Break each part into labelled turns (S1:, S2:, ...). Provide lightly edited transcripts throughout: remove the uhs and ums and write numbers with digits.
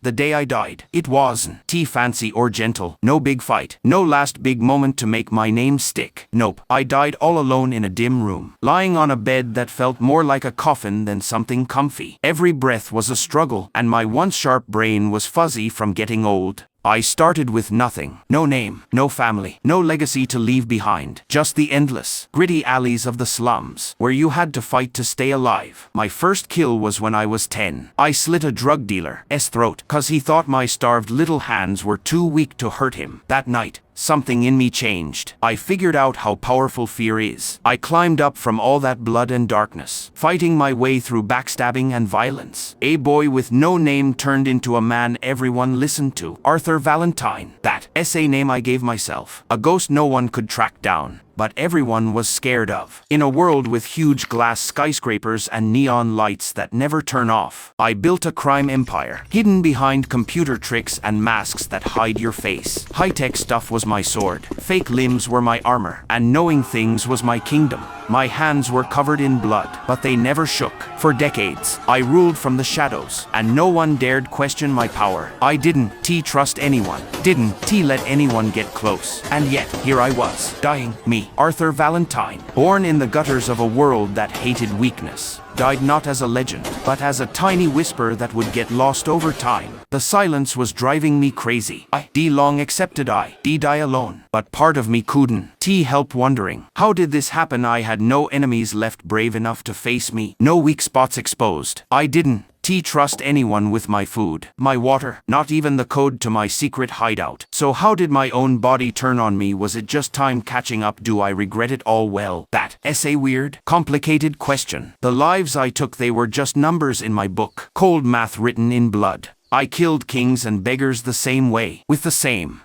S1: The day I died. It wasn't fancy or gentle. No big fight. No last big moment to make my name stick. Nope. I died all alone in a dim room, lying on a bed that felt more like a coffin than something comfy. Every breath was a struggle, and my once sharp brain was fuzzy from getting old. I started with nothing. No name, no family, no legacy to leave behind. Just the endless, gritty alleys of the slums, where you had to fight to stay alive. My first kill was when I was 10. I slit a drug dealer's throat, 'cause he thought my starved little hands were too weak to hurt him. That night, something in me changed. I figured out how powerful fear is. I climbed up from all that blood and darkness, fighting my way through backstabbing and violence. A boy with no name turned into a man everyone listened to. Arthur Valentine. That SA name I gave myself. A ghost no one could track down, but everyone was scared of. In a world with huge glass skyscrapers and neon lights that never turn off, I built a crime empire, hidden behind computer tricks and masks that hide your face. High-tech stuff was my sword, fake limbs were my armor, and knowing things was my kingdom. My hands were covered in blood, but they never shook. For decades, I ruled from the shadows, and no one dared question my power. I didn't trust anyone, didn't let anyone get close. And yet, here I was, dying, me, Arthur Valentine, born in the gutters of a world that hated weakness. Died not as a legend, but as a tiny whisper that would get lost over time. The silence was driving me crazy. I long accepted I die alone. But part of me couldn't help wondering, how did this happen? I had no enemies left brave enough to face me, no weak spots exposed. I didn't trust anyone with my food, my water, not even the code to my secret hideout. So how did my own body turn on me? Was it just time catching up? Do I regret it all? Well, that's a weird, complicated question. The lives I took, they were just numbers in my book. Cold math written in blood. I killed kings and beggars the same way, with the same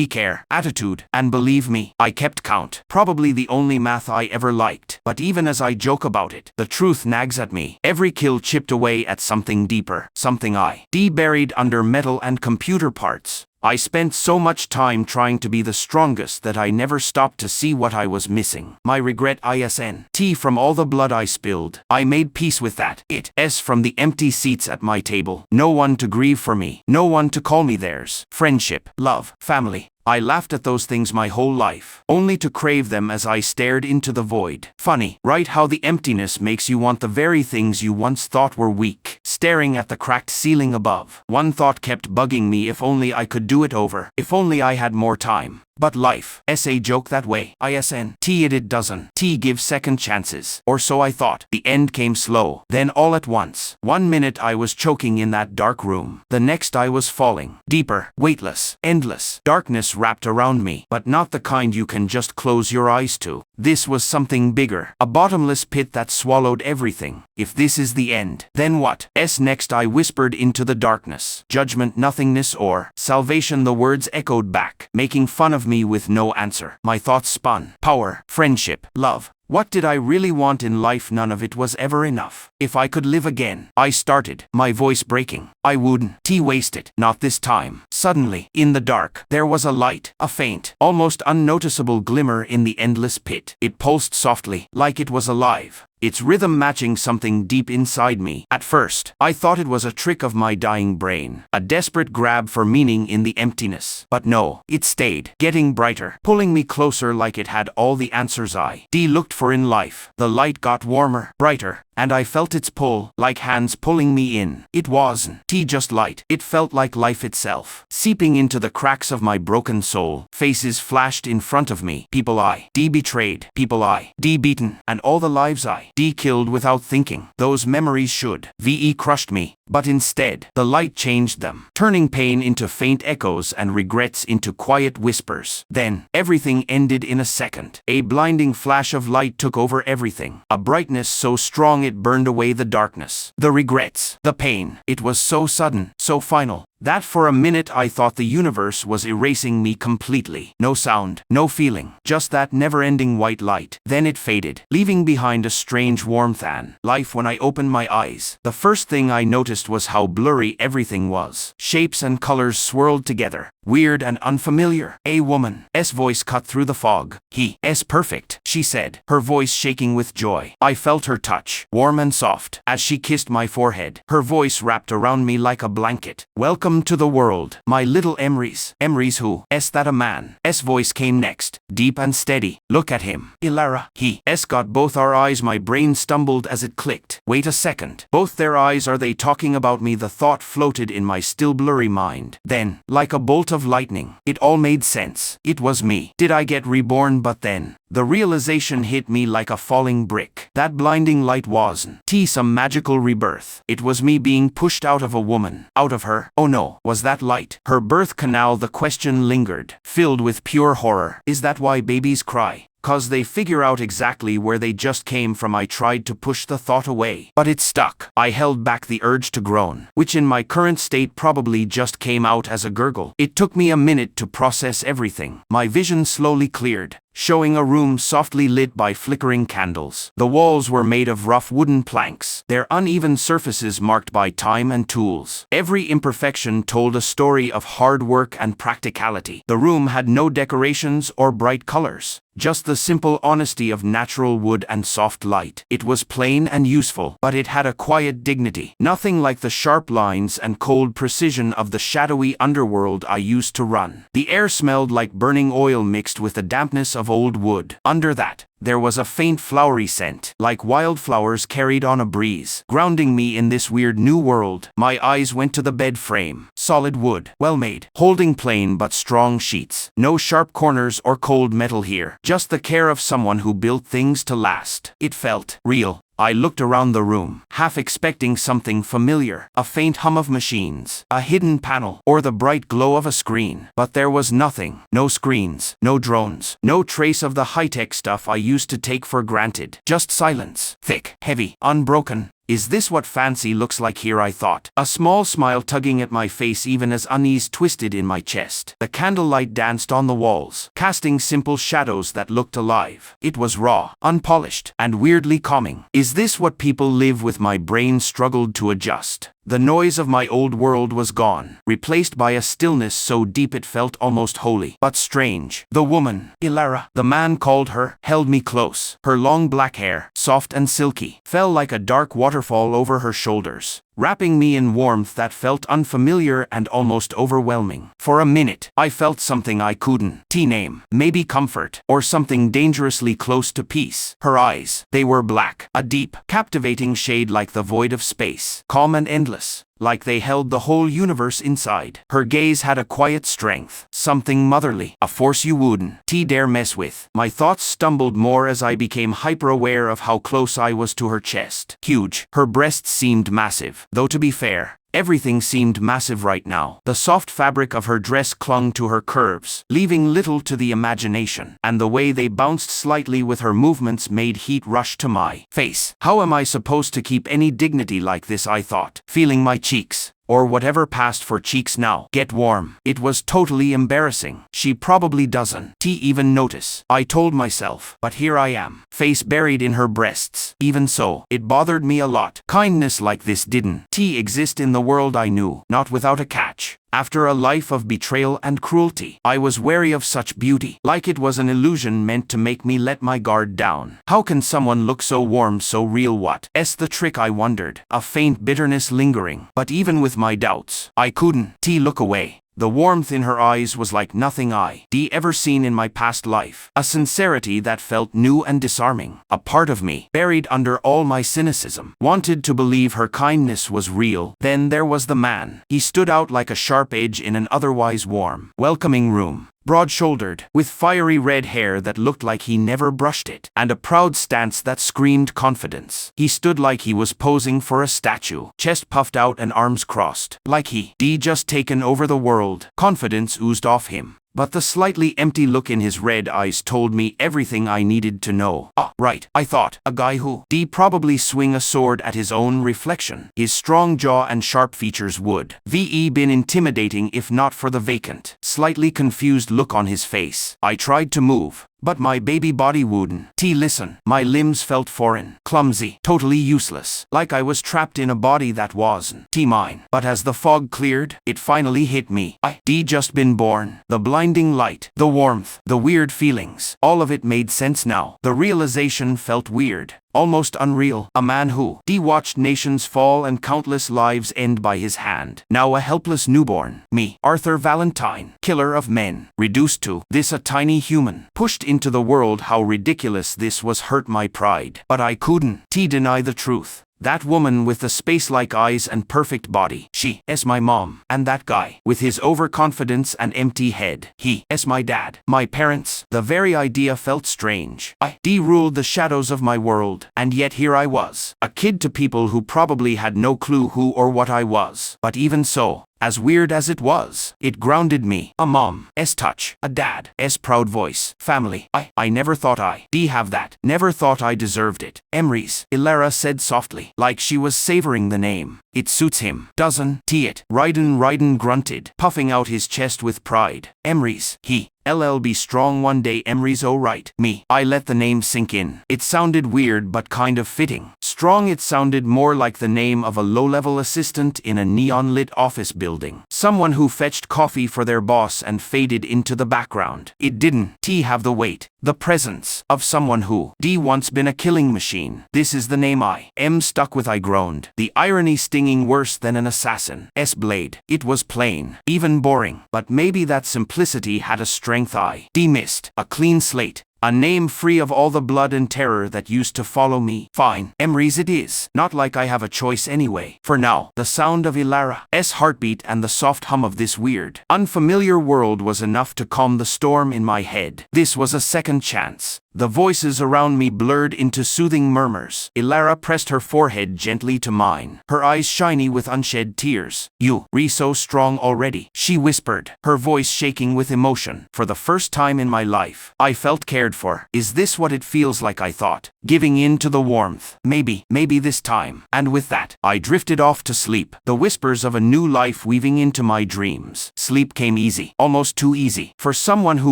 S1: care, attitude, and believe me, I kept count. Probably the only math I ever liked. But even as I joke about it, the truth nags at me. Every kill chipped away at something deeper, something I buried under metal and computer parts. I spent so much time trying to be the strongest that I never stopped to see what I was missing. My regret isn't from all the blood I spilled. I made peace with that. It's from the empty seats at my table. No one to grieve for me. No one to call me theirs. Friendship, love, family. I laughed at those things my whole life, only to crave them as I stared into the void. Funny, right? How the emptiness makes you want the very things you once thought were weak. Staring at the cracked ceiling above, one thought kept bugging me: if only I could do it over. If only I had more time. But life, a joke that way. It doesn't give second chances. Or so I thought. The end came slow. Then all at once. 1 minute I was choking in that dark room. The next I was falling. Deeper, weightless, endless. Darkness wrapped around me. But not the kind you can just close your eyes to. This was something bigger. A bottomless pit that swallowed everything. If this is the end, then what? Next I whispered into the darkness. Judgment, nothingness, or salvation. The words echoed back, making fun of me with no answer. My thoughts spun. Power, friendship, love. What did I really want in life? None of it was ever enough. If I could live again, I started, my voice breaking. I wouldn't waste it. Not this time. Suddenly, in the dark, there was a light, a faint, almost unnoticeable glimmer in the endless pit. It pulsed softly, like it was alive, its rhythm matching something deep inside me. At first, I thought it was a trick of my dying brain, a desperate grab for meaning in the emptiness. But no, it stayed, getting brighter, pulling me closer like it had all the answers I looked for in life. The light got warmer, brighter, and I felt its pull, like hands pulling me in. It wasn't just light. It felt like life itself, seeping into the cracks of my broken soul. Faces flashed in front of me. People I betrayed, people I beaten, and all the lives I killed without thinking. Those memories should crushed me. But instead, the light changed them, turning pain into faint echoes and regrets into quiet whispers. Then, everything ended in a second. A blinding flash of light took over everything. A brightness so strong it burned away the darkness. The regrets, the pain. It was so sudden, so final. That for a minute I thought the universe was erasing me completely. No sound, no feeling, just that never-ending white light. Then it faded, leaving behind a strange warmth and life. When I opened my eyes, the first thing I noticed was how blurry everything was. Shapes and colors swirled together, weird and unfamiliar. A woman's voice cut through the fog. "He is perfect," she said, her voice shaking with joy. I felt her touch, warm and soft, as she kissed my forehead. Her voice wrapped around me like a blanket. "Welcome to the world, my little Emrys." "Emrys who?" "That a man's voice came next, deep and steady. "Look at him, Ilara." "He's got both our eyes." My brain stumbled as it clicked. Wait a second. Both their eyes? Are they talking about me? The thought floated in my still blurry mind. Then, like a bolt of lightning, it all made sense. It was me. Did I get reborn? But then, the realization hit me like a falling brick. That blinding light wasn't some magical rebirth. It was me being pushed out of a woman. Out of her. Oh no, was that light her birth canal? The question lingered, filled with pure horror. Is that why babies cry? 'Cause they figure out exactly where they just came from? I tried to push the thought away, but it stuck. I held back the urge to groan, which in my current state probably just came out as a gurgle. It took me a minute to process everything. My vision slowly cleared, showing a room softly lit by flickering candles. The walls were made of rough wooden planks, their uneven surfaces marked by time and tools. Every imperfection told a story of hard work and practicality. The room had no decorations or bright colors, just the simple honesty of natural wood and soft light. It was plain and useful, but it had a quiet dignity. Nothing like the sharp lines and cold precision of the shadowy underworld I used to run. The air smelled like burning oil mixed with the dampness of old wood. Under that, there was a faint flowery scent, like wildflowers carried on a breeze, grounding me in this weird new world. My eyes went to the bed frame. Solid wood, well made, holding plain but strong sheets. No sharp corners or cold metal here, just the care of someone who built things to last. It felt real. I looked around the room, half expecting something familiar, a faint hum of machines, a hidden panel, or the bright glow of a screen. But there was nothing. No screens, no drones, no trace of the high-tech stuff I used to take for granted. Just silence, thick, heavy, unbroken. Is this what fancy looks like here? I thought, a small smile tugging at my face even as unease twisted in my chest. The candlelight danced on the walls, casting simple shadows that looked alive. It was raw, unpolished, and weirdly calming. Is this what people live with? My brain struggled to adjust. The noise of my old world was gone, replaced by a stillness so deep it felt almost holy. But strange. The woman, Ilara, the man called her, held me close. Her long black hair, soft and silky, fell like a dark waterfall over her shoulders, wrapping me in warmth that felt unfamiliar and almost overwhelming. For a minute, I felt something I couldn't name. Maybe comfort, or something dangerously close to peace. Her eyes, they were black, a deep, captivating shade like the void of space, calm and endless, like they held the whole universe inside. Her gaze had a quiet strength, something motherly, a force you wouldn't dare mess with. My thoughts stumbled more as I became hyper-aware of how close I was to her chest. Huge. Her breasts seemed massive, though to be fair, everything seemed massive right now. The soft fabric of her dress clung to her curves, leaving little to the imagination, and the way they bounced slightly with her movements made heat rush to my face. How am I supposed to keep any dignity like this? I thought, feeling my cheeks, or whatever passed for cheeks now, get warm. It was totally embarrassing. She probably doesn't even notice, I told myself. But here I am, face buried in her breasts. Even so, it bothered me a lot. Kindness like this didn't exist in the world I knew, not without a catch. After a life of betrayal and cruelty, I was wary of such beauty, like it was an illusion meant to make me let my guard down. How can someone look so warm, so real? What's the trick? I wondered, a faint bitterness lingering. But even with my doubts, I couldn't look away. The warmth in her eyes was like nothing I'd ever seen in my past life. A sincerity that felt new and disarming. A part of me, buried under all my cynicism, wanted to believe her kindness was real. Then there was the man. He stood out like a sharp edge in an otherwise warm, welcoming room. Broad-shouldered, with fiery red hair that looked like he never brushed it, and a proud stance that screamed confidence. He stood like he was posing for a statue, chest puffed out and arms crossed, like he'd just taken over the world. Confidence oozed off him, but the slightly empty look in his red eyes told me everything I needed to know. Ah, right, I thought. A guy who D probably swing a sword at his own reflection. His strong jaw and sharp features would VE been intimidating if not for the vacant, slightly confused look on his face. I tried to move, but my baby body wouldn't. Listen, my limbs felt foreign, clumsy, totally useless, like I was trapped in a body that wasn't mine. But as the fog cleared, it finally hit me. Just been born. The blinding light, the warmth, the weird feelings, all of it made sense now. The realization felt weird, almost unreal. A man who watched nations fall and countless lives end by his hand. Now a helpless newborn. Me, Arthur Valentine, killer of men, reduced to this, a tiny human, pushed into the world. How ridiculous this was hurt my pride. But I couldn't deny the truth. That woman with the space-like eyes and perfect body, she is my mom. And that guy, with his overconfidence and empty head, he is my dad. My parents. The very idea felt strange. I ruled the shadows of my world, and yet here I was, a kid to people who probably had no clue who or what I was. But even so, as weird as it was, it grounded me. A mom's touch, a dad's proud voice, family. I never thought I'd have that. Never thought I deserved it. Emery's, Ilara said softly, like she was savoring the name. It suits him, doesn't it? Raiden grunted, puffing out his chest with pride. Emery's, he. LL be strong one day. Emery's right. Me. I let the name sink in. It sounded weird but kind of fitting. Strong. It sounded more like the name of a low-level assistant in a neon-lit office building. Someone who fetched coffee for their boss and faded into the background. It didn't have the weight, the presence, of someone who once been a killing machine. This is the name I am stuck with. I groaned, the irony stinging worse than an assassin's blade. It was plain, even boring, but maybe that simplicity had a strength I missed. A clean slate. A name free of all the blood and terror that used to follow me. Fine, Emery's it is. Not like I have a choice anyway. For now, the sound of Ilara's heartbeat and the soft hum of this weird, unfamiliar world was enough to calm the storm in my head. This was a second chance. The voices around me blurred into soothing murmurs. Ilara pressed her forehead gently to mine, her eyes shiny with unshed tears. You so strong already, she whispered, her voice shaking with emotion. For the first time in my life, I felt cared for. Is this what it feels like? I thought, giving in to the warmth. Maybe this time. And with that, I drifted off to sleep, the whispers of a new life weaving into my dreams. Sleep came easy, almost too easy, for someone who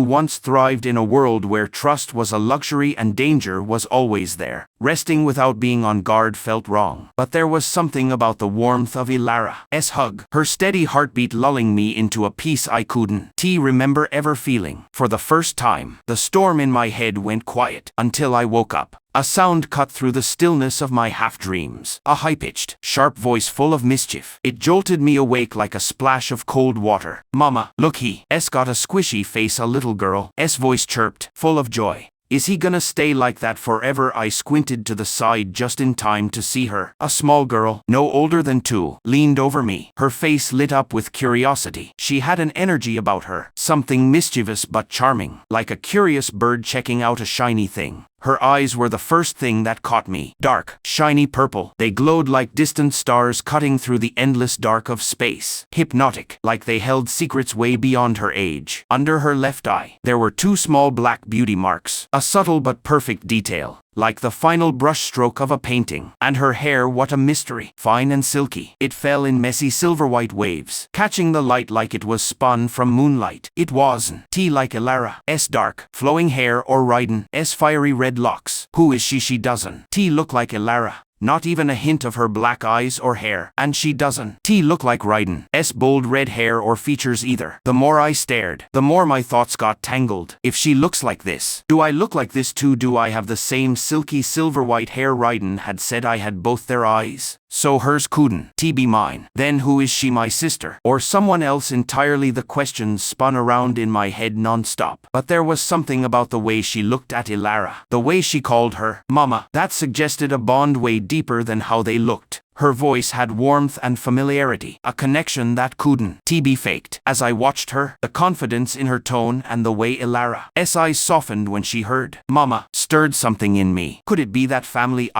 S1: once thrived in a world where trust was a luxury and danger was always there. Resting without being on guard felt wrong. But there was something about the warmth of Ilara's hug, her steady heartbeat lulling me into a peace I couldn't remember ever feeling. For the first time, the storm in my head went quiet, until I woke up. A sound cut through the stillness of my half-dreams. A high-pitched, sharp voice full of mischief. It jolted me awake like a splash of cold water. Mama, look, he's got a squishy face. A little girl's voice chirped, full of joy. Is he gonna stay like that forever? I squinted to the side just in time to see her. A small girl, no older than 2, leaned over me, her face lit up with curiosity. She had an energy about her, something mischievous but charming, like a curious bird checking out a shiny thing. Her eyes were the first thing that caught me. Dark, shiny purple. They glowed like distant stars cutting through the endless dark of space. Hypnotic, like they held secrets way beyond her age. Under her left eye, there were 2 small black beauty marks. A subtle but perfect detail, like the final brushstroke of a painting. And her hair, what a mystery. Fine and silky. It fell in messy silver-white waves, catching the light like it was spun from moonlight. It wasn't like Ilara's dark, flowing hair or Raiden's fiery red locks. Who is she? She doesn't look like Ilara. Not even a hint of her black eyes or hair. And she doesn't look like Raiden's bold red hair or features either. The more I stared, the more my thoughts got tangled. If she looks like this, do I look like this too? Do I have the same silky silver-white hair? Raiden had said I had both their eyes, so hers couldn't be mine. Then who is she? My sister? Or someone else entirely? The questions spun around in my head non-stop. But there was something about the way she looked at Ilara, the way she called her Mama, that suggested a bond way deeper than how they looked. Her voice had warmth and familiarity, a connection that couldn't be faked. As I watched her, the confidence in her tone and the way Ilara's eyes softened when she heard Mama stirred something in me. Could it be that family?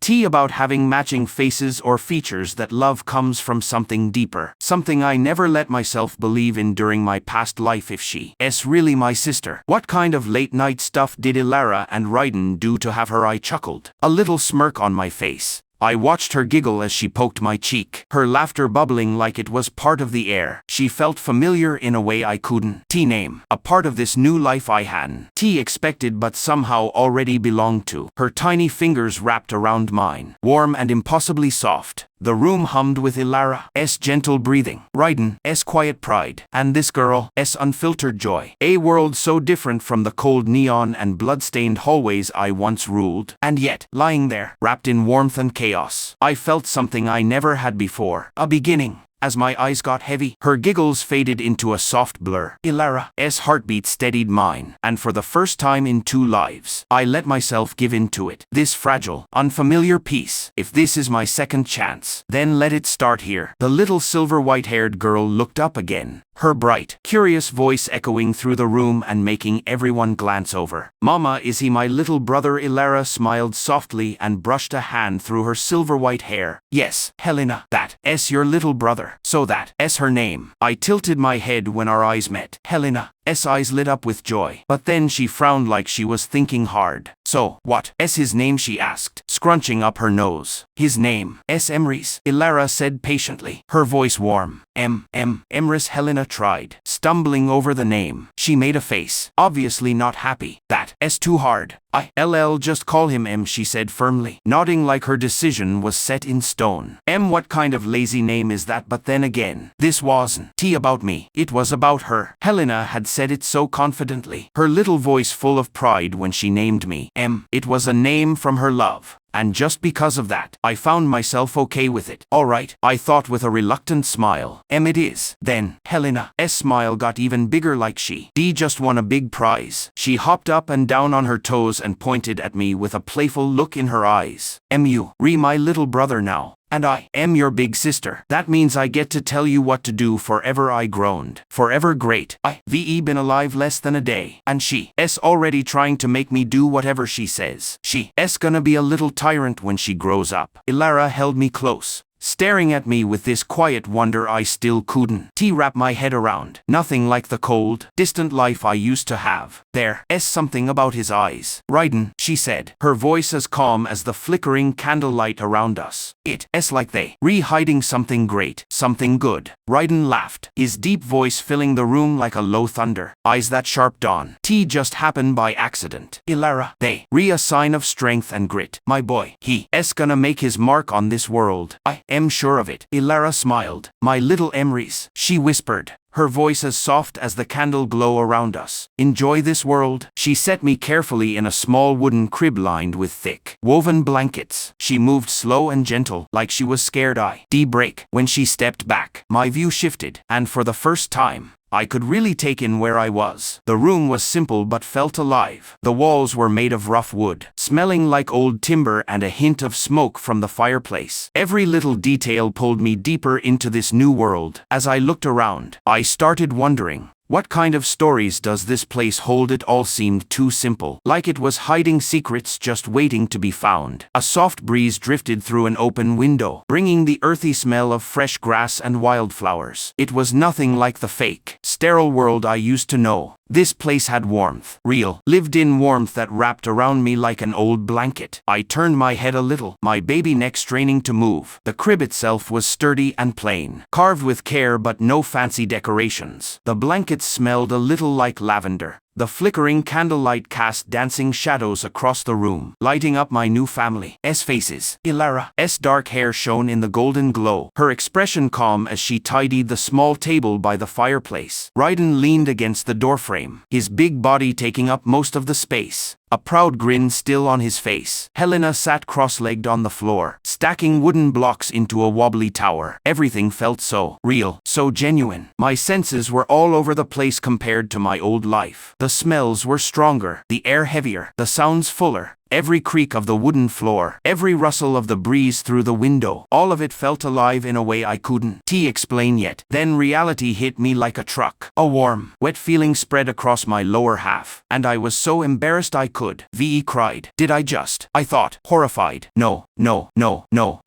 S1: T about having matching faces or features that love comes from something deeper. Something I never let myself believe in during my past life if she's really my sister. What kind of late night stuff did Ilara and Raiden do to have her? I chuckled, a little smirk on my face. I watched her giggle as she poked my cheek, her laughter bubbling like it was part of the air. She felt familiar in a way I couldn't name, a part of this new life I hadn't expected but somehow already belonged to. Her tiny fingers wrapped around mine, warm and impossibly soft. The room hummed with Ilara's gentle breathing, Raiden's quiet pride, and this girl's unfiltered joy. A world so different from the cold neon and blood-stained hallways I once ruled, and yet, lying there, wrapped in warmth and chaos, I felt something I never had before, a beginning. As my eyes got heavy, her giggles faded into a soft blur. Ilara's heartbeat steadied mine, and for the first time in 2 lives, I let myself give in to it. This fragile, unfamiliar piece. If this is my second chance, then let it start here. The little silver white-haired girl looked up again, her bright, curious voice echoing through the room and making everyone glance over. Mama, is he my little brother? Ilara smiled softly and brushed a hand through her silver-white hair. Yes, Helena, that's your little brother. So that's her name. I tilted my head when our eyes met. Helena's eyes lit up with joy. But then she frowned like she was thinking hard. So, what's his name? She asked, scrunching up her nose. His name is Emrys, Ilara said patiently, her voice warm. Emrys. Helena tried, stumbling over the name. She made a face, obviously not happy. That's too hard. I'll just call him M, she said firmly, nodding like her decision was set in stone. M, what kind of lazy name is that? But then again, this wasn't about me. It was about her. Helena had said it so confidently, her little voice full of pride when she named me M. It was a name from her love. And just because of that, I found myself okay with it. All right, I thought with a reluctant smile. M it is. Then, Helena's smile got even bigger, like she just won a big prize. She hopped up and down on her toes and pointed at me with a playful look in her eyes. You my little brother now. And I am your big sister. That means I get to tell you what to do forever, I groaned. Forever? Great. I've been alive less than a day. And she's already trying to make me do whatever she says. She's gonna be a little tyrant when she grows up. Ilara held me close, staring at me with this quiet wonder I still couldn't wrap my head around. Nothing like the cold, distant life I used to have. There's something about his eyes. Raiden, she said, her voice as calm as the flickering candlelight around us. It's like they hiding something great, something good. Raiden laughed, his deep voice filling the room like a low thunder. Eyes that sharp dawn. Just happened by accident. Ilara, they a sign of strength and grit. My boy, he's gonna make his mark on this world. I am sure of it. Ilara smiled. My little Emrys, she whispered, her voice as soft as the candle glow around us. Enjoy this world. She set me carefully in a small wooden crib lined with thick, woven blankets. She moved slow and gentle, like she was scared I'd break. When she stepped back, my view shifted, and for the first time, I could really take in where I was. The room was simple but felt alive. The walls were made of rough wood, smelling like old timber and a hint of smoke from the fireplace. Every little detail pulled me deeper into this new world. As I looked around, I started wondering, what kind of stories does this place hold? It all seemed too simple, like it was hiding secrets just waiting to be found. A soft breeze drifted through an open window, bringing the earthy smell of fresh grass and wildflowers. It was nothing like the fake, sterile world I used to know. This place had warmth, real, lived-in warmth that wrapped around me like an old blanket. I turned my head a little, my baby neck straining to move. The crib itself was sturdy and plain, carved with care but no fancy decorations. The blankets smelled a little like lavender. The flickering candlelight cast dancing shadows across the room, lighting up my new family's faces. Ilara's dark hair shone in the golden glow, her expression calm as she tidied the small table by the fireplace. Raiden leaned against the doorframe, his big body taking up most of the space, a proud grin still on his face. Helena sat cross-legged on the floor, stacking wooden blocks into a wobbly tower. Everything felt so real, so genuine. My senses were all over the place compared to my old life. The smells were stronger, the air heavier, the sounds fuller. Every creak of the wooden floor, every rustle of the breeze through the window, all of it felt alive in a way I couldn't explain yet. Then reality hit me like a truck. A warm, wet feeling spread across my lower half, and I was so embarrassed I could cried. Did I just? I thought, horrified. No,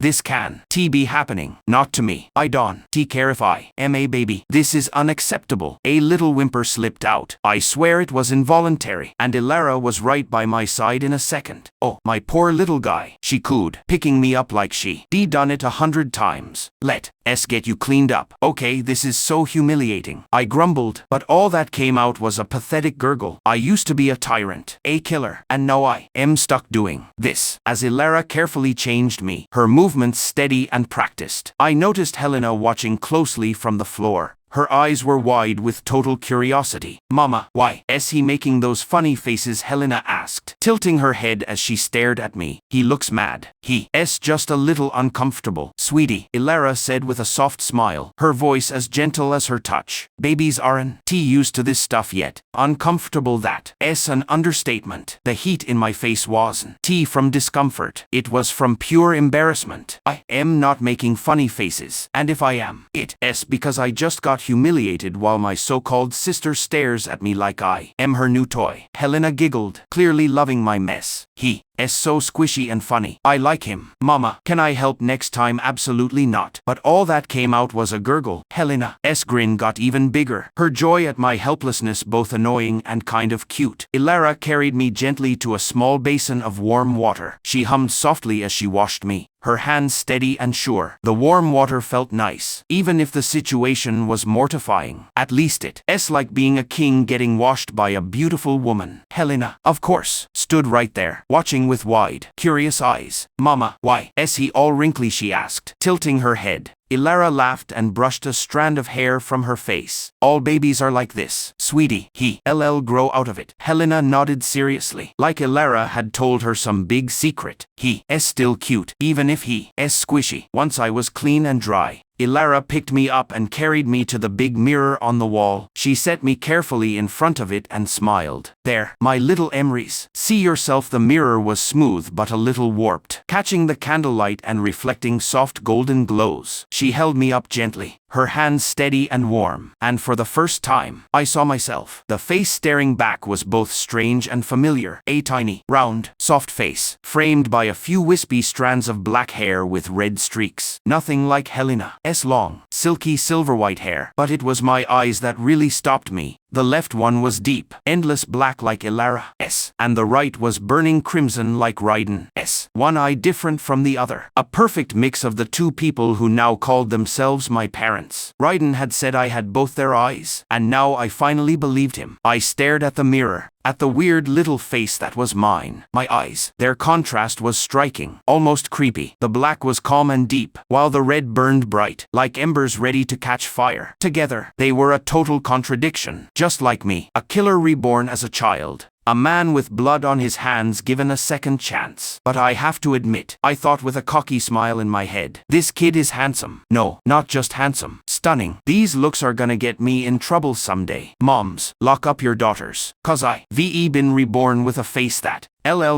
S1: this can be happening. Not to me. I don't care if I am a baby. This is unacceptable. A little whimper slipped out. I swear it was involuntary, and Ilara was right by my side in a second. Oh, my poor little guy, she cooed, picking me up like she done it 100 times. Let's get you cleaned up. Okay, this is so humiliating, I grumbled, but all that came out was a pathetic gurgle. I used to be a tyrant, a killer, and now I am stuck doing this. As Ilara carefully changed me, her movements steady and practiced, I noticed Helena watching closely from the floor. Her eyes were wide with total curiosity. Mama, why is he making those funny faces? Helena asked, tilting her head as she stared at me. He looks mad. He's just a little uncomfortable. Sweetie, Ilara said with a soft smile, her voice as gentle as her touch. Babies aren't used to this stuff yet. Uncomfortable, that's an understatement. The heat in my face wasn't from discomfort. It was from pure embarrassment. I am not making funny faces, and if I am, it's because I just got humiliated while my so-called sister stares at me like I am her new toy. Helena giggled, clearly loving my mess. He's so squishy and funny. I like him. Mama, can I help next time? Absolutely not. But all that came out was a gurgle. Helena's grin got even bigger, her joy at my helplessness both annoying and kind of cute. Ilara carried me gently to a small basin of warm water. She hummed softly as she washed me, her hands steady and sure. The warm water felt nice, even if the situation was mortifying. At least it's like being a king getting washed by a beautiful woman. Helena, of course, stood right there, watching with wide, curious eyes. Mama, why is he all wrinkly? She asked, tilting her head. Ilara laughed and brushed a strand of hair from her face. All babies are like this, sweetie. He'll grow out of it. Helena nodded seriously, like Ilara had told her some big secret. He's still cute, even if he's squishy. Once I was clean and dry, Ilara picked me up and carried me to the big mirror on the wall. She set me carefully in front of it and smiled. There, my little Emrys. See yourself. The mirror was smooth but a little warped, catching the candlelight and reflecting soft golden glows. She held me up gently, her hands steady and warm, and for the first time, I saw myself. The face staring back was both strange and familiar. A tiny, round, soft face, framed by a few wispy strands of black hair with red streaks. Nothing like Helena's long, silky silver-white hair. But it was my eyes that really stopped me. The left one was deep, endless black like Ilara's, and the right was burning crimson like Raiden's. One eye different from the other. A perfect mix of the two people who now called themselves my parents. Raiden had said I had both their eyes, and now I finally believed him. I stared at the mirror, at the weird little face that was mine. My eyes, their contrast was striking, almost creepy. The black was calm and deep, while the red burned bright, like embers ready to catch fire. Together, they were a total contradiction. Just like me, a killer reborn as a child. A man with blood on his hands given a second chance. But I have to admit, I thought with a cocky smile in my head, this kid is handsome. No, not just handsome, stunning. These looks are gonna get me in trouble someday. Moms, lock up your daughters. 'Cause I've been reborn with a face that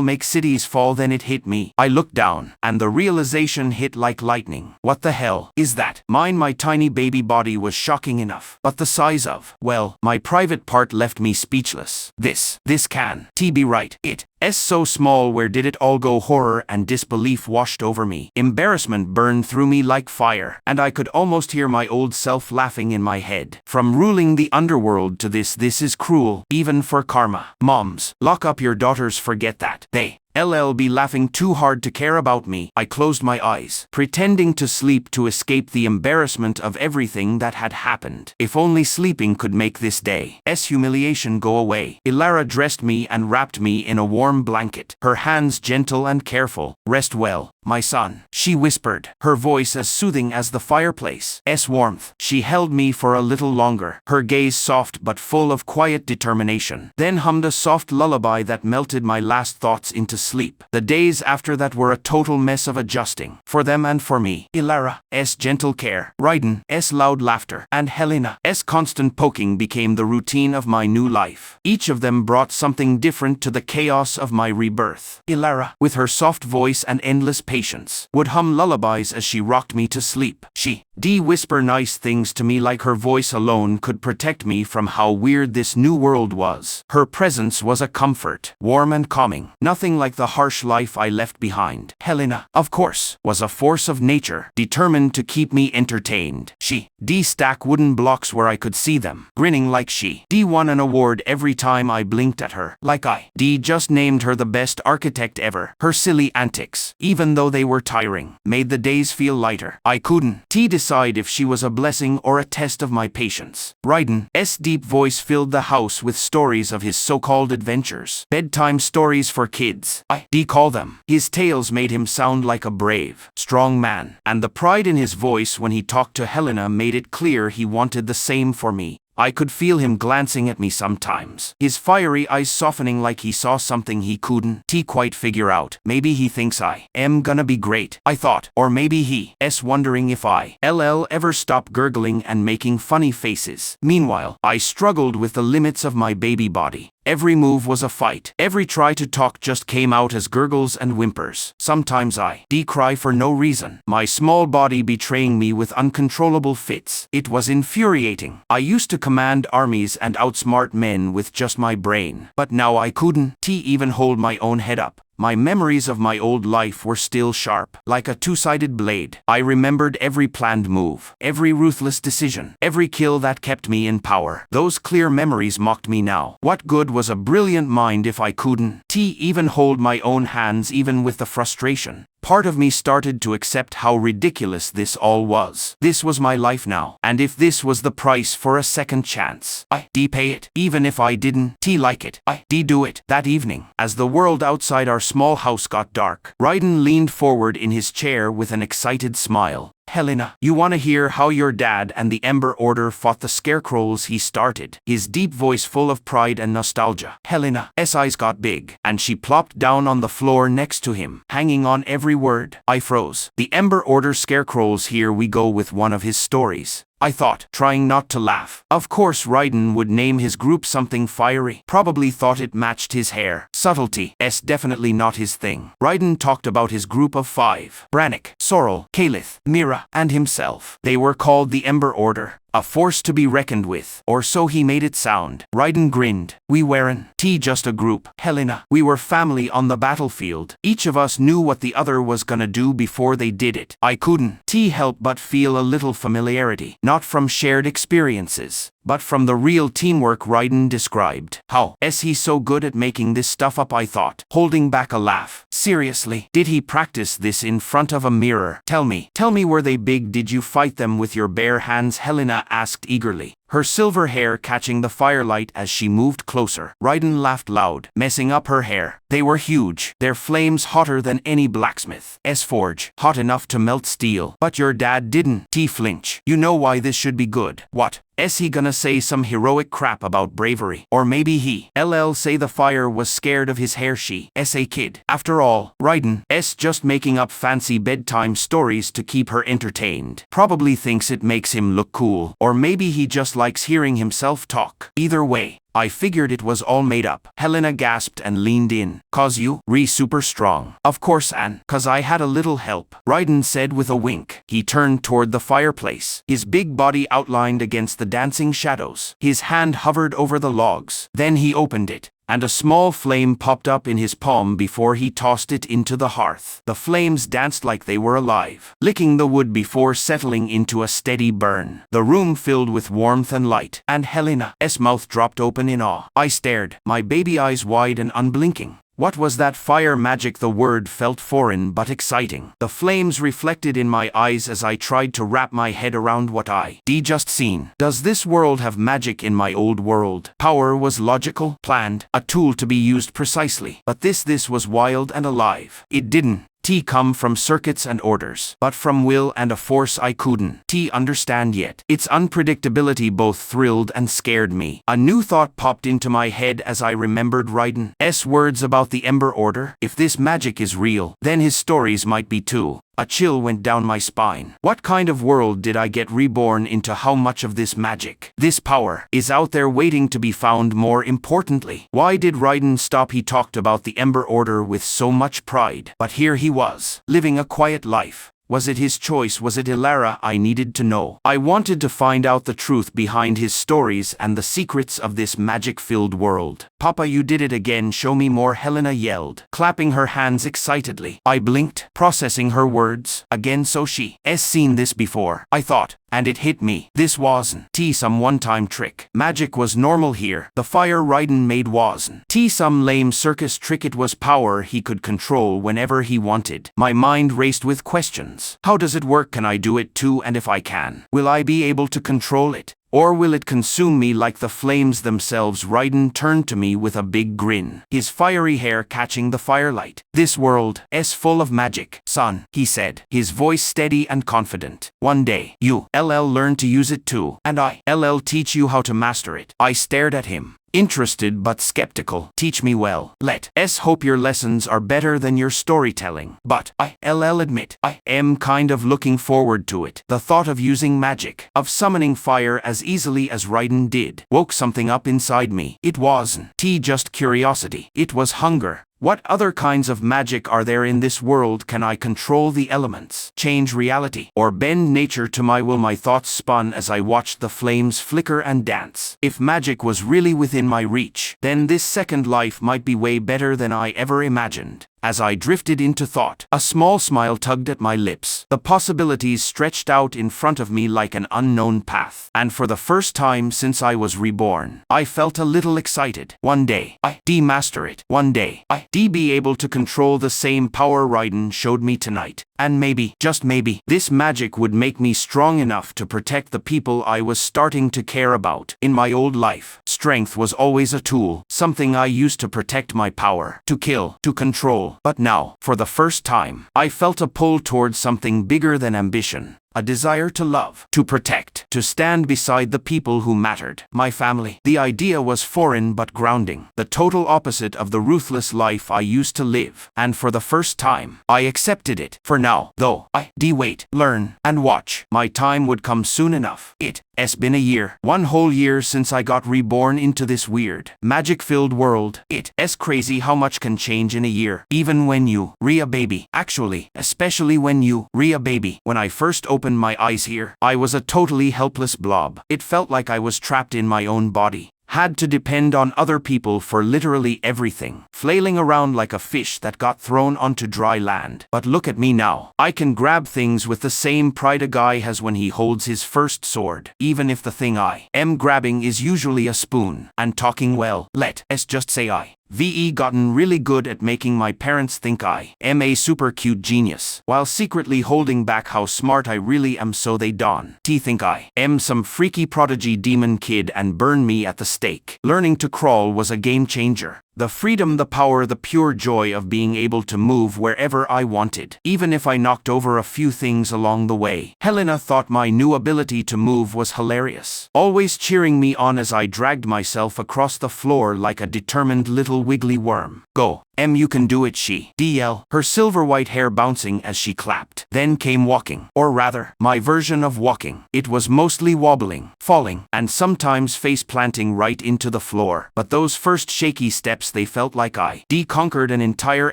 S1: make cities fall. Then it hit me. I looked down, and the realization hit like lightning. What the hell is that? My tiny baby body was shocking enough, but the size of, well, my private part left me speechless. This can be right. It's so small. Where did it all go? Horror and disbelief washed over me. Embarrassment burned through me like fire, and I could almost hear my old self laughing in my head. From ruling the underworld to this is cruel, even for karma. Moms, lock up your daughters. Forget that. They'll be laughing too hard to care about me. I closed my eyes, pretending to sleep to escape the embarrassment of everything that had happened. If only sleeping could make this day's humiliation go away. Ilara dressed me and wrapped me in a warm blanket, her hands gentle and careful. Rest well, my son, she whispered, her voice as soothing as the fireplace's warmth. She held me for a little longer, her gaze soft but full of quiet determination, then hummed a soft lullaby that melted my last thoughts into sleep. The days after that were a total mess of adjusting, for them and for me. Ilara's gentle care, Ryden's loud laughter, and Helena's constant poking became the routine of my new life. Each of them brought something different to the chaos of my rebirth. Ilara, with her soft voice and endless patience, would hum lullabies as she rocked me to sleep. She'd whisper nice things to me like her voice alone could protect me from how weird this new world was. Her presence was a comfort, warm and calming, nothing like the harsh life I left behind. Helena, of course, was a force of nature, determined to keep me entertained. She'd stack wooden blocks where I could see them, grinning like she'd won an award every time I blinked at her, like I'd just named her the best architect ever. Her silly antics, even though they were tiring, made the days feel lighter. I couldn't decide if she was a blessing or a test of my patience. Ryden's deep voice filled the house with stories of his so-called adventures. Bedtime stories for kids, I'd call them. His tales made him sound like a brave, strong man, and the pride in his voice when he talked to Helena made it clear he wanted the same for me. I could feel him glancing at me sometimes, his fiery eyes softening like he saw something he couldn't quite figure out. Maybe he thinks I am gonna be great, I thought, or maybe he's wondering if I'll ever stop gurgling and making funny faces. Meanwhile, I struggled with the limits of my baby body. Every move was a fight. Every try to talk just came out as gurgles and whimpers. Sometimes I'd cry for no reason, my small body betraying me with uncontrollable fits. It was infuriating. I used to command armies and outsmart men with just my brain, but now I couldn't even hold my own head up. My memories of my old life were still sharp, like a two-sided blade. I remembered every planned move, every ruthless decision, every kill that kept me in power. Those clear memories mocked me now. What good was a brilliant mind if I couldn't even hold my own hands even with the frustration? Part of me started to accept how ridiculous this all was. This was my life now, and if this was the price for a second chance, I'd pay it. Even if I didn't like it, I'd do it. That evening, as the world outside our small house got dark, Ryden leaned forward in his chair with an excited smile. Helena, you want to hear how your dad and the Ember Order fought the scarecrows he started? His deep voice full of pride and nostalgia. Helena's eyes got big, and she plopped down on the floor next to him, hanging on every word. I froze. The Ember Order scarecrows, here we go with one of his stories, I thought, trying not to laugh. Of course Ryden would name his group something fiery. Probably thought it matched his hair. Subtlety's definitely not his thing. Ryden talked about his group of 5. Brannick, Sorrel, Calith, Mira, and himself. They were called the Ember Order. A force to be reckoned with, or so he made it sound. Ryden grinned. We weren't just a group, Helena. We were family on the battlefield. Each of us knew what the other was gonna do before they did it. I couldn't help but feel a little familiarity, not from shared experiences, but from the real teamwork Ryden described. How is he so good at making this stuff up, I thought, holding back a laugh. Seriously, did he practice this in front of a mirror? Tell me, were they big? Did you fight them with your bare hands? Helena asked eagerly, her silver hair catching the firelight as she moved closer. Ryden laughed loud, messing up her hair. They were huge, their flames hotter than any blacksmith's forge, hot enough to melt steel. But your dad didn't flinch. You know why this should be good. What? Is he gonna say some heroic crap about bravery? Or maybe he'll say the fire was scared of his hair? She's a kid. After all, Ryden's just making up fancy bedtime stories to keep her entertained. Probably thinks it makes him look cool. Or maybe he just likes hearing himself talk. Either way, I figured it was all made up. Helena gasped and leaned in. Cause you super strong. Of course, Anne. Cause I had a little help, Ryden said with a wink. He turned toward the fireplace, his big body outlined against the dancing shadows. His hand hovered over the logs. Then he opened it, and a small flame popped up in his palm before he tossed it into the hearth. The flames danced like they were alive, licking the wood before settling into a steady burn. The room filled with warmth and light, and Helena's mouth dropped open in awe. I stared, my baby eyes wide and unblinking. What was that fire magic? The word felt foreign but exciting. The flames reflected in my eyes as I tried to wrap my head around what I'd just seen. Does this world have magic? In my old world, power was logical, planned, a tool to be used precisely. But this was wild and alive. It didn't T come from circuits and orders, but from will and a force I couldn't T understand yet. Its unpredictability both thrilled and scared me. A new thought popped into my head as I remembered Raiden's words about the Ember Order. If this magic is real, then his stories might be too. A chill went down my spine. What kind of world did I get reborn into? How much of this magic, this power, is out there waiting to be found? More importantly, why did Raiden stop? He talked about the Ember Order with so much pride, but here he was, living a quiet life. Was it his choice? Was it Ilara? I needed to know. I wanted to find out the truth behind his stories and the secrets of this magic-filled world. Papa, you did it again. Show me more, Helena yelled, clapping her hands excitedly. I blinked, processing her words. Again, so she's seen this before, I thought. And it hit me. This wasn't some one-time trick. Magic was normal here. The fire Raiden made wasn't some lame circus trick. It was power he could control whenever he wanted. My mind raced with questions. How does it work? Can I do it too? And if I can, will I be able to control it? Or will it consume me like the flames themselves? Raiden turned to me with a big grin, his fiery hair catching the firelight. This world is full of magic, son, he said, his voice steady and confident. One day, you'll learn to use it too, and I'll teach you how to master it. I stared at him, interested but skeptical. Teach me? Well, let's hope your lessons are better than your storytelling. But I'll admit, I am kind of looking forward to it. The thought of using magic, of summoning fire as easily as Raiden did, woke something up inside me. It wasn't just curiosity. It was hunger. What other kinds of magic are there in this world? Can I control the elements, change reality, or bend nature to my will? My thoughts spun as I watched the flames flicker and dance. If magic was really within my reach, then this second life might be way better than I ever imagined. As I drifted into thought, a small smile tugged at my lips. The possibilities stretched out in front of me like an unknown path. And for the first time since I was reborn, I felt a little excited. One day, I'd master it. One day, I'd be able to control the same power Raiden showed me tonight. And maybe, just maybe, this magic would make me strong enough to protect the people I was starting to care about. In my old life, strength was always a tool, something I used to protect my power, to kill, to control. But now, for the first time, I felt a pull towards something bigger than ambition. A desire to love, to protect, to stand beside the people who mattered. My family. The idea was foreign but grounding, the total opposite of the ruthless life I used to live. And for the first time, I accepted it. For now, though, I'd wait, learn, and watch. My time would come soon enough. It's been a year, one whole year since I got reborn into this weird, magic-filled world. It's crazy how much can change in a year, even when you a baby. Actually, especially when you a baby. When I first opened my eyes here, I was a totally helpless blob. It felt like I was trapped in my own body. Had to depend on other people for literally everything, flailing around like a fish that got thrown onto dry land. But look at me now. I can grab things with the same pride a guy has when he holds his first sword, even if the thing I am grabbing is usually a spoon. And talking, well, let's just say I've gotten really good at making my parents think I am a super cute genius, while secretly holding back how smart I really am so they don't think I am some freaky prodigy demon kid and burn me at the stake. Learning to crawl was a game changer. The freedom, the power, the pure joy of being able to move wherever I wanted, even if I knocked over a few things along the way. Helena thought my new ability to move was hilarious, always cheering me on as I dragged myself across the floor like a determined little wiggly worm. Go, you can do it, she yelled, her silver white hair bouncing as she clapped. Then came walking, or rather, my version of walking. It was mostly wobbling, falling, and sometimes face planting right into the floor. But those first shaky steps, they felt like I conquered an entire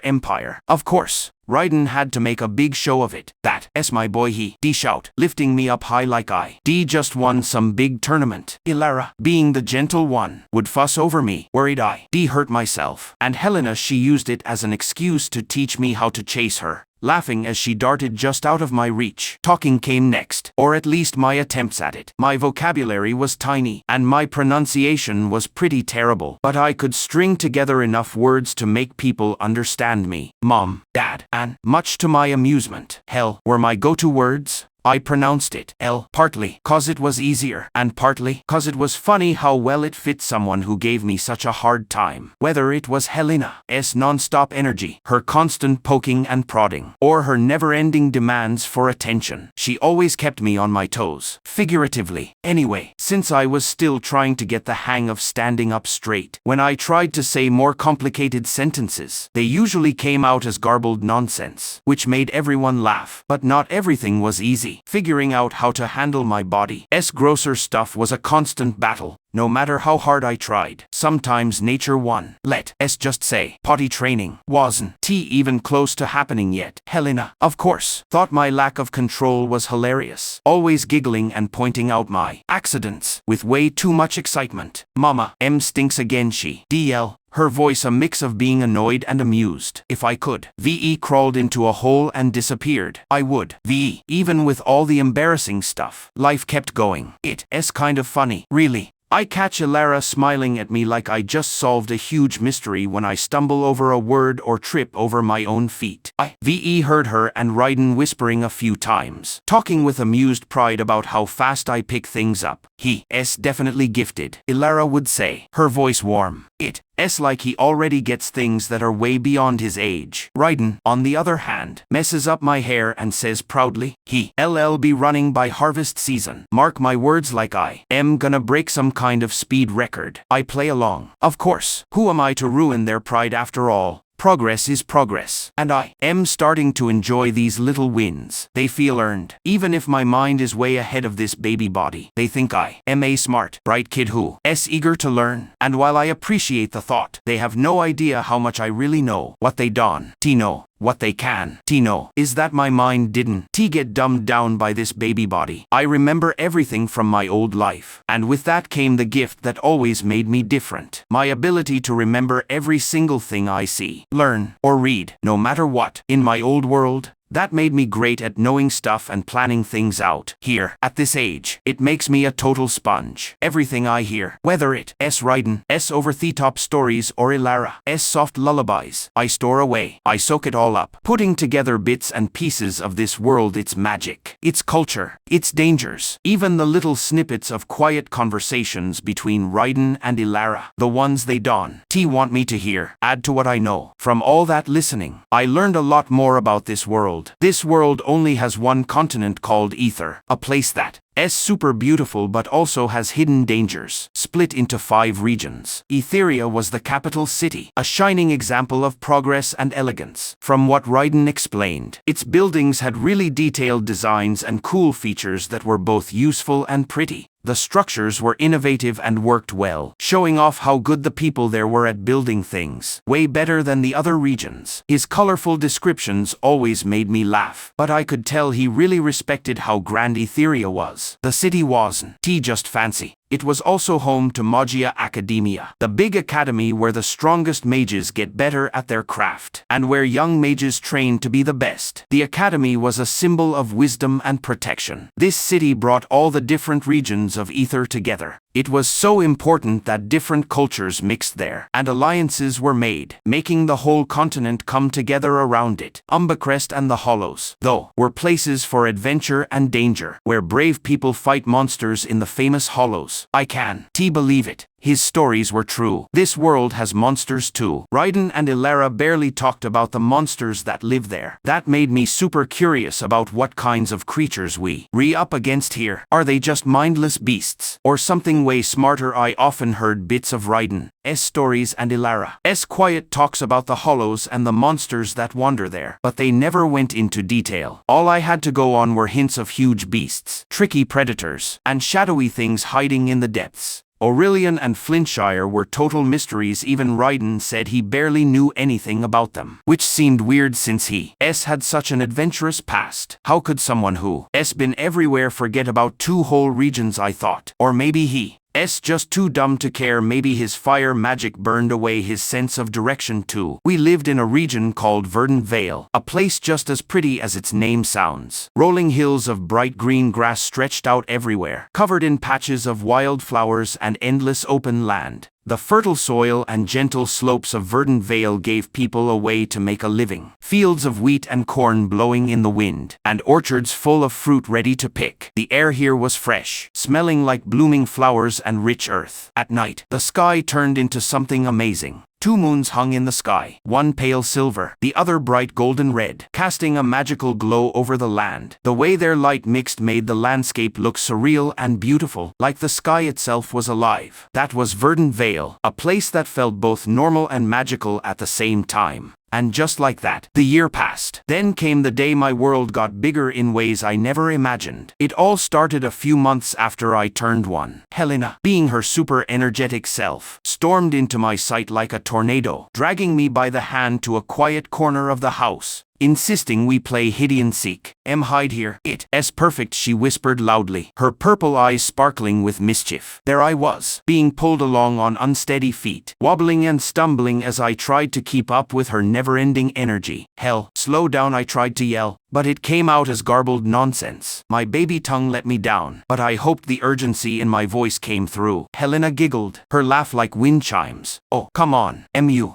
S1: empire. Of course, Raiden had to make a big show of it. That's my boy, he shout, lifting me up high like I just won some big tournament. Ilara, being the gentle one, would fuss over me, worried I hurt myself. And Helena, she used it as an excuse to teach me how to chase her, laughing as she darted just out of my reach. Talking came next, or at least my attempts at it. My vocabulary was tiny, and my pronunciation was pretty terrible, but I could string together enough words to make people understand me. Mom, Dad, and, much to my amusement, hell, were my go-to words. I pronounced it L, partly 'cause it was easier, and partly 'cause it was funny how well it fit someone who gave me such a hard time. Whether it was Helena's non-stop energy, her constant poking and prodding, or her never-ending demands for attention, she always kept me on my toes. Figuratively, anyway, since I was still trying to get the hang of standing up straight. When I tried to say more complicated sentences, they usually came out as garbled nonsense, which made everyone laugh. But not everything was easy. Figuring out how to handle my body's grosser stuff was a constant battle. No matter how hard I tried, sometimes nature won. Let's just say, potty training wasn't even close to happening yet. Helena, of course, thought my lack of control was hilarious, always giggling and pointing out my accidents with way too much excitement. Mama, stinks again, she DL. Her voice a mix of being annoyed and amused. If I could, VE crawled into a hole and disappeared. I would. VE, even with all the embarrassing stuff, life kept going. It's kind of funny, really. I catch Ilara smiling at me like I just solved a huge mystery when I stumble over a word or trip over my own feet. VE heard her and Raiden whispering a few times, talking with amused pride about how fast I pick things up. He's definitely gifted, Ilara would say, her voice warm. It's like he already gets things that are way beyond his age. Raiden, on the other hand, messes up my hair and says proudly, he'll be running by harvest season. Mark my words, like I am gonna break some kind of speed record. I play along. Of course, who am I to ruin their pride after all? Progress is progress, and I am starting to enjoy these little wins. They feel earned. Even if my mind is way ahead of this baby body, they think I am a smart, bright kid who's eager to learn. And while I appreciate the thought, they have no idea how much I really know. What they don't know, what they can know, is that my mind didn't get dumbed down by this baby body. I remember everything from my old life, and with that came the gift that always made me different. My ability to remember every single thing I see, learn, or read, no matter what. In my old world, that made me great at knowing stuff and planning things out. Here, at this age, it makes me a total sponge. Everything I hear, whether it's Raiden's over-the-top stories or Ilara's soft lullabies, I store away. I soak it all up, putting together bits and pieces of this world, its magic, its culture, its dangers, even the little snippets of quiet conversations between Raiden and Ilara, the ones they don't want me to hear, add to what I know. From all that listening, I learned a lot more about this world. This world only has one continent called Ether, a place that is super beautiful but also has hidden dangers, split into 5 regions. Etheria was the capital city, a shining example of progress and elegance. From what Raiden explained, its buildings had really detailed designs and cool features that were both useful and pretty. The structures were innovative and worked well, showing off how good the people there were at building things, way better than the other regions. His colorful descriptions always made me laugh, but I could tell he really respected how grand Etheria was. The city wasn't just fancy. It was also home to Magia Academia, the big academy where the strongest mages get better at their craft, and where young mages train to be the best. The academy was a symbol of wisdom and protection. This city brought all the different regions of Ether together. It was so important that different cultures mixed there, and alliances were made, making the whole continent come together around it. Umbacrest and the Hollows, though, were places for adventure and danger, where brave people fight monsters in the famous Hollows. I can believe it. His stories were true. This world has monsters too. Raiden and Ilara barely talked about the monsters that live there. That made me super curious about what kinds of creatures we up against here. Are they just mindless beasts, or something way smarter? I often heard bits of Raiden's stories and Ilara's quiet talks about the Hollows and the monsters that wander there, but they never went into detail. All I had to go on were hints of huge beasts, tricky predators, and shadowy things hiding in the depths. Aurelian and Flintshire were total mysteries. Even Raiden said he barely knew anything about them, which seemed weird since he had such an adventurous past. How could someone who's been everywhere forget about 2 whole regions, I thought? Or maybe he's just too dumb to care. Maybe his fire magic burned away his sense of direction too. We lived in a region called Verdant Vale, a place just as pretty as its name sounds. Rolling hills of bright green grass stretched out everywhere, covered in patches of wildflowers and endless open land. The fertile soil and gentle slopes of verdant vale gave people a way to make a living. Fields of wheat and corn blowing in the wind, and orchards full of fruit ready to pick. The air here was fresh, smelling like blooming flowers and rich earth. At night, the sky turned into something amazing. 2 moons hung in the sky, one pale silver, the other bright golden red, casting a magical glow over the land. The way their light mixed made the landscape look surreal and beautiful, like the sky itself was alive. That was Verdant Vale, a place that felt both normal and magical at the same time. And just like that, the year passed. Then came the day my world got bigger in ways I never imagined. It all started a few months after I turned 1. Helena, being her super energetic self, stormed into my sight like a tornado, dragging me by the hand to a quiet corner of the house, insisting we play hide and seek. Hide here. It's perfect, she whispered loudly, her purple eyes sparkling with mischief. There I was, being pulled along on unsteady feet, wobbling and stumbling as I tried to keep up with her never-ending energy. Hell, slow down, I tried to yell, but it came out as garbled nonsense. My baby tongue let me down, but I hoped the urgency in my voice came through. Helena giggled, her laugh like wind chimes. Oh, come on,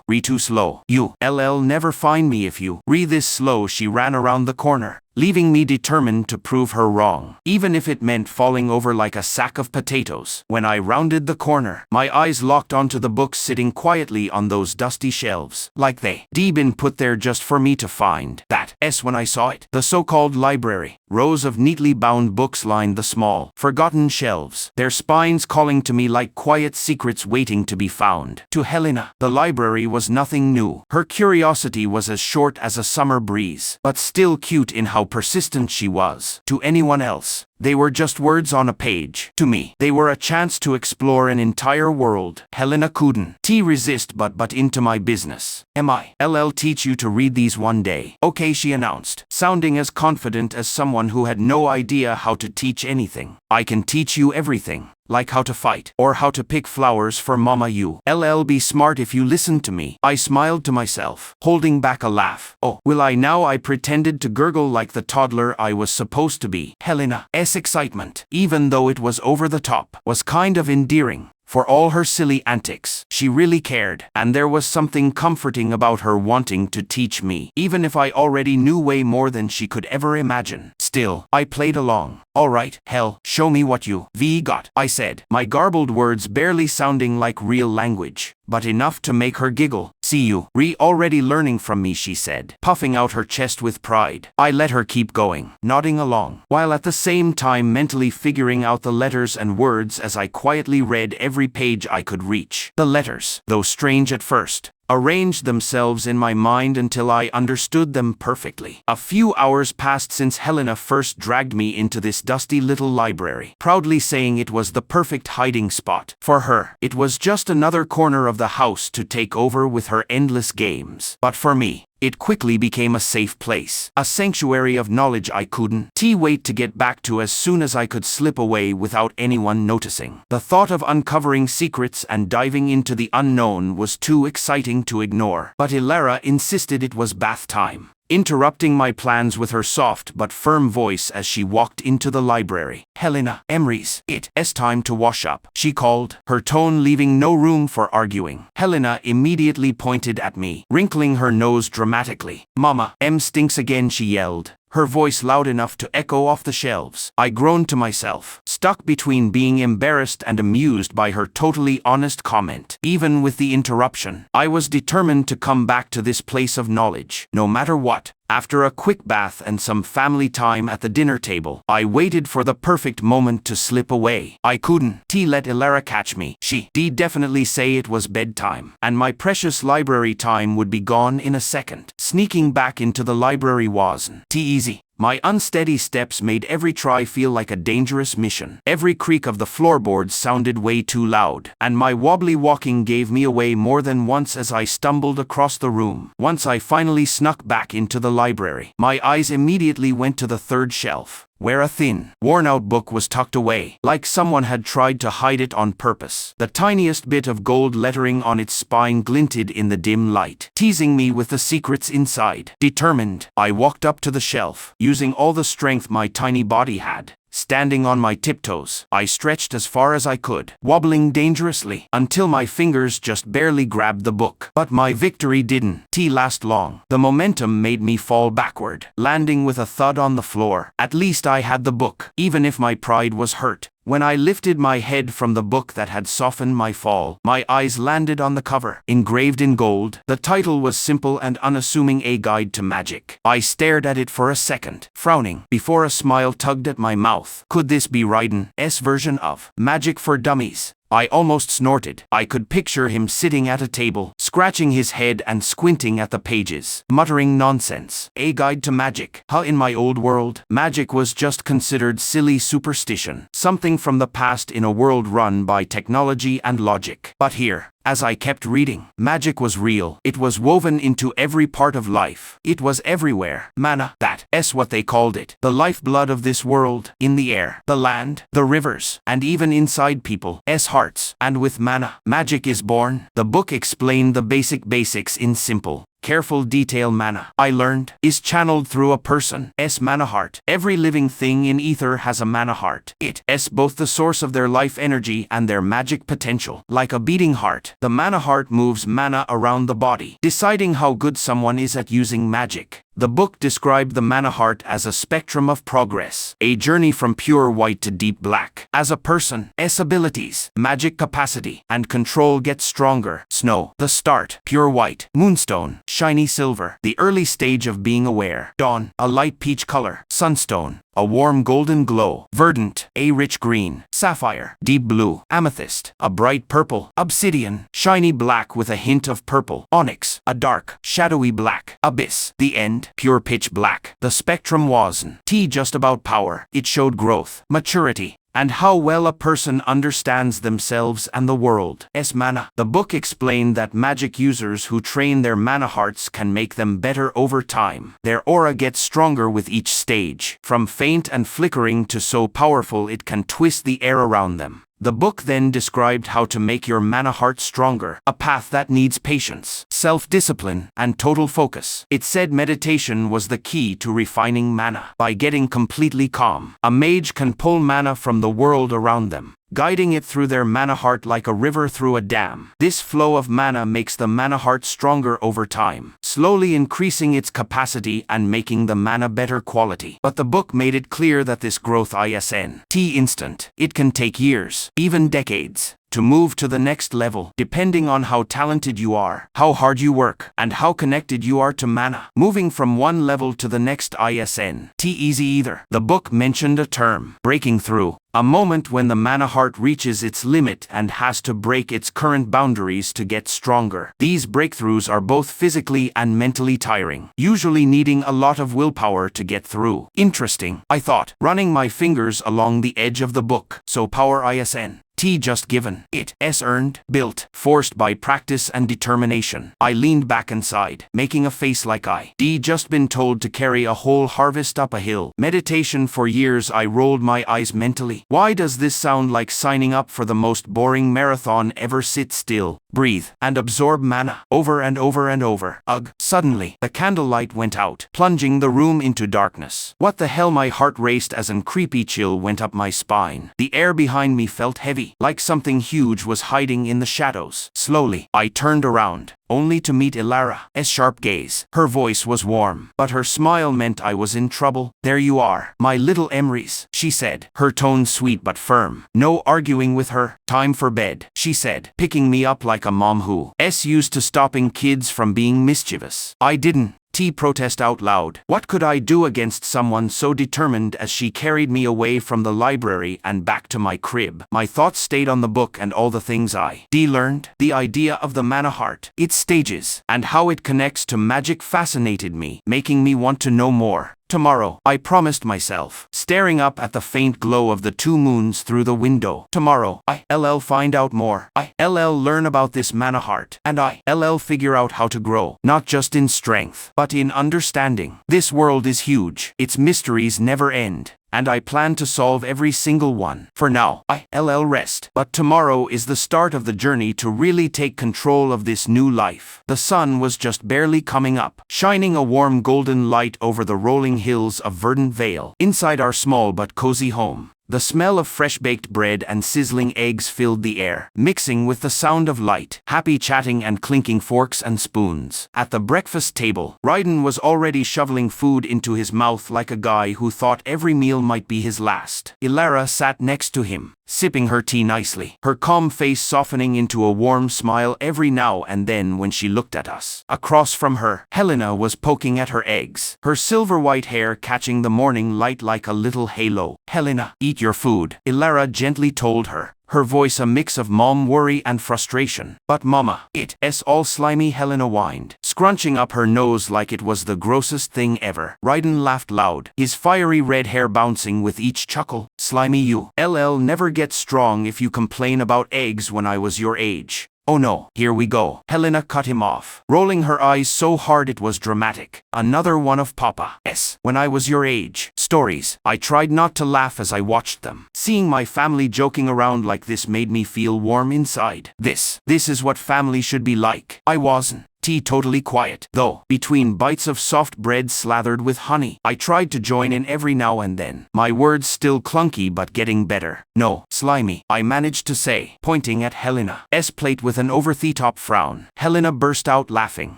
S1: re too slow. You'll never find me if you re this slow. She ran around the corner, leaving me determined to prove her wrong, even if it meant falling over like a sack of potatoes. When I rounded the corner, my eyes locked onto the books sitting quietly on those dusty shelves, like they'd been put there just for me to find. That's when I saw it. The so-called library. Rows of neatly bound books lined the small, forgotten shelves, their spines calling to me like quiet secrets waiting to be found. To Helena, the library was nothing new. Her curiosity was as short as a summer breeze, but still cute in how persistent she was. To anyone else, they were just words on a page. To me, they were a chance to explore an entire world. Helena couldn't resist but into my business. I'll teach you to read these one day. Okay, she announced, sounding as confident as someone who had no idea how to teach anything. I can teach you everything. Like how to fight, or how to pick flowers for mama. You'll be smart if you listen to me. I smiled to myself, holding back a laugh. Oh, will I now? I pretended to gurgle like the toddler I was supposed to be. Helena's excitement, even though it was over the top, was kind of endearing. For all her silly antics, she really cared, and there was something comforting about her wanting to teach me, even if I already knew way more than she could ever imagine. Still, I played along. All right, show me what you got, I said, my garbled words barely sounding like real language, but enough to make her giggle. See you already learning from me, she said, puffing out her chest with pride. I let her keep going, nodding along, while at the same time mentally figuring out the letters and words as I quietly read every page I could reach. The letters, though strange at first, arranged themselves in my mind until I understood them perfectly. A few hours passed since Helena first dragged me into this dusty little library, proudly saying it was the perfect hiding spot. For her, it was just another corner of the house to take over with her endless games. But for me, it quickly became a safe place, a sanctuary of knowledge I couldn't wait to get back to as soon as I could slip away without anyone noticing. The thought of uncovering secrets and diving into the unknown was too exciting to ignore, but Ilara insisted it was bath time, interrupting my plans with her soft but firm voice as she walked into the library. Helena, it's time to wash up, she called, her tone leaving no room for arguing. Helena immediately pointed at me, wrinkling her nose dramatically. Mama, stinks again, she yelled, her voice loud enough to echo off the shelves. I groaned to myself, stuck between being embarrassed and amused by her totally honest comment. Even with the interruption, I was determined to come back to this place of knowledge, no matter what. After a quick bath and some family time at the dinner table, I waited for the perfect moment to slip away. I couldn't let Ilara catch me. She'd definitely say it was bedtime, and my precious library time would be gone in a second. Sneaking back into the library wasn't easy. My unsteady steps made every try feel like a dangerous mission. Every creak of the floorboards sounded way too loud, and my wobbly walking gave me away more than once as I stumbled across the room. Once I finally snuck back into the library, my eyes immediately went to the third shelf, where a thin, worn-out book was tucked away, like someone had tried to hide it on purpose. The tiniest bit of gold lettering on its spine glinted in the dim light, teasing me with the secrets inside. Determined, I walked up to the shelf, using all the strength my tiny body had, Standing on my tiptoes, I stretched as far as I could, wobbling dangerously, until my fingers just barely grabbed the book. But my victory didn't last long. The momentum made me fall backward, landing with a thud on the floor. At least I had the book, even if my pride was hurt. When I lifted my head from the book that had softened my fall, my eyes landed on the cover. Engraved in gold, the title was simple and unassuming: A Guide to Magic. I stared at it for a second, frowning, before a smile tugged at my mouth. Could this be Ryden's version of Magic for Dummies? I almost snorted. I could picture him sitting at a table, scratching his head and squinting at the pages, muttering nonsense. A Guide to Magic. How in my old world, magic was just considered silly superstition, something from the past in a world run by technology and logic. But here, as I kept reading, magic was real. It was woven into every part of life. It was everywhere. Mana, that's what they called it. The lifeblood of this world, in the air, the land, the rivers, and even inside people's hearts. And with mana, magic is born. The book explained the basics in simple, careful detail. Mana, I learned, is channeled through a person's mana heart. Every living thing in ether has a mana heart. It's both the source of their life energy and their magic potential. Like a beating heart, the mana heart moves mana around the body, deciding how good someone is at using magic. The book described the mana heart as a spectrum of progress, a journey from pure white to deep black. As a person's abilities, magic capacity, and control get stronger. Snow, the start, pure white. Moonstone, shiny silver, the early stage of being aware. Dawn, a light peach color. Sunstone, a warm golden glow. Verdant, a rich green. Sapphire, deep blue. Amethyst, a bright purple. Obsidian, shiny black with a hint of purple. Onyx, a dark, shadowy black. Abyss, the end, pure pitch black. The spectrum wasn't just about power. It showed growth, maturity, and how well a person understands themselves and the world's mana. The book explained that magic users who train their mana hearts can make them better over time. Their aura gets stronger with each stage, from faint and flickering to so powerful it can twist the air around them. The book then described how to make your mana heart stronger, a path that needs patience, self-discipline, and total focus. It said meditation was the key to refining mana. By getting completely calm, a mage can pull mana from the world around them, guiding it through their mana heart like a river through a dam. This flow of mana makes the mana heart stronger over time, slowly increasing its capacity and making the mana better quality. But the book made it clear that this growth isn't instant. It can take years, even decades, to move to the next level, depending on how talented you are, how hard you work, and how connected you are to mana. Moving from one level to the next isn't easy either. The book mentioned a term, breaking through, a moment when the mana heart reaches its limit and has to break its current boundaries to get stronger. These breakthroughs are both physically and mentally tiring, usually needing a lot of willpower to get through. Interesting, I thought, running my fingers along the edge of the book. So power isn't just given. It's earned, built, forced by practice and determination. I leaned back inside, making a face like I'd just been told to carry a whole harvest up a hill. Meditation for years. I rolled my eyes mentally. Why does this sound like signing up for the most boring marathon ever? Sit still, breathe, and absorb mana, over and over and over. Ugh. Suddenly, the candlelight went out, plunging the room into darkness. What the hell? My heart raced as a creepy chill went up my spine. The air behind me felt heavy, like something huge was hiding in the shadows. Slowly, I turned around, only to meet Ilara's sharp gaze. Her voice was warm, but her smile meant I was in trouble. There you are, my little Emrys, she said, her tone sweet but firm. No arguing with her. Time for bed, she said, picking me up like a mom who's used to stopping kids from being mischievous. I didn't protest out loud. What could I do against someone so determined? As she carried me away from the library and back to my crib, my thoughts stayed on the book and all the things I learned. The idea of the mana heart, its stages, and how it connects to magic fascinated me, making me want to know more. Tomorrow, I promised myself, staring up at the faint glow of the two moons through the window. Tomorrow, I'll find out more. I'll learn about this mana heart. And I'll figure out how to grow, not just in strength, but in understanding. This world is huge. Its mysteries never end. and I plan to solve every single one. For now, I'll rest. But tomorrow is the start of the journey to really take control of this new life. The sun was just barely coming up, shining a warm golden light over the rolling hills of Verdant Vale. Inside our small but cozy home, the smell of fresh-baked bread and sizzling eggs filled the air, mixing with the sound of light, happy chatting and clinking forks and spoons. At the breakfast table, Ryden was already shoveling food into his mouth like a guy who thought every meal might be his last. Ilara sat next to him, sipping her tea nicely, her calm face softening into a warm smile every now and then when she looked at us. Across from her, Helena was poking at her eggs, her silver-white hair catching the morning light like a little halo. "Helena, eat your food," Ilara gently told her, her voice a mix of mom worry and frustration. "But mama, it's all slimy," Helena whined, scrunching up her nose like it was the grossest thing ever. Ryden laughed loud, his fiery red hair bouncing with each chuckle. "Slimy you. LL never gets strong if you complain about eggs when I was your age." "Oh no, here we go," Helena cut him off, rolling her eyes so hard it was dramatic. "Another one of Papa's when I was your age stories." I tried not to laugh as I watched them. Seeing my family joking around like this made me feel warm inside. This is what family should be like. I wasn't totally quiet, though. Between bites of soft bread slathered with honey, I tried to join in every now and then, my words still clunky but getting better. "No, slimy," I managed to say, pointing at Helena's plate with an over-the-top frown. Helena burst out laughing.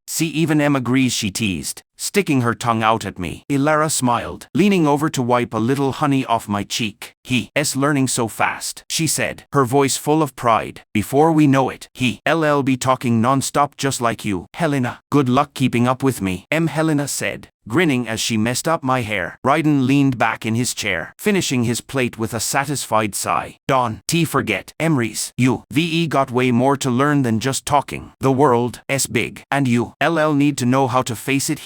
S1: "See, even Em agrees," she teased, sticking her tongue out at me. Ilara smiled, leaning over to wipe a little honey off my cheek. "He's learning so fast," she said, her voice full of pride. "Before we know it, he'll be talking non-stop just like you." "Helena, good luck keeping up with me," Helena said, grinning as she messed up my hair. Ryden leaned back in his chair, finishing his plate with a satisfied sigh. "Dawn, forget Emery's. You've got way more to learn than just talking. The world's big, and you'll need to know how to face it."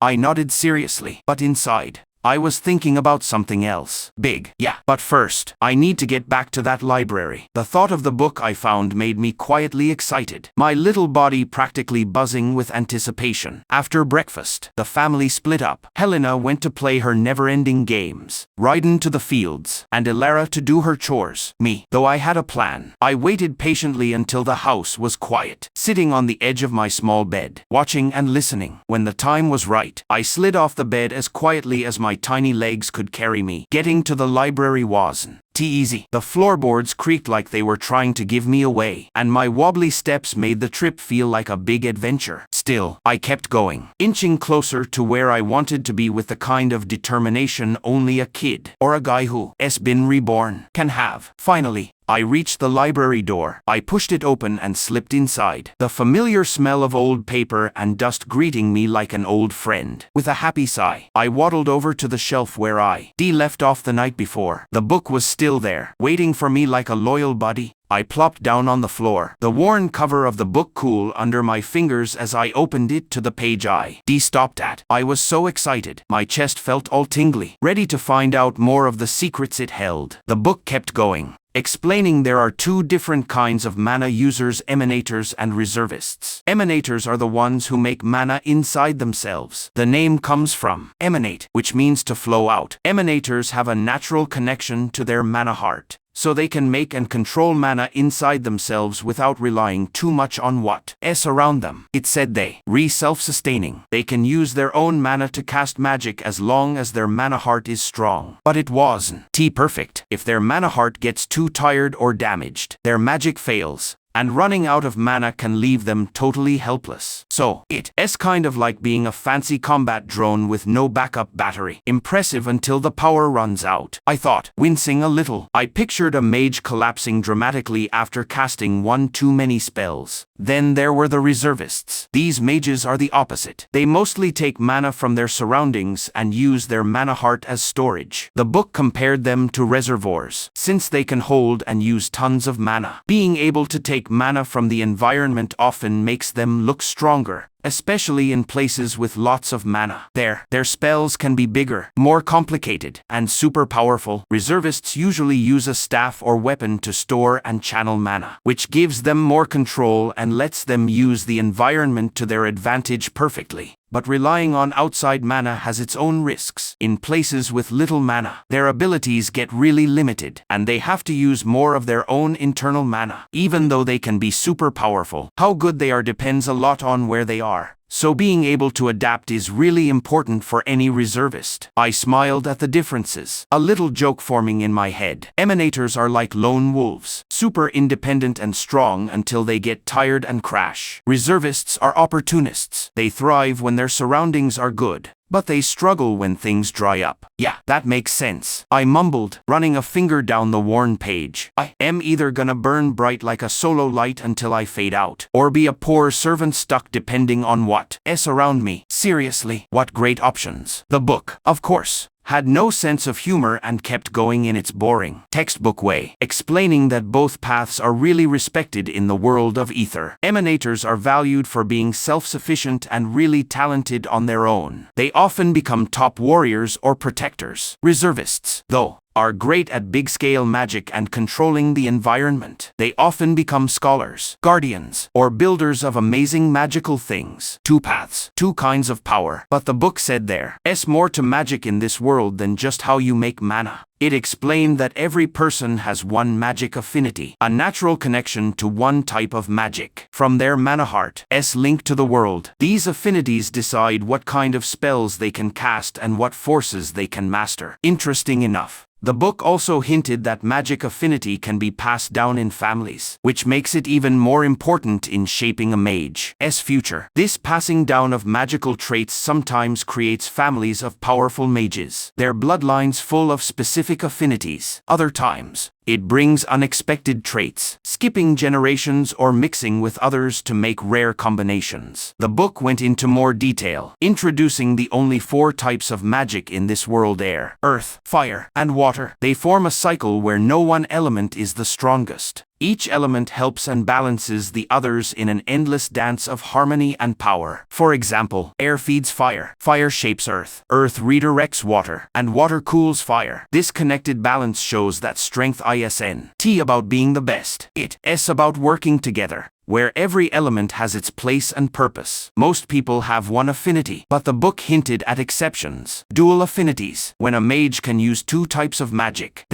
S1: I nodded seriously, but inside, I was thinking about something else. Big, yeah. But first, I need to get back to that library. The thought of the book I found made me quietly excited, my little body practically buzzing with anticipation. After breakfast, the family split up. Helena went to play her never-ending games, Ryden to the fields, and Ilara to do her chores. Me, though I had a plan, I waited patiently until the house was quiet, sitting on the edge of my small bed, watching and listening. When the time was right, I slid off the bed as quietly as my tiny legs could carry me. Getting to the library wasn't easy. The floorboards creaked like they were trying to give me away, and my wobbly steps made the trip feel like a big adventure. Still, I kept going, inching closer to where I wanted to be with the kind of determination only a kid, or a guy who's been reborn, can have. Finally, I reached the library door. I pushed it open and slipped inside, the familiar smell of old paper and dust greeting me like an old friend. With a happy sigh, I waddled over to the shelf where I left off the night before. The book was still there, waiting for me like a loyal buddy. I plopped down on the floor, the worn cover of the book cool under my fingers as I opened it to the page I stopped at. I was so excited, my chest felt all tingly, ready to find out more of the secrets it held. The book kept going, explaining there are two different kinds of mana users: emanators and reservists. Emanators are the ones who make mana inside themselves. The name comes from emanate, which means to flow out. Emanators have a natural connection to their mana heart, so they can make and control mana inside themselves without relying too much on what's around them. It said they self-sustaining. They can use their own mana to cast magic as long as their mana heart is strong. But it wasn't perfect. If their mana heart gets too tired or damaged, their magic fails, and running out of mana can leave them totally helpless. So, it's kind of like being a fancy combat drone with no backup battery. Impressive until the power runs out, I thought, wincing a little. I pictured a mage collapsing dramatically after casting one too many spells. Then there were the reservists. These mages are the opposite. They mostly take mana from their surroundings and use their mana heart as storage. The book compared them to reservoirs, since they can hold and use tons of mana. Being able to take mana from the environment often makes them look stronger, especially in places with lots of mana. Their spells can be bigger, more complicated, and super powerful. Reservists usually use a staff or weapon to store and channel mana, which gives them more control and lets them use the environment to their advantage perfectly. but relying on outside mana has its own risks. In places with little mana, their abilities get really limited, and they have to use more of their own internal mana. Even though they can be super powerful, how good they are depends a lot on where they are. So being able to adapt is really important for any reservist. I smiled at the differences, a little joke forming in my head. Emanators are like lone wolves, super independent and strong until they get tired and crash. Reservists are opportunists. They thrive when their surroundings are good, but they struggle when things dry up. Yeah, that makes sense, I mumbled, running a finger down the worn page. I am either gonna burn bright like a solo light until I fade out, or be a poor servant stuck depending on what's around me. Seriously, what great options. The book, of course, had no sense of humor and kept going in its boring, textbook way, explaining that both paths are really respected in the world of ether. Emanators are valued for being self-sufficient and really talented on their own. They often become top warriors or protectors. Reservists, though, are great at big-scale magic and controlling the environment. They often become scholars, guardians, or builders of amazing magical things. Two paths, two kinds of power. But the book said there's more to magic in this world than just how you make mana. It explained that every person has one magic affinity, a natural connection to one type of magic. From their mana heart's link to the world, these affinities decide what kind of spells they can cast and what forces they can master. Interesting enough, the book also hinted that magic affinity can be passed down in families, which makes it even more important in shaping a mage's future. This passing down of magical traits sometimes creates families of powerful mages, their bloodlines full of specific affinities. Other times, it brings unexpected traits, skipping generations or mixing with others to make rare combinations. The book went into more detail, introducing the only 4 types of magic in this world: air, earth, fire, and water. They form a cycle where no one element is the strongest. Each element helps and balances the others in an endless dance of harmony and power. For example, air feeds fire, fire shapes earth, earth redirects water, and water cools fire. This connected balance shows that strength isn't about being the best, it's about working together, where every element has its place and purpose. Most people have one affinity, but the book hinted at exceptions. Dual affinities, when a mage can use 2 types of magic.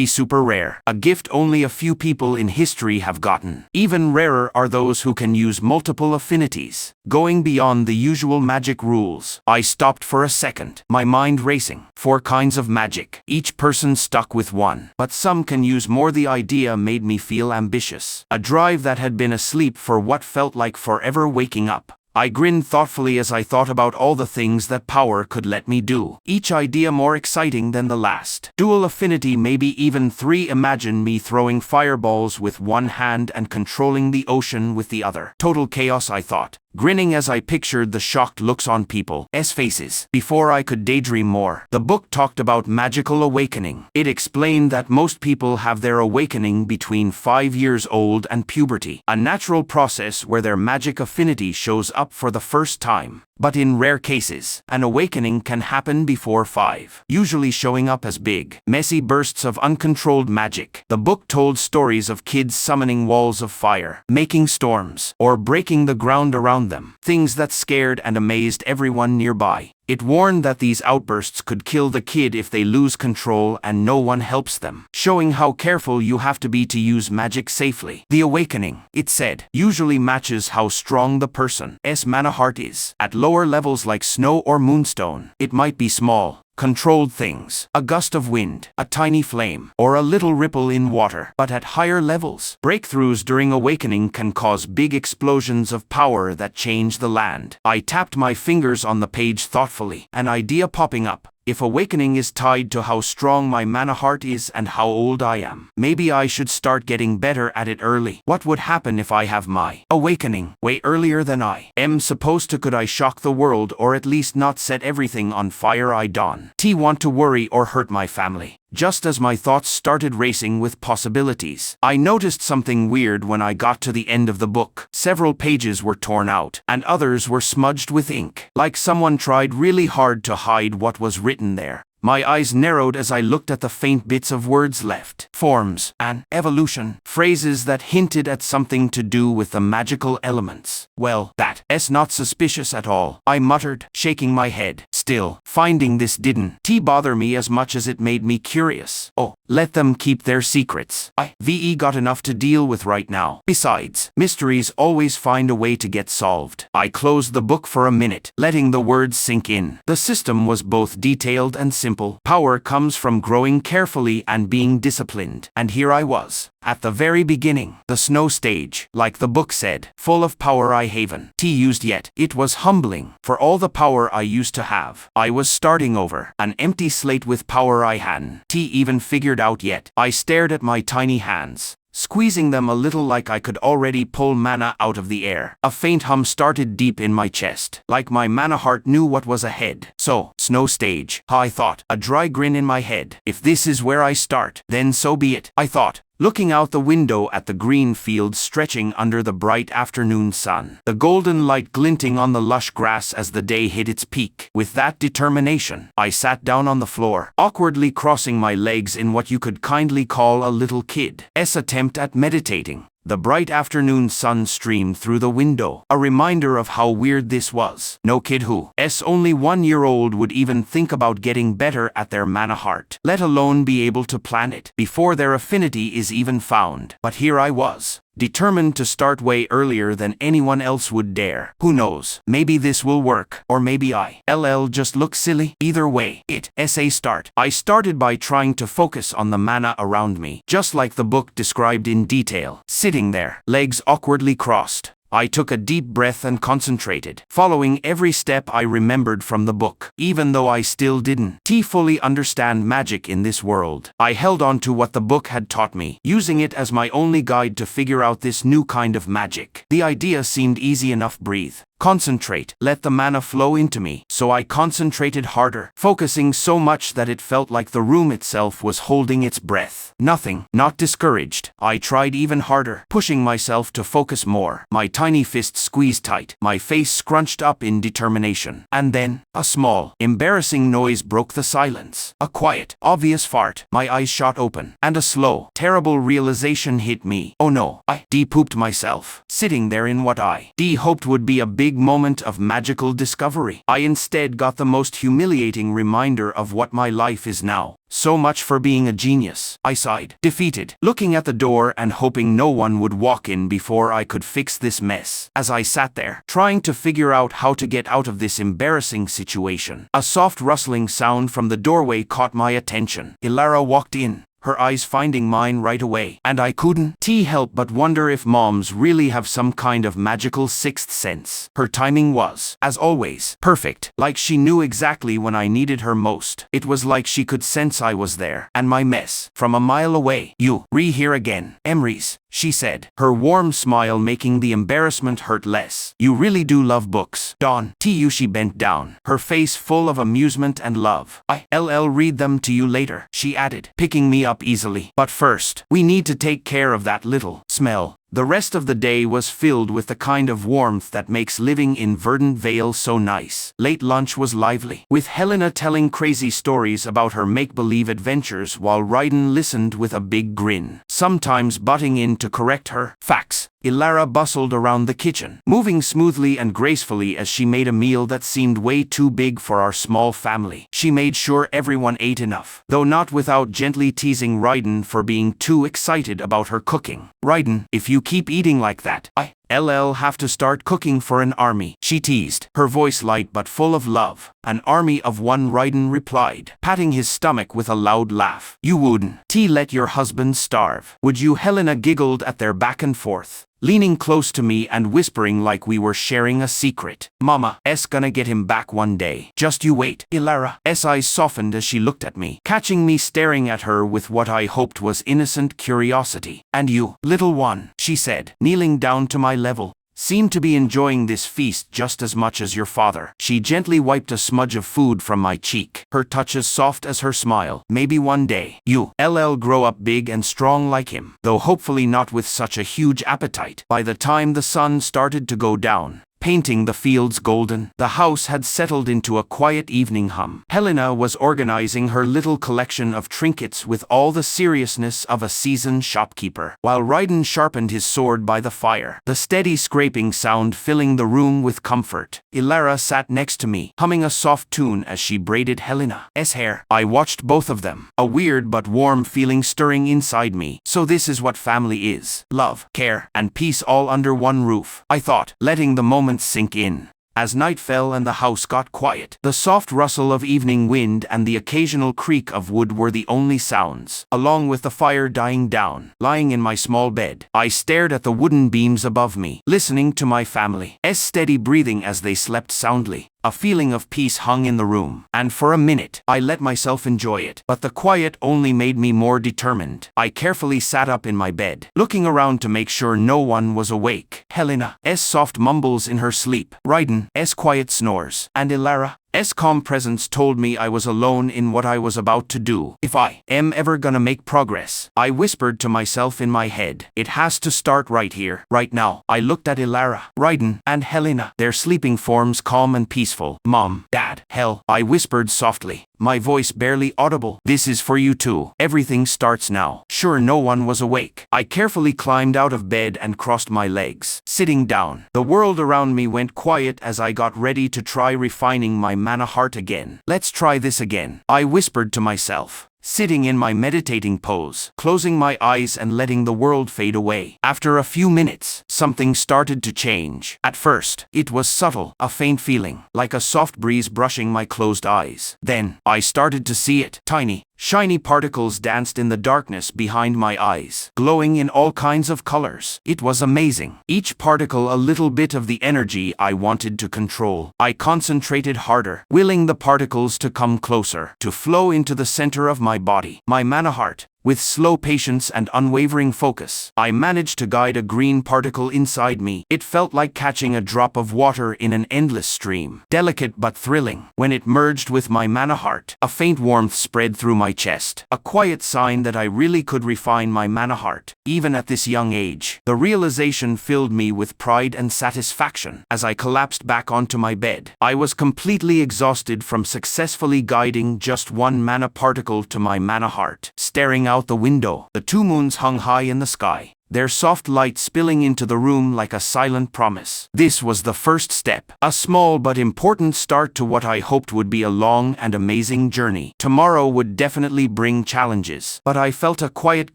S1: Super rare, a gift only a few people in history have gotten. Even rarer are those who can use multiple affinities, going beyond the usual magic rules. I stopped for a second, my mind racing. 4 kinds of magic, each person stuck with one, but some can use more. The idea made me feel ambitious, a drive that had been asleep for what felt like forever waking up. I grinned thoughtfully as I thought about all the things that power could let me do, each idea more exciting than the last. Dual affinity, maybe even 3. Imagine me throwing fireballs with one hand and controlling the ocean with the other. Total chaos, I thought, grinning as I pictured the shocked looks on people's faces. Before I could daydream more, the book talked about magical awakening. It explained that most people have their awakening between 5 years old and puberty, a natural process where their magic affinity shows up for the first time. But in rare cases, an awakening can happen before 5, usually showing up as big, messy bursts of uncontrolled magic. The book told stories of kids summoning walls of fire, making storms, or breaking the ground around them, things that scared and amazed everyone nearby. It warned that these outbursts could kill the kid if they lose control and no one helps them, showing how careful you have to be to use magic safely. The awakening, it said, usually matches how strong the person's mana heart is. At lower levels like snow or moonstone, it might be small, controlled things, a gust of wind, a tiny flame, or a little ripple in water. But at higher levels, breakthroughs during awakening can cause big explosions of power that change the land. I tapped my fingers on the page thoughtfully, an idea popping up. If awakening is tied to how strong my mana heart is and how old I am, maybe I should start getting better at it early. What would happen if I have my awakening way earlier than I am supposed to? Could I shock the world, or at least not set everything on fire? I don't want to worry or hurt my family. Just as my thoughts started racing with possibilities, I noticed something weird when I got to the end of the book. Several pages were torn out, and others were smudged with ink, like someone tried really hard to hide what was written there. My eyes narrowed as I looked at the faint bits of words left. Forms, an evolution, phrases that hinted at something to do with the magical elements. Well, that's not suspicious at all, I muttered, shaking my head. Still, finding this didn't bother me as much as it made me curious. Oh, let them keep their secrets. I've got enough to deal with right now. Besides, mysteries always find a way to get solved. I closed the book for a minute, letting the words sink in. The system was both detailed and simple. Power comes from growing carefully and being disciplined. And here I was, at the very beginning, the snow stage, like the book said, full of power I haven't used yet. It was humbling. For all the power I used to have, I was starting over, an empty slate with power I hadn't even figured out yet. I stared at my tiny hands, squeezing them a little like I could already pull mana out of the air. A faint hum started deep in my chest, like my mana heart knew what was ahead. So, snow stage, I thought, a dry grin in my head. If this is where I start, then so be it, I thought, looking out the window at the green fields stretching under the bright afternoon sun, the golden light glinting on the lush grass as the day hit its peak. With that determination, I sat down on the floor, awkwardly crossing my legs in what you could kindly call a little kid's attempt at meditating. The bright afternoon sun streamed through the window, a reminder of how weird this was. No kid who's only 1 year old would even think about getting better at their mana heart, let alone be able to plan it before their affinity is even found. But here I was, determined to start way earlier than anyone else would dare. Who knows, maybe this will work, or maybe I'll just look silly. Either way, I started by trying to focus on the mana around me, just like the book described in detail. Sitting there, legs awkwardly crossed, I took a deep breath and concentrated, following every step I remembered from the book. Even though I still didn't fully understand magic in this world, I held on to what the book had taught me, using it as my only guide to figure out this new kind of magic. The idea seemed easy enough. Breathe. Concentrate. Let the mana flow into me. So I concentrated harder, focusing so much that it felt like the room itself was holding its breath. Not discouraged, I tried even harder, pushing myself to focus more. My tiny fists squeezed tight, my face scrunched up in determination. And then, a small, embarrassing noise broke the silence. A quiet, obvious fart. My eyes shot open, and a slow, terrible realization hit me. Oh no, I pooped myself, sitting there in what I hoped would be a big moment of magical discovery. I instead got the most humiliating reminder of what my life is now. So much for being a genius, I sighed, defeated, looking at the door and hoping no one would walk in before I could fix this mess. As I sat there, trying to figure out how to get out of this embarrassing situation, a soft rustling sound from the doorway caught my attention. Ilara walked in, her eyes finding mine right away, and I couldn't help but wonder if moms really have some kind of magical sixth sense. Her timing was, as always, perfect, like she knew exactly when I needed her most. It was like she could sense I was there, and my mess, from a mile away. You, here again, Emrys, she said, her warm smile making the embarrassment hurt less. You really do love books, Dawn. She bent down, her face full of amusement and love. I'll read them to you later, she added, picking me up easily. But first, we need to take care of that little smell. The rest of the day was filled with the kind of warmth that makes living in Verdant Vale so nice. Late lunch was lively, with Helena telling crazy stories about her make-believe adventures while Ryden listened with a big grin, sometimes butting in to correct her facts. Ilara bustled around the kitchen, moving smoothly and gracefully as she made a meal that seemed way too big for our small family. She made sure everyone ate enough, though not without gently teasing Ryden for being too excited about her cooking. Ryden, if you keep eating like that, I'll have to start cooking for an army, she teased, her voice light but full of love. An army of one, Ryden replied, patting his stomach with a loud laugh. You wouldn't let your husband starve, would you? Helena giggled at their back and forth, leaning close to me and whispering like we were sharing a secret. Mama's gonna get him back one day. Just you wait. Ilara's eyes softened as she looked at me, catching me staring at her with what I hoped was innocent curiosity. And you, little one, she said, kneeling down to my level, seem to be enjoying this feast just as much as your father. She gently wiped a smudge of food from my cheek, her touch as soft as her smile. Maybe one day, you'll grow up big and strong like him, though hopefully not with such a huge appetite. By the time the sun started to go down, painting the fields golden. The house had settled into a quiet evening hum. Helena was organizing her little collection of trinkets with all the seriousness of a seasoned shopkeeper, while Ryden sharpened his sword by the fire, the steady scraping sound filling the room with comfort. Ilara sat next to me, humming a soft tune as she braided Helena's hair. I watched both of them, a weird but warm feeling stirring inside me. So this is what family is: love, care, and peace all under one roof, I thought, letting the moments sink in. As night fell and the house got quiet, the soft rustle of evening wind and the occasional creak of wood were the only sounds, along with the fire dying down. Lying in my small bed, I stared at the wooden beams above me, listening to my family's steady breathing as they slept soundly. A feeling of peace hung in the room, and for a minute, I let myself enjoy it. But the quiet only made me more determined. I carefully sat up in my bed, looking around to make sure no one was awake. Helena's soft mumbles in her sleep, Ryden's quiet snores, and Ilara's calm presence told me I was alone in what I was about to do. If I am ever gonna make progress, I whispered to myself in my head, it has to start right here, right now. I looked at Ilara, Ryden, and Helena, their sleeping forms calm and peaceful. Mom, Dad, hell, I whispered softly, my voice barely audible. This is for you too. Everything starts now. Sure, no one was awake. I carefully climbed out of bed and crossed my legs. Sitting down, the world around me went quiet as I got ready to try refining my mana heart again. Let's try this again, I whispered to myself, sitting in my meditating pose, closing my eyes and letting the world fade away. After a few minutes, something started to change. At first, it was subtle, a faint feeling, like a soft breeze brushing my closed eyes. Then, I started to see it. Tiny, shiny particles danced in the darkness behind my eyes, glowing in all kinds of colors. It was amazing. Each particle a little bit of the energy I wanted to control. I concentrated harder, willing the particles to come closer, to flow into the center of my body, my mana heart. With slow patience and unwavering focus, I managed to guide a green particle inside me. It felt like catching a drop of water in an endless stream, delicate but thrilling. When it merged with my mana heart, a faint warmth spread through my chest, a quiet sign that I really could refine my mana heart, even at this young age. The realization filled me with pride and satisfaction. As I collapsed back onto my bed, I was completely exhausted from successfully guiding just one mana particle to my mana heart. Staring out the window, the two moons hung high in the sky, their soft light spilling into the room like a silent promise. This was the first step, a small but important start to what I hoped would be a long and amazing journey. Tomorrow would definitely bring challenges, but I felt a quiet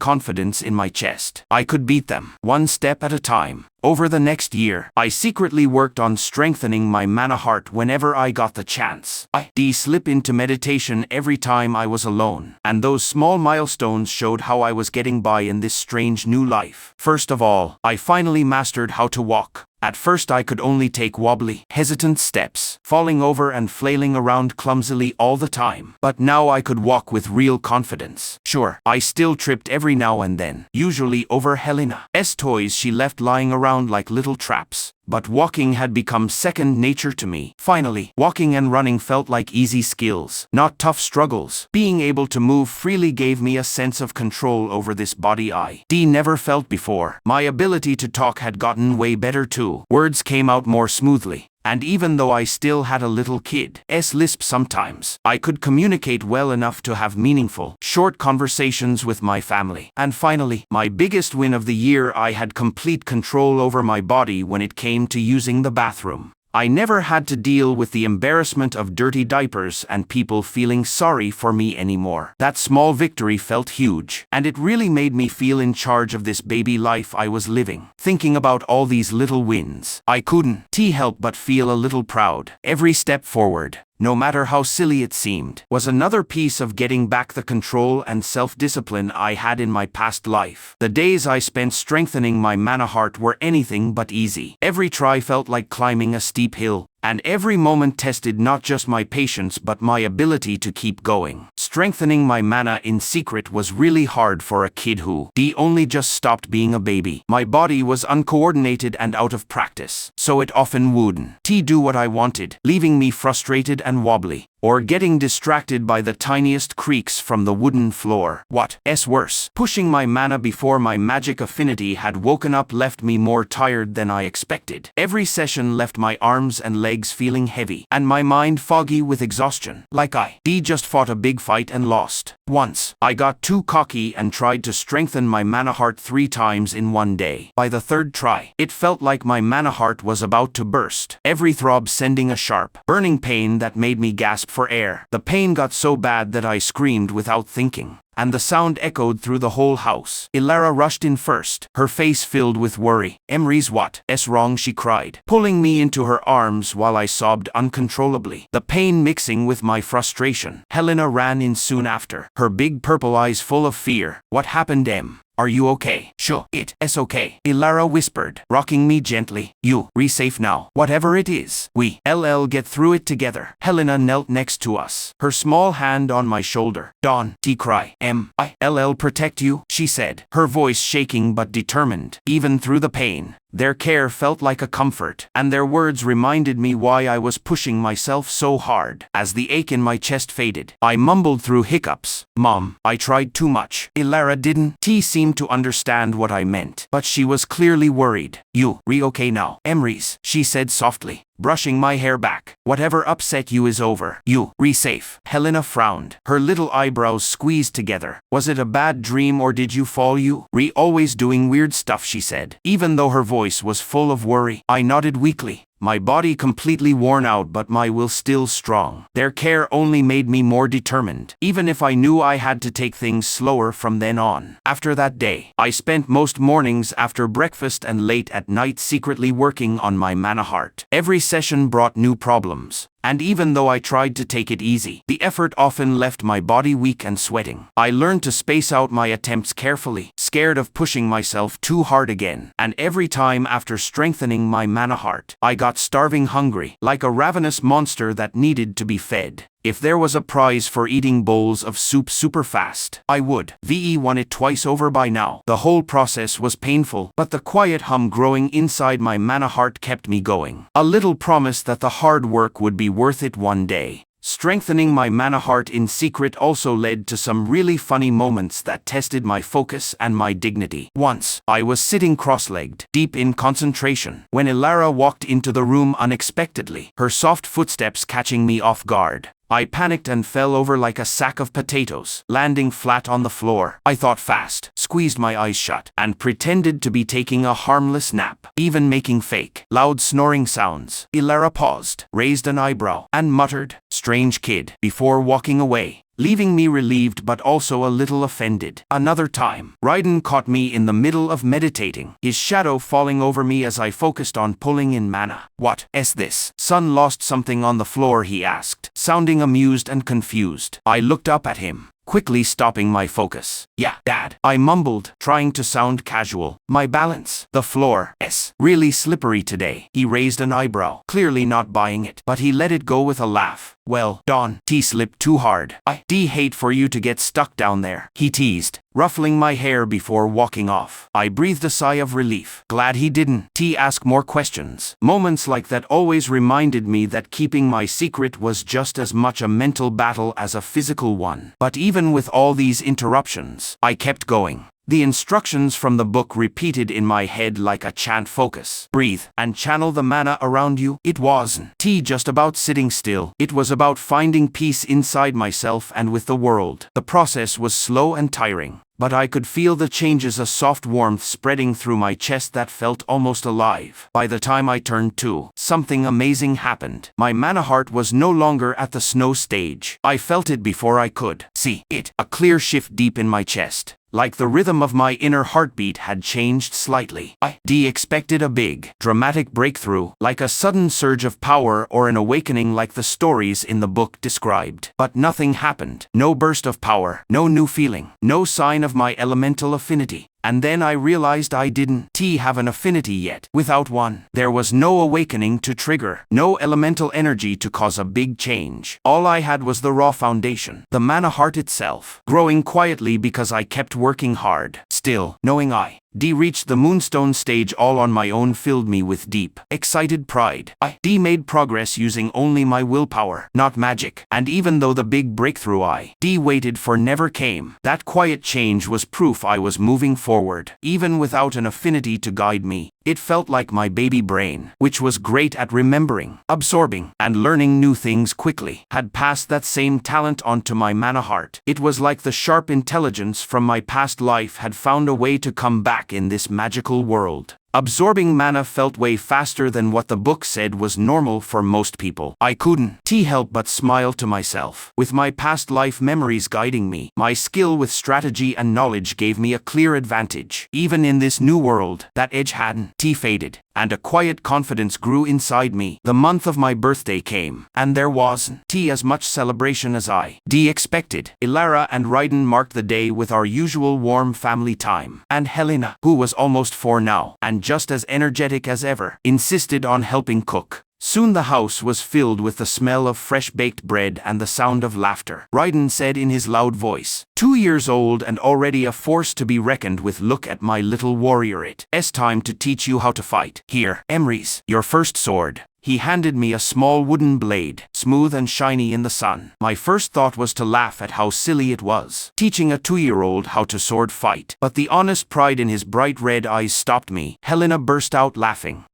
S1: confidence in my chest. I could beat them, one step at a time. Over the next year, I secretly worked on strengthening my mana heart whenever I got the chance. I'd slip into meditation every time I was alone, and those small milestones showed how I was getting by in this strange new life. First of all, I finally mastered how to walk. At first I could only take wobbly, hesitant steps, falling over and flailing around clumsily all the time. But now I could walk with real confidence. Sure, I still tripped every now and then, usually over Helena's toys she left lying around like little traps. But walking had become second nature to me. Finally, walking and running felt like easy skills, not tough struggles. Being able to move freely gave me a sense of control over this body I never felt before. My ability to talk had gotten way better too. Words came out more smoothly. And even though I still had a little kid's lisp sometimes, I could communicate well enough to have meaningful, short conversations with my family. And finally, my biggest win of the year, I had complete control over my body when it came to using the bathroom. I never had to deal with the embarrassment of dirty diapers and people feeling sorry for me anymore. That small victory felt huge, and it really made me feel in charge of this baby life I was living. Thinking about all these little wins, I couldn't help but feel a little proud. Every step forward, no matter how silly it seemed, was another piece of getting back the control and self-discipline I had in my past life. The days I spent strengthening my mana heart were anything but easy. Every try felt like climbing a steep hill, and every moment tested not just my patience but my ability to keep going. Strengthening my mana in secret was really hard for a kid who only just stopped being a baby. My body was uncoordinated and out of practice, so it often wouldn't do what I wanted, leaving me frustrated and wobbly. or getting distracted by the tiniest creaks from the wooden floor. What's worse, pushing my mana before my magic affinity had woken up left me more tired than I expected. Every session left my arms and legs feeling heavy, and my mind foggy with exhaustion, like I just fought a big fight and lost. Once, I got too cocky and tried to strengthen my mana heart 3 times in one day. By the 3rd try, it felt like my mana heart was about to burst, every throb sending a sharp, burning pain that made me gasp for air. The pain got so bad that I screamed without thinking, and the sound echoed through the whole house. Ilara rushed in first, her face filled with worry. "Emrys, what's wrong?" she cried, pulling me into her arms while I sobbed uncontrollably, the pain mixing with my frustration. Helena ran in soon after, her big purple eyes full of fear. "What happened, Em? Are you okay?" "Sure, it's okay," Ilara whispered, rocking me gently. "You're safe now. Whatever it is, we'll get through it together." Helena knelt next to us, her small hand on my shoulder. "Don't cry, Em. I'll protect you," she said, her voice shaking but determined. Even through the pain, their care felt like a comfort, and their words reminded me why I was pushing myself so hard. As the ache in my chest faded, I mumbled through hiccups, "Mom, I tried too much." Ilara didn't seem to understand what I meant, but she was clearly worried. "You're okay now, Emrys," she said softly, brushing my hair back. "Whatever upset you is over. You're safe." Helena frowned, her little eyebrows squeezed together. "Was it a bad dream or did you fall? You're always doing weird stuff," she said, even though her voice was full of worry. I nodded weakly, my body completely worn out but my will still strong. Their care only made me more determined, even if I knew I had to take things slower from then on. After that day, I spent most mornings after breakfast and late at night secretly working on my mana heart. Every session brought new problems, and even though I tried to take it easy, the effort often left my body weak and sweating. I learned to space out my attempts carefully, scared of pushing myself too hard again. And every time after strengthening my mana heart, I got starving hungry, like a ravenous monster that needed to be fed. If there was a prize for eating bowls of soup super fast, I would. Won it twice over by now. The whole process was painful, but the quiet hum growing inside my mana heart kept me going. A little promise that the hard work would be worth it one day. Strengthening my mana heart in secret also led to some really funny moments that tested my focus and my dignity. Once, I was sitting cross-legged, deep in concentration, when Ilara walked into the room unexpectedly, her soft footsteps catching me off guard. I panicked and fell over like a sack of potatoes, landing flat on the floor. I thought fast, squeezed my eyes shut, and pretended to be taking a harmless nap, even making fake, loud snoring sounds. Ilara paused, raised an eyebrow, and muttered, "Strange kid," before walking away, leaving me relieved but also a little offended. Another time, Raiden caught me in the middle of meditating, his shadow falling over me as I focused on pulling in mana. "What's this? Son lost something on the floor?" he asked, sounding amused and confused. I looked up at him, quickly stopping my focus. "Yeah, Dad," I mumbled, trying to sound casual. "My balance. The floor's really slippery today." He raised an eyebrow, clearly not buying it, but he let it go with a laugh. "Well, Don, slipped too hard. I hate for you to get stuck down there," he teased, ruffling my hair before walking off. I breathed a sigh of relief, glad he didn't ask more questions. Moments like that always reminded me that keeping my secret was just as much a mental battle as a physical one. But even with all these interruptions, I kept going. The instructions from the book repeated in my head like a chant: focus, breathe, and channel the mana around you. It wasn't just about sitting still. It was about finding peace inside myself and with the world. The process was slow and tiring, but I could feel the changes, a soft warmth spreading through my chest that felt almost alive. By the time I turned 2, something amazing happened. My mana heart was no longer at the snow stage. I felt it before I could see it, a clear shift deep in my chest. Like the rhythm of my inner heartbeat had changed slightly. I expected a big, dramatic breakthrough, like a sudden surge of power or an awakening like the stories in the book described. But nothing happened. No burst of power, no new feeling, no sign of my elemental affinity. And then I realized I didn't have an affinity yet. Without one, there was no awakening to trigger, no elemental energy to cause a big change. All I had was the raw foundation, the mana heart itself, growing quietly because I kept working hard. Still, knowing I reached the moonstone stage all on my own filled me with deep, excited pride. I made progress using only my willpower, not magic. And even though the big breakthrough I waited for never came, that quiet change was proof I was moving forward, even without an affinity to guide me. It felt like my baby brain, which was great at remembering, absorbing, and learning new things quickly, had passed that same talent on to my mana heart. It was like the sharp intelligence from my past life had found a way to come back in this magical world. Absorbing mana felt way faster than what the book said was normal for most people. I couldn't help but smile to myself. With my past life memories guiding me, my skill with strategy and knowledge gave me a clear advantage. Even in this new world, that edge hadn't faded, and a quiet confidence grew inside me. The month of my birthday came, and there wasn't as much celebration as I expected. Ilara and Raiden marked the day with our usual warm family time, and Helena, who was almost 4 now, and just as energetic as ever, insisted on helping cook. Soon the house was filled with the smell of fresh baked bread and the sound of laughter. Raiden said in his loud voice, 2 years old and already a force to be reckoned with. Look at my little warrior. It's time to teach you how to fight. Here, Emrys, your first sword. He handed me a small wooden blade, smooth and shiny in the sun. My first thought was to laugh at how silly it was, teaching a 2-year-old how to sword fight. But the honest pride in his bright red eyes stopped me. Helena burst out laughing.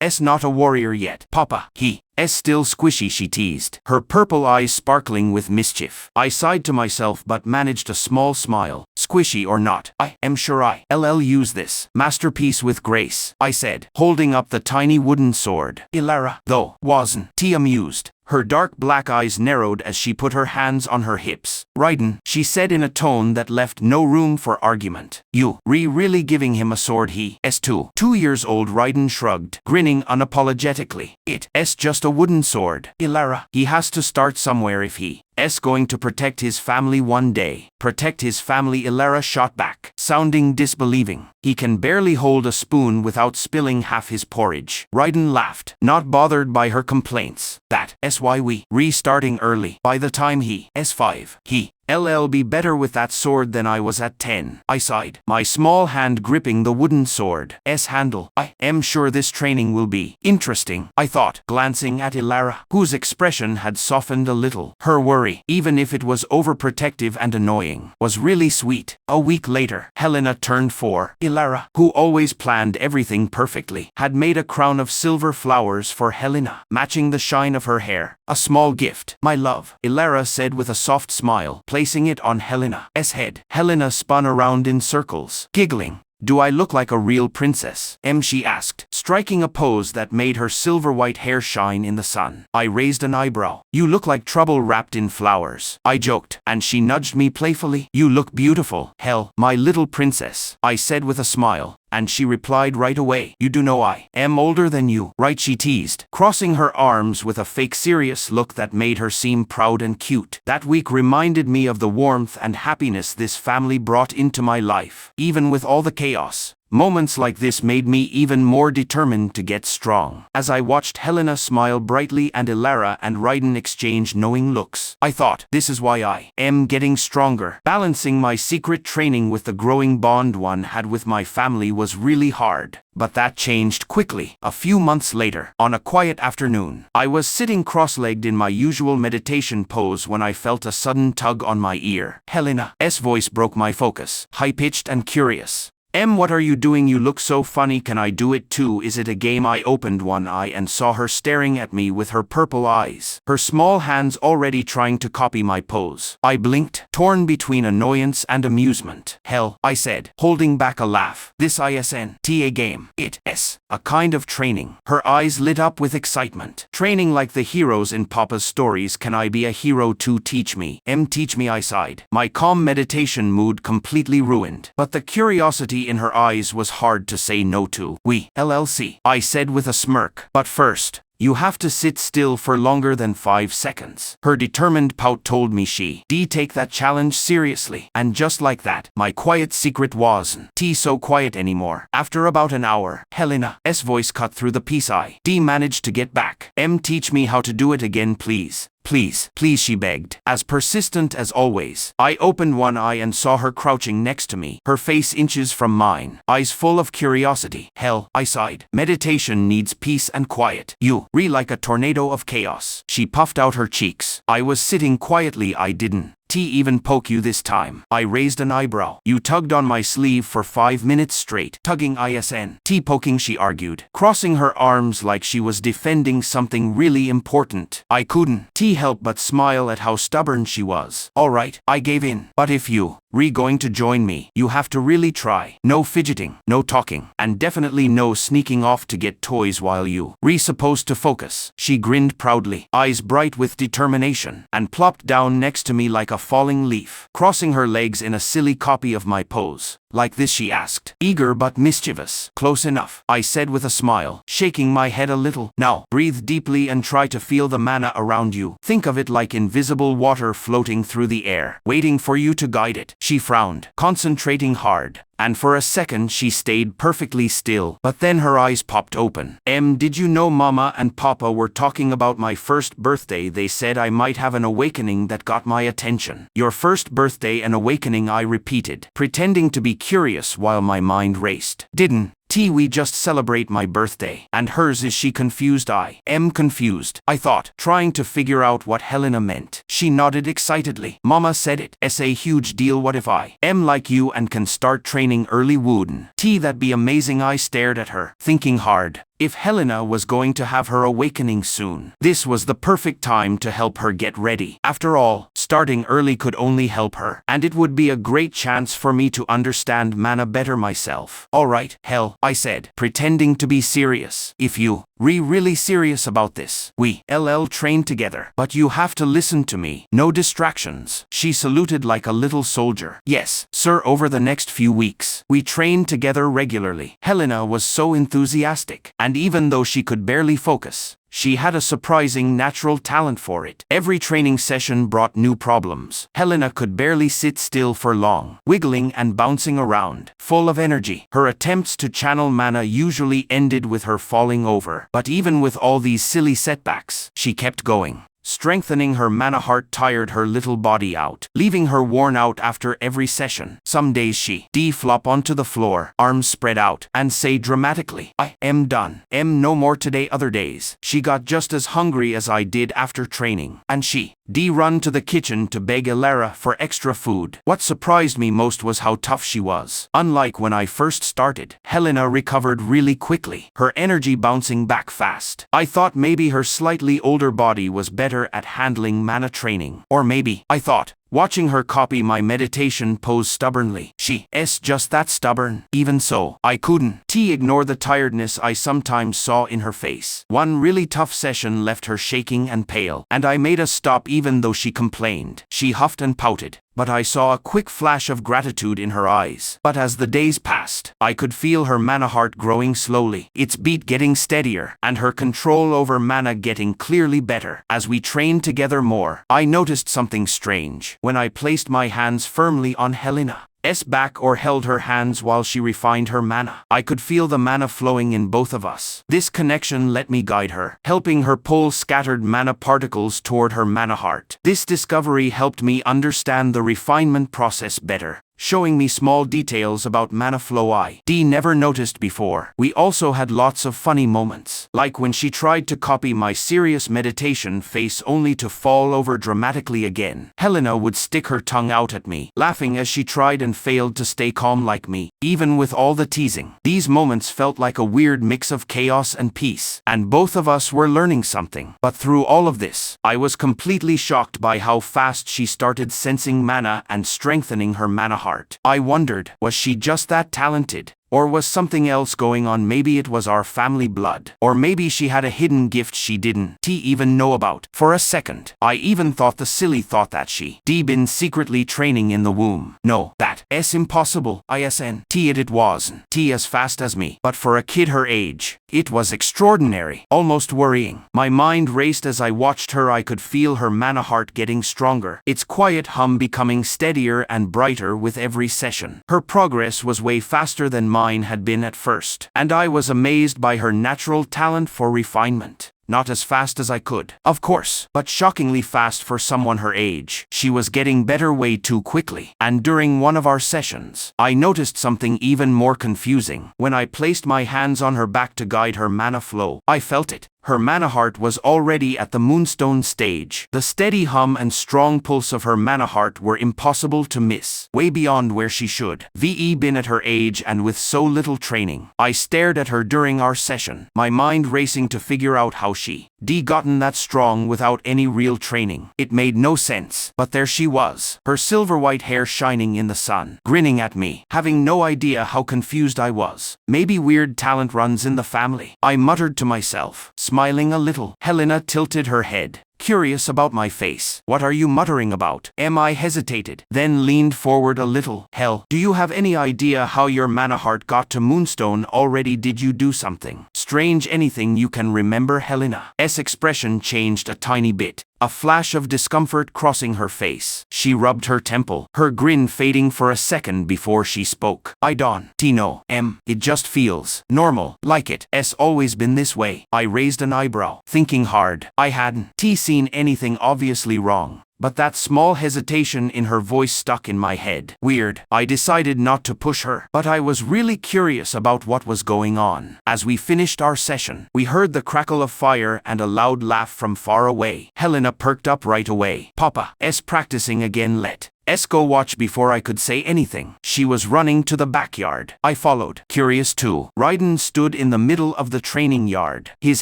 S1: "Is not a warrior yet, Papa. He's still squishy," she teased, her purple eyes sparkling with mischief. I sighed to myself but managed a small smile. "Squishy or not, I am sure I'll use this masterpiece with grace," I said, holding up the tiny wooden sword. Ilara, though, wasn't amused. Her dark black eyes narrowed as she put her hands on her hips. "Raiden," she said in a tone that left no room for argument. "You really giving him a sword? He's 2 years old." Raiden shrugged, grinning unapologetically. "It's just a wooden sword, Ilara. He has to start somewhere if he's going to protect his family one day." "Protect his family?" Ilara shot back, sounding disbelieving. "He can barely hold a spoon without spilling half his porridge." Raiden laughed, not bothered by her complaints. "That's why we restarting early. By the time he's 5, he'll be better with that sword than I was at 10. I sighed, my small hand gripping the wooden sword's handle. "I am sure this training will be interesting," I thought, glancing at Ilara, whose expression had softened a little. Her worry, even if it was overprotective and annoying, was really sweet. A week later, Helena turned 4. Ilara, who always planned everything perfectly, had made a crown of silver flowers for Helena, matching the shine of her hair. "A small gift, my love," Ilara said with a soft smile, placing it on Helena's head. Helena spun around in circles, giggling. "Do I look like a real princess?" she asked, striking a pose that made her silver-white hair shine in the sun. I raised an eyebrow. "You look like trouble wrapped in flowers," I joked, and she nudged me playfully. "You look beautiful, my little princess," I said with a smile. And she replied right away. "You do know I am older than you, right?" she teased, crossing her arms with a fake serious look that made her seem proud and cute. That week reminded me of the warmth and happiness this family brought into my life, even with all the chaos. Moments like this made me even more determined to get strong. As I watched Helena smile brightly and Ilara and Raiden exchange knowing looks, I thought, this is why I am getting stronger. Balancing my secret training with the growing bond one had with my family was really hard. But that changed quickly. A few months later, on a quiet afternoon, I was sitting cross-legged in my usual meditation pose when I felt a sudden tug on my ear. Helena's voice broke my focus, high-pitched and curious. "What are you doing? You look so funny. Can I do it too? Is it a game?" I opened one eye and saw her staring at me with her purple eyes, her small hands already trying to copy my pose. I blinked, torn between annoyance and amusement. "Hell," I said, holding back a laugh. "This isn't a game. It's a kind of training." Her eyes lit up with excitement. "Training like the heroes in Papa's stories. Can I be a hero too? Teach me." Teach me," I sighed, my calm meditation mood completely ruined. But the curiosity in her eyes was hard to say no to. "We LLC," I said with a smirk. "But first, You have to sit still for longer than 5 seconds. Her determined pout told me she'd take that challenge seriously. And just like that, my quiet secret wasn't so quiet anymore. After about an hour, Helena's voice cut through the peace. I managed to get back. Teach me how to do it again, please. Please, please, she begged, as persistent as always. I opened one eye and saw her crouching next to me, her face inches from mine, eyes full of curiosity. Hell, I sighed. Meditation needs peace and quiet. You like a tornado of chaos. She puffed out her cheeks. I was sitting quietly. I didn't even poke you this time. I raised an eyebrow. You tugged on my sleeve for 5 minutes straight. Tugging isn't poking, she argued, crossing her arms like she was defending something really important. I couldn't help but smile at how stubborn she was. All right, I gave in. But if you going to join me, you have to really try. No fidgeting, no talking, and definitely no sneaking off to get toys while you supposed to focus. She grinned proudly, eyes bright with determination, and plopped down next to me like a falling leaf, crossing her legs in a silly copy of my pose. Like this, she asked, eager but mischievous. Close enough, I said with a smile, shaking my head a little. Now, breathe deeply and try to feel the mana around you. Think of it like invisible water floating through the air, waiting for you to guide it. She frowned, concentrating hard. And for a second she stayed perfectly still, but then her eyes popped open. Did you know Mama and Papa were talking about my first birthday? They said I might have an awakening that got my attention. Your first birthday, an awakening, I repeated, pretending to be curious while my mind raced. Didn't we just celebrate my birthday? And hers? Is she confused? I am confused, I thought, trying to figure out what Helena meant. She nodded excitedly. Mama said it's a huge deal. What if I am like you and can start training early? Wouldn't that be amazing? I stared at her, thinking hard. If Helena was going to have her awakening soon, this was the perfect time to help her get ready. After all, starting early could only help her, and it would be a great chance for me to understand mana better myself. All right, Hel, I said, pretending to be serious. If you really serious about this, we train together, but you have to listen to me. No distractions. She saluted like a little soldier. Yes, sir. Over the next few weeks, we trained together regularly. Helena was so enthusiastic, and even though she could barely focus, she had a surprising natural talent for it. Every training session brought new problems. Helena could barely sit still for long, wiggling and bouncing around, full of energy. Her attempts to channel mana usually ended with her falling over. But even with all these silly setbacks, she kept going. Strengthening her mana heart tired her little body out, leaving her worn out after every session. Some days she flop onto the floor, arms spread out, and say dramatically, I am done. No more today. Other days, she got just as hungry as I did after training, and she run to the kitchen to beg Elara for extra food. What surprised me most was how tough she was. Unlike when I first started, Helena recovered really quickly, her energy bouncing back fast. I thought maybe her slightly older body was better at handling mana training. Or maybe, I thought, watching her copy my meditation pose stubbornly, she's just that stubborn. Even so, I couldn't ignore the tiredness I sometimes saw in her face. One really tough session left her shaking and pale, and I made a stop even though she complained. She huffed and pouted, but I saw a quick flash of gratitude in her eyes. But as the days passed, I could feel her mana heart growing slowly, its beat getting steadier, and her control over mana getting clearly better. As we trained together more, I noticed something strange. When I placed my hands firmly on Helena's back or held her hands while she refined her mana, I could feel the mana flowing in both of us. This connection let me guide her, helping her pull scattered mana particles toward her mana heart. This discovery helped me understand the refinement process better, showing me small details about mana flow I never noticed before. We also had lots of funny moments, like when she tried to copy my serious meditation face only to fall over dramatically again. Helena would stick her tongue out at me, laughing as she tried and failed to stay calm like me, even with all the teasing. These moments felt like a weird mix of chaos and peace, and both of us were learning something. But through all of this, I was completely shocked by how fast she started sensing mana and strengthening her mana heart. I wondered, was she just that talented? Or was something else going on? Maybe it was our family blood. Or maybe she had a hidden gift she didn't even know about. For a second, I even thought the silly thought that she'd been secretly training in the womb. No, that's impossible. It wasn't as fast as me. But for a kid her age, it was extraordinary, almost worrying. My mind raced as I watched her. I could feel her mana heart getting stronger, its quiet hum becoming steadier and brighter with every session. Her progress was way faster than mine had been at first, and I was amazed by her natural talent for refinement. Not as fast as I could, of course, but shockingly fast for someone her age. She was getting better way too quickly. And during one of our sessions, I noticed something even more confusing. When I placed my hands on her back to guide her mana flow, I felt it. Her mana heart was already at the moonstone stage. The steady hum and strong pulse of her mana heart were impossible to miss, way beyond where she should been at her age and with so little training. I stared at her during our session, my mind racing to figure out how she'd gotten that strong without any real training. It made no sense, but there she was, her silver white hair shining in the sun, grinning at me, having no idea how confused I was. Maybe weird talent runs in the family, I muttered to myself, smiling a little. Helena tilted her head, curious about my face. What are you muttering about? I hesitated, then leaned forward a little. Hell, do you have any idea how your mana heart got to Moonstone already? Did you do something strange? Anything you can remember? Helena's expression changed a tiny bit, a flash of discomfort crossing her face. She rubbed her temple, her grin fading for a second before she spoke. I don't know. It just feels normal, like it's always been this way. I raised an eyebrow, thinking hard. I hadn't seen anything obviously wrong, but that small hesitation in her voice stuck in my head. Weird. I decided not to push her, but I was really curious about what was going on. As we finished our session, we heard the crackle of fire and a loud laugh from far away. Helena perked up right away. Papa's practicing again. Let's go watch. Before I could say anything, she was running to the backyard. I followed, curious too. Raiden stood in the middle of the training yard, his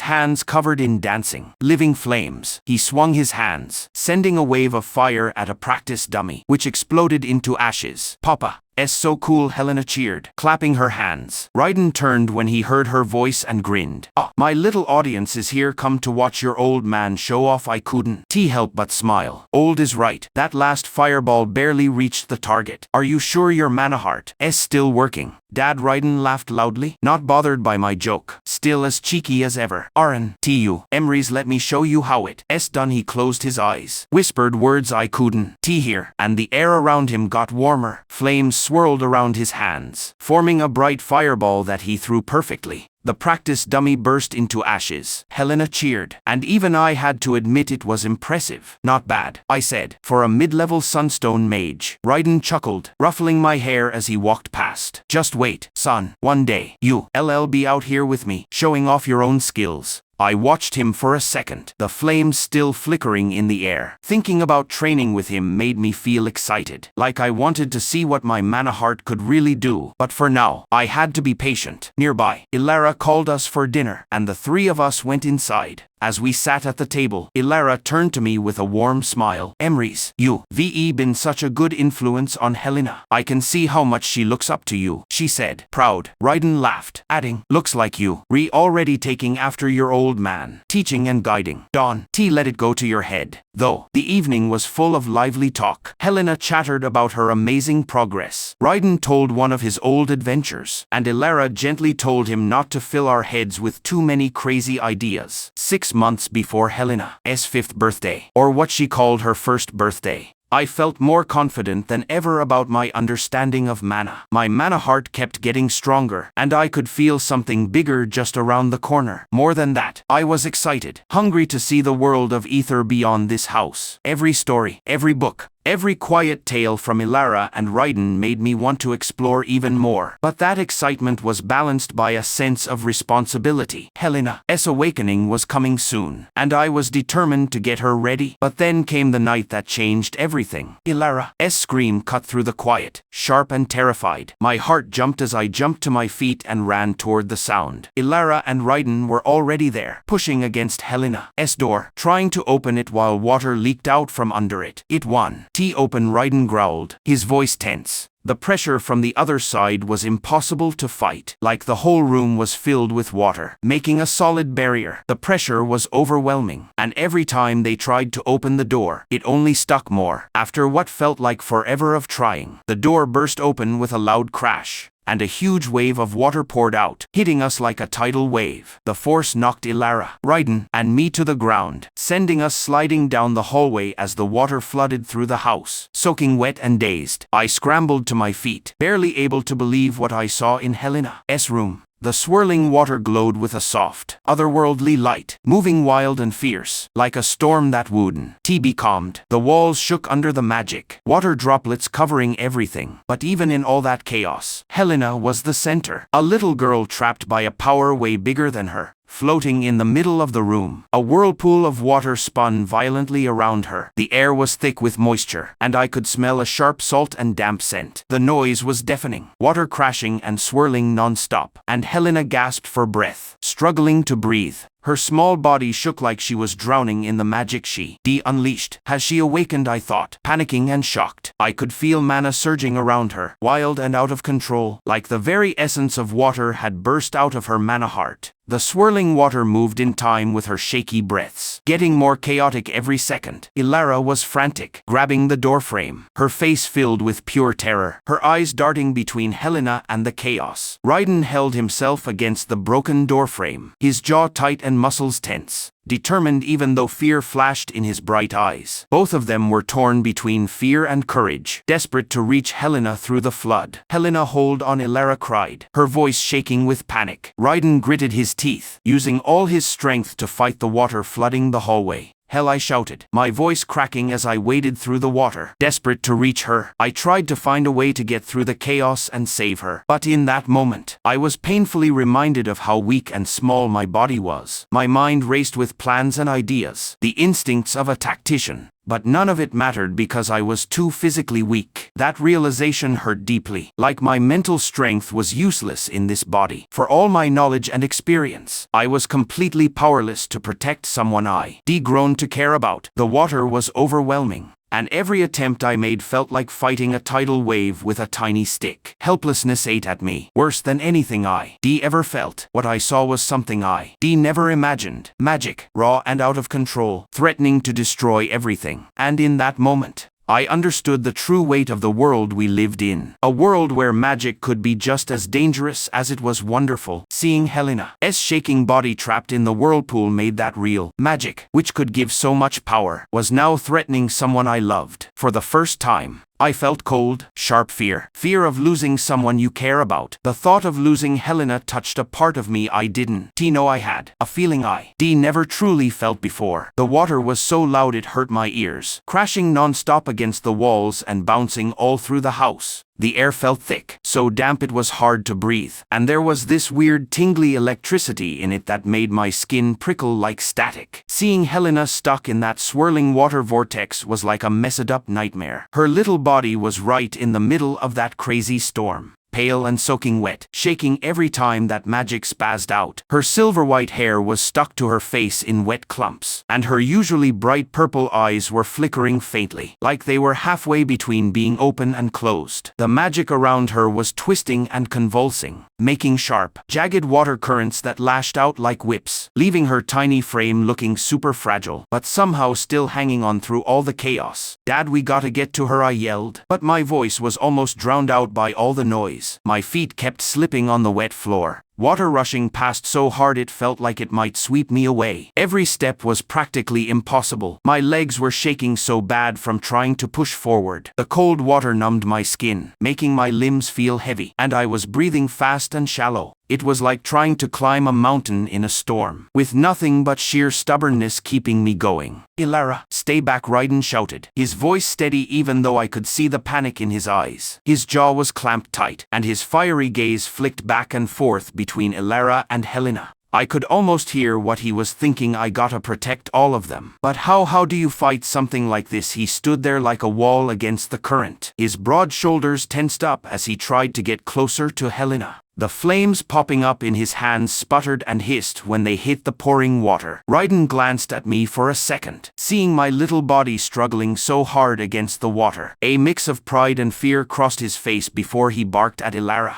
S1: hands covered in dancing, living flames. He swung his hands, sending a wave of fire at a practice dummy, which exploded into ashes. Papa's so cool, Helena cheered, clapping her hands. Raiden turned when he heard her voice and grinned. My little audience is here, come to watch your old man show off. I couldn't help but smile. Old is right. That last fireball barely reached the target. Are you sure your mana heart is still working? Dad? Raiden laughed loudly, not bothered by my joke, still as cheeky as ever. Emrys, let me show you how it's done. He closed his eyes, whispered words I couldn't hear, and the air around him got warmer. Flames swirled around his hands, forming a bright fireball that he threw perfectly. The practice dummy burst into ashes. Helena cheered, and even I had to admit it was impressive. Not bad, I said, for a mid-level Sunstone mage. Raiden chuckled, ruffling my hair as he walked past. Just wait, son. One day, you'll be out here with me, showing off your own skills. I watched him for a second, the flames still flickering in the air. Thinking about training with him made me feel excited, like I wanted to see what my mana heart could really do. But for now, I had to be patient. Nearby, Ilara called us for dinner, and the three of us went inside. As we sat at the table, Ilara turned to me with a warm smile. Emrys, you've been such a good influence on Helena. I can see how much she looks up to you, she said, proud. Raiden laughed, adding, looks like you already taking after your old man, teaching and guiding. Don't let it go to your head, though. The evening was full of lively talk. Helena chattered about her amazing progress. Raiden told one of his old adventures, and Ilara gently told him not to fill our heads with too many crazy ideas. 6 months before Helena's 5th birthday, or what she called her first birthday, I felt more confident than ever about my understanding of mana. My mana heart kept getting stronger, and I could feel something bigger just around the corner. More than that, I was excited, hungry to see the world of ether beyond this house. Every story, every book, every quiet tale from Ilara and Raiden made me want to explore even more. But that excitement was balanced by a sense of responsibility. Helena's awakening was coming soon, and I was determined to get her ready. But then came the night that changed everything. Ilara's scream cut through the quiet, sharp and terrified. My heart jumped as I jumped to my feet and ran toward the sound. Ilara and Raiden were already there, pushing against Helena's door, trying to open it while water leaked out from under it. It won. Open, Raiden growled, his voice tense. The pressure from the other side was impossible to fight, like the whole room was filled with water, making a solid barrier. The pressure was overwhelming, and every time they tried to open the door, it only stuck more. After what felt like forever of trying, the door burst open with a loud crash, and a huge wave of water poured out, hitting us like a tidal wave. The force knocked Ilara, Raiden, and me to the ground, sending us sliding down the hallway as the water flooded through the house. Soaking wet and dazed, I scrambled to my feet, barely able to believe what I saw in Helena's room. The swirling water glowed with a soft, otherworldly light, moving wild and fierce, like a storm that wouldn't be calmed. The walls shook under the magic, water droplets covering everything. But even in all that chaos, Helena was the center, a little girl trapped by a power way bigger than her. Floating in the middle of the room, a whirlpool of water spun violently around her. The air was thick with moisture, and I could smell a sharp salt and damp scent. The noise was deafening, water crashing and swirling non-stop, and Helena gasped for breath, struggling to breathe. Her small body shook like she was drowning in the magic she unleashed. Has she awakened, I thought, panicking and shocked. I could feel mana surging around her, wild and out of control, like the very essence of water had burst out of her mana heart. The swirling water moved in time with her shaky breaths, getting more chaotic every second. Ilara was frantic, grabbing the doorframe, her face filled with pure terror, her eyes darting between Helena and the chaos. Raiden held himself against the broken doorframe, his jaw tight and muscles tense, determined even though fear flashed in his bright eyes. Both of them were torn between fear and courage, desperate to reach Helena through the flood. "Helena, hold on," Ilara cried, her voice shaking with panic. Raiden gritted his teeth, using all his strength to fight the water flooding the hallway. "Hell," I shouted, my voice cracking as I waded through the water, desperate to reach her. I tried to find a way to get through the chaos and save her. But in that moment, I was painfully reminded of how weak and small my body was. My mind raced with plans and ideas, the instincts of a tactician. But none of it mattered because I was too physically weak. That realization hurt deeply, like my mental strength was useless in this body. For all my knowledge and experience, I was completely powerless to protect someone I'd grown to care about. The water was overwhelming, and every attempt I made felt like fighting a tidal wave with a tiny stick. Helplessness ate at me, worse than anything I'd ever felt. What I saw was something I'd never imagined. Magic, raw and out of control, threatening to destroy everything. And in that moment, I understood the true weight of the world we lived in. A world where magic could be just as dangerous as it was wonderful. Seeing Helena's shaking body trapped in the whirlpool made that real. Magic, which could give so much power, was now threatening someone I loved. For the first time, I felt cold, sharp fear. Fear of losing someone you care about. The thought of losing Helena touched a part of me I didn't know I had. A feeling I'd never truly felt before. The water was so loud it hurt my ears, crashing non-stop against the walls and bouncing all through the house. The air felt thick, so damp it was hard to breathe, and there was this weird tingly electricity in it that made my skin prickle like static. Seeing Helena stuck in that swirling water vortex was like a messed-up nightmare. Her little body was right in the middle of that crazy storm, pale and soaking wet, shaking every time that magic spazzed out. Her silver-white hair was stuck to her face in wet clumps, and her usually bright purple eyes were flickering faintly, like they were halfway between being open and closed. The magic around her was twisting and convulsing, making sharp, jagged water currents that lashed out like whips, leaving her tiny frame looking super fragile, but somehow still hanging on through all the chaos. "Dad, we gotta get to her," I yelled, but my voice was almost drowned out by all the noise. My feet kept slipping on the wet floor, water rushing past so hard it felt like it might sweep me away. Every step was practically impossible. My legs were shaking so bad from trying to push forward. The cold water numbed my skin, making my limbs feel heavy, and I was breathing fast and shallow. It was like trying to climb a mountain in a storm, with nothing but sheer stubbornness keeping me going. "Ilara, stay back," Raiden shouted, his voice steady even though I could see the panic in his eyes. His jaw was clamped tight, and his fiery gaze flicked back and forth between Ilara and Helena. I could almost hear what he was thinking. "I gotta protect all of them." "But how do you fight something like this?" He stood there like a wall against the current, his broad shoulders tensed up as he tried to get closer to Helena. The flames popping up in his hands sputtered and hissed when they hit the pouring water. Raiden glanced at me for a second, seeing my little body struggling so hard against the water. A mix of pride and fear crossed his face before he barked at Ilara.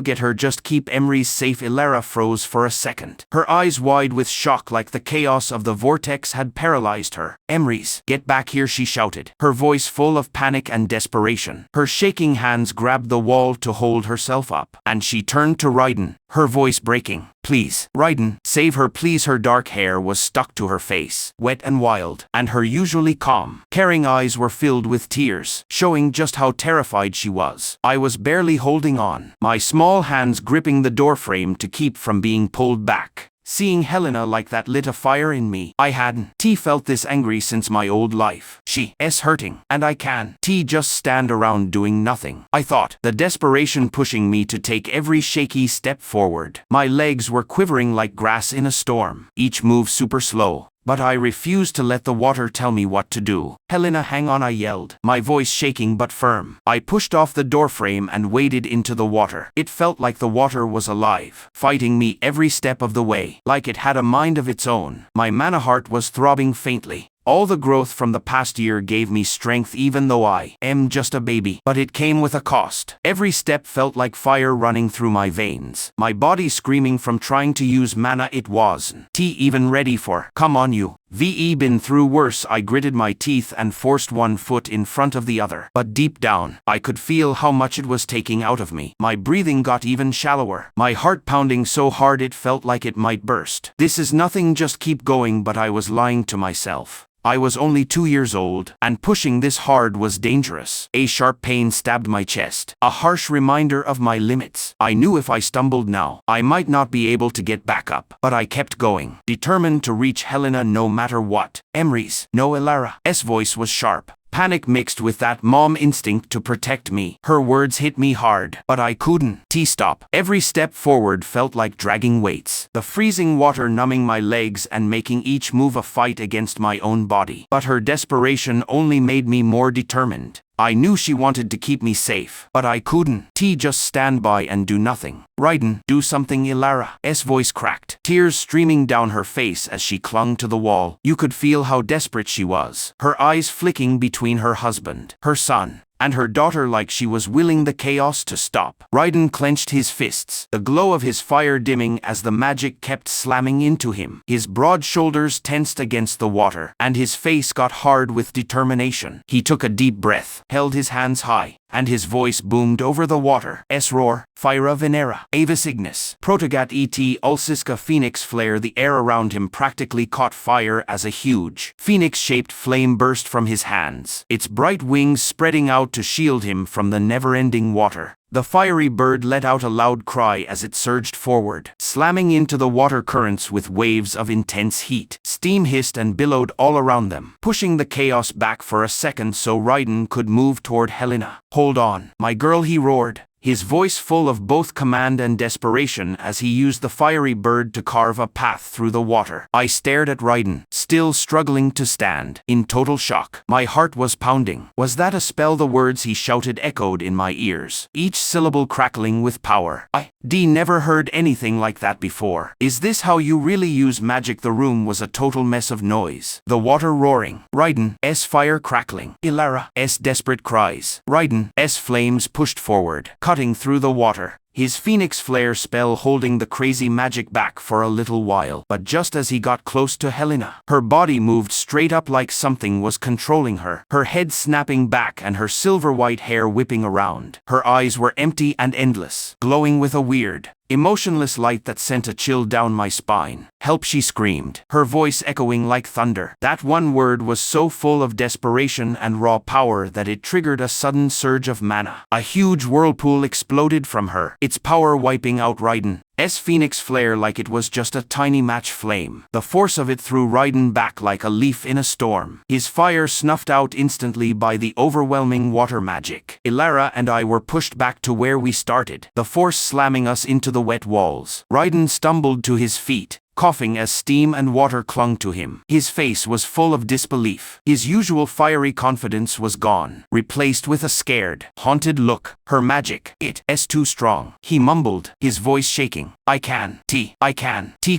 S1: Get her, just keep Emery's safe. Ilara froze for a second, her eyes wide with shock like the chaos of the vortex had paralyzed her. Emery's, get back here, she shouted, her voice full of panic and desperation. Her shaking hands grabbed the wall to hold herself up, and she turned to Raiden, her voice breaking. Please, Raiden, save her please. Her dark hair was stuck to her face, wet and wild, and her usually calm, caring eyes were filled with tears, showing just how terrified she was. I was barely holding on, my small hands gripping the doorframe to keep from being pulled back. Seeing Helena like that lit a fire in me. I hadn't felt this angry since my old life. She's hurting, and I can't just stand around doing nothing. I thought, the desperation pushing me to take every shaky step forward. My legs were quivering like grass in a storm, each move super slow. But I refused to let the water tell me what to do. Helena, hang on, I yelled, my voice shaking but firm. I pushed off the doorframe and waded into the water. It felt like the water was alive, fighting me every step of the way, like it had a mind of its own. My mana heart was throbbing faintly. All the growth from the past year gave me strength even though I am just a baby. But it came with a cost. Every step felt like fire running through my veins. My body screaming from trying to use mana it wasn't even ready for. Come on you. Been through worse. I gritted my teeth and forced one foot in front of the other. But deep down, I could feel how much it was taking out of me. My breathing got even shallower. My heart pounding so hard it felt like it might burst. This is nothing, just keep going. But I was lying to myself. I was only 2 years old, and pushing this hard was dangerous. A sharp pain stabbed my chest, a harsh reminder of my limits. I knew if I stumbled now, I might not be able to get back up. But I kept going, determined to reach Helena no matter what. Emery's, no. Ilara's voice was sharp. Panic mixed with that mom instinct to protect me. Her words hit me hard, but I couldn't stop. Every step forward felt like dragging weights, the freezing water numbing my legs and making each move a fight against my own body. But her desperation only made me more determined. I knew she wanted to keep me safe, but I couldn't just stand by and do nothing. Raiden, do something. Ilara's voice cracked, tears streaming down her face as she clung to the wall. You could feel how desperate she was, her eyes flicking between her husband, her son, and her daughter like she was willing the chaos to stop. Raiden clenched his fists, the glow of his fire dimming as the magic kept slamming into him. His broad shoulders tensed against the water, and his face got hard with determination. He took a deep breath, held his hands high, and his voice boomed over the water. S-roar, Fyra Venera, Avis Ignis, Protogat et Ulsiska Phoenix Flare. The air around him practically caught fire as a huge, phoenix-shaped flame burst from his hands, its bright wings spreading out to shield him from the never-ending water. The fiery bird let out a loud cry as it surged forward, slamming into the water currents with waves of intense heat. Steam hissed and billowed all around them, pushing the chaos back for a second so Raiden could move toward Helena. Hold on, my girl, he roared, his voice full of both command and desperation as he used the fiery bird to carve a path through the water. I stared at Raiden, still struggling to stand, in total shock. My heart was pounding. Was that a spell? The words he shouted echoed in my ears, each syllable crackling with power. Never heard anything like that before. Is this how you really use magic? The room was a total mess of noise. The water roaring, Raiden's fire crackling, Ilara's desperate cries, Raiden's flames pushed forward, cutting through the water. His phoenix flare spell holding the crazy magic back for a little while. But just as he got close to Helena, her body moved straight up like something was controlling her, her head snapping back and her silver-white hair whipping around. Her eyes were empty and endless, glowing with a weird, emotionless light that sent a chill down my spine. Help, she screamed, her voice echoing like thunder. That one word was so full of desperation and raw power that it triggered a sudden surge of mana. A huge whirlpool exploded from her, its power wiping out Raiden's phoenix flare like it was just a tiny match flame. The force of it threw Raiden back like a leaf in a storm, his fire snuffed out instantly by the overwhelming water magic. Ilara and I were pushed back to where we started, the force slamming us into the wet walls. Raiden stumbled to his feet, coughing as steam and water clung to him. His face was full of disbelief. His usual fiery confidence was gone, replaced with a scared, haunted look. Her magic, it's too strong, he mumbled, his voice shaking. I can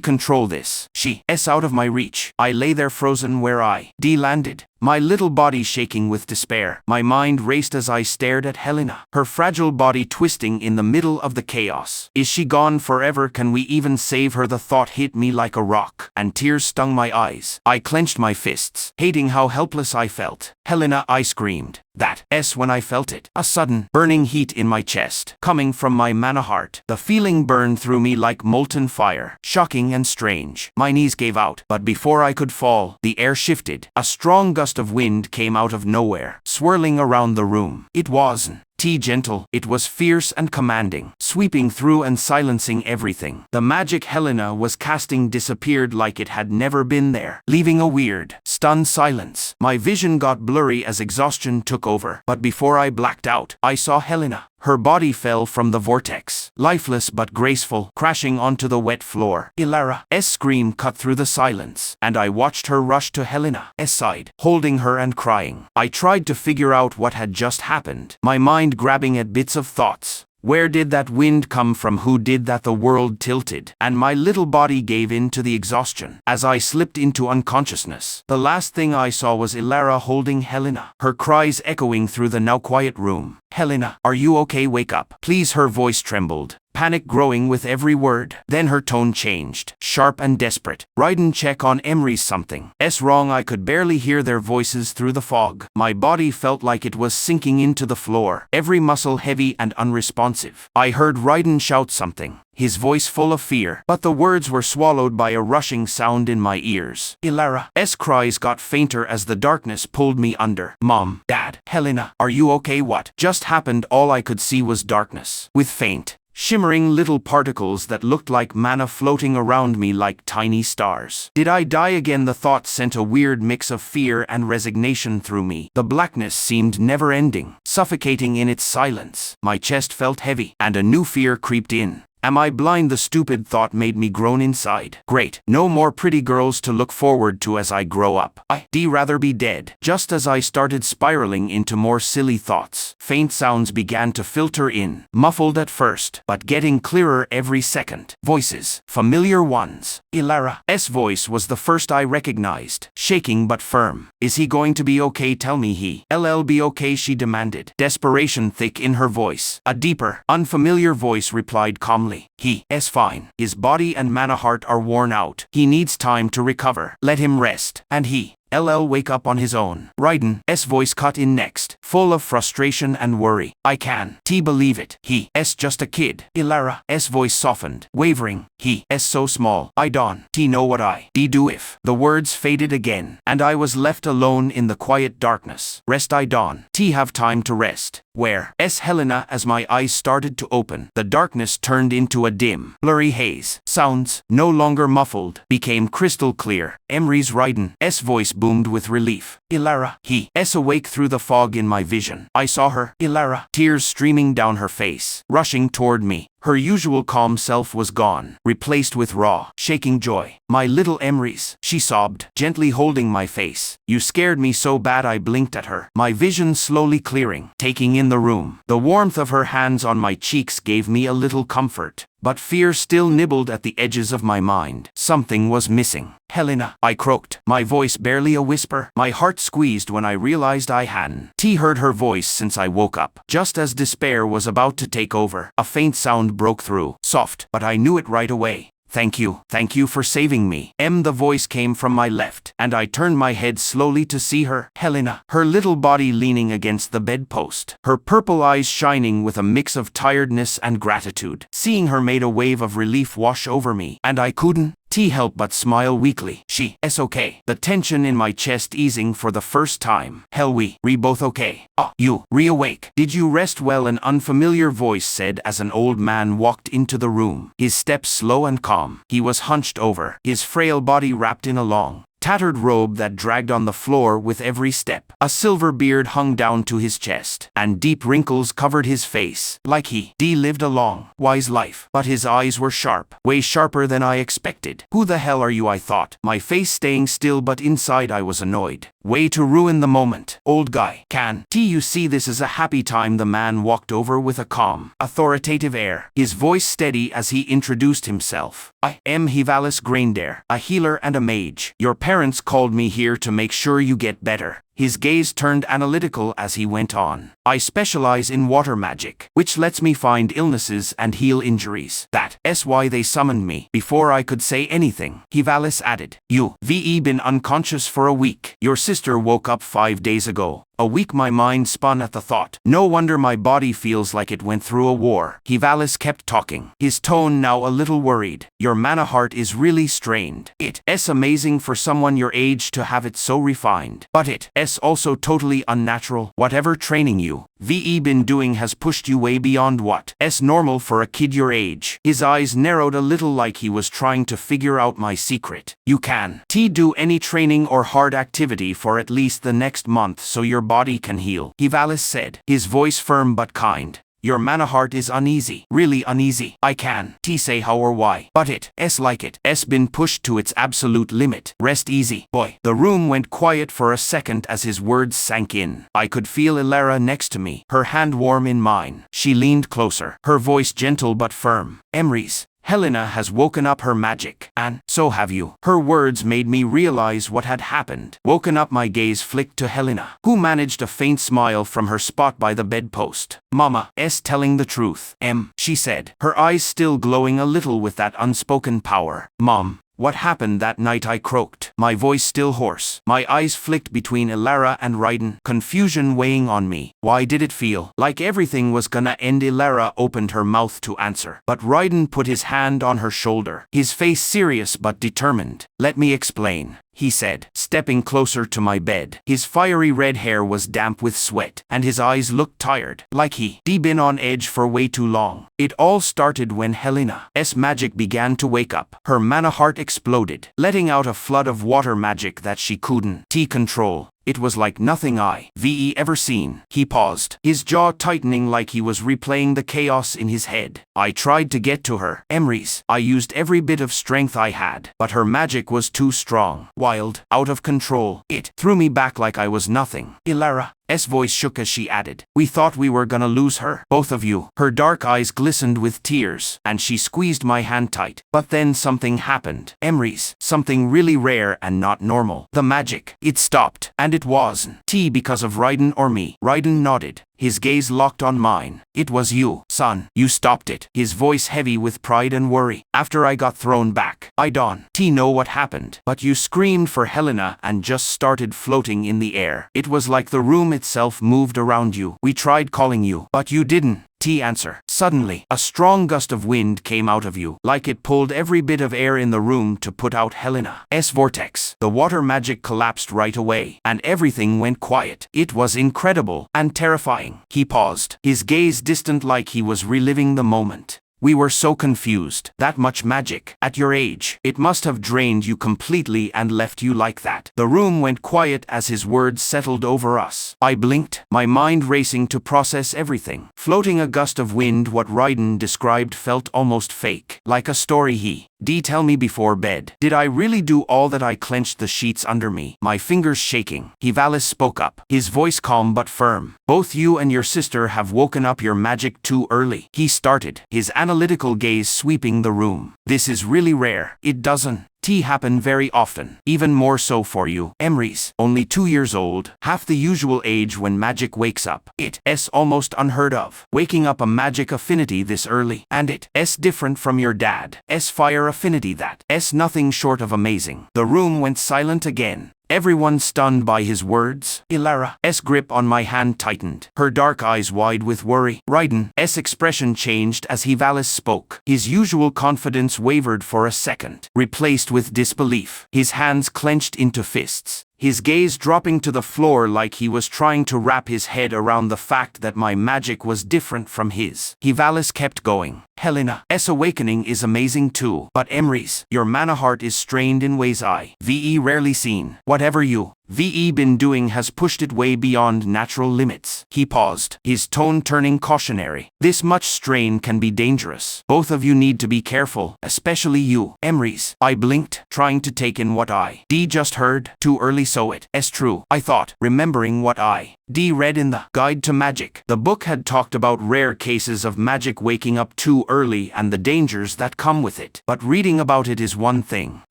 S1: control this. She's out of my reach. I lay there frozen where I landed, my little body shaking with despair. My mind raced as I stared at Helena, her fragile body twisting in the middle of the chaos. Is she gone forever? Can we even save her? The thought hit me like a rock, and tears stung my eyes. I clenched my fists, hating how helpless I felt. Helena, I screamed. That's when I felt it. A sudden, burning heat in my chest, coming from my mana heart. The feeling burned through me like molten fire, shocking and strange. My knees gave out, but before I could fall, the air shifted. A strong gust of wind came out of nowhere, swirling around the room. It wasn't gentle, it was fierce and commanding, sweeping through and silencing everything. The magic Helena was casting disappeared like it had never been there, leaving a weird, stunned silence. My vision got blurry as exhaustion took over, but before I blacked out, I saw Helena. Her body fell from the vortex, lifeless but graceful, crashing onto the wet floor. Ilara's scream cut through the silence, and I watched her rush to Helena's side, holding her and crying. I tried to figure out what had just happened, my mind grabbing at bits of thoughts. Where did that wind come from? Who did that? The world tilted, and my little body gave in to the exhaustion. As I slipped into unconsciousness, the last thing I saw was Ilara holding Helena, her cries echoing through the now quiet room. Helena, are you okay? Wake up, please. Her voice trembled, panic growing with every word. Then her tone changed, sharp and desperate. Raiden, check on Emery's something's wrong. I could barely hear their voices through the fog. My body felt like it was sinking into the floor, every muscle heavy and unresponsive. I heard Raiden shout something, his voice full of fear, but the words were swallowed by a rushing sound in my ears. Ilara's cries got fainter as the darkness pulled me under. Mom, Dad, Helena, are you okay? What just happened? All I could see was darkness, with faint, shimmering little particles that looked like mana floating around me like tiny stars. Did I die again? The thought sent a weird mix of fear and resignation through me. The blackness seemed never-ending, suffocating in its silence. My chest felt heavy, and a new fear creeped in. Am I blind? The stupid thought made me groan inside. Great, no more pretty girls to look forward to as I grow up. I'd rather be dead. Just as I started spiraling into more silly thoughts, faint sounds began to filter in, muffled at first, but getting clearer every second. Voices, familiar ones. Ilara's voice was the first I recognized, shaking but firm. Is he going to be okay? Tell me he'll be okay, she demanded, desperation thick in her voice. A deeper, unfamiliar voice replied calmly. He's fine. His body and mana heart are worn out. He needs time to recover. Let him rest. And he'll wake up on his own. Raiden's voice cut in next, full of frustration and worry. I can't believe it. He's just a kid. Ilara's voice softened, wavering. He's so small. I don't know what I do if. The words faded again, and I was left alone in the quiet darkness. Rest? I don't have time to rest. Where's Helena? As my eyes started to open, the darkness turned into a dim, blurry haze. Sounds, no longer muffled, became crystal clear. Emery's Raiden's voice boomed with relief. Ilara, he's awake. Through the fog in my vision, I saw her, Ilara, tears streaming down her face, rushing toward me. Her usual calm self was gone, replaced with raw, shaking joy. My little Emery's, she sobbed, gently holding my face. You scared me so bad. I blinked at her, my vision slowly clearing, taking in the room. The warmth of her hands on my cheeks gave me a little comfort, but fear still nibbled at the edges of my mind. Something was missing. Helena, I croaked, my voice barely a whisper. My heart squeezed when I realized I hadn't heard her voice since I woke up. Just as despair was about to take over, a faint sound broke through, soft, but I knew it right away. Thank you for saving me. The voice came from my left, and I turned my head slowly to see her, Helena, her little body leaning against the bedpost, her purple eyes shining with a mix of tiredness and gratitude. Seeing her made a wave of relief wash over me, and I couldn't help but smile weakly. She's okay. The tension in my chest easing for the first time. Hell, we both okay? You reawake. Did you rest well? An unfamiliar voice said as an old man walked into the room, his steps slow and calm. He was hunched over, his frail body wrapped in a long, tattered robe that dragged on the floor with every step. A silver beard hung down to his chest, and deep wrinkles covered his face, like he lived a long, wise life. But his eyes were sharp, way sharper than I expected. Who the hell are you, I thought, my face staying still, but inside I was annoyed. Way to ruin the moment, old guy. Can you see this is a happy time? The man walked over with a calm, authoritative air, his voice steady as he introduced himself. I am Hivalis Graindare, a healer and a mage. Your parents called me here to make sure you get better. His gaze turned analytical as he went on. I specialize in water magic, which lets me find illnesses and heal injuries. That's why they summoned me. Before I could say anything, Hivalis added, You've been unconscious for a week. Your sister woke up 5 days ago. A week. My mind spun at the thought. No wonder my body feels like it went through a war. Hivalis kept talking, his tone now a little worried. Your mana heart is really strained. It's amazing for someone your age to have it so refined. But it's also totally unnatural. Whatever training you've been doing has pushed you way beyond what's normal for a kid your age. His eyes narrowed a little, like he was trying to figure out my secret. You can do any training or hard activity for at least the next month so your body can heal, Hivalis said, his voice firm but kind. Your mana heart is uneasy, really uneasy. I can say how or why, but it's been pushed to its absolute limit. Rest easy, boy. The room went quiet for a second as his words sank in. I could feel Ilara next to me, her hand warm in mine. She leaned closer, her voice gentle but firm. Emrys, Helena has woken up her magic, and so have you. Her words made me realize what had happened. Woken up, my gaze flicked to Helena, who managed a faint smile from her spot by the bedpost. Mama's telling the truth, she said, her eyes still glowing a little with that unspoken power. Mom, what happened that night? I croaked, my voice still hoarse. My eyes flicked between Ilara and Raiden, confusion weighing on me. Why did it feel like everything was gonna end? Ilara opened her mouth to answer, but Raiden put his hand on her shoulder, his face serious but determined. Let me explain, he said, stepping closer to my bed. His fiery red hair was damp with sweat, and his eyes looked tired, like he'd been on edge for way too long. It all started when Helena's magic began to wake up. Her mana heart exploded, letting out a flood of water magic that she couldn't control. It was like nothing I've ever seen. He paused, his jaw tightening like he was replaying the chaos in his head. I tried to get to her, Emrys. I used every bit of strength I had, but her magic was too strong, wild, out of control. It threw me back like I was nothing. Ilara's voice shook as she added, We thought we were gonna lose her, both of you. Her dark eyes glistened with tears, and she squeezed my hand tight. But then something happened, Emrys, something really rare and not normal. The magic, it stopped, and it wasn't because of Raiden or me. Raiden nodded, his gaze locked on mine. It was you, son. You stopped it, his voice heavy with pride and worry. After I got thrown back, I don't know what happened, but you screamed for Helena and just started floating in the air. It was like the room itself moved around you. We tried calling you, but you didn't answer. Suddenly, a strong gust of wind came out of you, like it pulled every bit of air in the room to put out Helena's vortex. The water magic collapsed right away, and everything went quiet. It was incredible and terrifying. He paused, his gaze distant like he was reliving the moment. We were so confused. That much magic, at your age, it must have drained you completely and left you like that. The room went quiet as his words settled over us. I blinked, my mind racing to process everything. Floating a gust of wind, what Raiden described felt almost fake, like a story he'd tell me before bed. Did I really do all that? I clenched the sheets under me, my fingers shaking. Hivalis spoke up, his voice calm but firm. Both you and your sister have woken up your magic too early. He started, his analytical gaze sweeping the room. This is really rare. It doesn't happen very often. Even more so for you, Emrys, only 2 years old, half the usual age when magic wakes up. It's almost unheard of, waking up a magic affinity this early. And it's different from your dad's fire affinity. That's nothing short of amazing. The room went silent again, everyone stunned by his words. Ilara's grip on my hand tightened, her dark eyes wide with worry. Raiden's expression changed as Hivalis spoke. His usual confidence wavered for a second, replaced with disbelief. His hands clenched into fists, his gaze dropping to the floor like he was trying to wrap his head around the fact that my magic was different from his. Hivalis kept going, Helena's awakening is amazing too. But Emery's, your mana heart is strained in ways I.V.E. rarely seen. Whatever you.V.E. been doing has pushed it way beyond natural limits. He paused, his tone turning cautionary. This much strain can be dangerous. Both of you need to be careful, especially you, Emery's. I blinked, trying to take in what I.D. just heard. Too early so it's true, I thought, remembering what I.D. read in the Guide to Magic. The book had talked about rare cases of magic waking up too early and the dangers that come with it. But reading about it is one thing,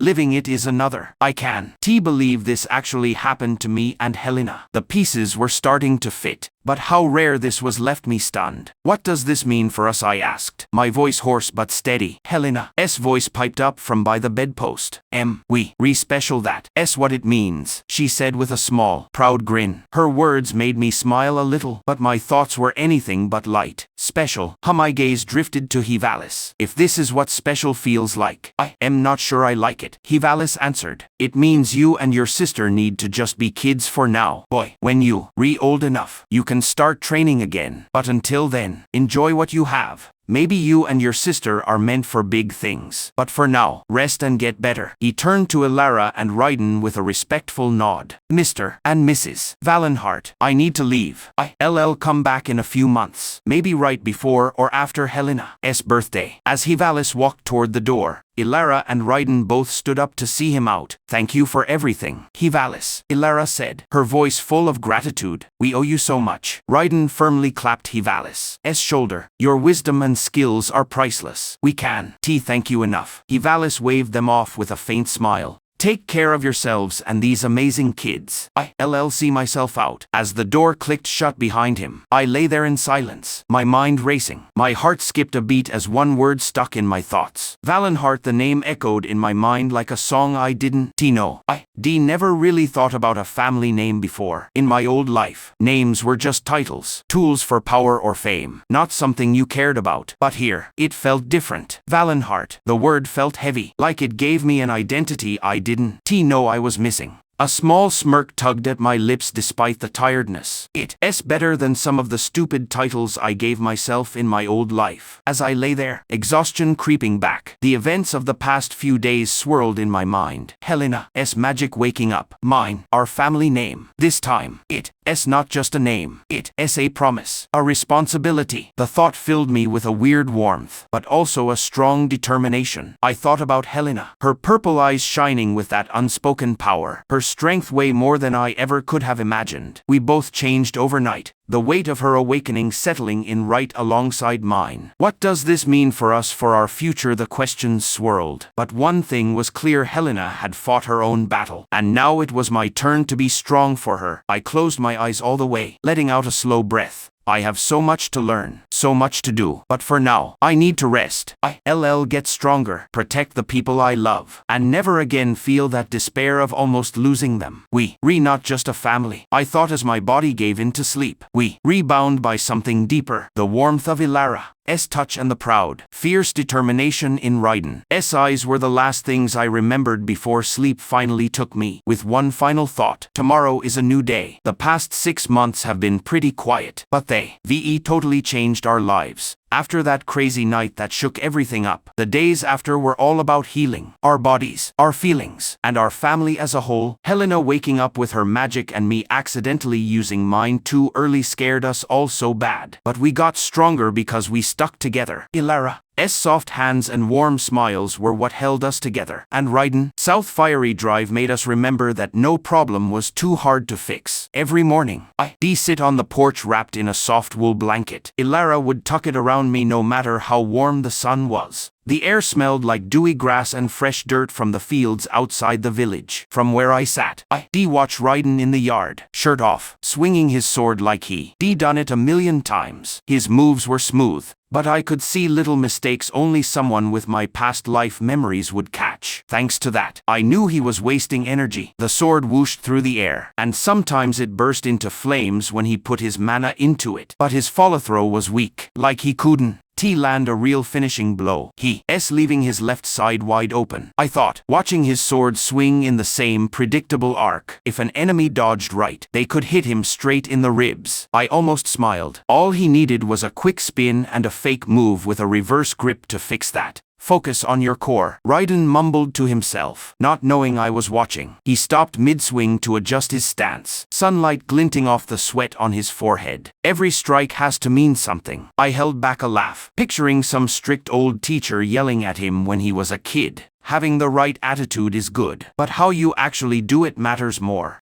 S1: living it is another. I can't believe this actually happened to me and Helena. The pieces were starting to fit, but how rare this was left me stunned. What does this mean for us? I asked, my voice hoarse but steady. Helena's voice piped up from by the bedpost. We re-special that's what it means, she said with a small, proud grin. Her words made me smile a little, but my thoughts were anything but light. Special. My gaze drifted to Hivalis. If this is what special feels like, I am not sure I like it, Hivalis answered. It means you and your sister need to just be kids for now. Boy, when you old enough, you can start training again. But until then, enjoy what you have. Maybe you and your sister are meant for big things. But for now, rest and get better. He turned to Ilara and Ryden with a respectful nod. Mr. and Mrs. Valenhart, I need to leave. I'll come back in a few months. Maybe right before or after Helena's birthday. As Hivalis walked toward the door, Ilara and Ryden both stood up to see him out. Thank you for everything, Hivalis, Ilara said, her voice full of gratitude. We owe you so much. Ryden firmly clapped Hivalis' shoulder. Your wisdom and skills are priceless. We can't thank you enough. Hivalis waved them off with a faint smile. Take care of yourselves and these amazing kids. I'll see myself out. As the door clicked shut behind him, I lay there in silence, my mind racing. My heart skipped a beat as one word stuck in my thoughts. Valenhart, the name echoed in my mind like a song I didn't know. I never really thought about a family name before. In my old life, names were just titles, tools for power or fame, not something you cared about. But here, it felt different. Valenhart, the word felt heavy, like it gave me an identity I didn't know I was missing. A small smirk tugged at my lips despite the tiredness. It's better than some of the stupid titles I gave myself in my old life. As I lay there, exhaustion creeping back, the events of the past few days swirled in my mind. Helena's magic waking up. Mine, our family name. This time, it's not just a name. It's a promise, a responsibility. The thought filled me with a weird warmth, but also a strong determination. I thought about Helena, her purple eyes shining with that unspoken power, her strength way more than I ever could have imagined. We both changed overnight, the weight of her awakening settling in right alongside mine. What does this mean for us, for our future? The questions swirled. But one thing was clear, Helena had fought her own battle, and now it was my turn to be strong for her. I closed my eyes all the way, letting out a slow breath. I have so much to learn, so much to do, but for now, I need to rest. I'll get stronger, protect the people I love, and never again feel that despair of almost losing them. We not just a family, I thought as my body gave in to sleep. We rebound by something deeper, the warmth of Ilara's touch and the proud, fierce determination in Ryden's eyes were the last things I remembered before sleep finally took me. With one final thought, tomorrow is a new day. The past 6 months have been pretty quiet, but they totally changed our lives. After that crazy night that shook everything up, the days after were all about healing, our bodies, our feelings, and our family as a whole. Helena waking up with her magic and me accidentally using mine too early scared us all so bad. But we got stronger because we stuck together. Ilara's soft hands and warm smiles were what held us together. And Ryden's South Fiery Drive made us remember that no problem was too hard to fix. Every morning, I'd sit on the porch wrapped in a soft wool blanket. Ilara would tuck it around me no matter how warm the sun was. The air smelled like dewy grass and fresh dirt from the fields outside the village. From where I sat, I'd watch Ryden in the yard, shirt off, swinging his sword like he'd done it a million times. His moves were smooth, but I could see little mistakes only someone with my past life memories would catch. Thanks to that, I knew he was wasting energy. The sword whooshed through the air, and sometimes it burst into flames when he put his mana into it. But his follow-throw was weak, like he couldn't T land a real finishing blow. He leaving his left side wide open. I thought, watching his sword swing in the same predictable arc. If an enemy dodged right, they could hit him straight in the ribs. I almost smiled. All he needed was a quick spin and a fake move with a reverse grip to fix that. Focus on your core, Raiden mumbled to himself, not knowing I was watching. He stopped mid-swing to adjust his stance, sunlight glinting off the sweat on his forehead. Every strike has to mean something. I held back a laugh, picturing some strict old teacher yelling at him when he was a kid. Having the right attitude is good, but how you actually do it matters more.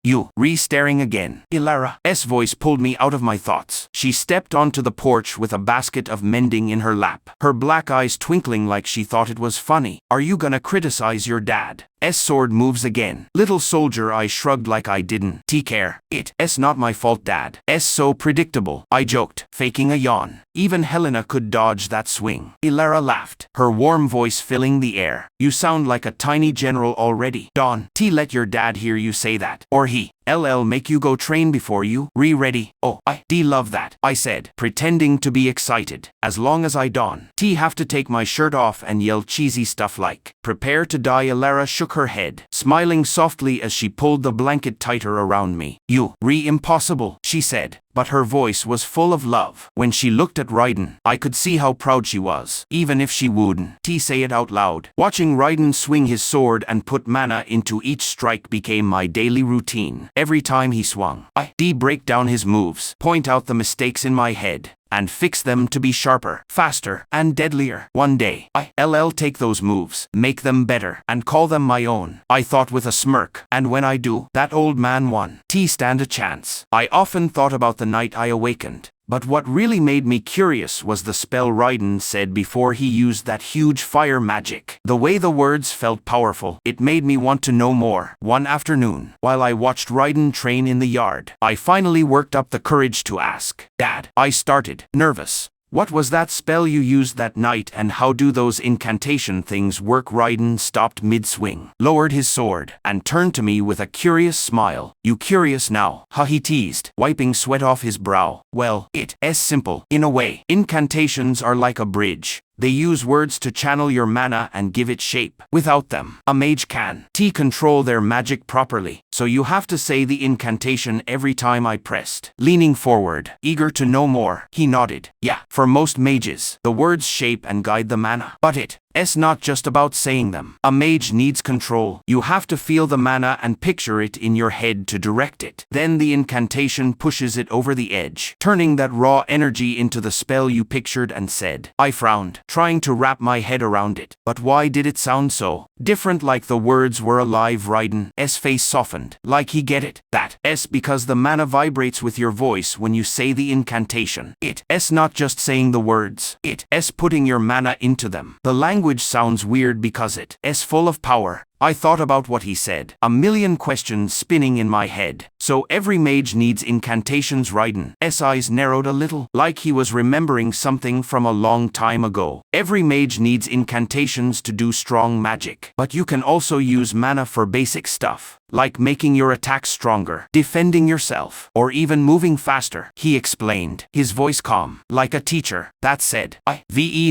S1: Staring again. Ilara's voice pulled me out of my thoughts. She stepped onto the porch with a basket of mending in her lap, her black eyes twinkling like she thought it was funny. Are you gonna criticize your dad? Sword moves again. Little soldier, I shrugged like I didn't care. It's not my fault, dad. So predictable, I joked, faking a yawn. Even Helena could dodge that swing. Ilara laughed, her warm voice filling the air. You sound like a tiny general already. Dawn, let your dad hear you say that. Or he make you go train before you ready. Oh, I love that, I said, pretending to be excited. As long as I Dawn have to take my shirt off and yell cheesy stuff like, prepare to die. Ilara shook her head, smiling softly as she pulled the blanket tighter around me. Impossible, she said, but her voice was full of love. When she looked at Raiden, I could see how proud she was, even if she wouldn't say it out loud. Watching Raiden swing his sword and put mana into each strike became my daily routine. Every time he swung, I break down his moves, point out the mistakes in my head, and fix them to be sharper, faster, and deadlier. One day, I'll take those moves, make them better, and call them my own. I thought with a smirk, and when I do, that old man won. Stand a chance. I often thought about the night I awakened. But what really made me curious was the spell Raiden said before he used that huge fire magic. The way the words felt powerful, it made me want to know more. One afternoon, while I watched Raiden train in the yard, I finally worked up the courage to ask. Dad, I started, nervous. What was that spell you used that night, and how do those incantation things work? Raiden stopped mid-swing, lowered his sword, and turned to me with a curious smile. You curious now? He teased, wiping sweat off his brow. Well, it's simple, in a way. Incantations are like a bridge. They use words to channel your mana and give it shape. Without them, a mage can control their magic properly. So you have to say the incantation every time. I pressed, leaning forward, eager to know more. He nodded. Yeah, for most mages, the words shape and guide the mana. But it's not just about saying them. A mage needs control. You have to feel the mana and picture it in your head to direct it. Then the incantation pushes it over the edge, turning that raw energy into the spell you pictured and said. I frowned, trying to wrap my head around it. But why did it sound so different, like the words were alive? Raiden's face softened, like he get it. That's because the mana vibrates with your voice when you say the incantation. It's not just saying the words. It's putting your mana into them. The language sounds weird because it's full of power. I thought about what he said, a million questions spinning in my head. So every mage needs incantations? Raiden's eyes narrowed a little, like he was remembering something from a long time ago. Every mage needs incantations to do strong magic. But you can also use mana for basic stuff, like making your attacks stronger, defending yourself, or even moving faster, he explained, his voice calm, like a teacher. That said, I've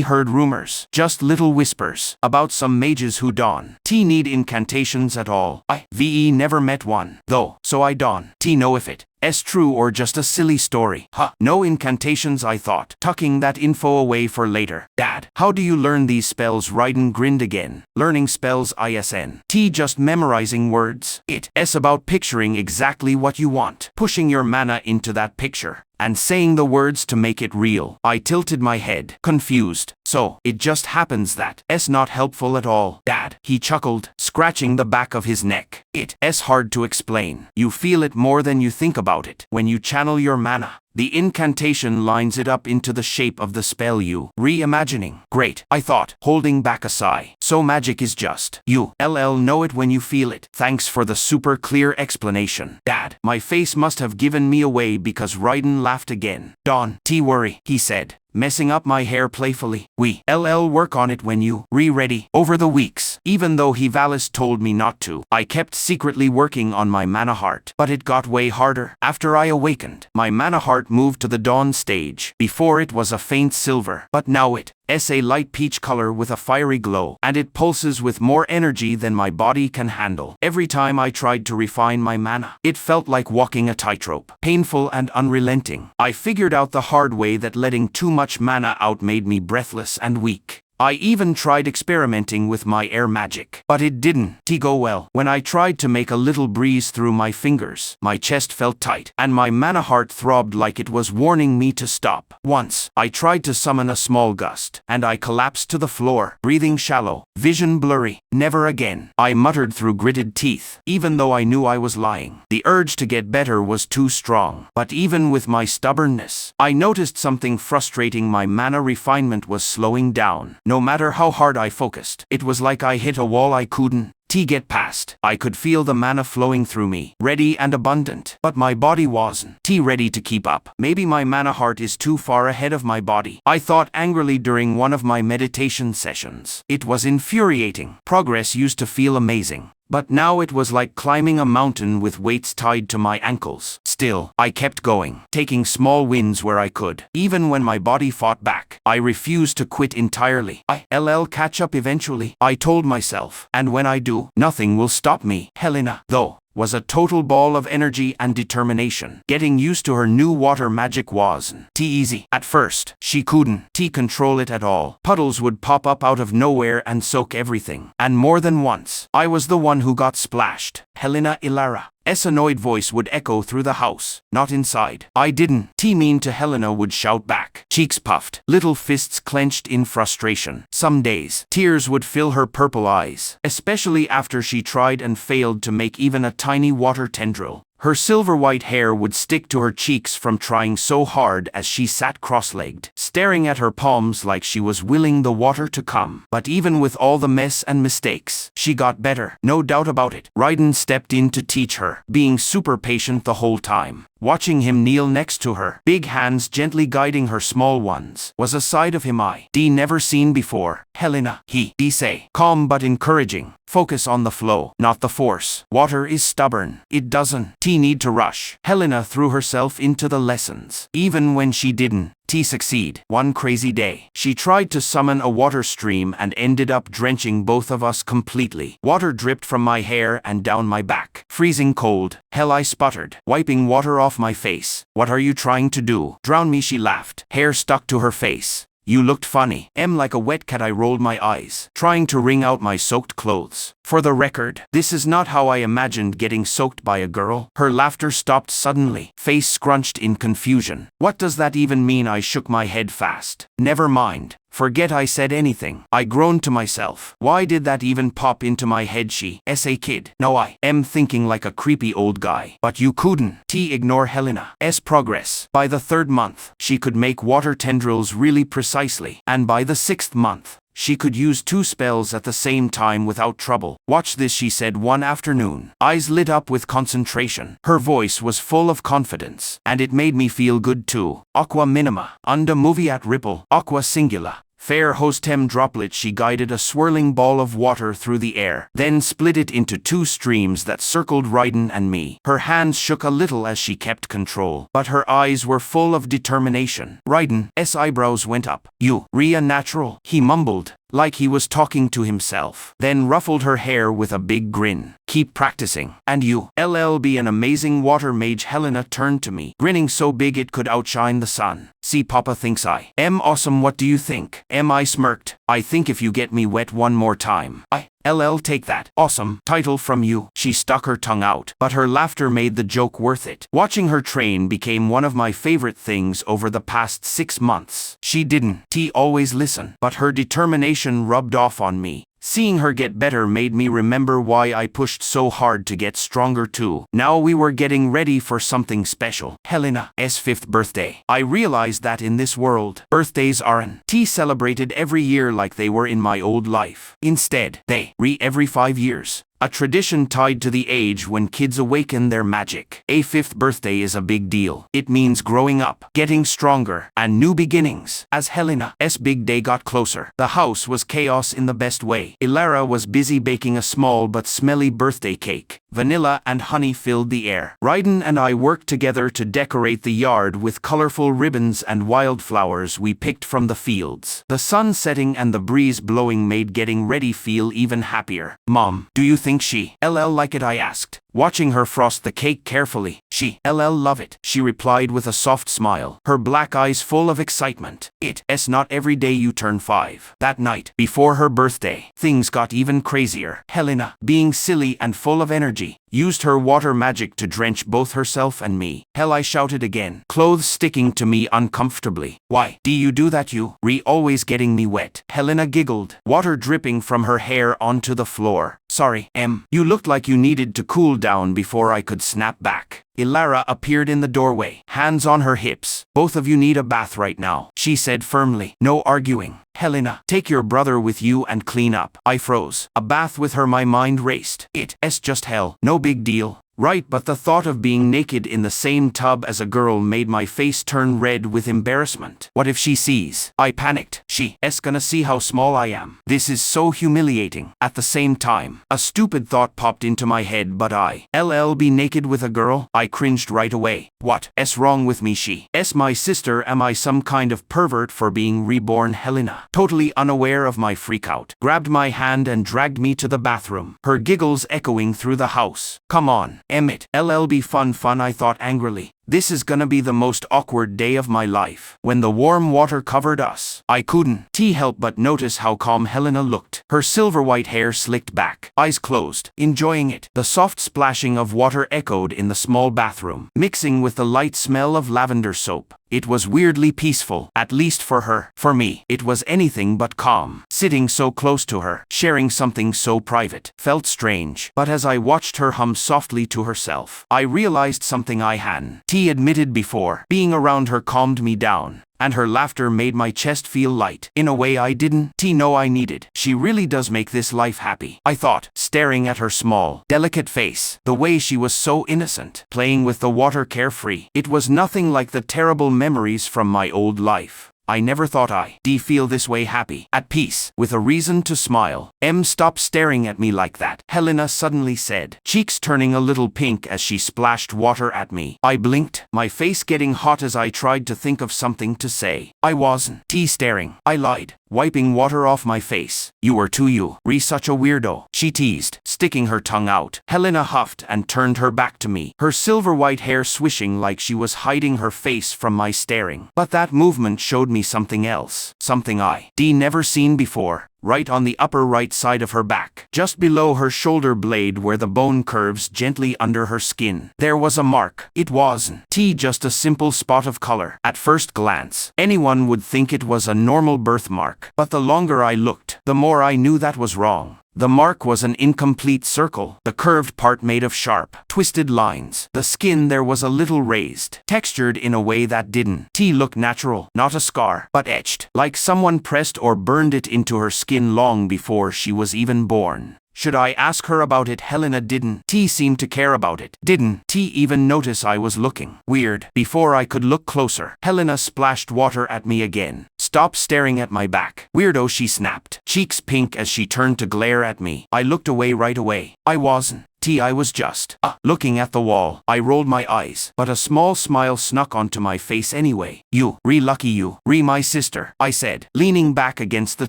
S1: heard rumors, just little whispers, about some mages who don't need incantations at all. I've never met one, though, so I don't know if it's true or just a silly story. No incantations, I thought, tucking that info away for later. Dad, how do you learn these spells? Raiden grinned again. Learning spells isn't just memorizing words. It's about picturing exactly what you want, pushing your mana into that picture, and saying the words to make it real. I tilted my head, confused. So, it just happens that it's not helpful at all, Dad, he chuckled, scratching the back of his neck. It's hard to explain. You feel it more than you think about it. When you channel your mana, the incantation lines it up into the shape of the spell you reimagining. Great, I thought, holding back a sigh. So magic is just you'll know it when you feel it. Thanks for the super clear explanation, Dad. My face must have given me away because Raiden laughed again. Don't worry, he said, messing up my hair playfully. We'll work on it when you ready. Over the weeks, even though Hivalis told me not to, I kept secretly working on my mana heart. But it got way harder. After I awakened, my mana heart moved to the dawn stage. Before it was a faint silver, but now A light peach color with a fiery glow, and it pulses with more energy than my body can handle. Every time I tried to refine my mana, it felt like walking a tightrope, painful and unrelenting. I figured out the hard way that letting too much mana out made me breathless and weak. I even tried experimenting with my air magic, but it didn't go well. When I tried to make a little breeze through my fingers, my chest felt tight, and my mana heart throbbed like it was warning me to stop. Once, I tried to summon a small gust, and I collapsed to the floor, breathing shallow, vision blurry. Never again, I muttered through gritted teeth, even though I knew I was lying. The urge to get better was too strong, but even with my stubbornness, I noticed something frustrating. My mana refinement was slowing down. No matter how hard I focused, it was like I hit a wall I couldn't get past. I could feel the mana flowing through me, ready and abundant, but my body wasn't ready to keep up. Maybe my mana heart is too far ahead of my body, I thought angrily during one of my meditation sessions. It was infuriating. Progress used to feel amazing, but now it was like climbing a mountain with weights tied to my ankles. Still, I kept going, taking small wins where I could. Even when my body fought back, I refused to quit entirely. I'll catch up eventually, I told myself, and when I do, nothing will stop me. Helena, though, was a total ball of energy and determination. Getting used to her new water magic wasn't easy. At first, she couldn't control it at all. Puddles would pop up out of nowhere and soak everything. And more than once, I was the one who got splashed. Helena Ilara. Annoyed voice would echo through the house, not inside. I didn't mean to, Helena would shout back. Cheeks puffed, little fists clenched in frustration. Some days, tears would fill her purple eyes, especially after she tried and failed to make even a tiny water tendril. Her silver-white hair would stick to her cheeks from trying so hard as she sat cross-legged, staring at her palms like she was willing the water to come. But even with all the mess and mistakes, she got better, no doubt about it. Raiden stepped in to teach her, being super patient the whole time. Watching him kneel next to her, big hands gently guiding her small ones, was a side of him I never seen before. Helena, he say, calm but encouraging. Focus on the flow, not the force. Water is stubborn. It doesn't need to rush. Helena threw herself into the lessons, even when she didn't succeed. One crazy day, she tried to summon a water stream and ended up drenching both of us completely. Water dripped from my hair and down my back. Freezing cold. Hell, I sputtered, wiping water off my face. What are you trying to do? Drown me, she laughed. Hair stuck to her face. You looked funny. Like a wet cat, I rolled my eyes, trying to wring out my soaked clothes. For the record, this is not how I imagined getting soaked by a girl. Her laughter stopped suddenly, face scrunched in confusion. What does that even mean? I shook my head fast. Never mind. Forget I said anything. I groaned to myself. Why did that even pop into my head? She a kid. No, I am thinking like a creepy old guy. But you couldn't ignore Helena's progress. By the 3rd month, she could make water tendrils really precisely. And by the 6th month, she could use 2 spells at the same time without trouble. Watch this, she said one afternoon, eyes lit up with concentration. Her voice was full of confidence, and it made me feel good too. Aqua minima, unda moviat ripple, aqua singula. Fair hostem droplet. She guided a swirling ball of water through the air, then split it into 2 streams that circled Raiden and me. Her hands shook a little as she kept control, but her eyes were full of determination. Raiden's eyebrows went up. You, Ria natural, he mumbled, like he was talking to himself, then ruffled her hair with a big grin. Keep practicing. And you, LLB, an amazing water mage. Helena turned to me, grinning so big it could outshine the sun. See, Papa thinks I am awesome. What do you think? I smirked. I think if you get me wet one more time, I'll take that awesome title from you. She stuck her tongue out, but her laughter made the joke worth it. Watching her train became one of my favorite things over the past 6 months. She didn't always listen, but her determination rubbed off on me. Seeing her get better made me remember why I pushed so hard to get stronger too. Now we were getting ready for something special. Helena's 5th birthday. I realized that in this world, birthdays aren't celebrated every year like they were in my old life. Instead, they every 5 years. A tradition tied to the age when kids awaken their magic. A fifth birthday is a big deal. It means growing up, getting stronger, and new beginnings. As Helena's big day got closer, the house was chaos in the best way. Ilara was busy baking a small but smelly birthday cake. Vanilla and honey filled the air. Ryden and I worked together to decorate the yard with colorful ribbons and wildflowers we picked from the fields. The sun setting and the breeze blowing made getting ready feel even happier. "Mom, do you think she'll like it?" I asked, watching her frost the cake carefully. "She'll love it," she replied with a soft smile, her black eyes full of excitement. "It's not every day you turn 5. That night, before her birthday, things got even crazier. Helena, being silly and full of energy, used her water magic to drench both herself and me. "Hell," I shouted again, clothes sticking to me uncomfortably. "Why do you do that, you? Always getting me wet." Helena giggled, water dripping from her hair onto the floor. "Sorry, you looked like you needed to cool down." Before I could snap back, Ilara appeared in the doorway, hands on her hips. "Both of you need a bath right now," she said firmly. "No arguing. Helena, take your brother with you and clean up." I froze. A bath with her, my mind raced. It's just hell. No big deal, right? But the thought of being naked in the same tub as a girl made my face turn red with embarrassment. What if she sees? I panicked. She's gonna see how small I am. This is so humiliating. At the same time, a stupid thought popped into my head, but I'll be naked with a girl? I cringed right away. What's wrong with me? She's my sister. Am I some kind of pervert for being reborn? Helena, totally unaware of my freakout, grabbed my hand and dragged me to the bathroom, her giggles echoing through the house. "Come on, it'll be fun, I thought angrily. This is gonna be the most awkward day of my life. When the warm water covered us, I couldn't help but notice how calm Helena looked, her silver white hair slicked back, eyes closed, enjoying it. The soft splashing of water echoed in the small bathroom, mixing with the light smell of lavender soap. It was weirdly peaceful, at least for her. For me, it was anything but calm. Sitting so close to her, sharing something so private, felt strange. But as I watched her hum softly to herself, I realized something I hadn't admitted before. Being around her calmed me down, and her laughter made my chest feel light in a way I didn't know I needed. She really does make this life happy, I thought, staring at her small, delicate face. The way she was so innocent, playing with the water carefree. It was nothing like the terrible memories from my old life. I never thought I'd feel this way, happy, at peace, with a reason to smile. Stop staring at me like that," Helena suddenly said, cheeks turning a little pink as she splashed water at me. I blinked, my face getting hot as I tried to think of something to say. "I wasn't staring," I lied, wiping water off my face. "You were too, such a weirdo," she teased, sticking her tongue out. Helena huffed and turned her back to me, her silver white hair swishing like she was hiding her face from my staring. But that movement showed me something else, something I'd never seen before. Right on the upper right side of her back, just below her shoulder blade where the bone curves gently under her skin, there was a mark. It wasn't just a simple spot of color. At first glance, anyone would think it was a normal birthmark. But the longer I looked, the more I knew that was wrong. The mark was an incomplete circle, the curved part made of sharp, twisted lines. The skin there was a little raised, textured in a way that didn't look natural. Not a scar, but etched, like someone pressed or burned it into her skin long before she was even born. Should I ask her about it? Helena didn't seem to care about it. Didn't even notice I was looking. Weird. Before I could look closer, Helena splashed water at me again. "Stop staring at my back, weirdo," she snapped, cheeks pink as she turned to glare at me. I looked away right away. I wasn't I was just looking at the wall. I rolled my eyes, but a small smile snuck onto my face anyway. Lucky you, my sister," I said, leaning back against the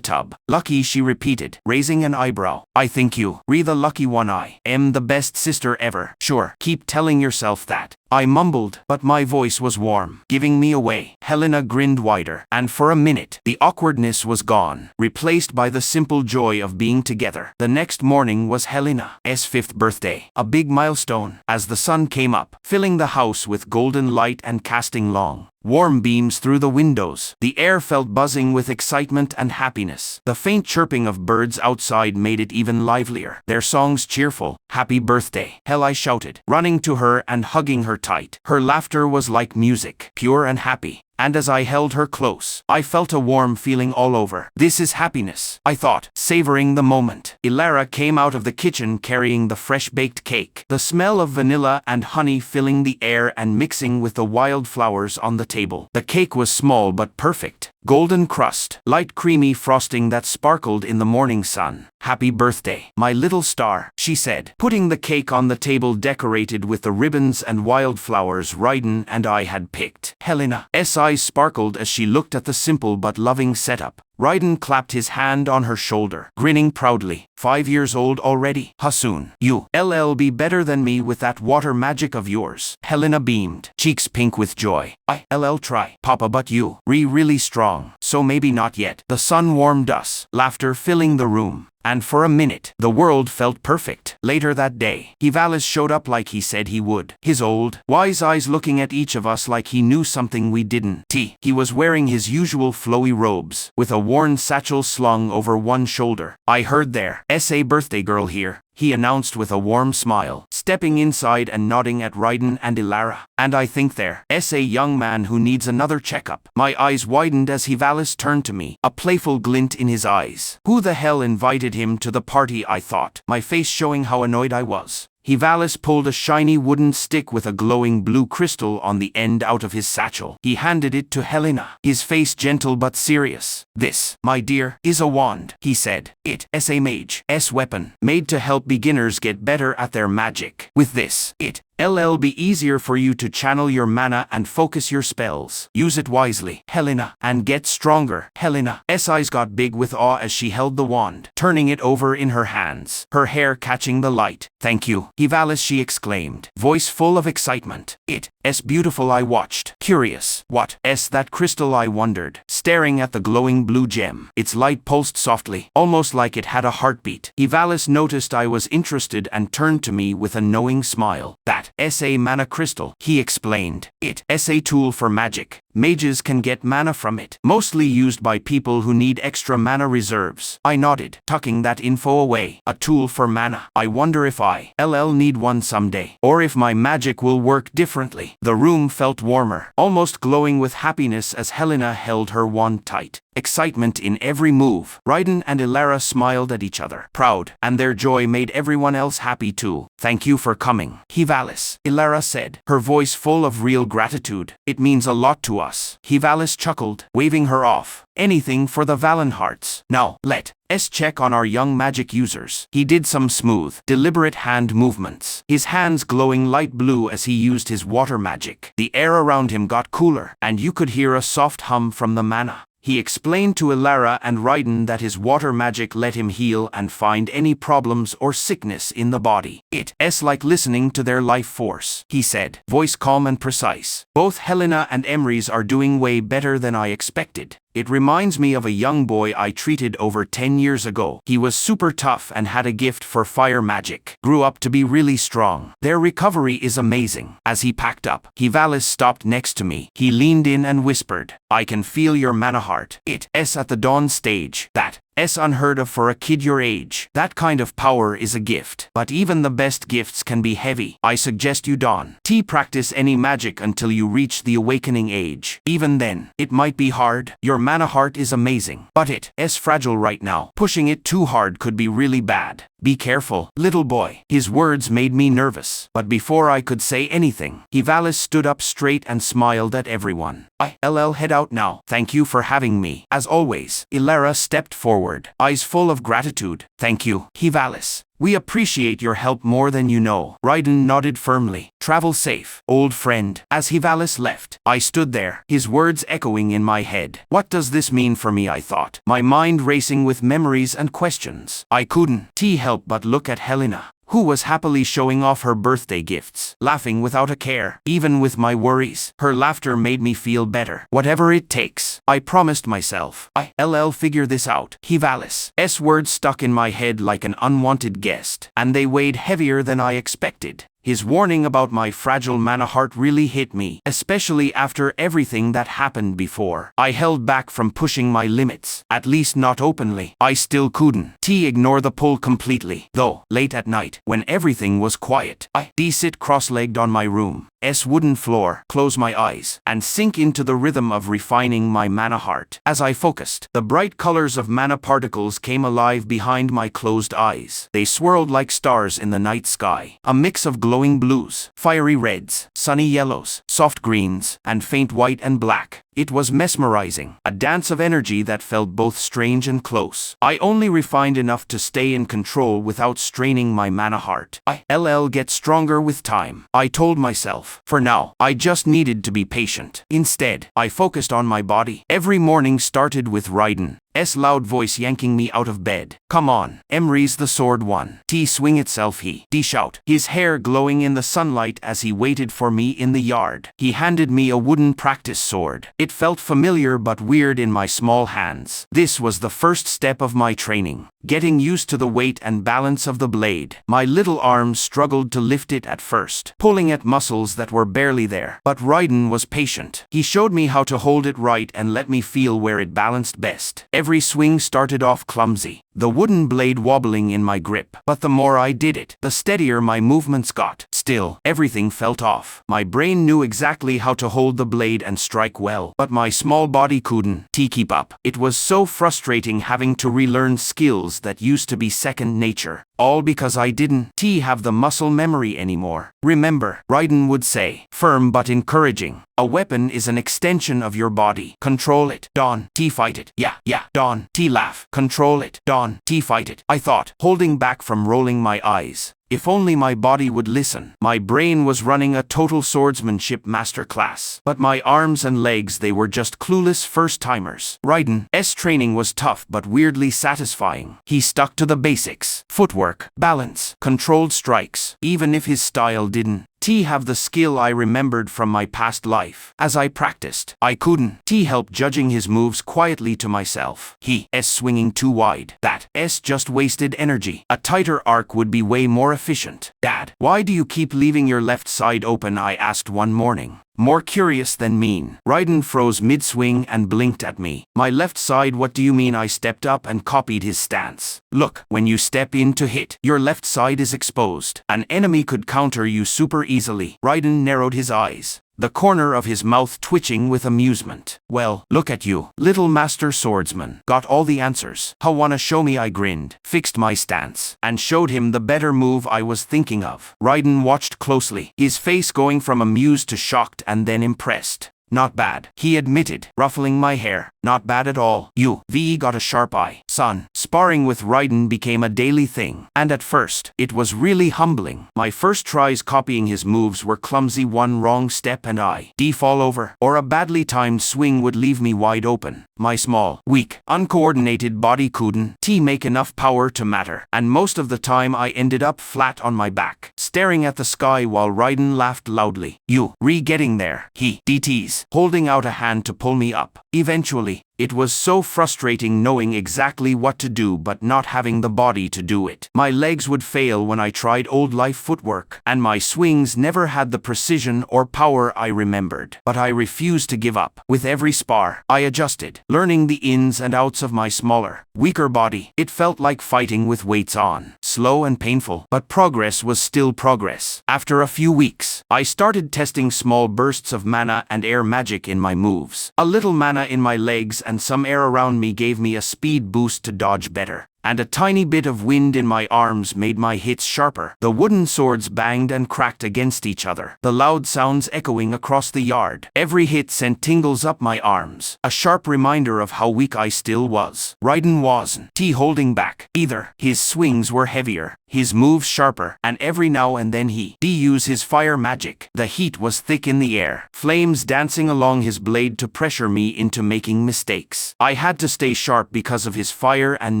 S1: tub. "Lucky," she repeated, raising an eyebrow. "I think you, the lucky one. I am the best sister ever." "Sure, keep telling yourself that," I mumbled, but my voice was warm, giving me away. Helena grinned wider, and for a minute, the awkwardness was gone, replaced by the simple joy of being together. The next morning was Helena's 5th birthday, a big milestone. As the sun came up, filling the house with golden light and casting long, Warm beams through the windows. The air felt buzzing with excitement and happiness. The faint chirping of birds outside made it even livelier, their songs cheerful. "Happy birthday, Hell," I shouted, running to her and hugging her tight. Her laughter was like music, pure and happy. And as I held her close, I felt a warm feeling all over. "This is happiness," I thought, savoring the moment. Ilara came out of the kitchen carrying the fresh-baked cake, the smell of vanilla and honey filling the air and mixing with the wildflowers on the table. The cake was small but perfect. Golden crust, light creamy frosting that sparkled in the morning sun. "Happy birthday, my little star," she said, putting the cake on the table decorated with the ribbons and wildflowers Ryden and I had picked. Helena's eyes sparkled as she looked at the simple but loving setup. Ryden clapped his hand on her shoulder, grinning proudly. 5 years old already? Hasoon, you'll be better than me with that water magic of yours. Helena beamed, cheeks pink with joy. I'll try, Papa, but you really strong, so maybe not yet. The sun warmed us, laughter filling the room. And for a minute, the world felt perfect. Later that day, Hivalis showed up like he said he would. His old, wise eyes looking at each of us like he knew something we didn't. He was wearing his usual flowy robes, with a worn satchel slung over one shoulder. "I heard there's a birthday girl here," he announced with a warm smile, stepping inside and nodding at Ryden and Ilara. "And I think there's a young man who needs another checkup." My eyes widened as Hivalis turned to me, a playful glint in his eyes. Who the hell invited him to the party, I thought, my face showing how annoyed I was. Hivalis pulled a shiny wooden stick with a glowing blue crystal on the end out of his satchel. He handed it to Helena, his face gentle but serious. "This, my dear, is a wand," he said. "It's a mage's weapon, made to help beginners get better at their magic. With this, it'll be easier for you to channel your mana and focus your spells. Use it wisely, Helena, and get stronger." Helena's eyes got big with awe as she held the wand, turning it over in her hands, her hair catching the light. "Thank you, Hivalis," she exclaimed, voice full of excitement. "It's beautiful," I watched, curious. "What's that crystal?" I wondered, staring at the glowing blue gem. Its light pulsed softly, almost like it had a heartbeat. Hivalis noticed I was interested and turned to me with a knowing smile. "That's a mana crystal," he explained. "It's a tool for magic. Mages can get mana from it, mostly used by people who need extra mana reserves." I nodded, tucking that info away. "A tool for mana. I wonder if I'll need one someday, or if my magic will work differently." The room felt warmer, almost glowing with happiness as Helena held her wand tight. Excitement in every move. Ryden and Ilara smiled at each other, proud, and their joy made everyone else happy too. "Thank you for coming, Hivalis," Ilara said, her voice full of real gratitude. "It means a lot to us." Hivalis chuckled, waving her off. "Anything for the Valenhearts. Now, let's check on our young magic users." He did some smooth, deliberate hand movements, his hands glowing light blue as he used his water magic. The air around him got cooler, and you could hear a soft hum from the mana. He explained to Ilara and Ryden that his water magic let him heal and find any problems or sickness in the body. "It's like listening to their life force," he said, voice calm and precise. "Both Helena and Emrys are doing way better than I expected. It reminds me of a young boy I treated over 10 years ago. He was super tough and had a gift for fire magic. Grew up to be really strong. Their recovery is amazing." As he packed up, Hivalis stopped next to me. He leaned in and whispered, "I can feel your mana heart. It's at the dawn stage. That's unheard of for a kid your age. That kind of power is a gift. But even the best gifts can be heavy. I suggest you don't practice any magic until you reach the awakening age. Even then, it might be hard. Your mana heart is amazing, but it's fragile right now. Pushing it too hard could be really bad. Be careful, little boy." His words made me nervous, but before I could say anything, Hivalis stood up straight and smiled at everyone. "I'll head out now. Thank you for having me. As always." Ilara stepped forward, eyes full of gratitude. "Thank you, Hivalis. We appreciate your help more than you know." Ryden nodded firmly. "Travel safe, old friend." As Hivalis left, I stood there, his words echoing in my head. What does this mean for me, I thought, my mind racing with memories and questions. I couldn't help but look at Helena, who was happily showing off her birthday gifts, laughing without a care, even with my worries. Her laughter made me feel better. Whatever it takes, I promised myself, I'll figure this out. Hivalis' words stuck in my head like an unwanted guest, and they weighed heavier than I expected. His warning about my fragile mana heart really hit me, especially after everything that happened before. I held back from pushing my limits, at least not openly. I still couldn't ignore the pull completely, though. Late at night, when everything was quiet, I sit cross-legged on my room's wooden floor, close my eyes, and sink into the rhythm of refining my mana heart. As I focused, the bright colors of mana particles came alive behind my closed eyes. They swirled like stars in the night sky, a mix of glowing blues, fiery reds, sunny yellows, soft greens, and faint white and black. It was mesmerizing, a dance of energy that felt both strange and close. I only refined enough to stay in control without straining my mana heart. I'll get stronger with time, I told myself. For now, I just needed to be patient. Instead, I focused on my body. Every morning started with Raiden's loud voice yanking me out of bed. Come on, Emry's the sword one. Swing itself, he shout, his hair glowing in the sunlight as he waited for me in the yard. He handed me a wooden practice sword. It felt familiar but weird in my small hands. This was the first step of my training, getting used to the weight and balance of the blade. My little arms struggled to lift it at first, pulling at muscles that were barely there. But Raiden was patient. He showed me how to hold it right and let me feel where it balanced best. Every swing started off clumsy, the wooden blade wobbling in my grip. But the more I did it, the steadier my movements got. Still, everything felt off. My brain knew exactly how to hold the blade and strike well, but my small body couldn't keep up. It was so frustrating having to relearn skills that used to be second nature, all because I didn't have the muscle memory anymore. Remember, Raiden would say, firm but encouraging, a weapon is an extension of your body. Control it, Dawn. Fight it. Yeah, Dawn. Laugh. Control it, Dawn. Fight it. I thought, holding back from rolling my eyes. If only my body would listen. My brain was running a total swordsmanship masterclass. But my arms and legs, they were just clueless first-timers. Raiden's training was tough but weirdly satisfying. He stuck to the basics. Footwork, balance, controlled strikes, even if his style didn't have the skill I remembered from my past life. As I practiced, I couldn't help judging his moves quietly to myself. Swinging too wide. That just wasted energy. A tighter arc would be way more efficient. Dad, why do you keep leaving your left side open? I asked one morning, more curious than mean. Raiden froze mid-swing and blinked at me. My left side, what do you mean? I stepped up and copied his stance. Look, when you step in to hit, your left side is exposed. An enemy could counter you super easily. Raiden narrowed his eyes, the corner of his mouth twitching with amusement. Well, look at you, little master swordsman. Got all the answers. How wanna show me? I grinned, fixed my stance, and showed him the better move I was thinking of. Raiden watched closely, his face going from amused to shocked and then impressed. Not bad, he admitted, ruffling my hair. Not bad at all. You got a sharp eye, son. Sparring with Raiden became a daily thing, and at first, it was really humbling. My first tries copying his moves were clumsy. One wrong step and I fall over, or a badly timed swing would leave me wide open. My small, weak, uncoordinated body couldn't make enough power to matter, and most of the time I ended up flat on my back, staring at the sky while Raiden laughed loudly. You getting there, he teased, holding out a hand to pull me up. Eventually, it was so frustrating knowing exactly what to do but not having the body to do it. My legs would fail when I tried old life footwork, and my swings never had the precision or power I remembered. But I refused to give up. With every spar, I adjusted, learning the ins and outs of my smaller, weaker body. It felt like fighting with weights on. Slow and painful, but progress was still progress. After a few weeks, I started testing small bursts of mana and air magic in my moves. A little mana in my legs and some air around me gave me a speed boost to dodge better, and a tiny bit of wind in my arms made my hits sharper. The wooden swords banged and cracked against each other, the loud sounds echoing across the yard. Every hit sent tingles up my arms, a sharp reminder of how weak I still was. Raiden wasn't holding back either. His swings were heavier, his moves sharper, and every now and then he used his fire magic. The heat was thick in the air, flames dancing along his blade to pressure me into making mistakes. I had to stay sharp because of his fire and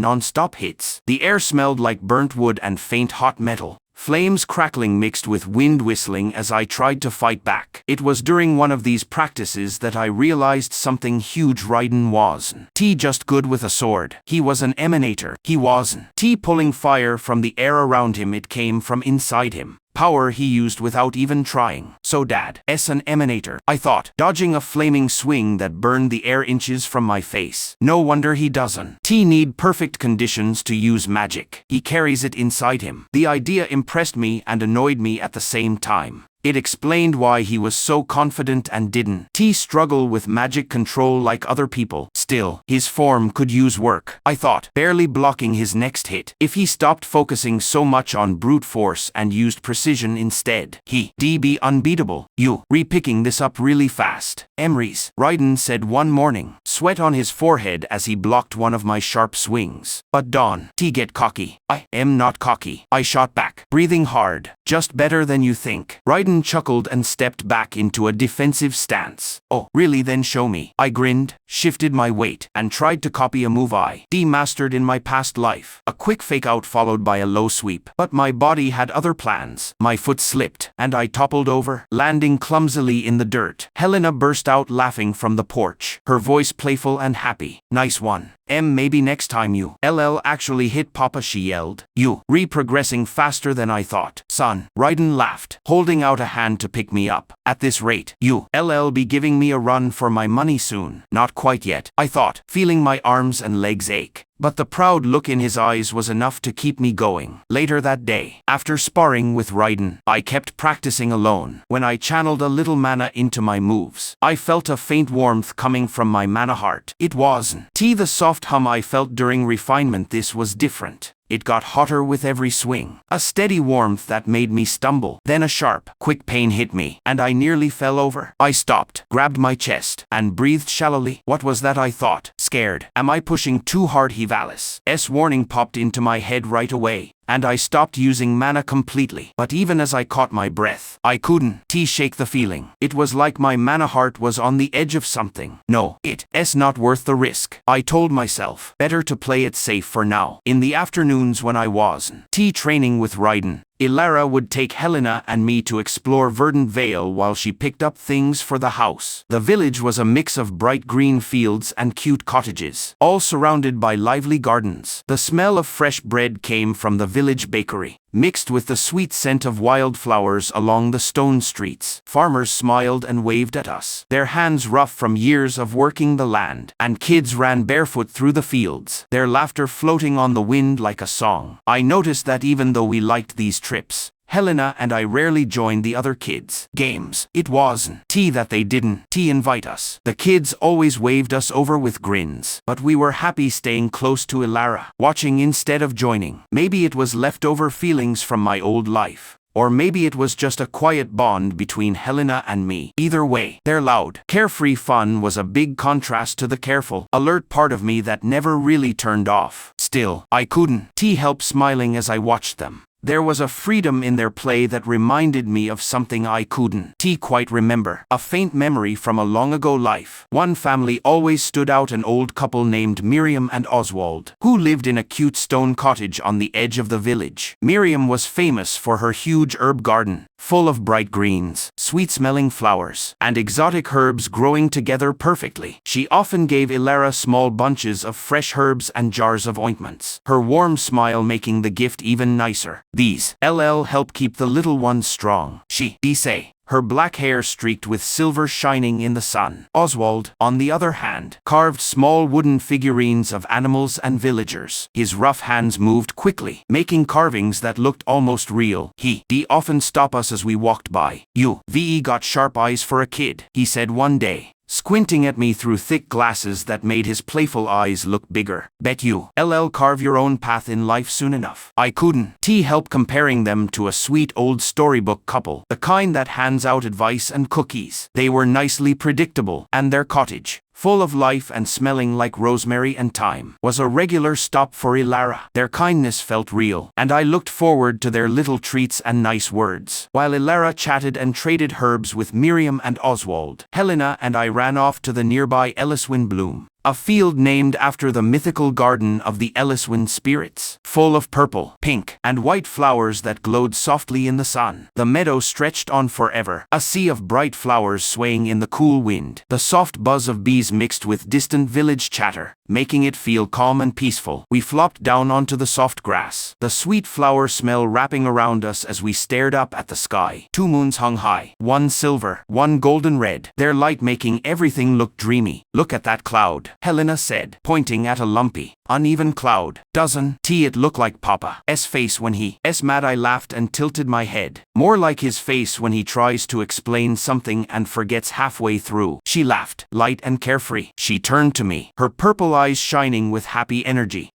S1: non-stop hits. The air smelled like burnt wood and faint hot metal, flames crackling mixed with wind whistling as I tried to fight back. It was during one of these practices that I realized something huge. Raiden wasn't just good with a sword. He was an emanator. He wasn't pulling fire from the air around him. It came from inside him. Power he used without even trying. So Dad's an emanator, I thought, dodging a flaming swing that burned the air inches from my face. No wonder he doesn't need perfect conditions to use magic. He carries it inside him. The idea impressed me and annoyed me at the same time. It explained why he was so confident and didn't struggle with magic control like other people. Still, his form could use work, I thought, barely blocking his next hit. If he stopped focusing so much on brute force and used precision instead, he'd be unbeatable. You repicking this up really fast. Emrys, Raiden said one morning, sweat on his forehead as he blocked one of my sharp swings. But don't get cocky. I am not cocky, I shot back, breathing hard. Just better than you think. Raiden chuckled and stepped back into a defensive stance. Oh, really? Then show me. I grinned, shifted my weight, and tried to copy a move I mastered in my past life. A quick fake out followed by a low sweep. But my body had other plans. My foot slipped, and I toppled over, landing clumsily in the dirt. Helena burst out laughing from the porch, her voice playful and happy. Nice one. Maybe next time you actually hit Papa, she yelled. You progressing faster than I thought. Son, Raiden laughed, holding out a hand to pick me up. At this rate, you'll be giving me a run for my money soon. Not quite yet, I thought, feeling my arms and legs ache. But the proud look in his eyes was enough to keep me going. Later that day, after sparring with Raiden, I kept practicing alone. When I channeled a little mana into my moves, I felt a faint warmth coming from my mana heart. It wasn't the soft hum I felt during refinement. This was different. It got hotter with every swing. A steady warmth that made me stumble. Then a sharp, quick pain hit me, and I nearly fell over. I stopped, grabbed my chest, and breathed shallowly. What was that? I thought. Scared. Am I pushing too hard? Hivalis's warning popped into my head right away, and I stopped using mana completely. But even as I caught my breath, I couldn't shake the feeling. It was like my mana heart was on the edge of something. No, it's not worth the risk, I told myself. Better to play it safe for now. In the afternoons when I wasn't training with Raiden, Ilara would take Helena and me to explore Verdant Vale while she picked up things for the house. The village was a mix of bright green fields and cute cottages, all surrounded by lively gardens. The smell of fresh bread came from the village bakery, mixed with the sweet scent of wildflowers along the stone streets. Farmers smiled and waved at us, their hands rough from years of working the land, and kids ran barefoot through the fields, their laughter floating on the wind like a song. I noticed that even though we liked these trips, Helena and I rarely joined the other kids' games. It wasn't that they didn't invite us. The kids always waved us over with grins, but we were happy staying close to Ilara, watching instead of joining. Maybe it was leftover feelings from my old life, or maybe it was just a quiet bond between Helena and me. Either way, their loud, carefree fun was a big contrast to the careful, alert part of me that never really turned off. Still, I couldn't help smiling as I watched them. There was a freedom in their play that reminded me of something I couldn't quite remember. A faint memory from a long ago life. One family always stood out, an old couple named Miriam and Oswald, who lived in a cute stone cottage on the edge of the village. Miriam was famous for her huge herb garden, full of bright greens, sweet-smelling flowers, and exotic herbs growing together perfectly. She often gave Ilara small bunches of fresh herbs and jars of ointments, her warm smile making the gift even nicer. These help keep the little ones strong, she'd say, her black hair streaked with silver shining in the sun. Oswald, on the other hand, carved small wooden figurines of animals and villagers. His rough hands moved quickly, making carvings that looked almost real. He'd often stop us as we walked by. You've got sharp eyes for a kid, he said one day, squinting at me through thick glasses that made his playful eyes look bigger. Bet you'll carve your own path in life soon enough. I couldn't help comparing them to a sweet old storybook couple, the kind that hands out advice and cookies. They were nicely predictable, and their cottage, full of life and smelling like rosemary and thyme, was a regular stop for Ilara. Their kindness felt real, and I looked forward to their little treats and nice words. While Ilara chatted and traded herbs with Miriam and Oswald, Helena and I ran off to the nearby Elliswin Bloom. A field named after the mythical garden of the Eliswind spirits, full of purple, pink, and white flowers that glowed softly in the sun. The meadow stretched on forever, a sea of bright flowers swaying in the cool wind. The soft buzz of bees mixed with distant village chatter, making it feel calm and peaceful. We flopped down onto the soft grass, the sweet flower smell wrapping around us as we stared up at the sky. 2 moons hung high, one silver, one golden red, their light making everything look dreamy. Look at that cloud, Helena said, pointing at a lumpy, uneven cloud. Doesn't it look like Papa's face when he's mad? I laughed and tilted my head. More like his face when he tries to explain something and forgets halfway through. She laughed, light and carefree. She turned to me, her purple eyes shining with happy energy.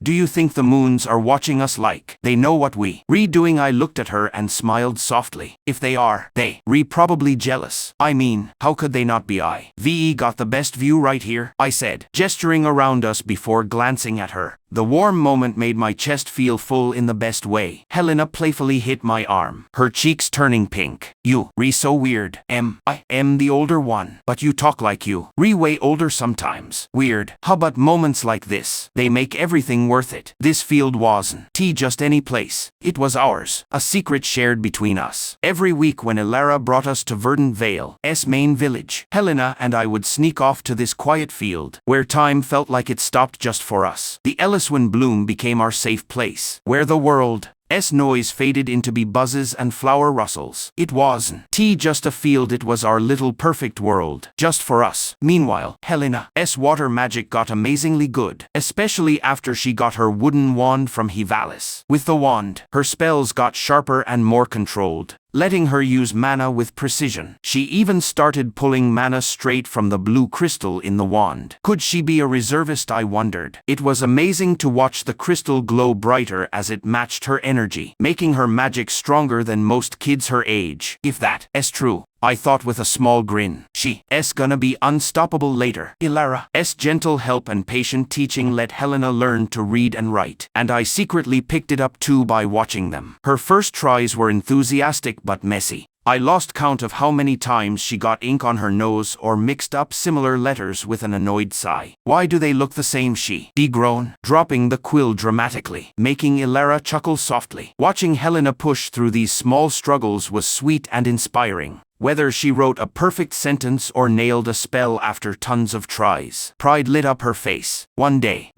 S1: Do you think the moons are watching us like they know what we're doing? I looked at her and smiled softly. If they are, they're probably jealous. I mean, how could they not be? Ve got the best view right here, I said, gesturing around us before glancing at her. The warm moment made my chest feel full in the best way. Helena playfully hit my arm, her cheeks turning pink. You're so weird. I am the older one, but you talk like you're way older sometimes. Weird. How about moments like this? They make everything worth it. This field wasn't just any place. It was ours, a secret shared between us. Every week when Ilara brought us to Verdant Vale's main village, Helena and I would sneak off to this quiet field, where time felt like it stopped just for us. The Eliswind bloom became our safe place, where the world's noise faded into buzzes and flower rustles. It wasn't just a field, it was our little perfect world, just for us. Meanwhile, Helena's water magic got amazingly good, especially after she got her wooden wand from Hivalis. With the wand, her spells got sharper and more controlled, letting her use mana with precision. She even started pulling mana straight from the blue crystal in the wand. Could she be a reservist? I wondered. It was amazing to watch the crystal glow brighter as it matched her energy, making her magic stronger than most kids her age. If that's true, I thought with a small grin, she's gonna be unstoppable later. Ilara's gentle help and patient teaching let Helena learn to read and write, and I secretly picked it up too by watching them. Her first tries were enthusiastic but messy. I lost count of how many times she got ink on her nose or mixed up similar letters with an annoyed sigh. Why do they look the same? She groaned, dropping the quill dramatically, making Ilara chuckle softly. Watching Helena push through these small struggles was sweet and inspiring. Whether she wrote a perfect sentence or nailed a spell after tons of tries, pride lit up her face. One day,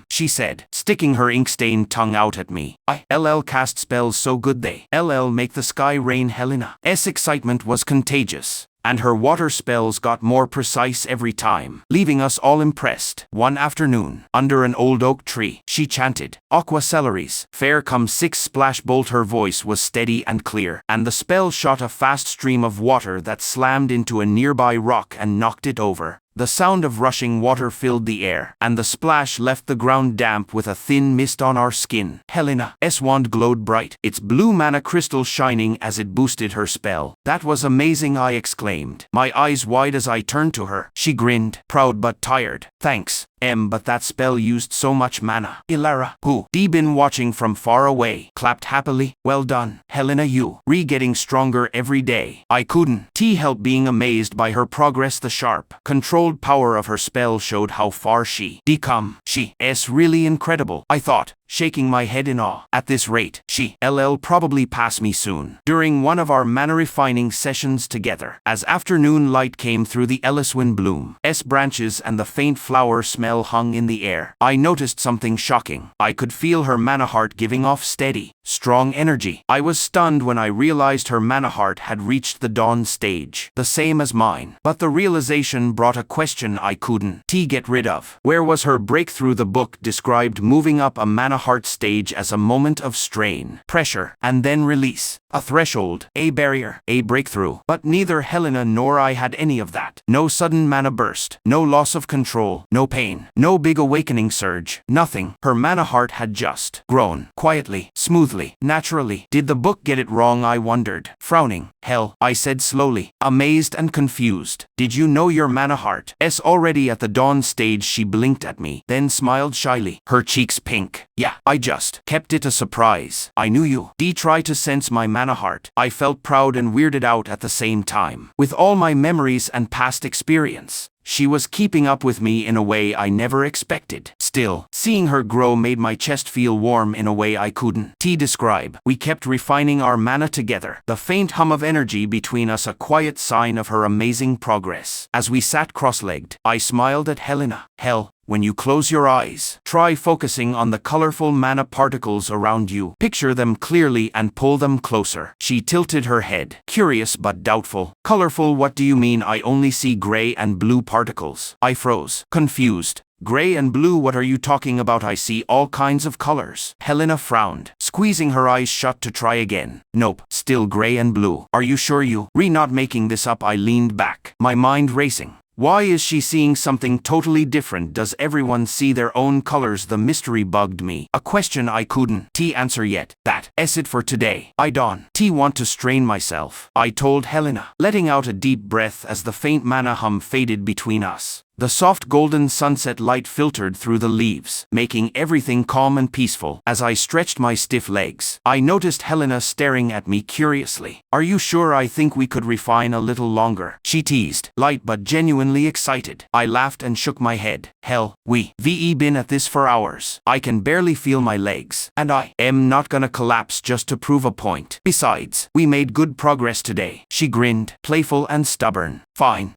S1: she said, sticking her ink-stained tongue out at me. I cast spells so good they make the sky rain. Helena's excitement was contagious, and her water spells got more precise every time, leaving us all impressed. One afternoon, under an old oak tree, she chanted, "Aqua celeries, fair come 6 splash bolt." Her voice was steady and clear, and the spell shot a fast stream of water that slammed into a nearby rock and knocked it over. The sound of rushing water filled the air, and the splash left the ground damp with a thin mist on our skin. Helena's wand glowed bright, its blue mana crystal shining as it boosted her spell. "That was amazing," I exclaimed, my eyes wide as I turned to her. She grinned, proud but tired. "Thanks, but that spell used so much mana." Ilara, who'd been watching from far away, clapped happily. "Well done, Helena, you're getting stronger every day." I couldn't help being amazed by her progress. The sharp, controlled power of her spell showed how far she'd come. She's really incredible, I thought, shaking my head in awe. At this rate, she'll probably pass me soon. During one of our mana-refining sessions together, as afternoon light came through the Eliswind bloom's branches and the faint flower smell hung in the air, I noticed something shocking. I could feel her mana heart giving off steady, strong energy. I was stunned when I realized her mana heart had reached the dawn stage, the same as mine. But the realization brought a question I couldn't get rid of. Where was her breakthrough? The book described moving up a mana heart stage as a moment of strain, pressure, and then release. A threshold, a barrier, a breakthrough. But neither Helena nor I had any of that. No sudden mana burst, no loss of control, no pain, no big awakening surge, nothing. Her mana heart had just grown, quietly, smoothly, naturally. Did the book get it wrong? I wondered. Frowning. "Hell," I said slowly, amazed and confused. "Did you know your mana heart's already at the dawn stage?" She blinked at me, then smiled shyly, her cheeks pink. "Yeah, I just kept it a surprise. I knew you'd try to sense my mana heart." I felt proud and weirded out at the same time. With all my memories and past experience, She was keeping up with me in a way I never expected. Still, seeing her grow made my chest feel warm in a way I couldn't describe. We kept refining our mana together, the faint hum of energy between us a quiet sign of her amazing progress. As we sat cross-legged, I smiled at Helena. Hell, when you close your eyes, try focusing on the colorful mana particles around you. Picture them clearly and pull them closer. She tilted her head, curious but doubtful. Colorful, what do you mean? I only see gray and blue particles. I froze, confused. Gray and blue, what are you talking about? I see all kinds of colors. Helena frowned, squeezing her eyes shut to try again. Nope, still gray and blue. Are you sure you're not making this up? I leaned back, my mind racing. Why is she seeing something totally different? Does everyone see their own colors? The mystery bugged me, a question I couldn't answer yet. That's it for today. I don't want to strain myself, I told Helena, letting out a deep breath as the faint mana hum faded between us. The soft golden sunset light filtered through the leaves, making everything calm and peaceful. As I stretched my stiff legs, I noticed Helena staring at me curiously. Are you sure? I think we could refine a little longer, she teased, light but genuinely excited. I laughed and shook my head. Hell, we've been at this for hours. I can barely feel my legs, and I am not gonna collapse just to prove a point. Besides, we made good progress today. She grinned, playful and stubborn. Fine,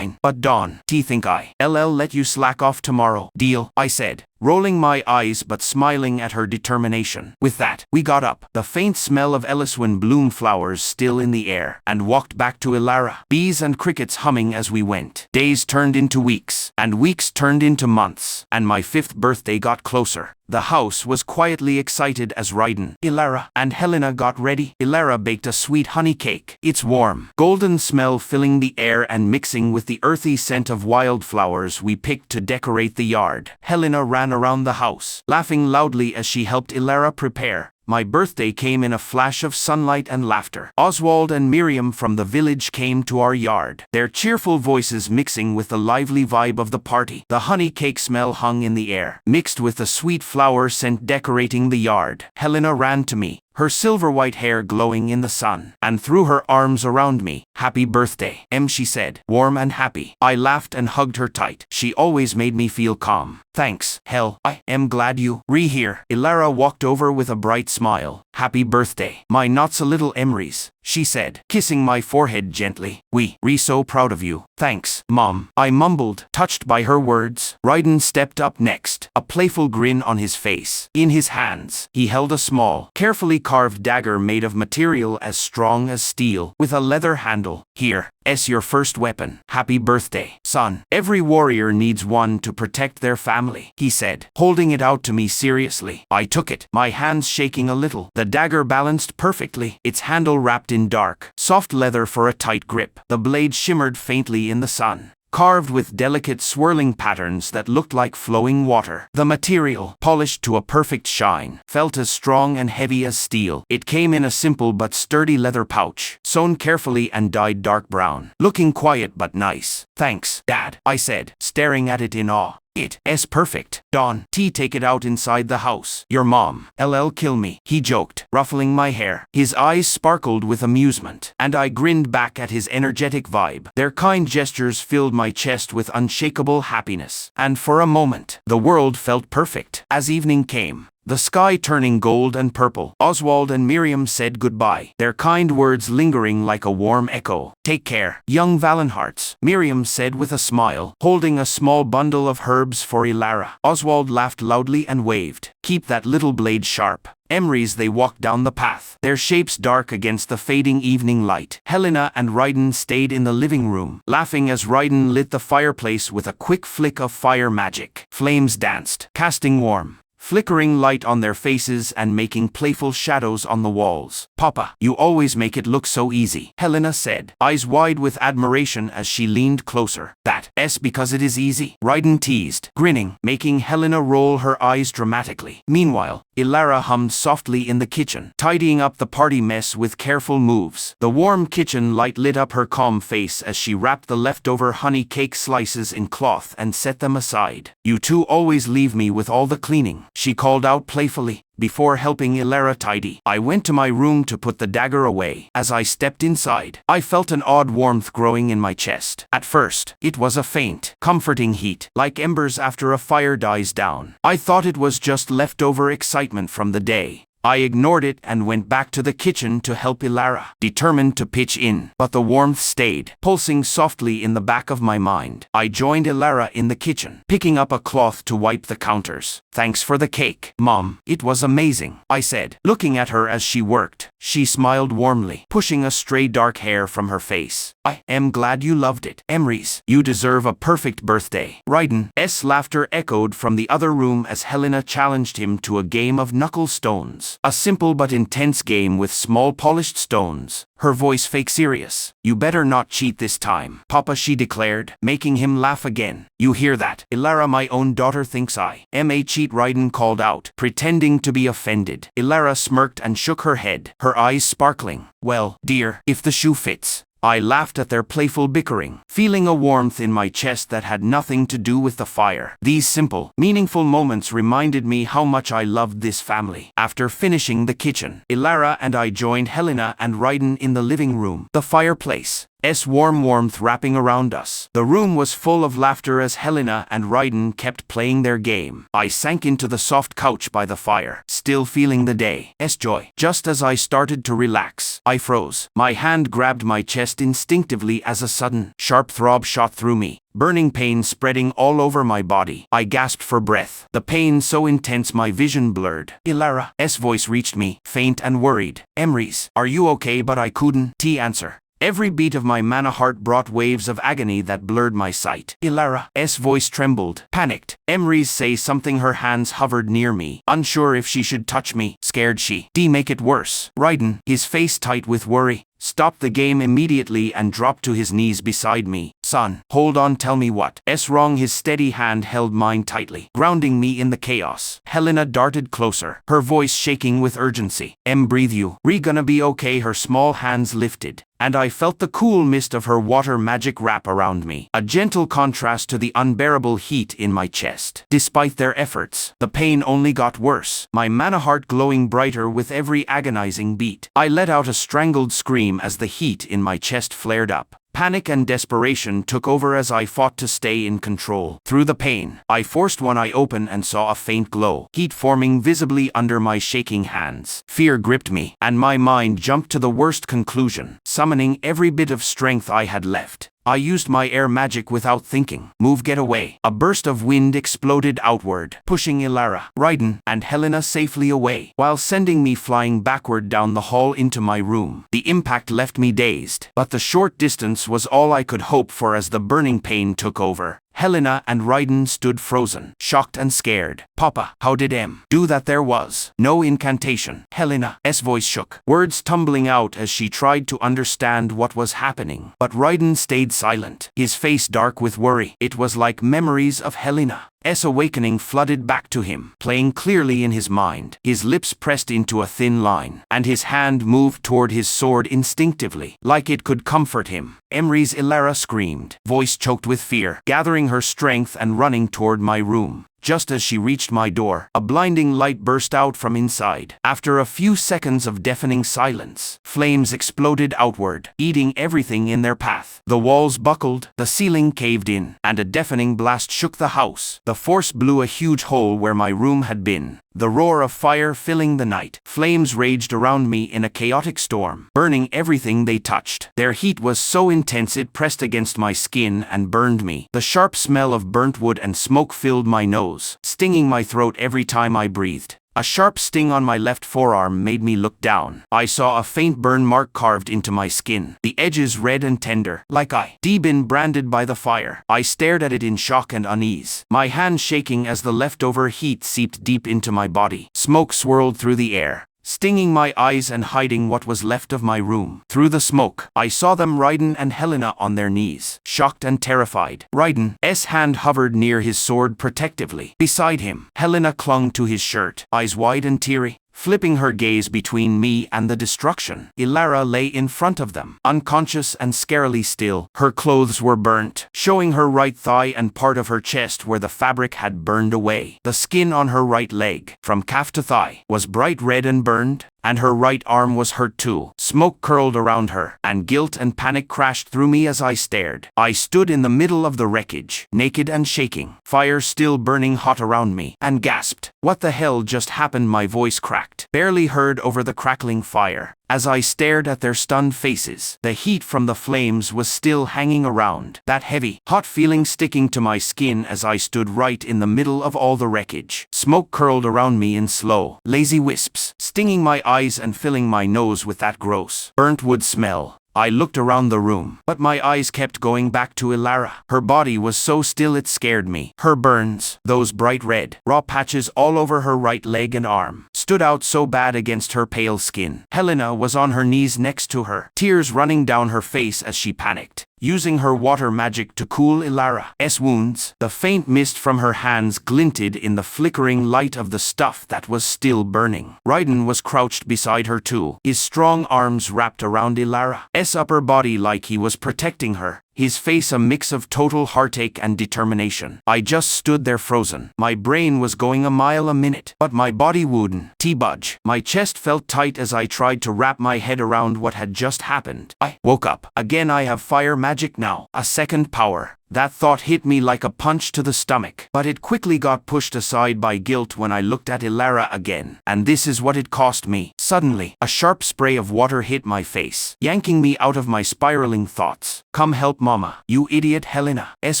S1: but Dawn, think I'll let you slack off tomorrow. Deal, I said, rolling my eyes but smiling at her determination. With that, we got up, the faint smell of Eliswin bloom flowers still in the air, and walked back to Ilara, bees and crickets humming as we went. Days turned into weeks, and weeks turned into months, and my 5th birthday got closer. The house was quietly excited as Raiden, Ilara, and Helena got ready. Ilara baked a sweet honey cake, its warm, golden smell filling the air and mixing with the earthy scent of wildflowers we picked to decorate the yard. Helena ran around the house, laughing loudly as she helped Ilara prepare. My birthday came in a flash of sunlight and laughter. Oswald and Miriam from the village came to our yard, their cheerful voices mixing with the lively vibe of the party. The honey cake smell hung in the air, mixed with the sweet flower scent decorating the yard. Helena ran to me, her silver-white hair glowing in the sun, and threw her arms around me. Happy birthday, she said, warm and happy. I laughed and hugged her tight. She always made me feel calm. Thanks, Hel. I am glad you're here. Ilara walked over with a bright smile. Happy birthday, my not-so-little Emrys, she said, kissing my forehead gently. We're so proud of you. Thanks, Mom, I mumbled, touched by her words. Raiden stepped up next, a playful grin on his face. In his hands, he held a small, carefully carved dagger made of material as strong as steel, with a leather handle. Here, your first weapon. Happy birthday, son. Every warrior needs one to protect their family, he said, holding it out to me seriously. I took it, my hands shaking a little. The dagger balanced perfectly, its handle wrapped in dark, soft leather for a tight grip. The blade shimmered faintly in the sun, carved with delicate swirling patterns that looked like flowing water. The material, polished to a perfect shine, felt as strong and heavy as steel. It came in a simple but sturdy leather pouch, sewn carefully and dyed dark brown, looking quiet but nice. Thanks, Dad, I said, staring at it in awe. It's perfect. Dawn, take it out inside the house. Your mom, kill me, he joked, ruffling my hair. His eyes sparkled with amusement, and I grinned back at his energetic vibe. Their kind gestures filled my chest with unshakable happiness, and for a moment, the world felt perfect. As evening came, the sky turning gold and purple, Oswald and Miriam said goodbye, their kind words lingering like a warm echo. Take care, young Valenhearts, Miriam said with a smile, holding a small bundle of herbs for Ilara. Oswald laughed loudly and waved. Keep that little blade sharp. Emrys. They walked down the path, their shapes dark against the fading evening light. Helena and Raiden stayed in the living room, laughing as Raiden lit the fireplace with a quick flick of fire magic. Flames danced, casting warm, flickering light on their faces and making playful shadows on the walls. Papa, you always make it look so easy, Helena said, eyes wide with admiration as she leaned closer. That's because it is easy, Raiden teased, grinning, making Helena roll her eyes dramatically. Meanwhile, Ilara hummed softly in the kitchen, tidying up the party mess with careful moves. The warm kitchen light lit up her calm face as she wrapped the leftover honey cake slices in cloth and set them aside. You two always leave me with all the cleaning, she called out playfully. before helping Ilara tidy. I went to my room to put the dagger away. As I stepped inside, I felt an odd warmth growing in my chest. At first, it was a faint, comforting heat, like embers after a fire dies down. I thought it was just leftover excitement from the day. I ignored it and went back to the kitchen to help Ilara, determined to pitch in. But the warmth stayed, pulsing softly in the back of my mind. I joined Ilara in the kitchen, picking up a cloth to wipe the counters. "Thanks for the cake, Mom. It was amazing," I said, looking at her as she worked. She smiled warmly, pushing a stray dark hair from her face. "I am glad you loved it, Emrys. You deserve a perfect birthday." Raiden's laughter echoed from the other room as Helena challenged him to a game of knuckle stones. A simple but intense game with small polished stones. Her voice fake serious. "You better not cheat this time, Papa," she declared, making him laugh again. "You hear that? Ilara, my own daughter, thinks I may cheat," Raiden called out, pretending to be offended. Ilara smirked and shook her head, her eyes sparkling. "Well, dear, if the shoe fits." I laughed at their playful bickering, feeling a warmth in my chest that had nothing to do with the fire. These simple, meaningful moments reminded me how much I loved this family. After finishing the kitchen, Ilara and I joined Helena and Raiden in the living room, the fireplace's warmth wrapping around us. The room was full of laughter as Helena and Raiden kept playing their game. I sank into the soft couch by the fire, still feeling the day's joy. Just as I started to relax, I froze. My hand grabbed my chest instinctively as a sudden, sharp throb shot through me, burning pain spreading all over my body. I gasped for breath, the pain so intense my vision blurred. Ilara's voice reached me, faint and worried. "Emrys, are you okay?" But I couldn't answer. Every beat of my mana heart brought waves of agony that blurred my sight. Ilara's voice trembled, panicked. "Emrys, say something." Her hands hovered near me, unsure if she should touch me. Scared she'd make it worse. Raiden, his face tight with worry, stopped the game immediately and dropped to his knees beside me. "Son, hold on, tell me what's wrong." His steady hand held mine tightly, grounding me in the chaos. Helena darted closer, her voice shaking with urgency. "Breathe, you. Gonna be okay." Her small hands lifted, and I felt the cool mist of her water magic wrap around me, a gentle contrast to the unbearable heat in my chest. Despite their efforts, the pain only got worse, my mana heart glowing brighter with every agonizing beat. I let out a strangled scream as the heat in my chest flared up. Panic and desperation took over as I fought to stay in control. Through the pain, I forced one eye open and saw a faint glow, heat forming visibly under my shaking hands. Fear gripped me, and my mind jumped to the worst conclusion, summoning every bit of strength I had left. I used my air magic without thinking. "Move, get away." A burst of wind exploded outward, pushing Ilara, Raiden, and Helena safely away, while sending me flying backward down the hall into my room. The impact left me dazed, but the short distance was all I could hope for as the burning pain took over. Helena and Raiden stood frozen, shocked and scared. "Papa, how did do that?" There was no incantation. Helena's voice shook, words tumbling out as she tried to understand what was happening. But Raiden stayed silent, his face dark with worry. It was like memories of Helena's awakening flooded back to him, playing clearly in his mind. His lips pressed into a thin line, and his hand moved toward his sword instinctively, like it could comfort him. "Emrys!" Ilara screamed, voice choked with fear, gathering her strength and running toward my room. Just as she reached my door, a blinding light burst out from inside. After a few seconds of deafening silence, flames exploded outward, eating everything in their path. The walls buckled, the ceiling caved in, and a deafening blast shook the house. The force blew a huge hole where my room had been, the roar of fire filling the night. Flames raged around me in a chaotic storm, burning everything they touched. Their heat was so intense it pressed against my skin and burned me. The sharp smell of burnt wood and smoke filled my nose, stinging my throat every time I breathed. A sharp sting on my left forearm made me look down. I saw a faint burn mark carved into my skin, the edges red and tender, like I'd been branded by the fire. I stared at it in shock and unease, my hand shaking as the leftover heat seeped deep into my body. Smoke swirled through the air, stinging my eyes and hiding what was left of my room. Through the smoke, I saw them, Raiden and Helena, on their knees, shocked and terrified. Raiden's hand hovered near his sword protectively. Beside him, Helena clung to his shirt, eyes wide and teary. flipping her gaze between me and the destruction. Ilara lay in front of them, unconscious and scarily still. Her clothes were burnt, showing her right thigh and part of her chest where the fabric had burned away. The skin on her right leg, from calf to thigh, was bright red and burned, and her right arm was hurt too. Smoke curled around her, and guilt and panic crashed through me as I stared. I stood in the middle of the wreckage, naked and shaking, fire still burning hot around me, and gasped. What the hell just happened? My voice cracked, barely heard over the crackling fire. As I stared at their stunned faces, the heat from the flames was still hanging around, that heavy, hot feeling sticking to my skin as I stood right in the middle of all the wreckage. Smoke curled around me in slow, lazy wisps, stinging my eyes and filling my nose with that gross, burnt wood smell. I looked around the room, but my eyes kept going back to Ilara. Her body was so still it scared me. Her burns, those bright red, raw patches all over her right leg and arm, stood out so bad against her pale skin. Helena was on her knees next to her, tears running down her face as she panicked, using her water magic to cool Ilara's wounds. The faint mist from her hands glinted in the flickering light of the stuff that was still burning. Raiden was crouched beside her too, his strong arms wrapped around Ilara's upper body like he was protecting her, his face a mix of total heartache and determination. I just stood there frozen. My brain was going a mile a minute, but my body wouldn't budge. My chest felt tight as I tried to wrap my head around what had just happened. I woke up. Again, I have fire magic now. A second power. That thought hit me like a punch to the stomach, but it quickly got pushed aside by guilt when I looked at Ilara again. And this is what it cost me. Suddenly, a sharp spray of water hit my face, yanking me out of my spiraling thoughts. Come help Mama, you idiot. Helena's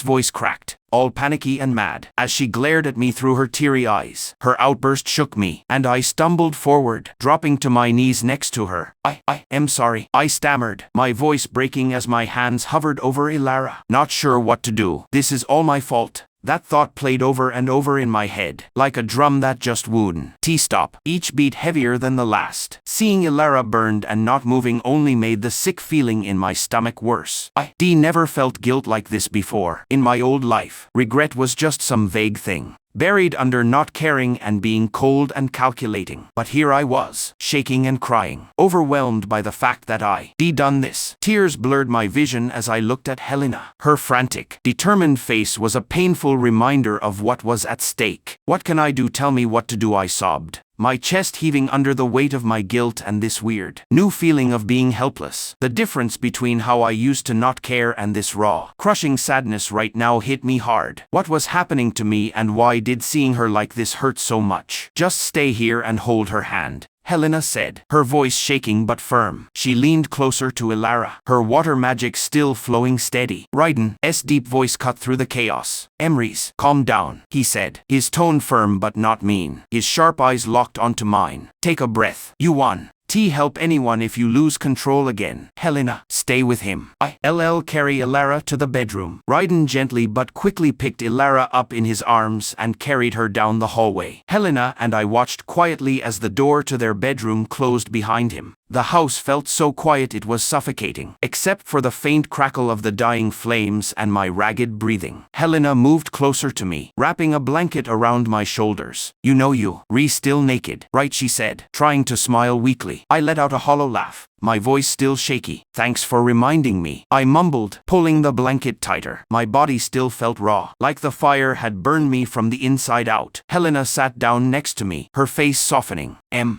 S1: voice cracked, all panicky and mad, as she glared at me through her teary eyes. Her outburst shook me, and I stumbled forward, dropping to my knees next to her. I am sorry, I stammered, my voice breaking as my hands hovered over Ilara, not sure what to do. This is all my fault. That thought played over and over in my head, like a drum that just wouldn't stop, each beat heavier than the last. Seeing Ilara burned and not moving only made the sick feeling in my stomach worse. I never felt guilt like this before. In my old life, regret was just some vague thing, buried under not caring and being cold and calculating. But here I was, shaking and crying, overwhelmed by the fact that I done this. Tears blurred my vision as I looked at Helena. Her frantic, determined face was a painful reminder of what was at stake. What can I do? Tell me what to do, I sobbed, my chest heaving under the weight of my guilt and this weird, new feeling of being helpless. The difference between how I used to not care and this raw, crushing sadness right now hit me hard. What was happening to me, and why did seeing her like this hurt so much? Just stay here and hold her hand, Helena said, her voice shaking but firm. She leaned closer to Ilara, her water magic still flowing steady. Raiden's deep voice cut through the chaos. Emrys, calm down, he said, his tone firm but not mean. His sharp eyes locked onto mine. Take a breath. You won. Help anyone if you lose control again. Helena, stay with him. I'll carry Ilara to the bedroom. Raiden gently but quickly picked Ilara up in his arms and carried her down the hallway. Helena and I watched quietly as the door to their bedroom closed behind him. The house felt so quiet it was suffocating, except for the faint crackle of the dying flames and my ragged breathing. Helena moved closer to me, wrapping a blanket around my shoulders. You know you're still naked, right? She said, trying to smile weakly. I let out a hollow laugh, my voice still shaky. Thanks for reminding me, I mumbled, pulling the blanket tighter. My body still felt raw, like the fire had burned me from the inside out. Helena sat down next to me, her face softening.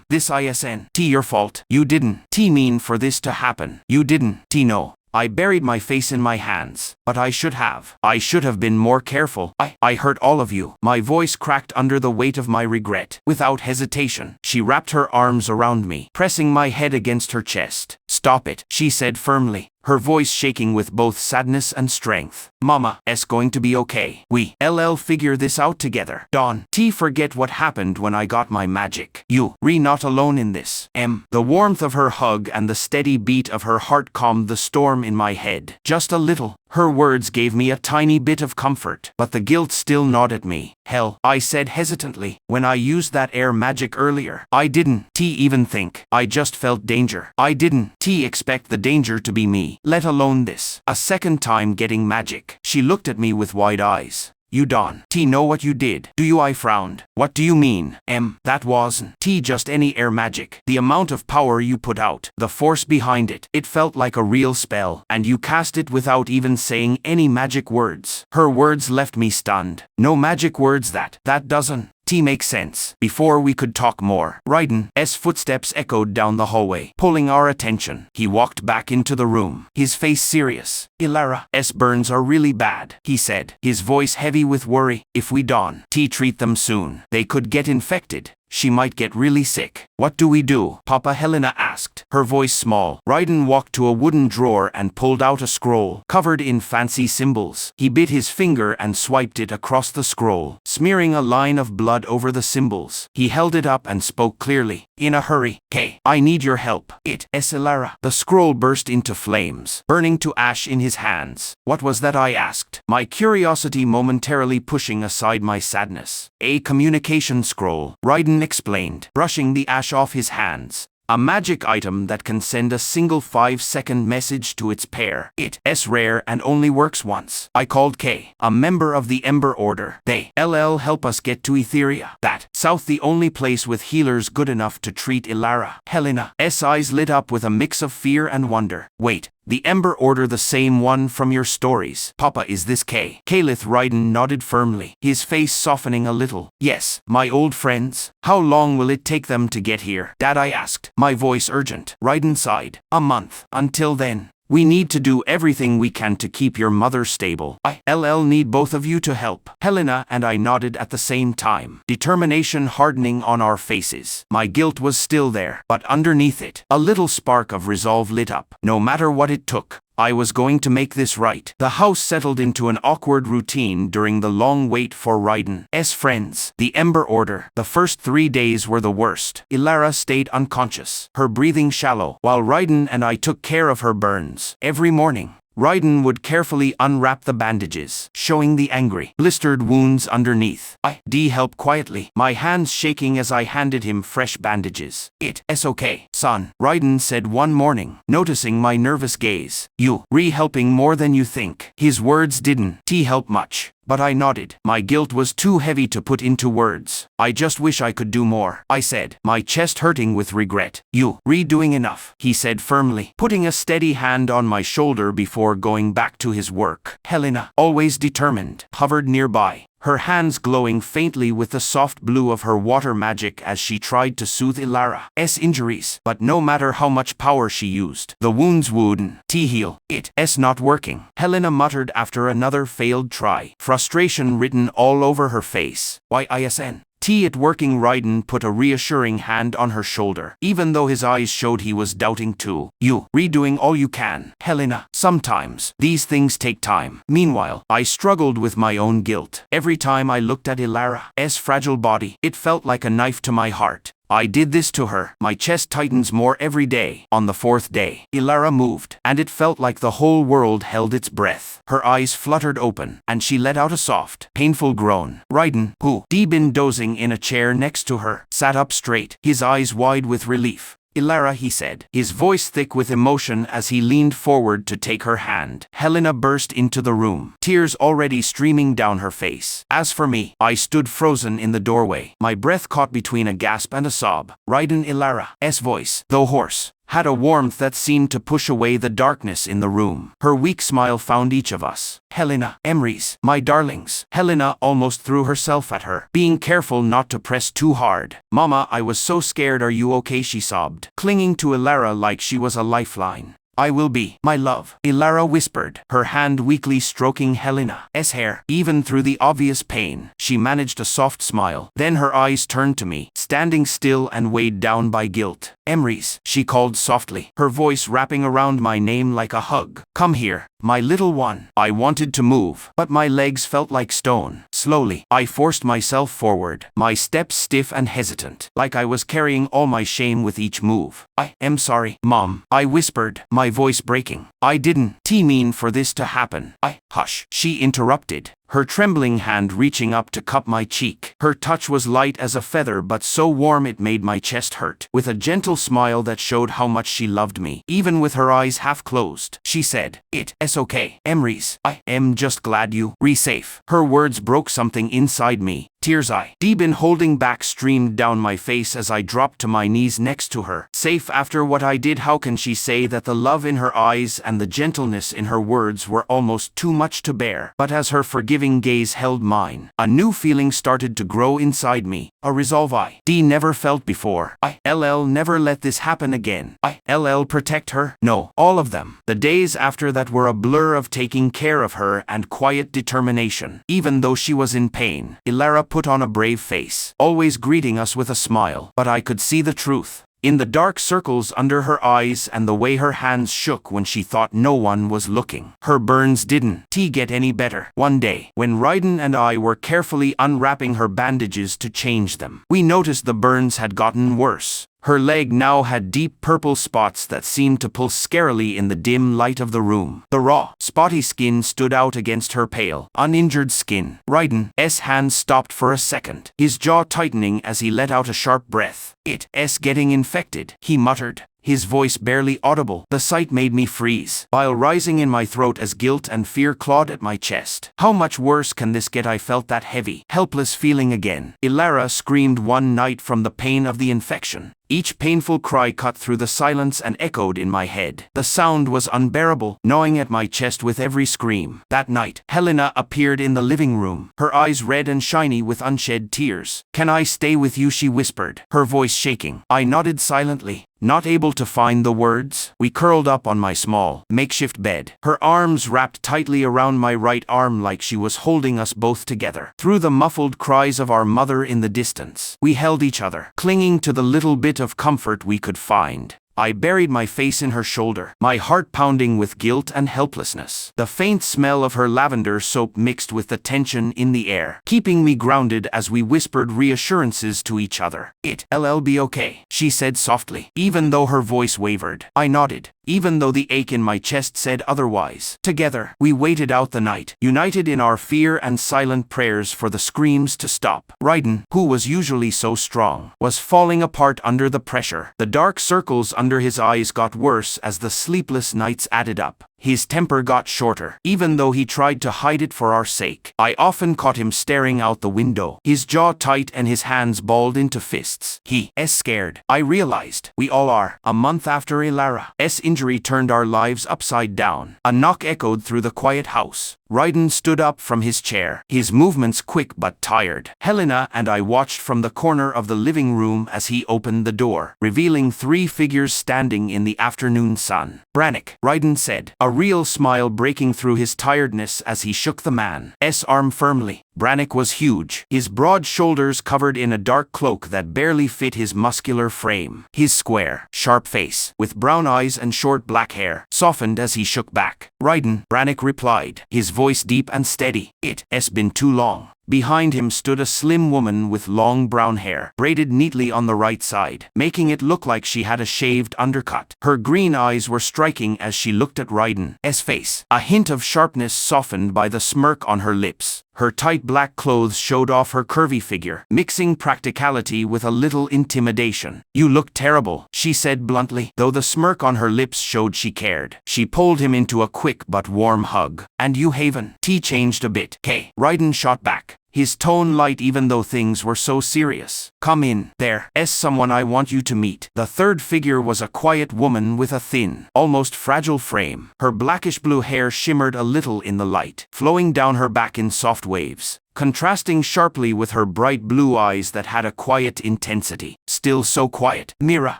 S1: This isn't your fault. You didn't mean for this to happen. You didn't know. I buried my face in my hands, but I should have. I should have been more careful. I hurt all of you. My voice cracked under the weight of my regret. Without hesitation, she wrapped her arms around me, pressing my head against her chest. Stop it, she said firmly, her voice shaking with both sadness and strength. Mama's going to be okay. We'll figure this out together. Dawn, forget what happened when I got my magic. You're not alone in this. The warmth of her hug and the steady beat of her heart calmed the storm in my head. Just a little. Her words gave me a tiny bit of comfort, but the guilt still gnawed at me. Hell, I said hesitantly, when I used that air magic earlier, I didn't even think. I just felt danger. I didn't expect the danger to be me, let alone this. A second time getting magic. She looked at me with wide eyes. You don't. T know what you did. Do you? I frowned. What do you mean? That wasn't T just any air magic. The amount of power you put out, the force behind it, it felt like a real spell, and you cast it without even saying any magic words. Her words left me stunned. No magic words that doesn't make sense. Before we could talk more, Raiden's footsteps echoed down the hallway, pulling our attention. He walked back into the room, his face serious. Ilara's burns are really bad, he said, his voice heavy with worry. If we don't treat them soon, they could get infected. She might get really sick. What do we do? Papa, Helena asked, her voice small. Raiden walked to a wooden drawer and pulled out a scroll, covered in fancy symbols. He bit his finger and swiped it across the scroll, smearing a line of blood over the symbols. He held it up and spoke clearly. In a hurry. K, I need your help. Ilara. The scroll burst into flames, burning to ash in his hands. What was that? I asked, my curiosity momentarily pushing aside my sadness. A communication scroll, Raiden explained, brushing the ash off his hands. A magic item that can send a single 5-second message to its pair. It's rare and only works once. I called K, a member of the Ember Order. They help us get to Etheria. That south, the only place with healers good enough to treat Ilara. Helena's eyes lit up with a mix of fear and wonder. Wait. The Ember Order, the same one from your stories. Papa, is this K? Kalith. Raiden nodded firmly, his face softening a little. Yes, my old friends. How long will it take them to get here? Dad, I asked, my voice urgent. Raiden sighed. A month. Until then, we need to do everything we can to keep your mother stable. I need both of you to help. Helena and I nodded at the same time, determination hardening on our faces. My guilt was still there, but underneath it, a little spark of resolve lit up. No matter what it took, I was going to make this right. The house settled into an awkward routine during the long wait for Raiden's friends. The Ember Order. The first 3 days were the worst. Ilara stayed unconscious, her breathing shallow, while Raiden and I took care of her burns. Every morning, Raiden would carefully unwrap the bandages, showing the angry, blistered wounds underneath. I helped quietly, my hands shaking as I handed him fresh bandages. It's okay, son, Raiden said one morning, noticing my nervous gaze. You helping more than you think. His words didn't help much, but I nodded. My guilt was too heavy to put into words. I just wish I could do more, I said, my chest hurting with regret. You doing enough, he said firmly, putting a steady hand on my shoulder before going back to his work. Helena, always determined, hovered nearby, her hands glowing faintly with the soft blue of her water magic as she tried to soothe Ilara's injuries. But no matter how much power she used, the wounds wouldn't heal. It's not working, Helena muttered after another failed try, frustration written all over her face. Why isn't it working? Raiden put a reassuring hand on her shoulder, even though his eyes showed he was doubting too. You doing all you can, Helena. Sometimes these things take time. Meanwhile, I struggled with my own guilt. Every time I looked at Ilara's fragile body, it felt like a knife to my heart. I did this to her. My chest tightens more every day. On the 4th day, Ilara moved, and it felt like the whole world held its breath. Her eyes fluttered open, and she let out a soft, painful groan. Raiden, who been dozing in a chair next to her, sat up straight, his eyes wide with relief. Ilara, he said, his voice thick with emotion as he leaned forward to take her hand. Helena burst into the room, tears already streaming down her face. As for me, I stood frozen in the doorway, my breath caught between a gasp and a sob. Raiden. Ilara's voice, though hoarse, had a warmth that seemed to push away the darkness in the room. Her weak smile found each of us. Helena, Emrys, my darlings. Helena almost threw herself at her, being careful not to press too hard. Mama, I was so scared. Are you okay? She sobbed, clinging to Ilara like she was a lifeline. I will be, my love, Ilara whispered, her hand weakly stroking Helena's hair. Even through the obvious pain, she managed a soft smile. Then her eyes turned to me, standing still and weighed down by guilt. Emrys, she called softly, her voice wrapping around my name like a hug. Come here, my little one. I wanted to move, but my legs felt like stone. Slowly, I forced myself forward, my steps stiff and hesitant, like I was carrying all my shame with each move. I am sorry, Mom, I whispered, my voice breaking. I didn't mean for this to happen. Hush, she interrupted, her trembling hand reaching up to cup my cheek. Her touch was light as a feather but so warm it made my chest hurt. With a gentle smile that showed how much she loved me, even with her eyes half closed, she said, "It's okay, Emrys. I am just glad you're safe." Her words broke something inside me. Tears I deep been holding back streamed down my face as I dropped to my knees next to her. Safe after what I did, how can she say that? The love in her eyes and the gentleness in her words were almost too much to bear. But as her forgiving gaze held mine, a new feeling started to grow inside me, a resolve I never felt before. I'll never let this happen again. I'll protect her. No, all of them. The days after that were a blur of taking care of her and quiet determination. Even though she was in pain, Ilara put on a brave face, always greeting us with a smile. But I could see the truth in the dark circles under her eyes and the way her hands shook when she thought no one was looking. Her burns didn't get any better. One day, when Raiden and I were carefully unwrapping her bandages to change them, we noticed the burns had gotten worse. Her leg now had deep purple spots that seemed to pulse scarily in the dim light of the room. The raw, spotty skin stood out against her pale, uninjured skin. Raiden's hand stopped for a second, his jaw tightening as he let out a sharp breath. "It's getting infected," he muttered, his voice barely audible. The sight made me freeze, bile rising in my throat as guilt and fear clawed at my chest. How much worse can this get? I felt that heavy, helpless feeling again. Ilara screamed one night from the pain of the infection. Each painful cry cut through the silence and echoed in my head. The sound was unbearable, gnawing at my chest with every scream. That night, Helena appeared in the living room, her eyes red and shiny with unshed tears. "Can I stay with you?" she whispered, her voice shaking. I nodded silently, not able to find the words. We curled up on my small, makeshift bed, her arms wrapped tightly around my right arm like she was holding us both together. Through the muffled cries of our mother in the distance, we held each other, clinging to the little bit of comfort we could find. I buried my face in her shoulder, my heart pounding with guilt and helplessness. The faint smell of her lavender soap mixed with the tension in the air, keeping me grounded as we whispered reassurances to each other. "It'll be okay," she said softly, even though her voice wavered. I nodded, even though the ache in my chest said otherwise. Together, we waited out the night, united in our fear and silent prayers for the screams to stop. Raiden, who was usually so strong, was falling apart under the pressure. The dark circles under his eyes got worse as the sleepless nights added up. His temper got shorter, even though he tried to hide it for our sake. I often caught him staring out the window, his jaw tight and his hands balled into fists. He's scared, I realized. We all are. A month after Ilara's injury turned our lives upside down, a knock echoed through the quiet house. Raiden stood up from his chair, his movements quick but tired. Helena and I watched from the corner of the living room as he opened the door, revealing 3 figures standing in the afternoon sun. "Brannick," Raiden said, a real smile breaking through his tiredness as he shook the man's arm firmly. Brannick was huge, his broad shoulders covered in a dark cloak that barely fit his muscular frame. His square, sharp face, with brown eyes and short black hair, softened as he shook back. "Raiden," Brannick replied, his voice deep and steady. "It's been too long." Behind him stood a slim woman with long brown hair, braided neatly on the right side, making it look like she had a shaved undercut. Her green eyes were striking as she looked at Raiden's face, a hint of sharpness softened by the smirk on her lips. Her tight black clothes showed off her curvy figure, mixing practicality with a little intimidation. "You look terrible," she said bluntly, though the smirk on her lips showed she cared. She pulled him into a quick but warm hug. "And you haven't changed a bit, Kay," Raiden shot back, his tone light even though things were so serious. "Come in. There's someone I want you to meet." The third figure was a quiet woman with a thin, almost fragile frame. Her blackish blue hair shimmered a little in the light, flowing down her back in soft waves, contrasting sharply with her bright blue eyes that had a quiet intensity. "Still so quiet, Mira,"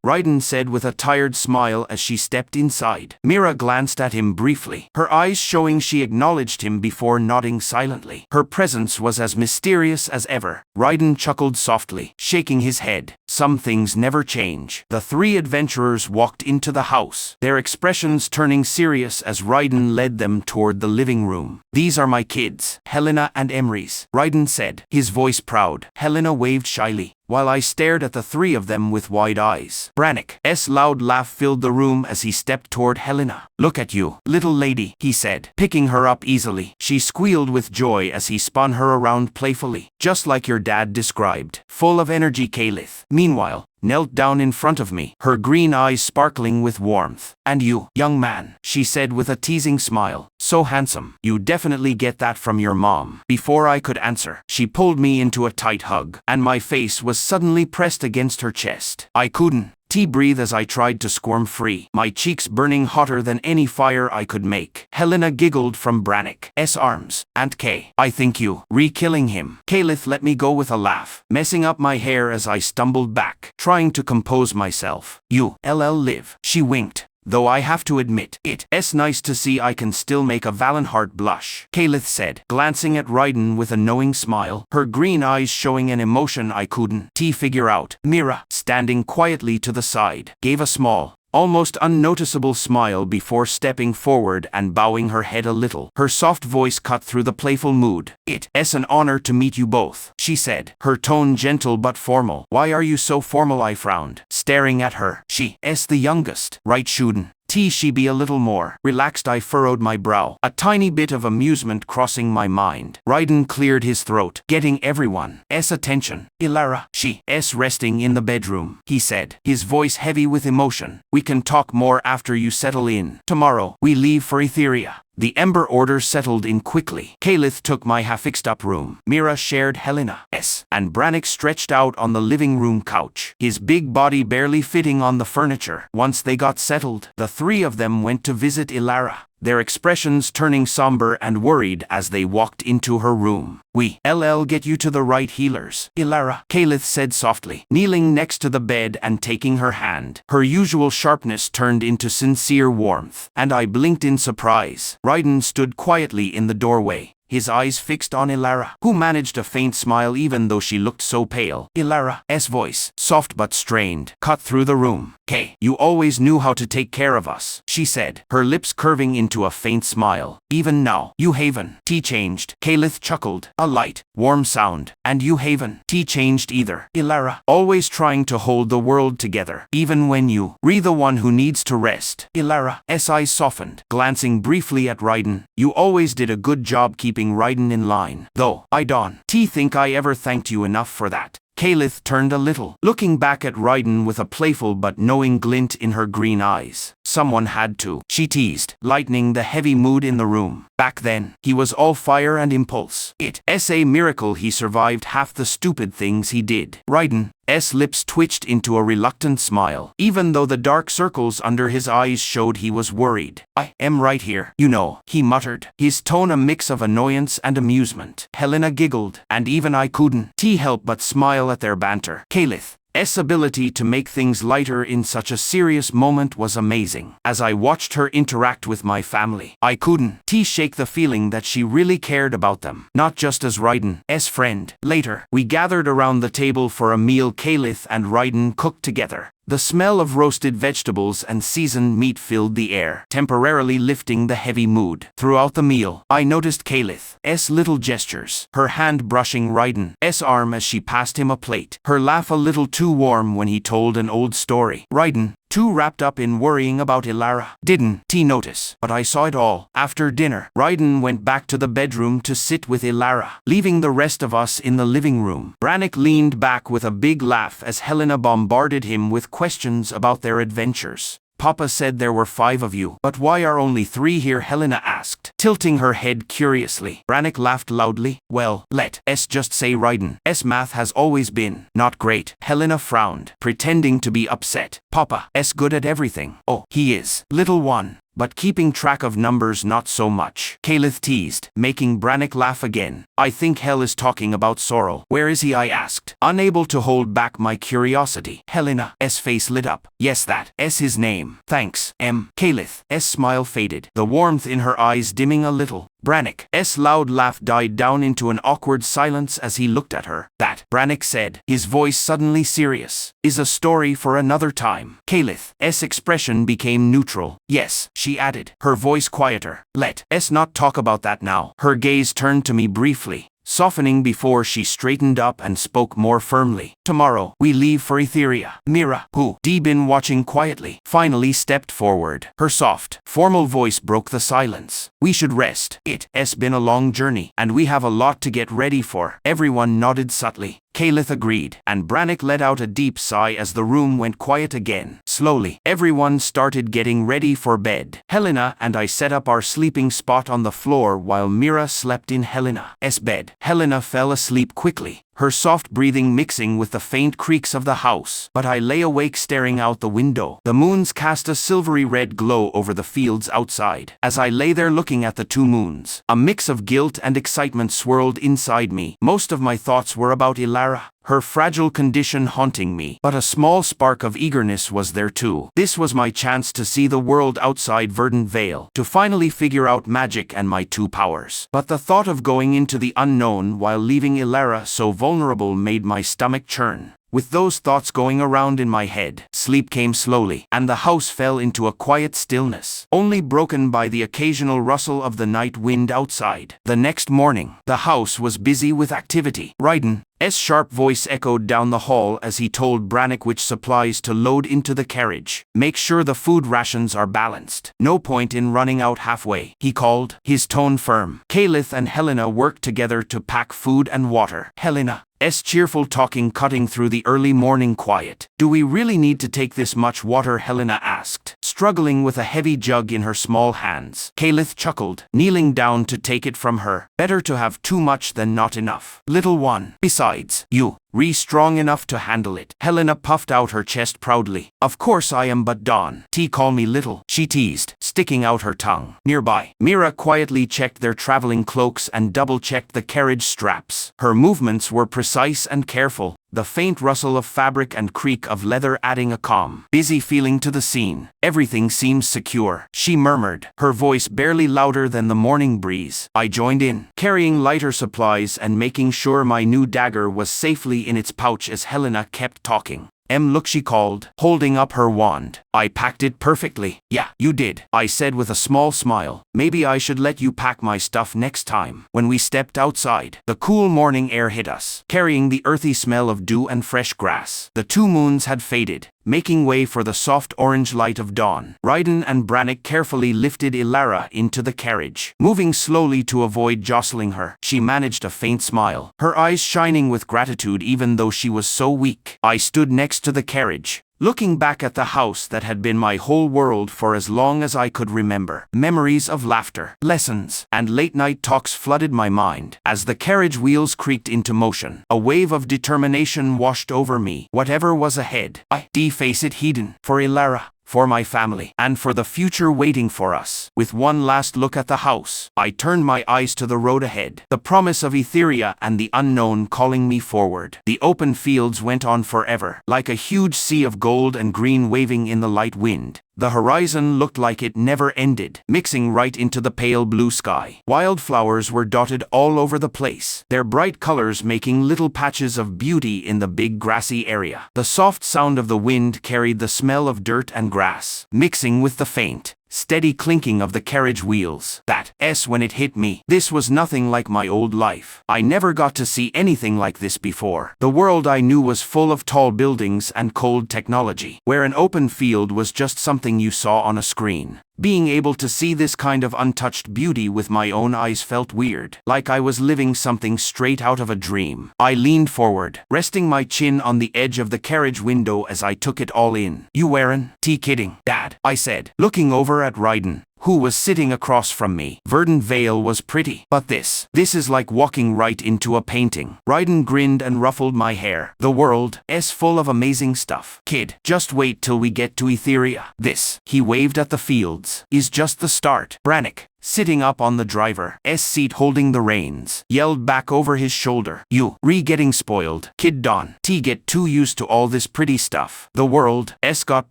S1: Raiden said with a tired smile as she stepped inside. Mira glanced at him briefly, her eyes showing she acknowledged him before nodding silently. Her presence was as mysterious as ever. Raiden chuckled softly, shaking his head. Some things never change. The 3 adventurers walked into the house, their expressions turning serious as Raiden led them toward the living room. "These are my kids, Helena and Emrys. Nice, Ryden said, his voice proud. Helena waved shyly, while I stared at the three of them with wide eyes. Brannick's loud laugh filled the room as he stepped toward Helena. Look at you, little lady, he said, picking her up easily. She squealed with joy as he spun her around playfully, just like your dad described. Full of energy, Calith, meanwhile, knelt down in front of me, her green eyes sparkling with warmth. And you, young man, she said with a teasing smile, so handsome. You definitely get that from your mom. Before I could answer, she pulled me into a tight hug, and my face was suddenly pressed against her chest. I couldn't breathe as I tried to squirm free, my cheeks burning hotter than any fire I could make. Helena giggled from Brannick's arms. Aunt Kay, I think you re-killing him. Calith let me go with a laugh, messing up my hair as I stumbled back, trying to compose myself. You live, she winked. Though I have to admit, it's nice to see I can still make a Valenheart blush, Calith said, glancing at Ryden with a knowing smile, her green eyes showing an emotion I couldn't figure out. Mira, standing quietly to the side, gave a small, almost unnoticeable smile before stepping forward and bowing her head a little. Her soft voice cut through the playful mood. It's an honor to meet you both, she said, her tone gentle but formal. Why are you so formal? I frowned, staring at her. She's the youngest, right? Shouldn't she be a little more relaxed? I furrowed my brow, a tiny bit of amusement crossing my mind. Ryden cleared his throat, getting everyone's attention. Ilara, she's resting in the bedroom, he said, his voice heavy with emotion. We can talk more after you settle in. Tomorrow, we leave for Etheria. The Ember Order settled in quickly. Calith took my half-fixed-up room. Mira shared Helena's, and Brannick stretched out on the living room couch, his big body barely fitting on the furniture. Once they got settled, the three of them went to visit Ilara, their expressions turning somber and worried as they walked into her room. We'll get you to the right healers, Ilara, Calith said softly, kneeling next to the bed and taking her hand. Her usual sharpness turned into sincere warmth, and I blinked in surprise. Ryden stood quietly in the doorway, his eyes fixed on Ilara, who managed a faint smile even though she looked so pale. Ilara's voice, soft but strained, cut through the room. Kay, you always knew how to take care of us, she said, her lips curving into a faint smile. Even now, you haven't changed. Calith chuckled, a light, warm sound. And you haven't changed either, Ilara, always trying to hold the world together, even when you the one who needs to rest. Ilara's eyes softened, glancing briefly at Ryden. You always did a good job keeping Ryden in line, though I don't think I ever thanked you enough for that. Calith turned a little, looking back at Ryden with a playful but knowing glint in her green eyes. Someone had to, she teased, lightening the heavy mood in the room. Back then, he was all fire and impulse. It's a miracle he survived half the stupid things he did. Ryden's lips twitched into a reluctant smile, even though the dark circles under his eyes showed he was worried. I am right here, you know, he muttered, his tone a mix of annoyance and amusement. Helena giggled, and even I couldn't help but smile at their banter. Calith's ability to make things lighter in such a serious moment was amazing. As I watched her interact with my family, I couldn't shake the feeling that she really cared about them, not just as Ryden's friend. Later, we gathered around the table for a meal Calith and Ryden cooked together. The smell of roasted vegetables and seasoned meat filled the air, temporarily lifting the heavy mood. Throughout the meal, I noticed Calith's little gestures, her hand brushing Ryden's arm as she passed him a plate, her laugh a little too warm when he told an old story. Ryden, too wrapped up in worrying about Ilara, didn't notice, but I saw it all. After dinner, Ryden went back to the bedroom to sit with Ilara, leaving the rest of us in the living room. Brannick leaned back with a big laugh as Helena bombarded him with questions about their adventures. Papa said there were 5 of you, but why are only 3 here? Helena asked, tilting her head curiously. Brannick laughed loudly. Well, let's just say Ryden's math has always been not great. Helena frowned, pretending to be upset. Papa's good at everything. Oh, he is, little one. But keeping track of numbers not so much. Calith teased, making Brannick laugh again. I think Hel is talking about Sorrel. Where is he? I asked, unable to hold back my curiosity. Helena's face lit up. Yes, that's his name. Thanks, Calith's smile faded, the warmth in her eyes dimming a little. Brannick's loud laugh died down into an awkward silence as he looked at her. That, Brannick said, his voice suddenly serious, is a story for another time. Calith's expression became neutral. Yes, she added, her voice quieter. Let's not talk about that now. Her gaze turned to me briefly. softening before she straightened up and spoke more firmly. Tomorrow, we leave for Etheria. Mira, who had been watching quietly, finally stepped forward. Her soft, formal voice broke the silence. We should rest. It's been a long journey, and we have a lot to get ready for. Everyone nodded subtly. Caliph agreed, and Brannick let out a deep sigh as the room went quiet again. Slowly, everyone started getting ready for bed. Helena and I set up our sleeping spot on the floor while Mira slept in Helena's bed. Helena fell asleep quickly, her soft breathing mixing with the faint creaks of the house. But I lay awake staring out the window. The moons cast a silvery red glow over the fields outside. As I lay there looking at the two moons, a mix of guilt and excitement swirled inside me. Most of my thoughts were about Ilara, her fragile condition haunting me. But a small spark of eagerness was there too. This was my chance to see the world outside Verdant Vale, to finally figure out magic and my two powers. But the thought of going into the unknown while leaving Ilara so vulnerable made my stomach churn. With those thoughts going around in my head, sleep came slowly, and the house fell into a quiet stillness, only broken by the occasional rustle of the night wind outside. The next morning, the house was busy with activity. Ryden's sharp voice echoed down the hall as he told Brannick which supplies to load into the carriage. Make sure the food rations are balanced. No point in running out halfway, he called, his tone firm. Caliph and Helena worked together to pack food and water. Helena's cheerful talking cutting through the early morning quiet. Do we really need to take this much water? Helena asked, struggling with a heavy jug in her small hands. Caliph chuckled, kneeling down to take it from her. Better to have too much than not enough, little one. Besides, you're strong enough to handle it. Helena puffed out her chest proudly. Of course I am, but Dawn. Call me little, she teased, sticking out her tongue. Nearby, Mira quietly checked their traveling cloaks and double-checked the carriage straps. Her movements were precise and careful, the faint rustle of fabric and creak of leather adding a calm, busy feeling to the scene. Everything seems secure, she murmured, her voice barely louder than the morning breeze. I joined in, carrying lighter supplies and making sure my new dagger was safely in its pouch as Helena kept talking. Look, she called, holding up her wand. I packed it perfectly. Yeah, you did, I said with a small smile. Maybe I should let you pack my stuff next time. When we stepped outside, the cool morning air hit us, carrying the earthy smell of dew and fresh grass. The two moons had faded, making way for the soft orange light of dawn. Ryden and Brannick carefully lifted Ilara into the carriage. Moving slowly to avoid jostling her, she managed a faint smile, her eyes shining with gratitude even though she was so weak. I stood next to the carriage, looking back at the house that had been my whole world for as long as I could remember. Memories of laughter, lessons, and late-night talks flooded my mind. As the carriage wheels creaked into motion, a wave of determination washed over me. Whatever was ahead, I'd face it head-on, for Ilara, for my family, and for the future waiting for us. With one last look at the house, I turned my eyes to the road ahead, the promise of Etheria and the unknown calling me forward. The open fields went on forever, like a huge sea of gold and green waving in the light wind. The horizon looked like it never ended, mixing right into the pale blue sky. Wildflowers were dotted all over the place, their bright colors making little patches of beauty in the big grassy area. The soft sound of the wind carried the smell of dirt and grass, mixing with the faint, steady clinking of the carriage wheels. That's when it hit me. This was nothing like my old life. I never got to see anything like this before. The world I knew was full of tall buildings and cold technology, where an open field was just something you saw on a screen. Being able to see this kind of untouched beauty with my own eyes felt weird, like I was living something straight out of a dream. I leaned forward, resting my chin on the edge of the carriage window as I took it all in. You weren't kidding, Dad, I said, looking over at Ryden, who was sitting across from me. Verdant Vale was pretty, but this is like walking right into a painting. Ryden grinned and ruffled my hair. The world is full of amazing stuff. Kid, just wait till we get to Etheria. This, he waved at the fields, is just the start. Brannick, sitting up on the driver's seat holding the reins, yelled back over his shoulder. You getting spoiled, kid. Don. Get too used to all this pretty stuff. The world's got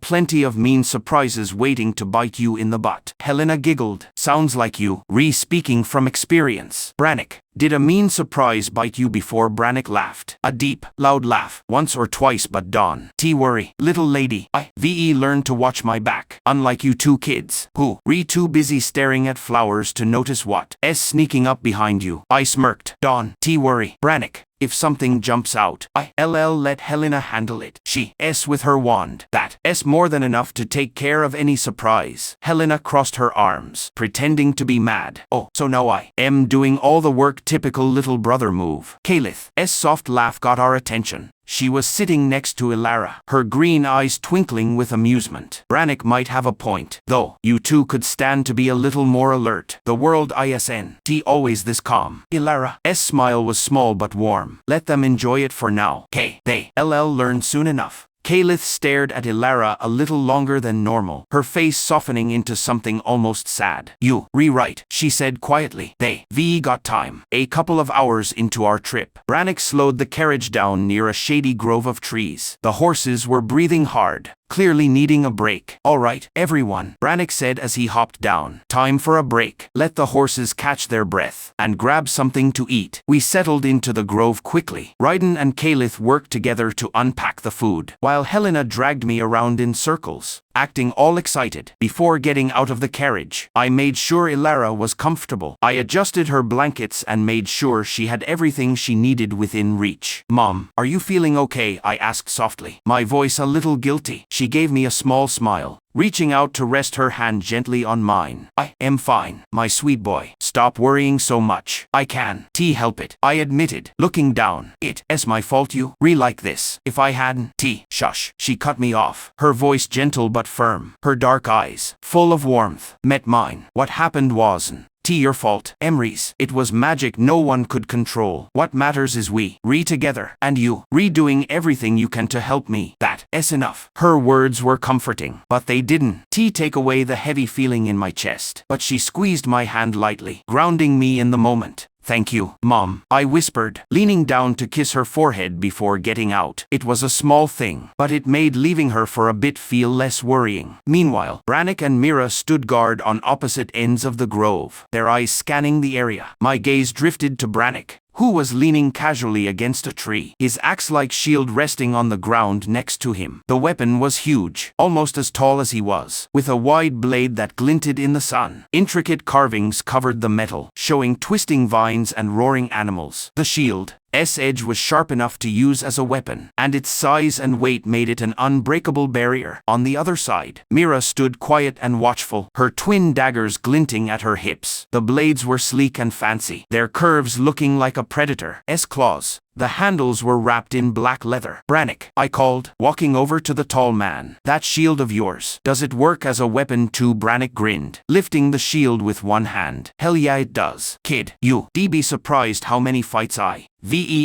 S1: plenty of mean surprises waiting to bite you in the butt. Helena giggled, sounds like you. Speaking from experience. Brannick, did a mean surprise bite you before? Brannick laughed. A deep, loud laugh. Once or twice, but Dawn. Worry, little lady. VE learned to watch my back. Unlike you two kids. Who? Too busy staring at flowers to notice what? Sneaking up behind you. I smirked. Dawn. Worry. Brannick, if something jumps out, let Helena handle it. She with her wand. That's more than enough to take care of any surprise. Helena crossed her arms, pretending to be mad. Oh, so now I am doing all the work. Typical little brother move. Calith's soft laugh got our attention. She was sitting next to Ilara, her green eyes twinkling with amusement. Brannick might have a point, though. You two could stand to be a little more alert. The world isn't always this calm. Ilara's smile was small but warm. Let them enjoy it for now. They'll learn soon enough. Calith stared at Ilara a little longer than normal, her face softening into something almost sad. You rewrite, she said quietly. We got time. A couple of hours into our trip, Brannick slowed the carriage down near a shady grove of trees. The horses were breathing hard, clearly needing a break. All right, everyone, Brannick said as he hopped down. Time for a break. Let the horses catch their breath and grab something to eat. We settled into the grove quickly. Raiden and Calith worked together to unpack the food, while Helena dragged me around in circles, acting all excited. Before getting out of the carriage, I made sure Ilara was comfortable. I adjusted her blankets and made sure she had everything she needed within reach. Mom, are you feeling okay? I asked softly, my voice a little guilty. She gave me a small smile, reaching out to rest her hand gently on mine. I am fine, my sweet boy. Stop worrying so much. I can't help it, I admitted, looking down. It's my fault you like this. If I hadn't shush. She cut me off, her voice gentle but firm. Her dark eyes, full of warmth, met mine. What happened wasn't your fault, Emery's. It was magic no one could control. What matters is we together, and you doing everything you can to help me. That's enough. Her words were comforting, but they didn't take away the heavy feeling in my chest. But she squeezed my hand lightly, grounding me in the moment. Thank you, Mom, I whispered, leaning down to kiss her forehead before getting out. It was a small thing, but it made leaving her for a bit feel less worrying. Meanwhile, Brannick and Mira stood guard on opposite ends of the grove, their eyes scanning the area. My gaze drifted to Brannick, who was leaning casually against a tree, his axe-like shield resting on the ground next to him. The weapon was huge, almost as tall as he was, with a wide blade that glinted in the sun. Intricate carvings covered the metal, showing twisting vines and roaring animals. The shield's edge was sharp enough to use as a weapon, and its size and weight made it an unbreakable barrier. On the other side, Mira stood quiet and watchful, her twin daggers glinting at her hips. The blades were sleek and fancy, their curves looking like a predator's claws. The handles were wrapped in black leather. Brannick, I called, walking over to the tall man. That shield of yours, does it work as a weapon too? Brannick grinned, lifting the shield with one hand. Hell yeah it does. Kid, you'd be surprised how many fights I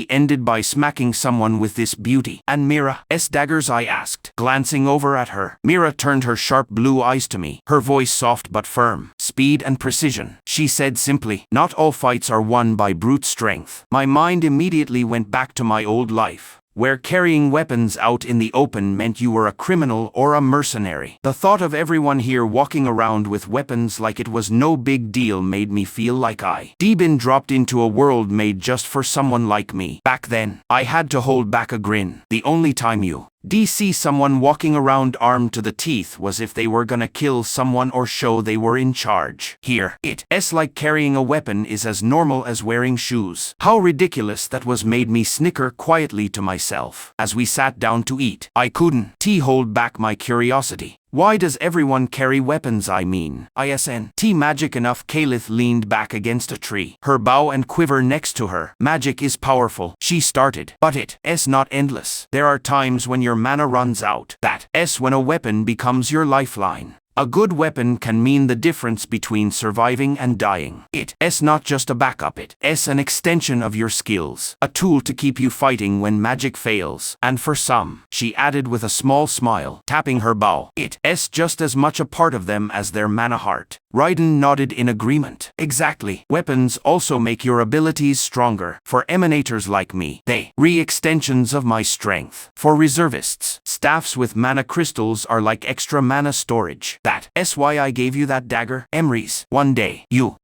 S1: ended by smacking someone with this beauty. And Mira's daggers? I asked, glancing over at her. Mira turned her sharp blue eyes to me, her voice soft but firm. Speed and precision, she said simply. Not all fights are won by brute strength. My mind immediately went back to my old life, where carrying weapons out in the open meant you were a criminal or a mercenary. The thought of everyone here walking around with weapons like it was no big deal made me feel like I'd been dropped into a world made just for someone like me. Back then, I had to hold back a grin. The only time you see someone walking around armed to the teeth was if they were gonna kill someone or show they were in charge. Here, it's like carrying a weapon is as normal as wearing shoes. How ridiculous that was made me snicker quietly to myself. As we sat down to eat, I couldn't hold back my curiosity. Why does everyone carry weapons? I mean, isn't magic enough? Calith leaned back against a tree, her bow and quiver next to her. Magic is powerful, she started, but it's not endless. There are times when your mana runs out. That's when a weapon becomes your lifeline. A good weapon can mean the difference between surviving and dying. It's not just a backup, it's an extension of your skills, a tool to keep you fighting when magic fails. And for some, she added with a small smile, tapping her bow, it's just as much a part of them as their mana heart. Raiden nodded in agreement. Exactly. Weapons also make your abilities stronger. For emanators like me, they re-extensions of my strength. For reservists, staffs with mana crystals are like extra mana storage. That's why I gave you that dagger, Emrys. One day, you'll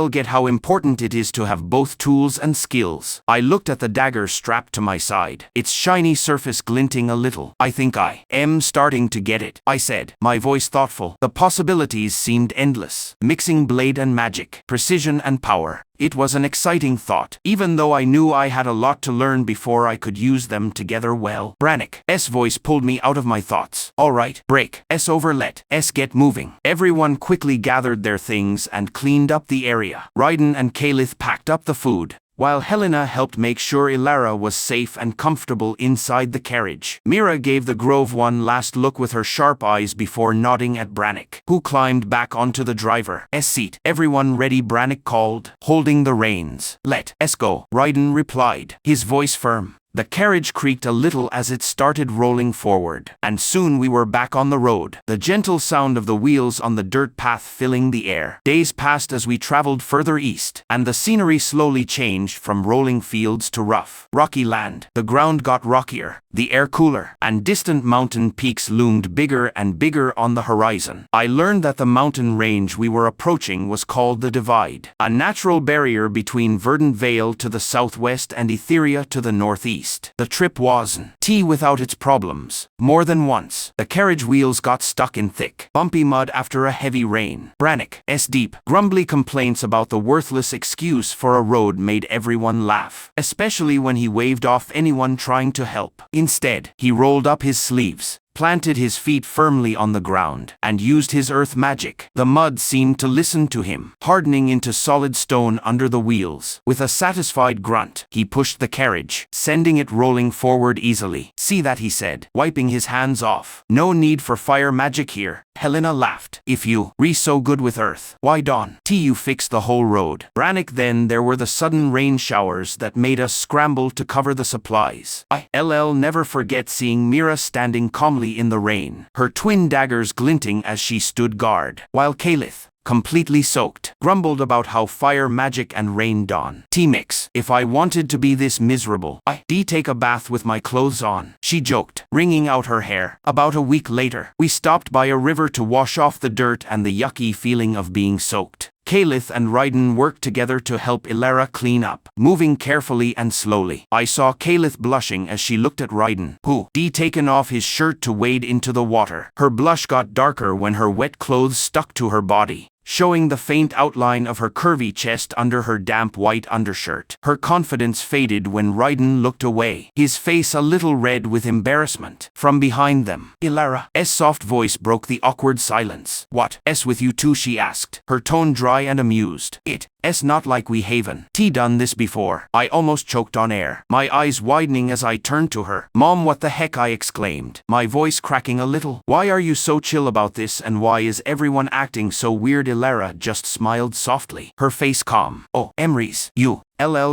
S1: get how important it is to have both tools and skills. I looked at the dagger strapped to my side, its shiny surface glinting a little. I think I am starting to get it, I said, my voice thoughtful. The possibilities seemed endless. Mixing blade and magic, precision and power. It was an exciting thought, even though I knew I had a lot to learn before I could use them together well. Brannick's voice pulled me out of my thoughts. All right, break over, let's get moving. Everyone quickly gathered their things and cleaned up the area. Raiden and Kalith packed up the food, while Helena helped make sure Ilara was safe and comfortable inside the carriage. Mira gave the grove one last look with her sharp eyes before nodding at Brannick, who climbed back onto the driver's seat. Everyone ready, Brannick called, holding the reins. Let's go, Raiden replied, his voice firm. The carriage creaked a little as it started rolling forward, and soon we were back on the road, the gentle sound of the wheels on the dirt path filling the air. Days passed as we traveled further east, and the scenery slowly changed from rolling fields to rough, rocky land. The ground got rockier, the air cooler, and distant mountain peaks loomed bigger and bigger on the horizon. I learned that the mountain range we were approaching was called the Divide, a natural barrier between Verdant Vale to the southwest and Etheria to the northeast. The trip wasn't without its problems. More than once, the carriage wheels got stuck in thick, bumpy mud after a heavy rain. Brannick's deep, grumbly complaints about the worthless excuse for a road made everyone laugh, especially when he waved off anyone trying to help. Instead, he rolled up his sleeves, planted his feet firmly on the ground, and used his earth magic. The mud seemed to listen to him, hardening into solid stone under the wheels. With a satisfied grunt, he pushed the carriage, sending it rolling forward easily. See that, he said, wiping his hands off. No need for fire magic here, Helena laughed. If you're so good with earth, why don't you fix the whole road? Brannick. Then there were the sudden rain showers that made us scramble to cover the supplies. I'll never forget seeing Mira standing calmly in the rain, her twin daggers glinting as she stood guard, while Kalith, completely soaked, grumbled about how fire magic and rain dawn. T-Mix, if I wanted to be this miserable, I'd take a bath with my clothes on, she joked, wringing out her hair. About a week later, we stopped by a river to wash off the dirt and the yucky feeling of being soaked. Kalith and Raiden worked together to help Ilara clean up, moving carefully and slowly. I saw Kalith blushing as she looked at Raiden, who taken off his shirt to wade into the water. Her blush got darker when her wet clothes stuck to her body, showing the faint outline of her curvy chest under her damp white undershirt. Her confidence faded when Raiden looked away, his face a little red with embarrassment. From behind them, Ilara's soft voice broke the awkward silence. What's with you two? She asked, her tone dry and amused. It's not like we haven't done this before. I almost choked on air, my eyes widening as I turned to her. Mom, what the heck? I exclaimed, my voice cracking a little. Why are you so chill about this, and why is everyone acting so weird? Ilara just smiled softly, her face calm. Oh, Emrys, you'll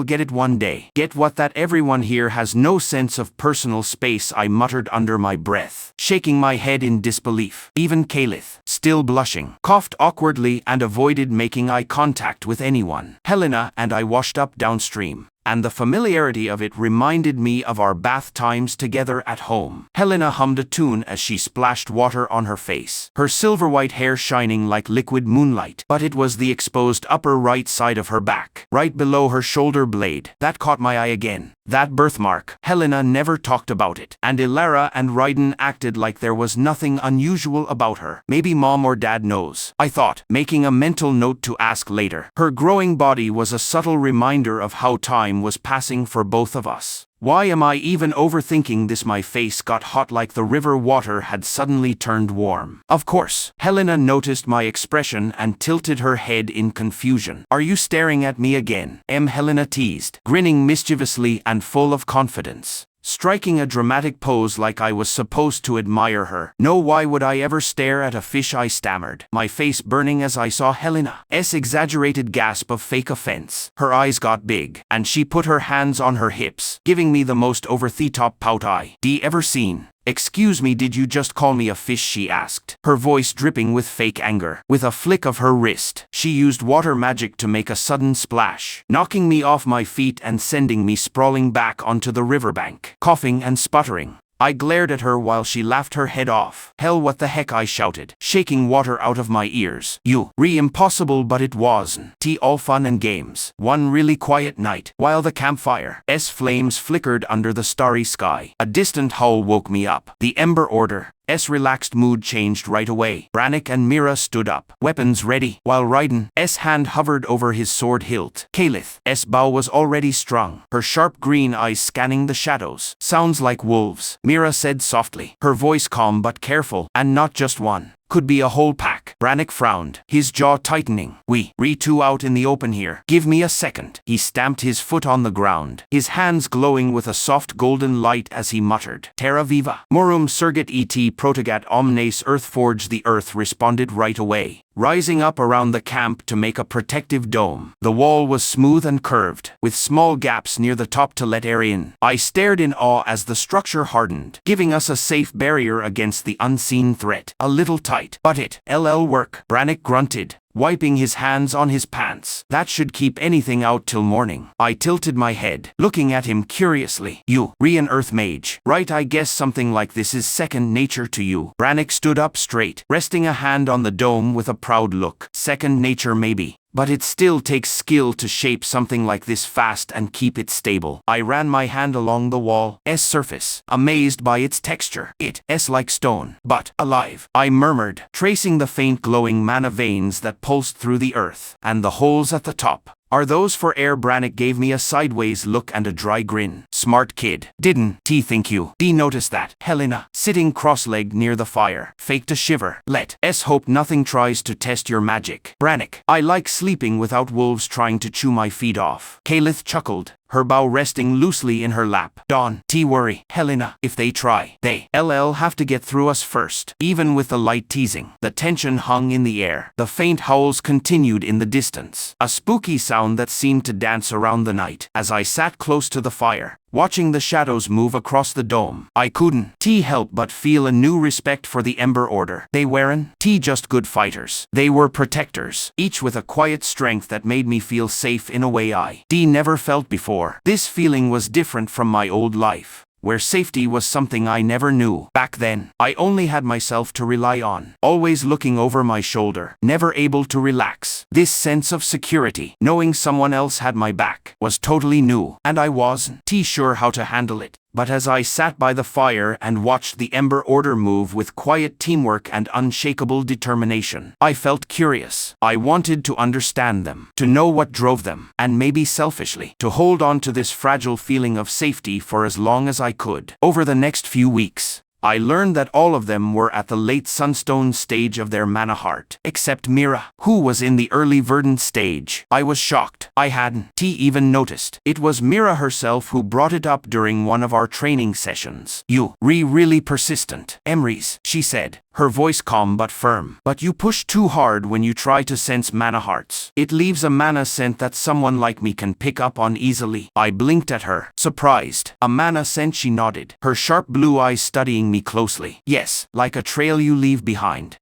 S1: get it one day. Get what? That everyone here has no sense of personal space, I muttered under my breath, shaking my head in disbelief. Even Kalith, still blushing, coughed awkwardly and avoided making eye contact with anyone. Helena and I washed up downstream, and the familiarity of it reminded me of our bath times together at home. Helena hummed a tune as she splashed water on her face, her silver-white hair shining like liquid moonlight. But it was the exposed upper right side of her back, right below her shoulder blade, that caught my eye again. That birthmark. Helena never talked about it, and Ilara and Raiden acted like there was nothing unusual about her. Maybe Mom or Dad knows, I thought, making a mental note to ask later. Her growing body was a subtle reminder of how time was passing for both of us. Why am I even overthinking this? My face got hot like the river water had suddenly turned warm. Of course, Helena noticed my expression and tilted her head in confusion. Are you staring at me again? Helena teased, grinning mischievously and full of confidence, striking a dramatic pose like I was supposed to admire her. No, why would I ever stare at a fish? I stammered, my face burning as I saw Helena's exaggerated gasp of fake offense. Her eyes got big, and she put her hands on her hips, giving me the most over-the-top pout I ever seen. Excuse me, did you just call me a fish? She asked, her voice dripping with fake anger. With a flick of her wrist, she used water magic to make a sudden splash, knocking me off my feet and sending me sprawling back onto the riverbank. Coughing and sputtering, I glared at her while she laughed her head off. Hell, what the heck, I shouted, shaking water out of my ears. Impossible, but it wasn't. All fun and games. One really quiet night, while the campfire's flames flickered under the starry sky, a distant howl woke me up. The Ember Order's relaxed mood changed right away. Brannick and Mira stood up, weapons ready, while Raiden's hand hovered over his sword hilt. Kalith's bow was already strung, her sharp green eyes scanning the shadows. Sounds like wolves, Mira said softly, her voice calm but careful, and not just one. Could be a whole pack. Brannick frowned, his jaw tightening. We two out in the open here. Give me a second. He stamped his foot on the ground, his hands glowing with a soft golden light as he muttered, Terra Viva. Morum Surget et Protegat Omnes Earthforge. The earth responded right away, rising up around the camp to make a protective dome. The wall was smooth and curved, with small gaps near the top to let air in. I stared in awe as the structure hardened, giving us a safe barrier against the unseen threat. A little tight, but it'll work, Brannick grunted, wiping his hands on his pants. That should keep anything out till morning. I tilted my head, looking at him curiously. An earth mage, right? I guess something like this is second nature to you. Brannick stood up straight, resting a hand on the dome with a proud look. Second nature maybe, but it still takes skill to shape something like this fast and keep it stable. I ran my hand along the wall's surface, amazed by its texture. It's like stone, but alive, I murmured, tracing the faint glowing mana veins that pulsed through the earth. And the holes at the top, are those for air? Brannick gave me a sideways look and a dry grin. Smart kid. Didn't think you notice that? Helena, sitting cross-legged near the fire, faked a shiver. Let's hope nothing tries to test your magic. Brannick, I like sleeping without wolves trying to chew my feet off. Kalith chuckled, her bow resting loosely in her lap. Don't worry, Helena, if they try, they'll have to get through us first. Even with the light teasing, the tension hung in the air. The faint howls continued in the distance, a spooky sound that seemed to dance around the night. As I sat close to the fire, watching the shadows move across the dome, I couldn't help but feel a new respect for the Ember Order. They weren't just good fighters. They were protectors, each with a quiet strength that made me feel safe in a way I never felt before. This feeling was different from my old life, where safety was something I never knew. Back then, I only had myself to rely on, always looking over my shoulder, never able to relax. This sense of security, knowing someone else had my back, was totally new, and I wasn't sure how to handle it. But as I sat by the fire and watched the Ember Order move with quiet teamwork and unshakable determination, I felt curious. I wanted to understand them, to know what drove them, and maybe selfishly, to hold on to this fragile feeling of safety for as long as I could. Over the next few weeks, I learned that all of them were at the late Sunstone stage of their mana heart, except Mira, who was in the early Verdant stage. I was shocked. I hadn't even noticed. It was Mira herself who brought it up during one of our training sessions. Really persistent, Emrys, she said, her voice calm but firm. But you push too hard when you try to sense mana hearts. It leaves a mana scent that someone like me can pick up on easily. I blinked at her, surprised. A mana scent? She nodded, her sharp blue eyes studying me closely. Yes, like a trail you leave behind.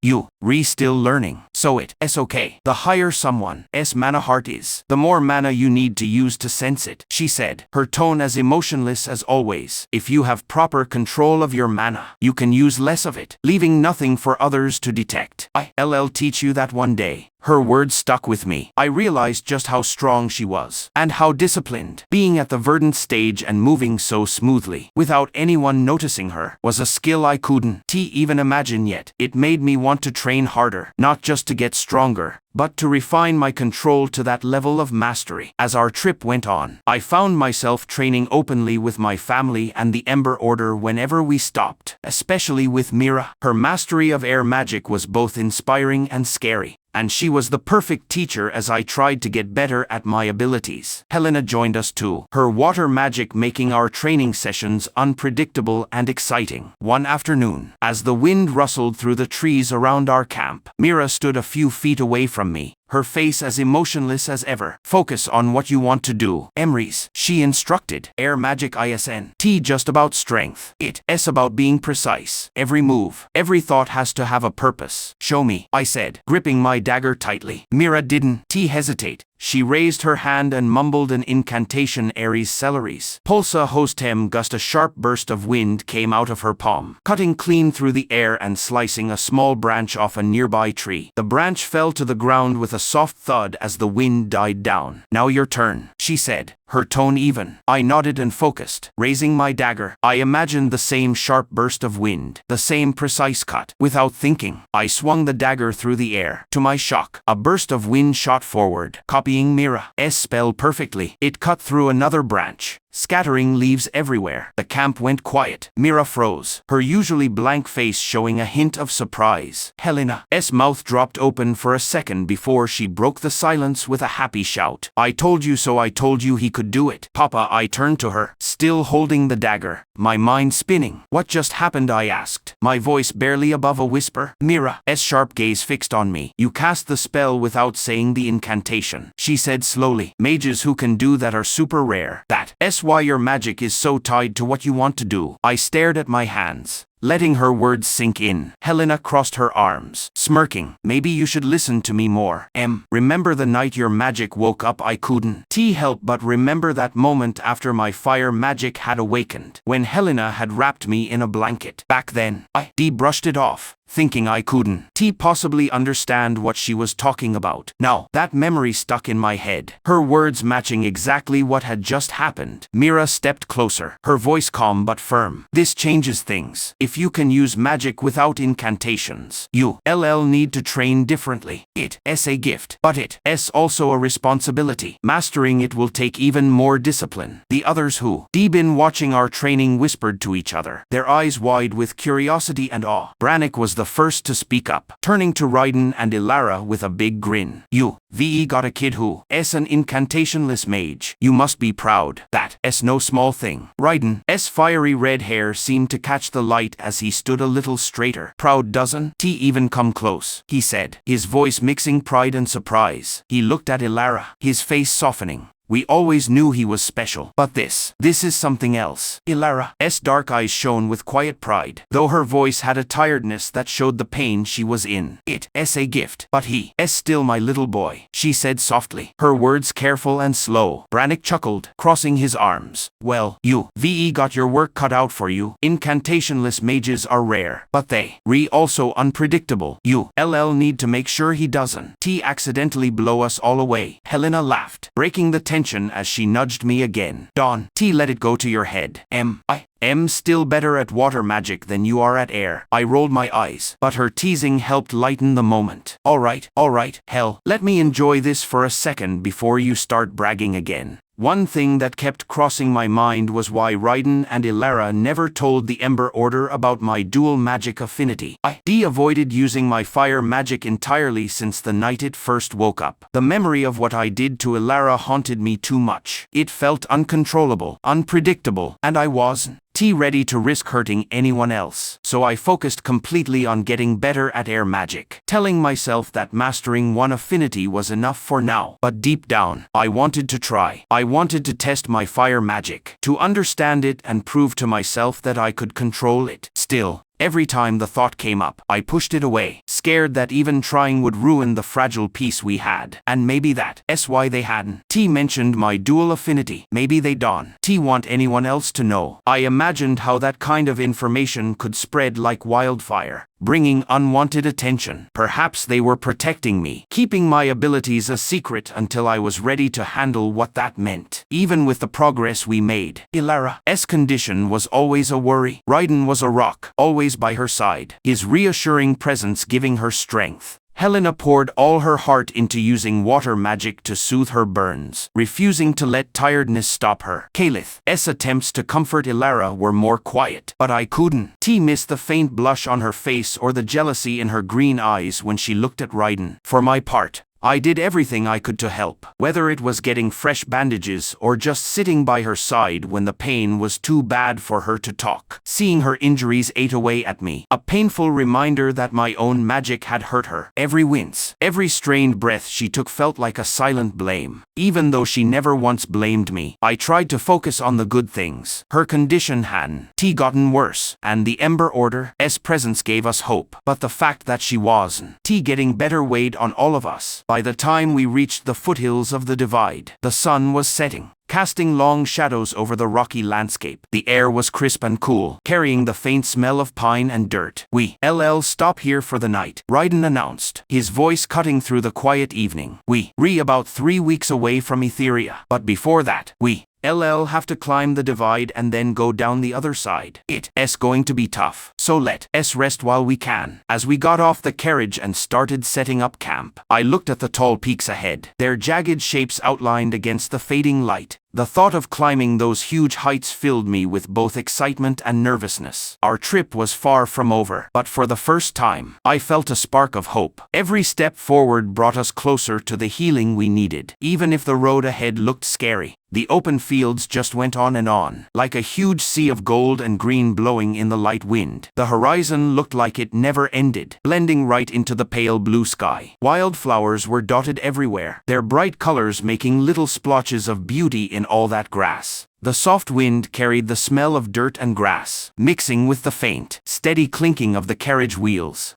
S1: Still learning. So it's okay. The higher someone's mana heart is, the more mana you need to use to sense it, she said, her tone as emotionless as always. If you have proper control of your mana, you can use less of it, leaving nothing for others to detect. I'll teach you that one day. Her words stuck with me. I realized just how strong she was, and how disciplined. Being at the Verdant stage and moving so smoothly, without anyone noticing her, was a skill I couldn't even imagine yet. It made me want to train harder, not just to get stronger, but to refine my control to that level of mastery. As our trip went on, I found myself training openly with my family and the Ember Order whenever we stopped, especially with Mira. Her mastery of air magic was both inspiring and scary, and she was the perfect teacher as I tried to get better at my abilities. Helena joined us too, her water magic making our training sessions unpredictable and exciting. One afternoon, as the wind rustled through the trees around our camp, Mira stood a few feet away from me, her face as emotionless as ever. Focus on what you want to do, Emrys, she instructed. Air magic isn't just about strength. It's about being precise. Every move, every thought has to have a purpose. Show me, I said, gripping my dagger tightly. Mira didn't hesitate. She raised her hand and mumbled an incantation. Ares Celeris. Pulsa hostem gust. A sharp burst of wind came out of her palm, cutting clean through the air and slicing a small branch off a nearby tree. The branch fell to the ground with a soft thud as the wind died down. Now your turn, she said, her tone even. I nodded and focused. Raising my dagger, I imagined the same sharp burst of wind, the same precise cut. Without thinking, I swung the dagger through the air. To my shock, a burst of wind shot forward, copying Mira's spell perfectly. It cut through another branch, scattering leaves everywhere. The camp went quiet. Mira froze, her usually blank face showing a hint of surprise. Helena's mouth dropped open for a second before she broke the silence with a happy shout. I told you so. I told you he could do it. Papa, I turned to her, still holding the dagger, my mind spinning. What just happened? I asked, my voice barely above a whisper. Mira's sharp gaze fixed on me. You cast the spell without saying the incantation, she said slowly. Mages who can do that are super rare. That's why your magic is so tied to what you want to do. I stared at my hands, letting her words sink in. Helena crossed her arms, smirking. Maybe you should listen to me more. Remember the night your magic woke up? I couldn't help but remember that moment after my fire magic had awakened, when Helena had wrapped me in a blanket. Back then, I brushed it off, thinking I couldn't possibly understand what she was talking about. Now, that memory stuck in my head, her words matching exactly what had just happened. Mira stepped closer, her voice calm but firm. This changes things. If you can use magic without incantations, you need to train differently. It's a gift, but it's also a responsibility. Mastering it will take even more discipline. The others who been watching our training whispered to each other, their eyes wide with curiosity and awe. Brannick was the first to speak up, turning to Raiden and Ilara with a big grin. You got a kid who's an incantationless mage. You must be proud. That's no small thing. Raiden's fiery red hair seemed to catch the light as he stood a little straighter. Proud doesn't even come close, he said, his voice mixing pride and surprise. He looked at Ilara, his face softening. We always knew he was special, but this is something else. Ilara's dark eyes shone with quiet pride, though her voice had a tiredness that showed the pain she was in. It's a gift, but he's still my little boy, she said softly, her words careful and slow. Brannick chuckled, crossing his arms. Well, you got your work cut out for you. Incantationless mages are rare, but they also unpredictable. You need to make sure he doesn't accidentally blow us all away. Helena laughed, breaking the tension as she nudged me again. Dawn, let it go to your head. I am still better at water magic than you are at air. I rolled my eyes, but her teasing helped lighten the moment. All right, hell, let me enjoy this for a second before you start bragging again. One thing that kept crossing my mind was why Raiden and Ilara never told the Ember Order about my dual magic affinity. I avoided using my fire magic entirely since the night it first woke up. The memory of what I did to Ilara haunted me too much. It felt uncontrollable, unpredictable, and I wasn't ready to risk hurting anyone else. So I focused completely on getting better at air magic, telling myself that mastering one affinity was enough for now. But deep down, I wanted to try. I wanted to test my fire magic, to understand it and prove to myself that I could control it. Still, every time the thought came up, I pushed it away, scared that even trying would ruin the fragile peace we had. And maybe that's why they hadn't mentioned my dual affinity. Maybe they don't want anyone else to know. I imagined how that kind of information could spread like wildfire, bringing unwanted attention. Perhaps they were protecting me, keeping my abilities a secret until I was ready to handle what that meant. Even with the progress we made, Ilara's condition was always a worry. Raiden was a rock, always by her side, his reassuring presence giving her strength. Helena poured all her heart into using water magic to soothe her burns, refusing to let tiredness stop her. Kalith's attempts to comfort Ilara were more quiet, but I couldn't miss the faint blush on her face or the jealousy in her green eyes when she looked at Raiden. For my part, I did everything I could to help, whether it was getting fresh bandages or just sitting by her side when the pain was too bad for her to talk. Seeing her injuries ate away at me, a painful reminder that my own magic had hurt her. Every wince, every strained breath she took felt like a silent blame. Even though she never once blamed me, I tried to focus on the good things. Her condition hadn't gotten worse, and the Ember Order's presence gave us hope. But the fact that she wasn't getting better weighed on all of us. By the time we reached the foothills of the divide, the sun was setting, casting long shadows over the rocky landscape. The air was crisp and cool, carrying the faint smell of pine and dirt. "We'll stop here for the night," Raiden announced, his voice cutting through the quiet evening. We're about 3 weeks away from Etheria. But before that, we'll have to climb the divide and then go down the other side. It's going to be tough, so let's rest while we can. As we got off the carriage and started setting up camp, I looked at the tall peaks ahead, their jagged shapes outlined against the fading light. The thought of climbing those huge heights filled me with both excitement and nervousness. Our trip was far from over, but for the first time, I felt a spark of hope. Every step forward brought us closer to the healing we needed. Even if the road ahead looked scary, the open fields just went on, like a huge sea of gold and green blowing in the light wind. The horizon looked like it never ended, blending right into the pale blue sky. Wildflowers were dotted everywhere, their bright colors making little splotches of beauty in all that grass. The soft wind carried the smell of dirt and grass, mixing with the faint, steady clinking of the carriage wheels.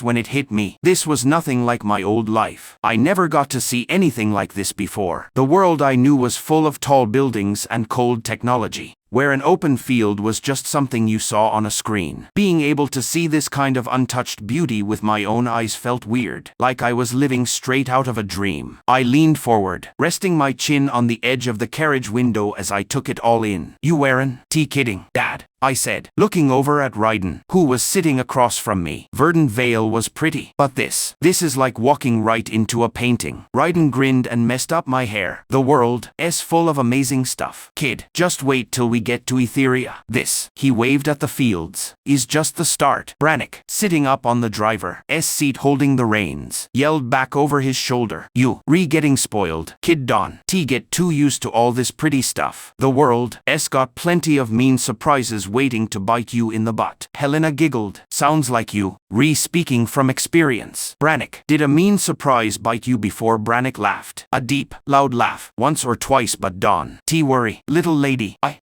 S1: When it hit me, this was nothing like my old life. I never got to see anything like this before. The world I knew was full of tall buildings and cold technology, where an open field was just something you saw on a screen. Being able to see this kind of untouched beauty with my own eyes felt weird, like I was living straight out of a dream. I leaned forward, resting my chin on the edge of the carriage window as I took it all in. "You weren't kidding, Dad?" I said, looking over at Raiden, who was sitting across from me. "Verdant Vale was pretty, but this is like walking right into a painting." Raiden grinned and messed up my hair. "The world's full of amazing stuff, kid. Just wait till we get to Etheria. This," he waved at the fields, "is just the start." Brannick, sitting up on the driver's seat holding the reins, yelled back over his shoulder, "You getting spoiled, kid. Don't get too used to all this pretty stuff. The world's got plenty of mean surprises waiting to bite you in the butt." Helena giggled. "Sounds like you, speaking from experience." "Brannick, did a mean surprise bite you before?" Brannick laughed. A deep, loud laugh. "Once or twice, but don't worry, little lady. I've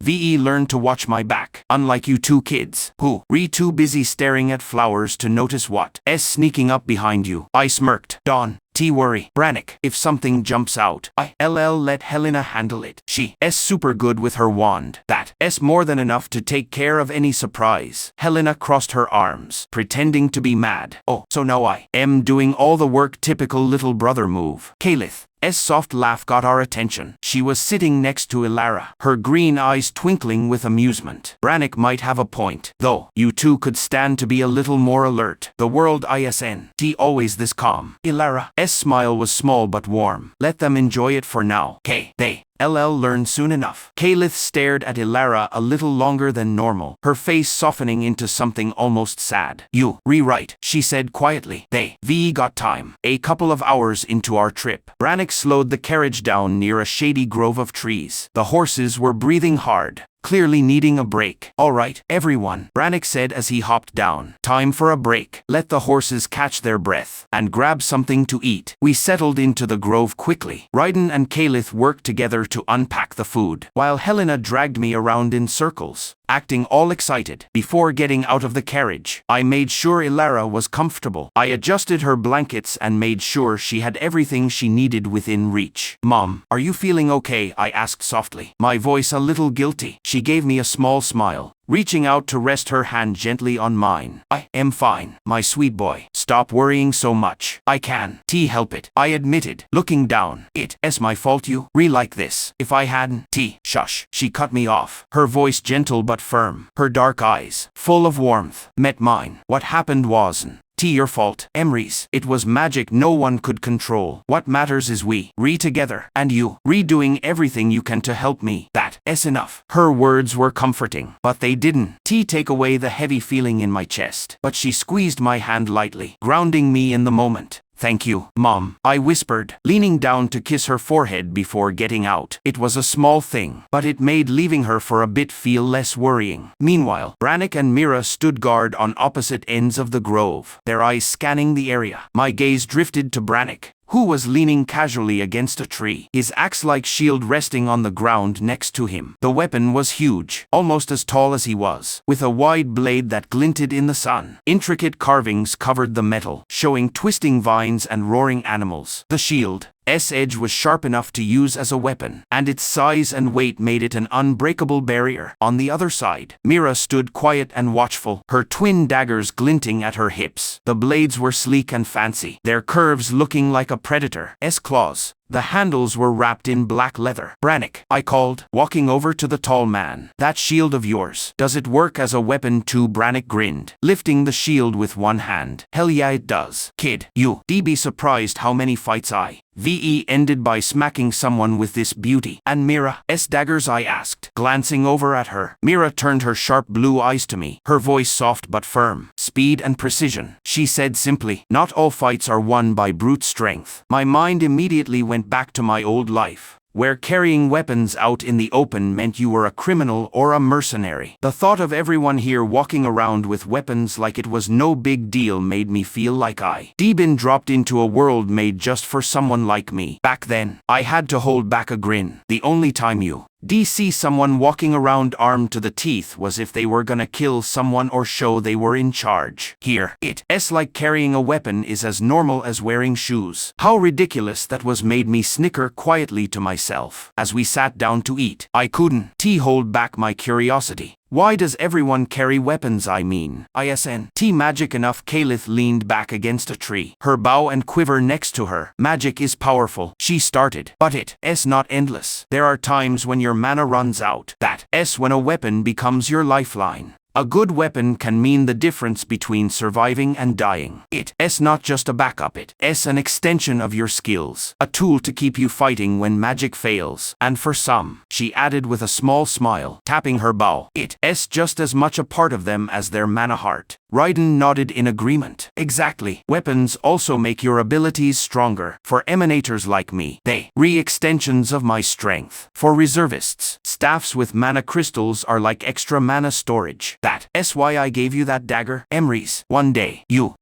S1: learned to watch my back. Unlike you two kids, who too busy staring at flowers to notice what's sneaking up behind you." I smirked. "Don't worry, Brannick. If something jumps out, I'll let Helena handle it. She's super good with her wand. That's more than enough to take care of any surprise." Helena crossed her arms, pretending to be mad. "Oh, so now I am doing all the work." Typical little brother move. Calith's soft laugh got our attention. She was sitting next to Ilara, her green eyes twinkling with amusement. "Brannick might have a point, though. You two could stand to be a little more alert. The world isn't always this calm." Ilara's smile was small but warm. "Let them enjoy it for now. They'll learn soon enough." Calith stared at Ilara a little longer than normal, her face softening into something almost sad. "You right," she said quietly. "They've got time. A couple of hours into our trip." Brannick slowed the carriage down near a shady grove of trees. The horses were breathing hard, clearly needing a break. "All right, everyone," Brannick said as he hopped down. "Time for a break. Let the horses catch their breath and grab something to eat." We settled into the grove quickly. Raiden and Calith worked together to unpack the food, while Helena dragged me around in circles, acting all excited. Before getting out of the carriage, I made sure Ilara was comfortable. I adjusted her blankets and made sure she had everything she needed within reach. "Mom, are you feeling okay?" I asked softly, my voice a little guilty. She gave me a small smile, reaching out to rest her hand gently on mine. "I am fine, my sweet boy. Stop worrying so much." "I can't help it," I admitted, looking down. "It's my fault you like this. If I hadn't Shush," she cut me off, her voice gentle but firm. Her dark eyes, full of warmth, met mine. "What happened wasn't your fault, Emrys. It was magic no one could control. What matters is we together, and you doing everything you can to help me. That's enough." Her words were comforting, but they didn't take away the heavy feeling in my chest. But she squeezed my hand lightly, grounding me in the moment. Thank you, Mom, I whispered, leaning down to kiss her forehead before getting out. It was a small thing, but it made leaving her for a bit feel less worrying. Meanwhile, Brannick and Mira stood guard on opposite ends of the grove, their eyes scanning the area. My gaze drifted to Brannick, who was leaning casually against a tree, his axe-like shield resting on the ground next to him. The weapon was huge, almost as tall as he was, with a wide blade that glinted in the sun. Intricate carvings covered the metal, showing twisting vines and roaring animals. The shield's edge was sharp enough to use as a weapon, and its size and weight made it an unbreakable barrier. On the other side, Mira stood quiet and watchful, her twin daggers glinting at her hips. The blades were sleek and fancy, their curves looking like a predator's claws. The handles were wrapped in black leather. Brannick, I called, walking over to the tall man. That shield of yours, does it work as a weapon too? Brannick grinned, lifting the shield with one hand. Hell yeah it does. Kid, you'd be surprised how many fights I ended by smacking someone with this beauty. And Mira's daggers? I asked, glancing over at her. Mira turned her sharp blue eyes to me, her voice soft but firm. Speed and precision, she said simply. Not all fights are won by brute strength. My mind immediately went back to my old life, where carrying weapons out in the open meant you were a criminal or a mercenary. The thought of everyone here walking around with weapons like it was no big deal made me feel like I'd been dropped into a world made just for someone like me. Back then, I had to hold back a grin. The only time you see someone walking around armed to the teeth was if they were gonna kill someone or show they were in charge. Here, it's like carrying a weapon is as normal as wearing shoes. How ridiculous that was made me snicker quietly to myself. As we sat down to eat, I couldn't hold back my curiosity. Why does everyone carry weapons? I mean, isn't magic enough? Kalith leaned back against a tree, her bow and quiver next to her. Magic is powerful, she started, but it's not endless. There are times when your mana runs out. That's when a weapon becomes your lifeline. A good weapon can mean the difference between surviving and dying. It's not just a backup, it's an extension of your skills, a tool to keep you fighting when magic fails. And for some, she added with a small smile, tapping her bow, it's just as much a part of them as their mana heart. Raiden nodded in agreement. Exactly. Weapons also make your abilities stronger. For emanators like me, they re-extensions of my strength. For reservists, staffs with mana crystals are like extra mana storage. That's why I gave you that dagger, Emrys. One day, you'll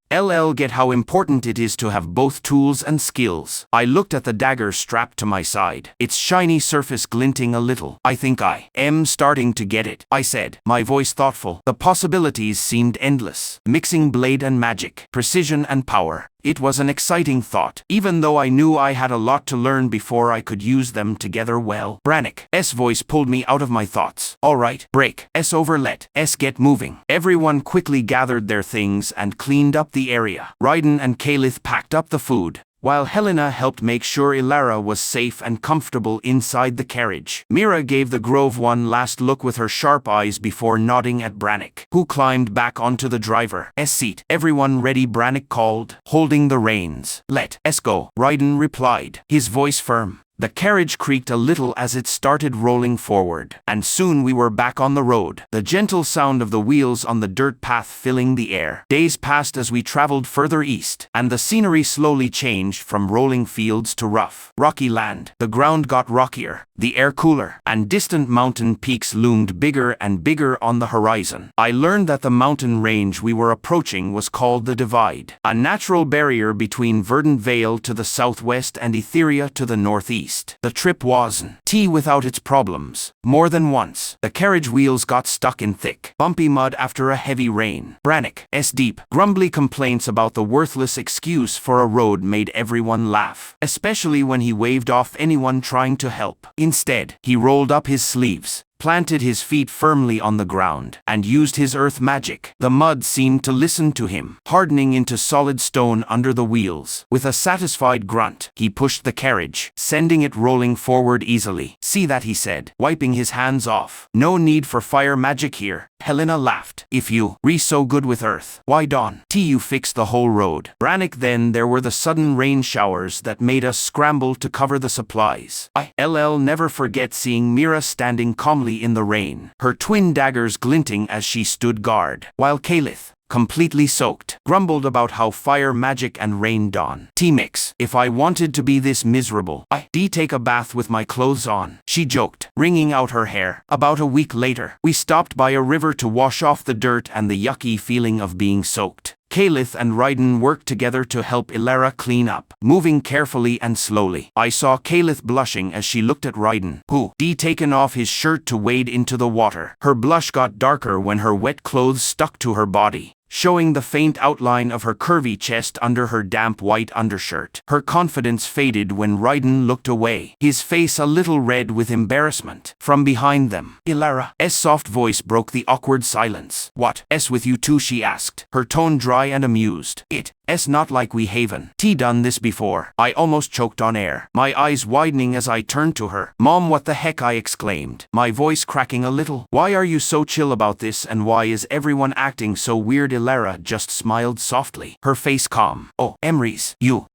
S1: get how important it is to have both tools and skills. I looked at the dagger strapped to my side, its shiny surface glinting a little. I think I am starting to get it, I said, my voice thoughtful. The possibilities seemed endless, mixing blade and magic, precision and power. It was an exciting thought, even though I knew I had a lot to learn before I could use them together well. Brannick's voice pulled me out of my thoughts. All right, break's over, let's get moving. Everyone quickly gathered their things and cleaned up the area. Raiden and Kalith packed up the food, while Helena helped make sure Ilara was safe and comfortable inside the carriage. Mira gave the grove one last look with her sharp eyes before nodding at Brannick, who climbed back onto the driver's seat. Everyone ready? Brannick called, holding the reins. Let's go, Raiden replied, his voice firm. The carriage creaked a little as it started rolling forward, and soon we were back on the road, the gentle sound of the wheels on the dirt path filling the air. Days passed as we traveled further east, and the scenery slowly changed from rolling fields to rough, rocky land. The ground got rockier, the air cooler, and distant mountain peaks loomed bigger and bigger on the horizon. I learned that the mountain range we were approaching was called the Divide, a natural barrier between Verdant Vale to the southwest and Etheria to the northeast. The trip wasn't without its problems. More than once, the carriage wheels got stuck in thick, bumpy mud after a heavy rain. Brannick's deep, grumbly complaints about the worthless excuse for a road made everyone laugh, especially when he waved off anyone trying to help. Instead, he rolled up his sleeves, planted his feet firmly on the ground, and used his earth magic. The mud seemed to listen to him, hardening into solid stone under the wheels. With a satisfied grunt, he pushed the carriage, sending it rolling forward easily. See that, he said, wiping his hands off. No need for fire magic here. Helena laughed. If you're so good with earth, why don't you fix the whole road? Brannick. Then there were the sudden rain showers that made us scramble to cover the supplies. I'll never forget seeing Mira standing calmly peacefully in the rain, her twin daggers glinting as she stood guard, while Calith, completely soaked, grumbled about how fire magic and rain dawn. T-Mix, if I wanted to be this miserable, I'd take a bath with my clothes on, she joked, wringing out her hair. About a week later, we stopped by a river to wash off the dirt and the yucky feeling of being soaked. Calith and Raiden worked together to help Ilara clean up, moving carefully and slowly. I saw Calith blushing as she looked at Raiden, who taken off his shirt to wade into the water. Her blush got darker when her wet clothes stuck to her body, showing the faint outline of her curvy chest under her damp white undershirt. Her confidence faded when Raiden looked away, his face a little red with embarrassment. From behind them, Ilara's soft voice broke the awkward silence. "What's with you two?" she asked, her tone dry and amused. It's not like we haven't done this before." I almost choked on air, my eyes widening as I turned to her. "Mom, what the heck?" I exclaimed, my voice cracking a little. "Why are you so chill about this, and why is everyone acting so weird?" Ilara just smiled softly, her face calm. "Oh, Emrys, you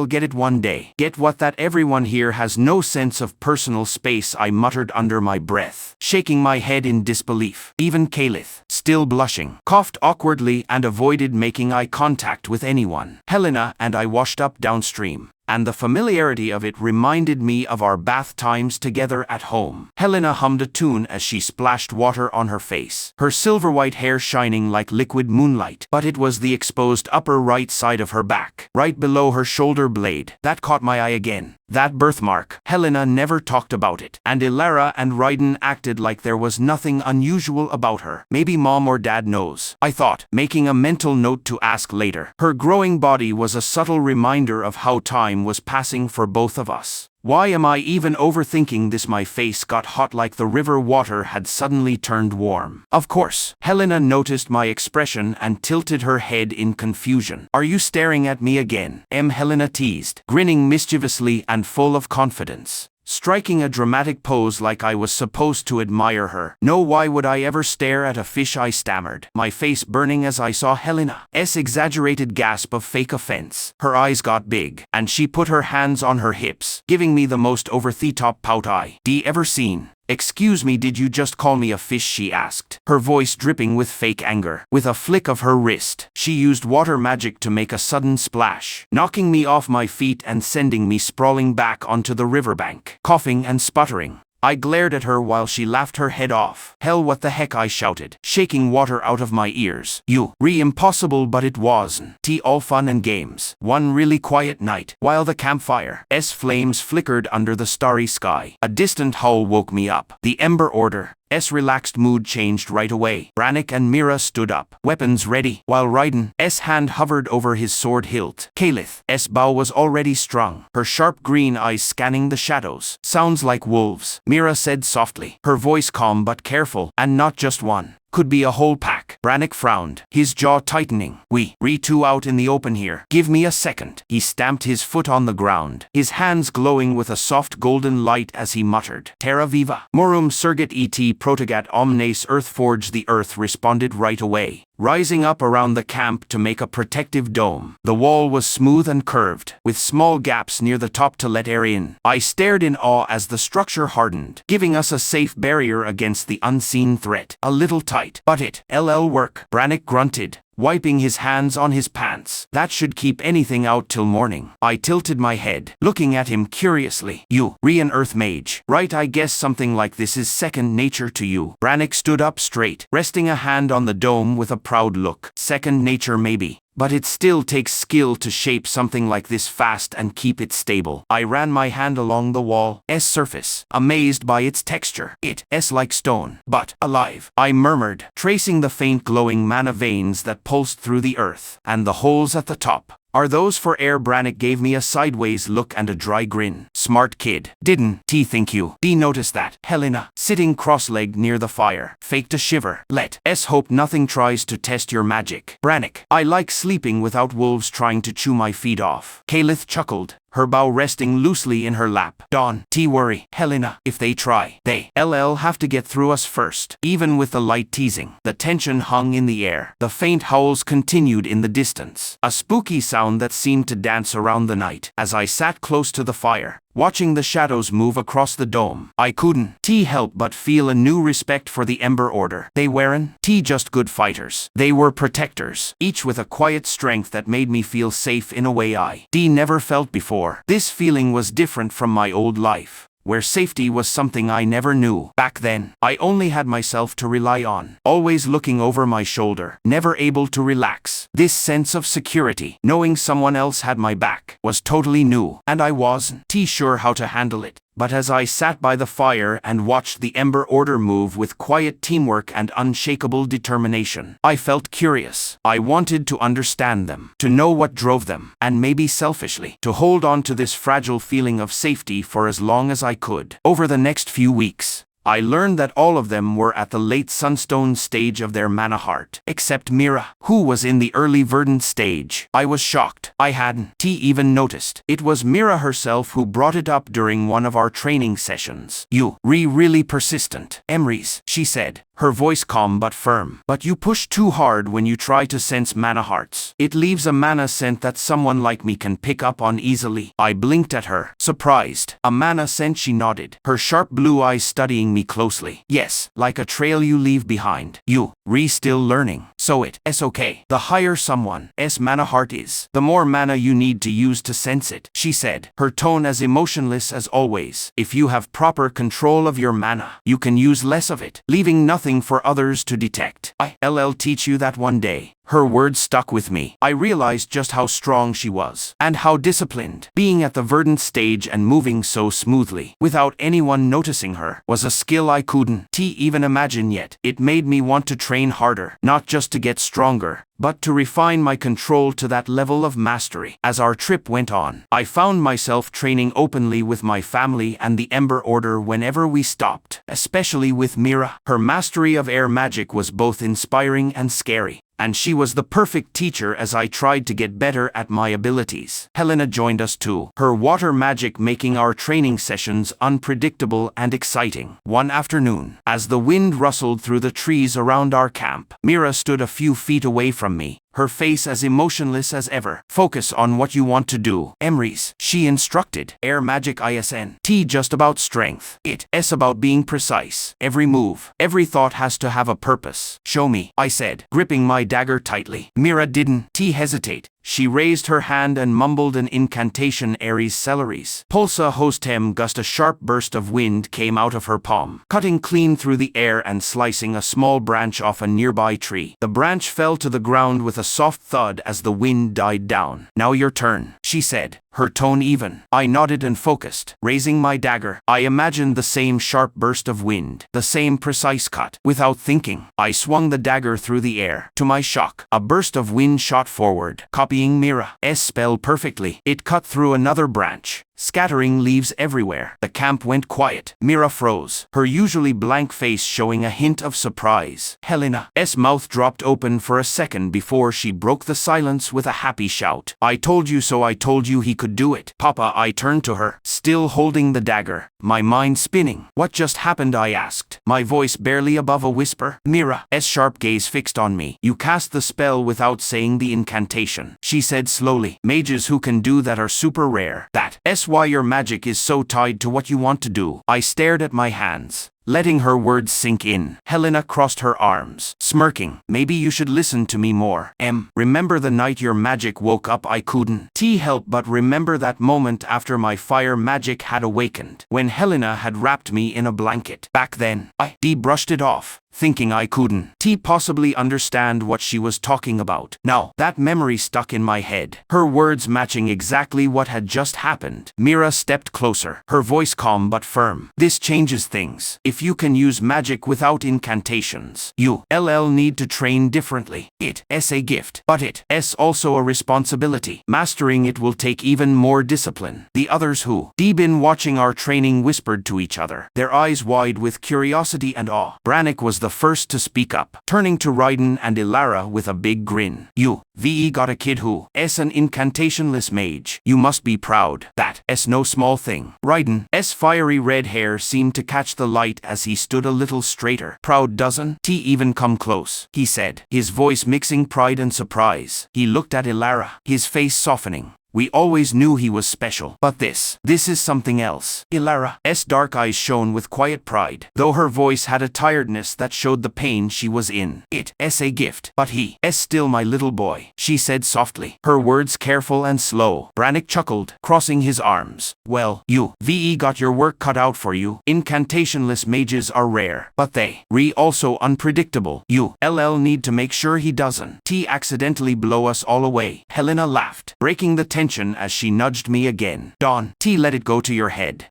S1: get it one day. Get what? That everyone here has no sense of personal space," I muttered under my breath, shaking my head in disbelief. Even Calith, still blushing, coughed awkwardly and avoided making eye contact with anyone. Helena and I washed up downstream, and the familiarity of it reminded me of our bath times together at home. Helena hummed a tune as she splashed water on her face, her silver-white hair shining like liquid moonlight. But it was the exposed upper right side of her back, right below her shoulder blade, that caught my eye again. That birthmark. Helena never talked about it, and Ilara and Raiden acted like there was nothing unusual about her. Maybe Mom or Dad knows, I thought, making a mental note to ask later. Her growing body was a subtle reminder of how time was passing for both of us. Why am I even overthinking this? My face got hot like the river water had suddenly turned warm. Of course, Helena noticed my expression and tilted her head in confusion. "Are you staring at me again?" Helena teased, grinning mischievously and full of confidence, striking a dramatic pose like I was supposed to admire her. "No, why would I ever stare at a fish?" I stammered, my face burning as I saw Helena's exaggerated gasp of fake offense. Her eyes got big, and she put her hands on her hips, giving me the most over-the-top pout I ever seen. "Excuse me, did you just call me a fish?" she asked, her voice dripping with fake anger. With a flick of her wrist, she used water magic to make a sudden splash, knocking me off my feet and sending me sprawling back onto the riverbank, coughing and sputtering. I glared at her while she laughed her head off. "Hell, what the heck?" I shouted, shaking water out of my ears. Impossible, but it wasn't all fun and games. One really quiet night, while the campfire's flames flickered under the starry sky, a distant howl woke me up. The Ember Order's relaxed mood changed right away. Brannick and Mira stood up, weapons ready, while Raiden's hand hovered over his sword hilt. Calith's bow was already strung, her sharp green eyes scanning the shadows. "Sounds like wolves," Mira said softly, her voice calm but careful. "And not just one. Could be a whole pack." Brannick frowned, his jaw tightening. "We two out in the open here. Give me a second." He stamped his foot on the ground, his hands glowing with a soft golden light as he muttered, "Terra Viva. Morum surget et protegat omnes Earthforge." The earth responded right away, rising up around the camp to make a protective dome. The wall was smooth and curved, with small gaps near the top to let air in. I stared in awe as the structure hardened, giving us a safe barrier against the unseen threat. "A little tight, but it'll work," Brannick grunted, wiping his hands on his pants. "That should keep anything out till morning." I tilted my head, looking at him curiously. "You an Earth mage, right? I guess something like this is second nature to you." Brannick stood up straight, resting a hand on the dome with a proud look. "Second nature maybe, but it still takes skill to shape something like this fast and keep it stable." I ran my hand along the wall's surface, amazed by its texture. "It's like stone, but alive," I murmured, tracing the faint glowing mana veins that pulsed through the earth. "And the holes at the top, are those for air?" Brannick gave me a sideways look and a dry grin. "Smart kid. Didn't think you notice that." Helena, sitting cross-legged near the fire, faked a shiver. "Let's hope nothing tries to test your magic." "Brannick, I like sleeping without wolves trying to chew my feet off." Calith chuckled, her bow resting loosely in her lap. "Don't worry, Helena. If they try, they'll have to get through us first." Even with the light teasing, the tension hung in the air. The faint howls continued in the distance, a spooky sound that seemed to dance around the night. As I sat close to the fire, watching the shadows move across the dome. I couldn't help but feel a new respect for the Ember Order. They weren't just good fighters. They were protectors, each with a quiet strength that made me feel safe in a way I never felt before. This feeling was different from my old life, where safety was something I never knew. Back then, I only had myself to rely on, always looking over my shoulder, never able to relax. This sense of security, knowing someone else had my back, was totally new, and I wasn't sure how to handle it. But as I sat by the fire and watched the Ember Order move with quiet teamwork and unshakable determination, I felt curious. I wanted to understand them, to know what drove them, and maybe selfishly, to hold on to this fragile feeling of safety for as long as I could. Over the next few weeks, I learned that all of them were at the late Sunstone stage of their mana heart, except Mira, who was in the early Verdant stage. I was shocked. I hadn't even noticed. It was Mira herself who brought it up during one of our training sessions. "You really persistent, Emrys," she said, her voice calm but firm. "But you push too hard when you try to sense mana hearts. It leaves a mana scent that someone like me can pick up on easily." I blinked at her, surprised. "A mana scent?" She nodded, her sharp blue eyes studying me closely. "Yes, like a trail you leave behind. You still learning. So it's okay. The higher someone's mana heart is, the more mana you need to use to sense it," she said, her tone as emotionless as always. "If you have proper control of your mana, you can use less of it, leaving nothing for others to detect. I'll teach you that one day." Her words stuck with me. I realized just how strong she was, and how disciplined. Being at the Verdant stage and moving so smoothly, without anyone noticing her, was a skill I couldn't even imagine yet. It made me want to train harder, not just to get stronger, but to refine my control to that level of mastery. As our trip went on, I found myself training openly with my family and the Ember Order whenever we stopped, especially with Mira. Her mastery of air magic was both inspiring and scary, and she was the perfect teacher as I tried to get better at my abilities. Helena joined us too, her water magic making our training sessions unpredictable and exciting. One afternoon, as the wind rustled through the trees around our camp, Mira stood a few feet away from me, her face as emotionless as ever. "Focus on what you want to do, Emrys," she instructed. "Air magic isn't just about strength. It's about being precise. Every move, every thought has to have a purpose." "Show me," I said, gripping my dagger tightly. Mira didn't hesitate. She raised her hand and mumbled an incantation. "Aries Celeries. Pulsa hostem gust." A sharp burst of wind came out of her palm, cutting clean through the air and slicing a small branch off a nearby tree. The branch fell to the ground with a soft thud as the wind died down. "Now your turn," she said, her tone even. I nodded and focused. Raising my dagger, I imagined the same sharp burst of wind, the same precise cut. Without thinking, I swung the dagger through the air. To my shock, a burst of wind shot forward, copying Mira's spell perfectly. It cut through another branch, scattering leaves everywhere. The camp went quiet. Mira froze, her usually blank face showing a hint of surprise. Helena's mouth dropped open for a second before she broke the silence with a happy shout. "I told you so. I told you he could do it, Papa." I turned to her, still holding the dagger, my mind spinning. "What just happened?" I asked, my voice barely above a whisper. Mira's sharp gaze fixed on me. "You cast the spell without saying the incantation," she said slowly. "Mages who can do that are super rare. That's why your magic is so tied to what you want to do." I stared at my hands, letting her words sink in. Helena crossed her arms, smirking. "Maybe you should listen to me more, Em. Remember the night your magic woke up?" I couldn't help but remember that moment after my fire magic had awakened, when Helena had wrapped me in a blanket. Back then, I brushed it off, thinking I couldn't possibly understand what she was talking about. Now, that memory stuck in my head, her words matching exactly what had just happened. Mira stepped closer, her voice calm but firm. "This changes things. If you can use magic without incantations, you'll need to train differently. It's a gift, but it's also a responsibility. Mastering it will take even more discipline." The others who been watching our training whispered to each other, their eyes wide with curiosity and awe. Brannick was the first to speak up, turning to Ryden and Ilara with a big grin. "You've got a kid who's an incantationless mage. You must be proud. That's no small thing." Ryden's fiery red hair seemed to catch the light as he stood a little straighter. "Proud doesn't even come close," he said, his voice mixing pride and surprise. He looked at Ilara, his face softening. We always knew he was special. But this is something else. Ilara's dark eyes shone with quiet pride, though her voice had a tiredness that showed the pain she was in. It's a gift, but he's still my little boy, she said softly, her words careful and slow. Brannick chuckled, crossing his arms. Well, you got your work cut out for you. Incantationless mages are rare, but they also unpredictable. You'll need to make sure he doesn't accidentally blow us all away. Helena laughed, breaking the tension as she nudged me again. Dawn, let it go to your head.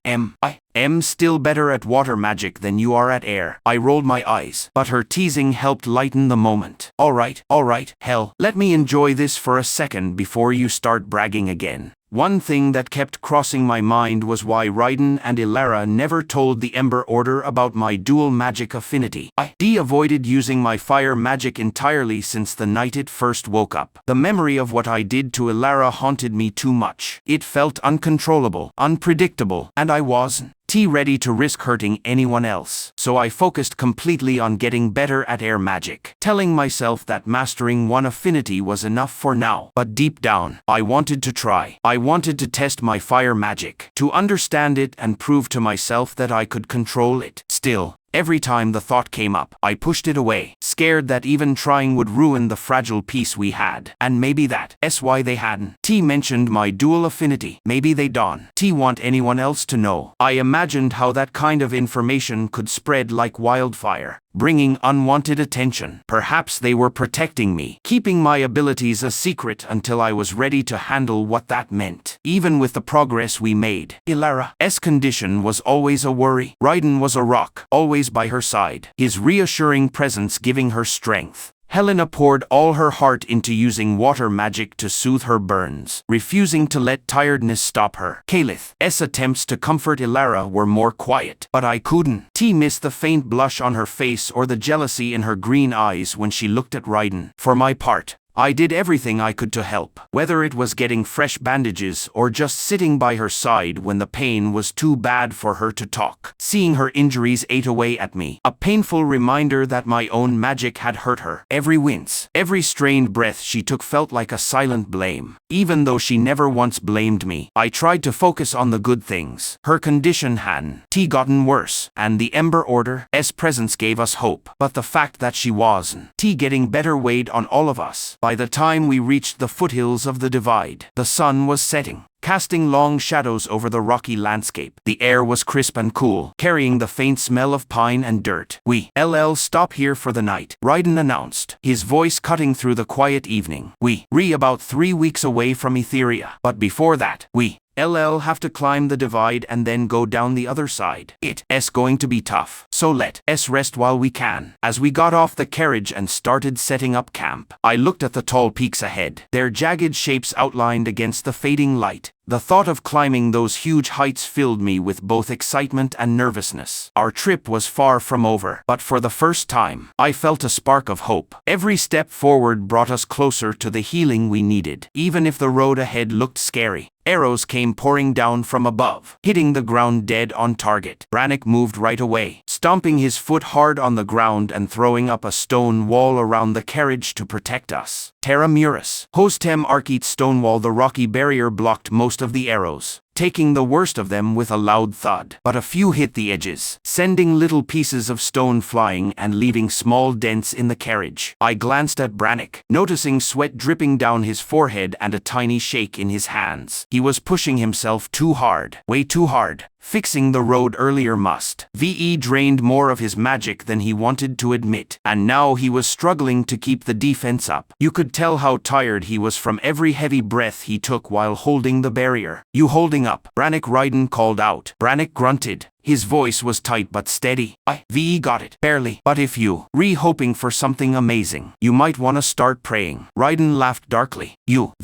S1: I'm still better at water magic than you are at air. I rolled my eyes, but her teasing helped lighten the moment. All right, hell, let me enjoy this for a second before you start bragging again. One thing that kept crossing my mind was why Raiden and Ilara never told the Ember Order about my dual magic affinity. I avoided using my fire magic entirely since the night it first woke up. The memory of what I did to Ilara haunted me too much. It felt uncontrollable, unpredictable, and I wasn't ready to risk hurting anyone else. So I focused completely on getting better at air magic, telling myself that mastering one affinity was enough for now. But deep down, I wanted to try. I wanted to test my fire magic, to understand it and prove to myself that I could control it. Still, every time the thought came up, I pushed it away, scared that even trying would ruin the fragile peace we had. And maybe that's why they hadn't mentioned my dual affinity. Maybe they don't want anyone else to know. I imagined how that kind of information could spread like wildfire, bringing unwanted attention. Perhaps they were protecting me, keeping my abilities a secret until I was ready to handle what that meant. Even with the progress we made, Ilara's condition was always a worry. Raiden was a rock, always by her side, his reassuring presence giving her strength. Helena poured all her heart into using water magic to soothe her burns, refusing to let tiredness stop her. Kalith's attempts to comfort Ilara were more quiet, but I couldn't miss the faint blush on her face or the jealousy in her green eyes when she looked at Raiden. For my part, I did everything I could to help, whether it was getting fresh bandages or just sitting by her side when the pain was too bad for her to talk. Seeing her injuries ate away at me, a painful reminder that my own magic had hurt her. Every wince, every strained breath she took felt like a silent blame. Even though she never once blamed me, I tried to focus on the good things. Her condition hadn't gotten worse, and the Ember Order's presence gave us hope. But the fact that she wasn't getting better weighed on all of us. By the time we reached the foothills of the divide, the sun was setting, casting long shadows over the rocky landscape. The air was crisp and cool, carrying the faint smell of pine and dirt. We'll stop here for the night, Raiden announced, his voice cutting through the quiet evening. We're about 3 weeks away from Etheria, but before that, we'll have to climb the divide and then go down the other side. It's going to be tough, so let's rest while we can. As we got off the carriage and started setting up camp, I looked at the tall peaks ahead, their jagged shapes outlined against the fading light. The thought of climbing those huge heights filled me with both excitement and nervousness. Our trip was far from over, but for the first time, I felt a spark of hope. Every step forward brought us closer to the healing we needed, even if the road ahead looked scary. Arrows came pouring down from above, hitting the ground dead on target. Brannick moved right away, stomping his foot hard on the ground and throwing up a stone wall around the carriage to protect us. Terra Muris, Hostem Archite Stonewall. The rocky barrier blocked most of the arrows, taking the worst of them with a loud thud. But a few hit the edges, sending little pieces of stone flying and leaving small dents in the carriage. I glanced at Brannick, noticing sweat dripping down his forehead and a tiny shake in his hands. He was pushing himself too hard, way too hard. Fixing the road earlier must drained more of his magic than he wanted to admit, and now he was struggling to keep the defense up. You could tell how tired he was from every heavy breath he took while holding the barrier. You holding up? Brannick. Raiden called out. Brannick grunted. His voice was tight but steady. I got it. Barely. But if you hoping for something amazing, you might want to start praying. Raiden laughed darkly. You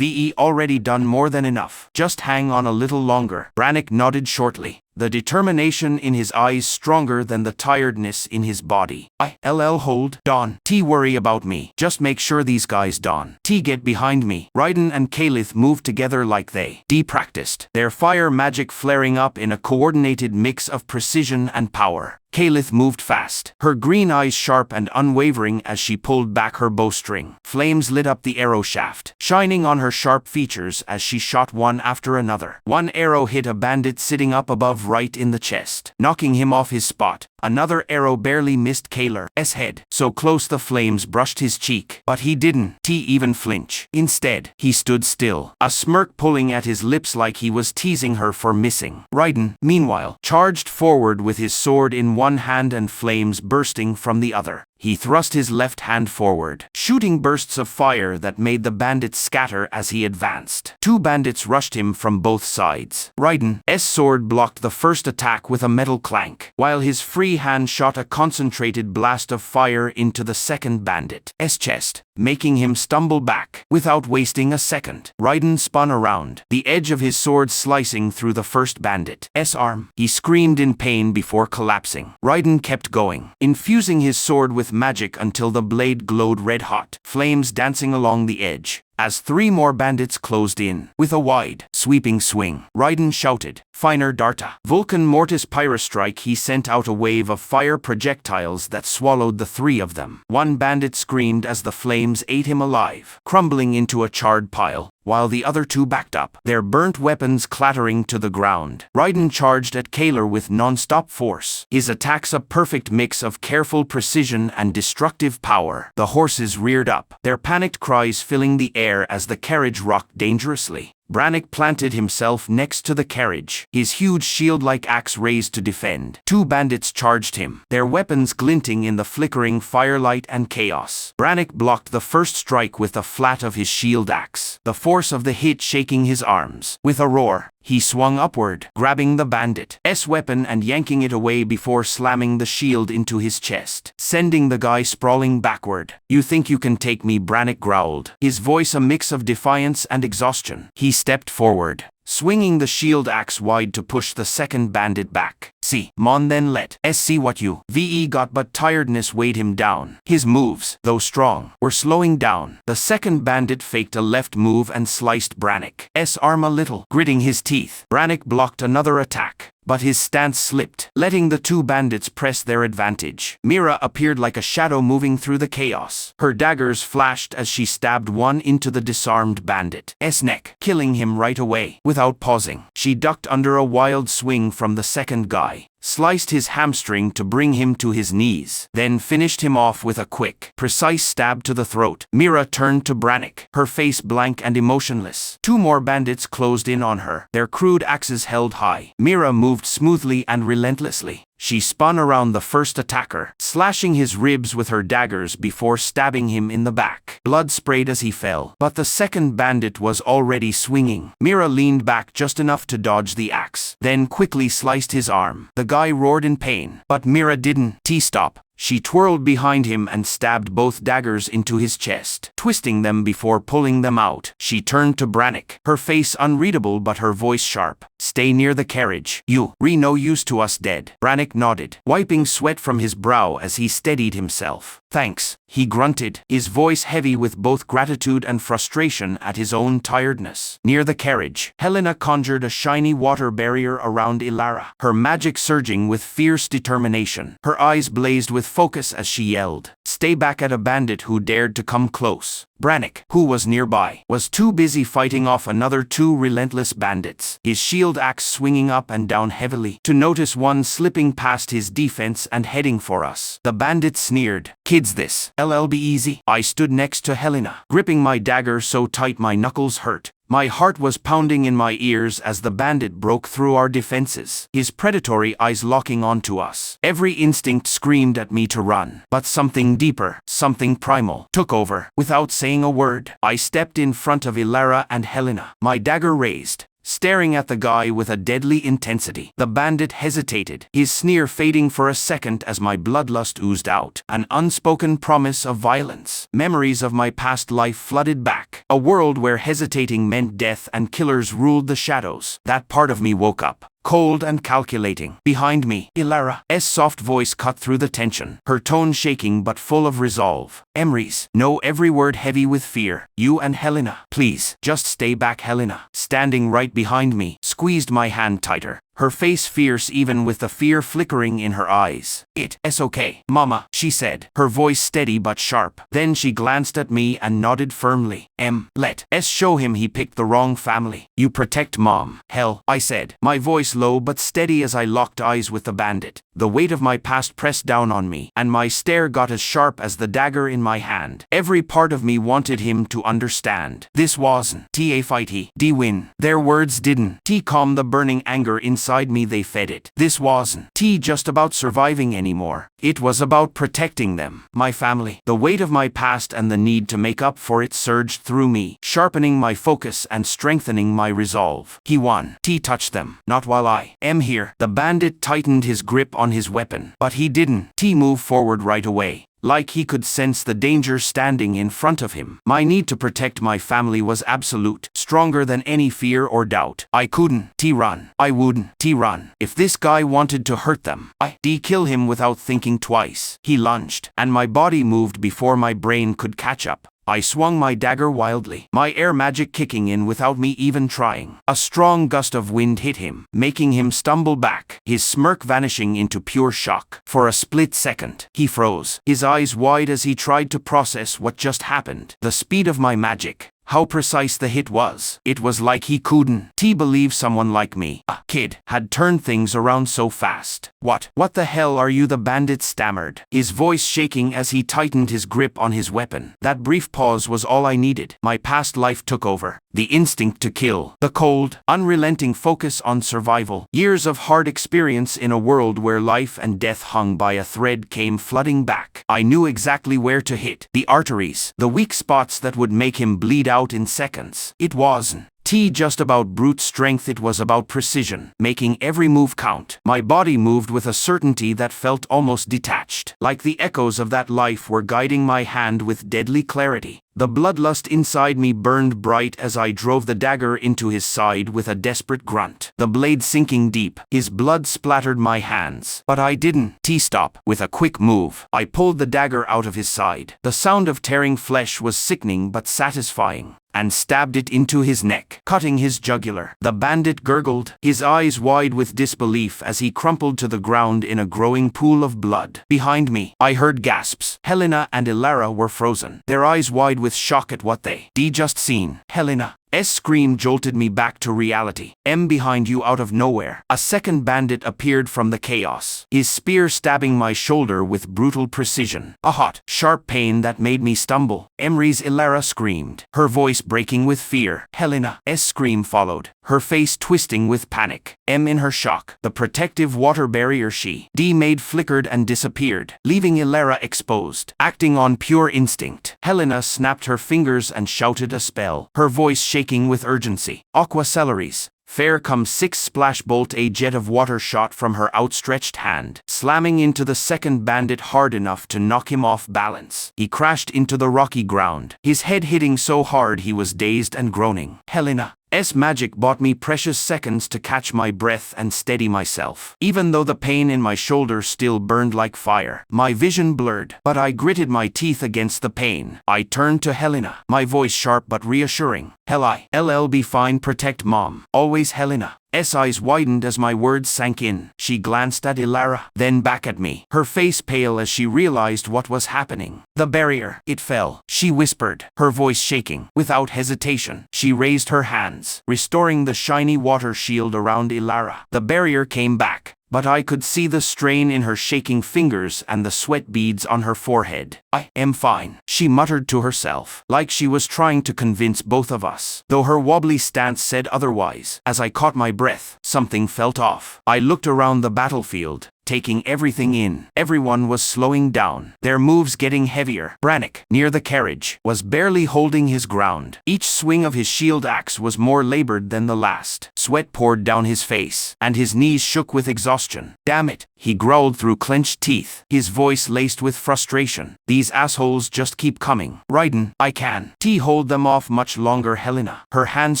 S1: already done more than enough. Just hang on a little longer. Brannick nodded shortly, the determination in his eyes stronger than the tiredness in his body. I'll hold. Don't worry about me. Just make sure these guys don't get behind me. Raiden and Kalith moved together like they practiced, their fire magic flaring up in a coordinated mix of precision and power. Kalith moved fast, her green eyes sharp and unwavering as she pulled back her bowstring. Flames lit up the arrow shaft, shining on her sharp features as she shot one after another. One arrow hit a bandit sitting up above right in the chest, knocking him off his spot. Another arrow barely missed Kaler's head, so close the flames brushed his cheek. But he didn't even flinch. Instead, he stood still, a smirk pulling at his lips like he was teasing her for missing. Raiden, meanwhile, charged forward with his sword in one hand and flames bursting from the other. He thrust his left hand forward, shooting bursts of fire that made the bandits scatter as he advanced. Two bandits rushed him from both sides. Raiden's sword blocked the first attack with a metal clank, while his free hand shot a concentrated blast of fire into the second bandit's chest, making him stumble back. Without wasting a second, Raiden spun around, the edge of his sword slicing through the first bandit's arm. He screamed in pain before collapsing. Raiden kept going, infusing his sword with magic until the blade glowed red-hot, flames dancing along the edge. As three more bandits closed in, with a wide, sweeping swing, Raiden shouted, "Finer Darta!" Vulcan Mortis Pyrostrike. He sent out a wave of fire projectiles that swallowed the three of them. One bandit screamed as the flames ate him alive, crumbling into a charred pile, while the other two backed up, their burnt weapons clattering to the ground. Raiden charged at Kaler with non-stop force, his attacks a perfect mix of careful precision and destructive power. The horses reared up, their panicked cries filling the air as the carriage rocked dangerously. Brannick planted himself next to the carriage, his huge shield-like axe raised to defend. Two bandits charged him, their weapons glinting in the flickering firelight and chaos. Brannick blocked the first strike with the flat of his shield axe, the force of the hit shaking his arms. With a roar, he swung upward, grabbing the bandit's weapon and yanking it away before slamming the shield into his chest, sending the guy sprawling backward. "You think you can take me?" Brannick growled, his voice a mix of defiance and exhaustion. He stepped forward, swinging the shield axe wide to push the second bandit back. "See, Mon, then let's see what you VE got." But tiredness weighed him down. His moves, though strong, were slowing down. The second bandit faked a left move and sliced Brannick's arm a little, gritting his teeth. Brannick blocked another attack, but his stance slipped, letting the two bandits press their advantage. Mira appeared like a shadow moving through the chaos. Her daggers flashed as she stabbed one into the disarmed bandit's neck, killing him right away. Without pausing, she ducked under a wild swing from the second guy, sliced his hamstring to bring him to his knees, then finished him off with a quick, precise stab to the throat. Mira turned to Brannick, her face blank and emotionless. Two more bandits closed in on her, their crude axes held high. Mira moved smoothly and relentlessly. She spun around the first attacker, slashing his ribs with her daggers before stabbing him in the back. Blood sprayed as he fell, but the second bandit was already swinging. Mira leaned back just enough to dodge the axe, then quickly sliced his arm. The guy roared in pain, but Mira didn't stop. She twirled behind him and stabbed both daggers into his chest, twisting them before pulling them out. She turned to Brannick, her face unreadable but her voice sharp. "Stay near the carriage. You no use to us dead." Brannick nodded, wiping sweat from his brow as he steadied himself. "Thanks," he grunted, his voice heavy with both gratitude and frustration at his own tiredness. Near the carriage, Helena conjured a shiny water barrier around Ilara, her magic surging with fierce determination. Her eyes blazed with focus as she yelled, "Stay back!" at a bandit who dared to come close. Brannick, who was nearby, was too busy fighting off another two relentless bandits, his shield axe swinging up and down heavily, to notice one slipping past his defense and heading for us. The bandit sneered, "Kids, this LL be easy." I stood next to Helena, gripping my dagger so tight my knuckles hurt. My heart was pounding in my ears as the bandit broke through our defenses, his predatory eyes locking onto us. Every instinct screamed at me to run, but something deeper, something primal, took over. Without saying a word, I stepped in front of Ilara and Helena, my dagger raised, staring at the guy with a deadly intensity. The bandit hesitated, his sneer fading for a second as my bloodlust oozed out, an unspoken promise of violence. Memories of my past life flooded back, a world where hesitating meant death and killers ruled the shadows. That part of me woke up, cold and calculating. Behind me, Ilara's soft voice cut through the tension, her tone shaking but full of resolve. "Emrys, no," every word heavy with fear. "You and Helena, please, just stay back." Helena, standing right behind me, squeezed my hand tighter, her face fierce even with the fear flickering in her eyes. "It's okay, Mama," she said, her voice steady but sharp. Then she glanced at me and nodded firmly. Let's show him he picked the wrong family. You protect Mom." "Hell," I said, my voice low but steady as I locked eyes with the bandit. The weight of my past pressed down on me, and my stare got as sharp as the dagger in my hand. Every part of me wanted him to understand. This wasn't a fighty win. Their words didn't calm the burning anger inside me, they fed it. This wasn't just about surviving anymore. It was about protecting them, my family. The weight of my past and the need to make up for it surged through me, sharpening my focus and strengthening my resolve. He won. Touch them, not while I am here. The bandit tightened his grip on his weapon, but he didn't move forward right away. Like he could sense the danger standing in front of him. My need to protect my family was absolute, stronger than any fear or doubt. I couldn't run. I wouldn't run. If this guy wanted to hurt them, I'd kill him without thinking twice. He lunged, and my body moved before my brain could catch up. I swung my dagger wildly, my air magic kicking in without me even trying. A strong gust of wind hit him, making him stumble back, his smirk vanishing into pure shock. For a split second, he froze, his eyes wide as he tried to process what just happened. The speed of my magic, how precise the hit was. It was like he couldn't believe someone like me, a kid, had turned things around so fast. What the hell are you?" the bandit stammered, his voice shaking as he tightened his grip on his weapon. That brief pause was all I needed. My past life took over. The instinct to kill, the cold, unrelenting focus on survival. Years of hard experience in a world where life and death hung by a thread came flooding back. I knew exactly where to hit, the arteries, the weak spots that would make him bleed out in seconds. It wasn't just about brute strength, it was about precision, making every move count. My body moved with a certainty that felt almost detached, like the echoes of that life were guiding my hand with deadly clarity. The bloodlust inside me burned bright as I drove the dagger into his side with a desperate grunt. The blade sinking deep, his blood splattered my hands. But I didn't stop. With a quick move, I pulled the dagger out of his side. The sound of tearing flesh was sickening but satisfying, and stabbed it into his neck, cutting his jugular. The bandit gurgled, his eyes wide with disbelief as he crumpled to the ground in a growing pool of blood. Behind me, I heard gasps. Helena and Ilara were frozen, their eyes wide with shock at what they just seen. Helena's scream jolted me back to reality. Behind you, out of nowhere. A second bandit appeared from the chaos, his spear stabbing my shoulder with brutal precision. A hot, sharp pain that made me stumble. Emery's Ilara screamed, her voice breaking with fear. Helena's scream followed, her face twisting with panic. In her shock, the protective water barrier she made flickered and disappeared, leaving Ilara exposed. Acting on pure instinct, Helena snapped her fingers and shouted a spell, her voice shaking with urgency. Aqua celeries. Fair come 6 splash bolt. A jet of water shot from her outstretched hand, slamming into the second bandit hard enough to knock him off balance. He crashed into the rocky ground, his head hitting so hard he was dazed and groaning. Helena's magic bought me precious seconds to catch my breath and steady myself. Even though the pain in my shoulder still burned like fire, my vision blurred, but I gritted my teeth against the pain. I turned to Helena, my voice sharp but reassuring. I'll be fine, protect Mom. Always. Helena's eyes widened as my words sank in. She glanced at Ilara, then back at me, her face pale as she realized what was happening. The barrier, it fell, she whispered, her voice shaking. Without hesitation, she raised her hands, restoring the shiny water shield around Ilara. The barrier came back, but I could see the strain in her shaking fingers and the sweat beads on her forehead. "I am fine," she muttered to herself, like she was trying to convince both of us, though her wobbly stance said otherwise. As I caught my breath, something felt off. I looked around the battlefield, taking everything in. Everyone was slowing down, their moves getting heavier. Brannick, near the carriage, was barely holding his ground. Each swing of his shield axe was more labored than the last. Sweat poured down his face, and his knees shook with exhaustion. "Damn it," he growled through clenched teeth, his voice laced with frustration. "These assholes just keep coming. Raiden, I can't hold them off much longer." Helena, her hands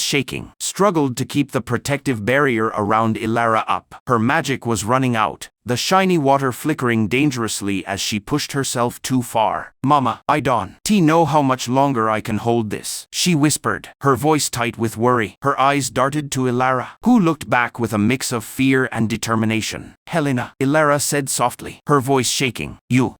S1: shaking, struggled to keep the protective barrier around Ilara up. Her magic was running out, the shiny water flickering dangerously as she pushed herself too far. Mama, I don't know how much longer I can hold this, she whispered, her voice tight with worry. Her eyes darted to Ilara, who looked back with a mix of fear and determination. Helena, Ilara said softly, her voice shaking. You've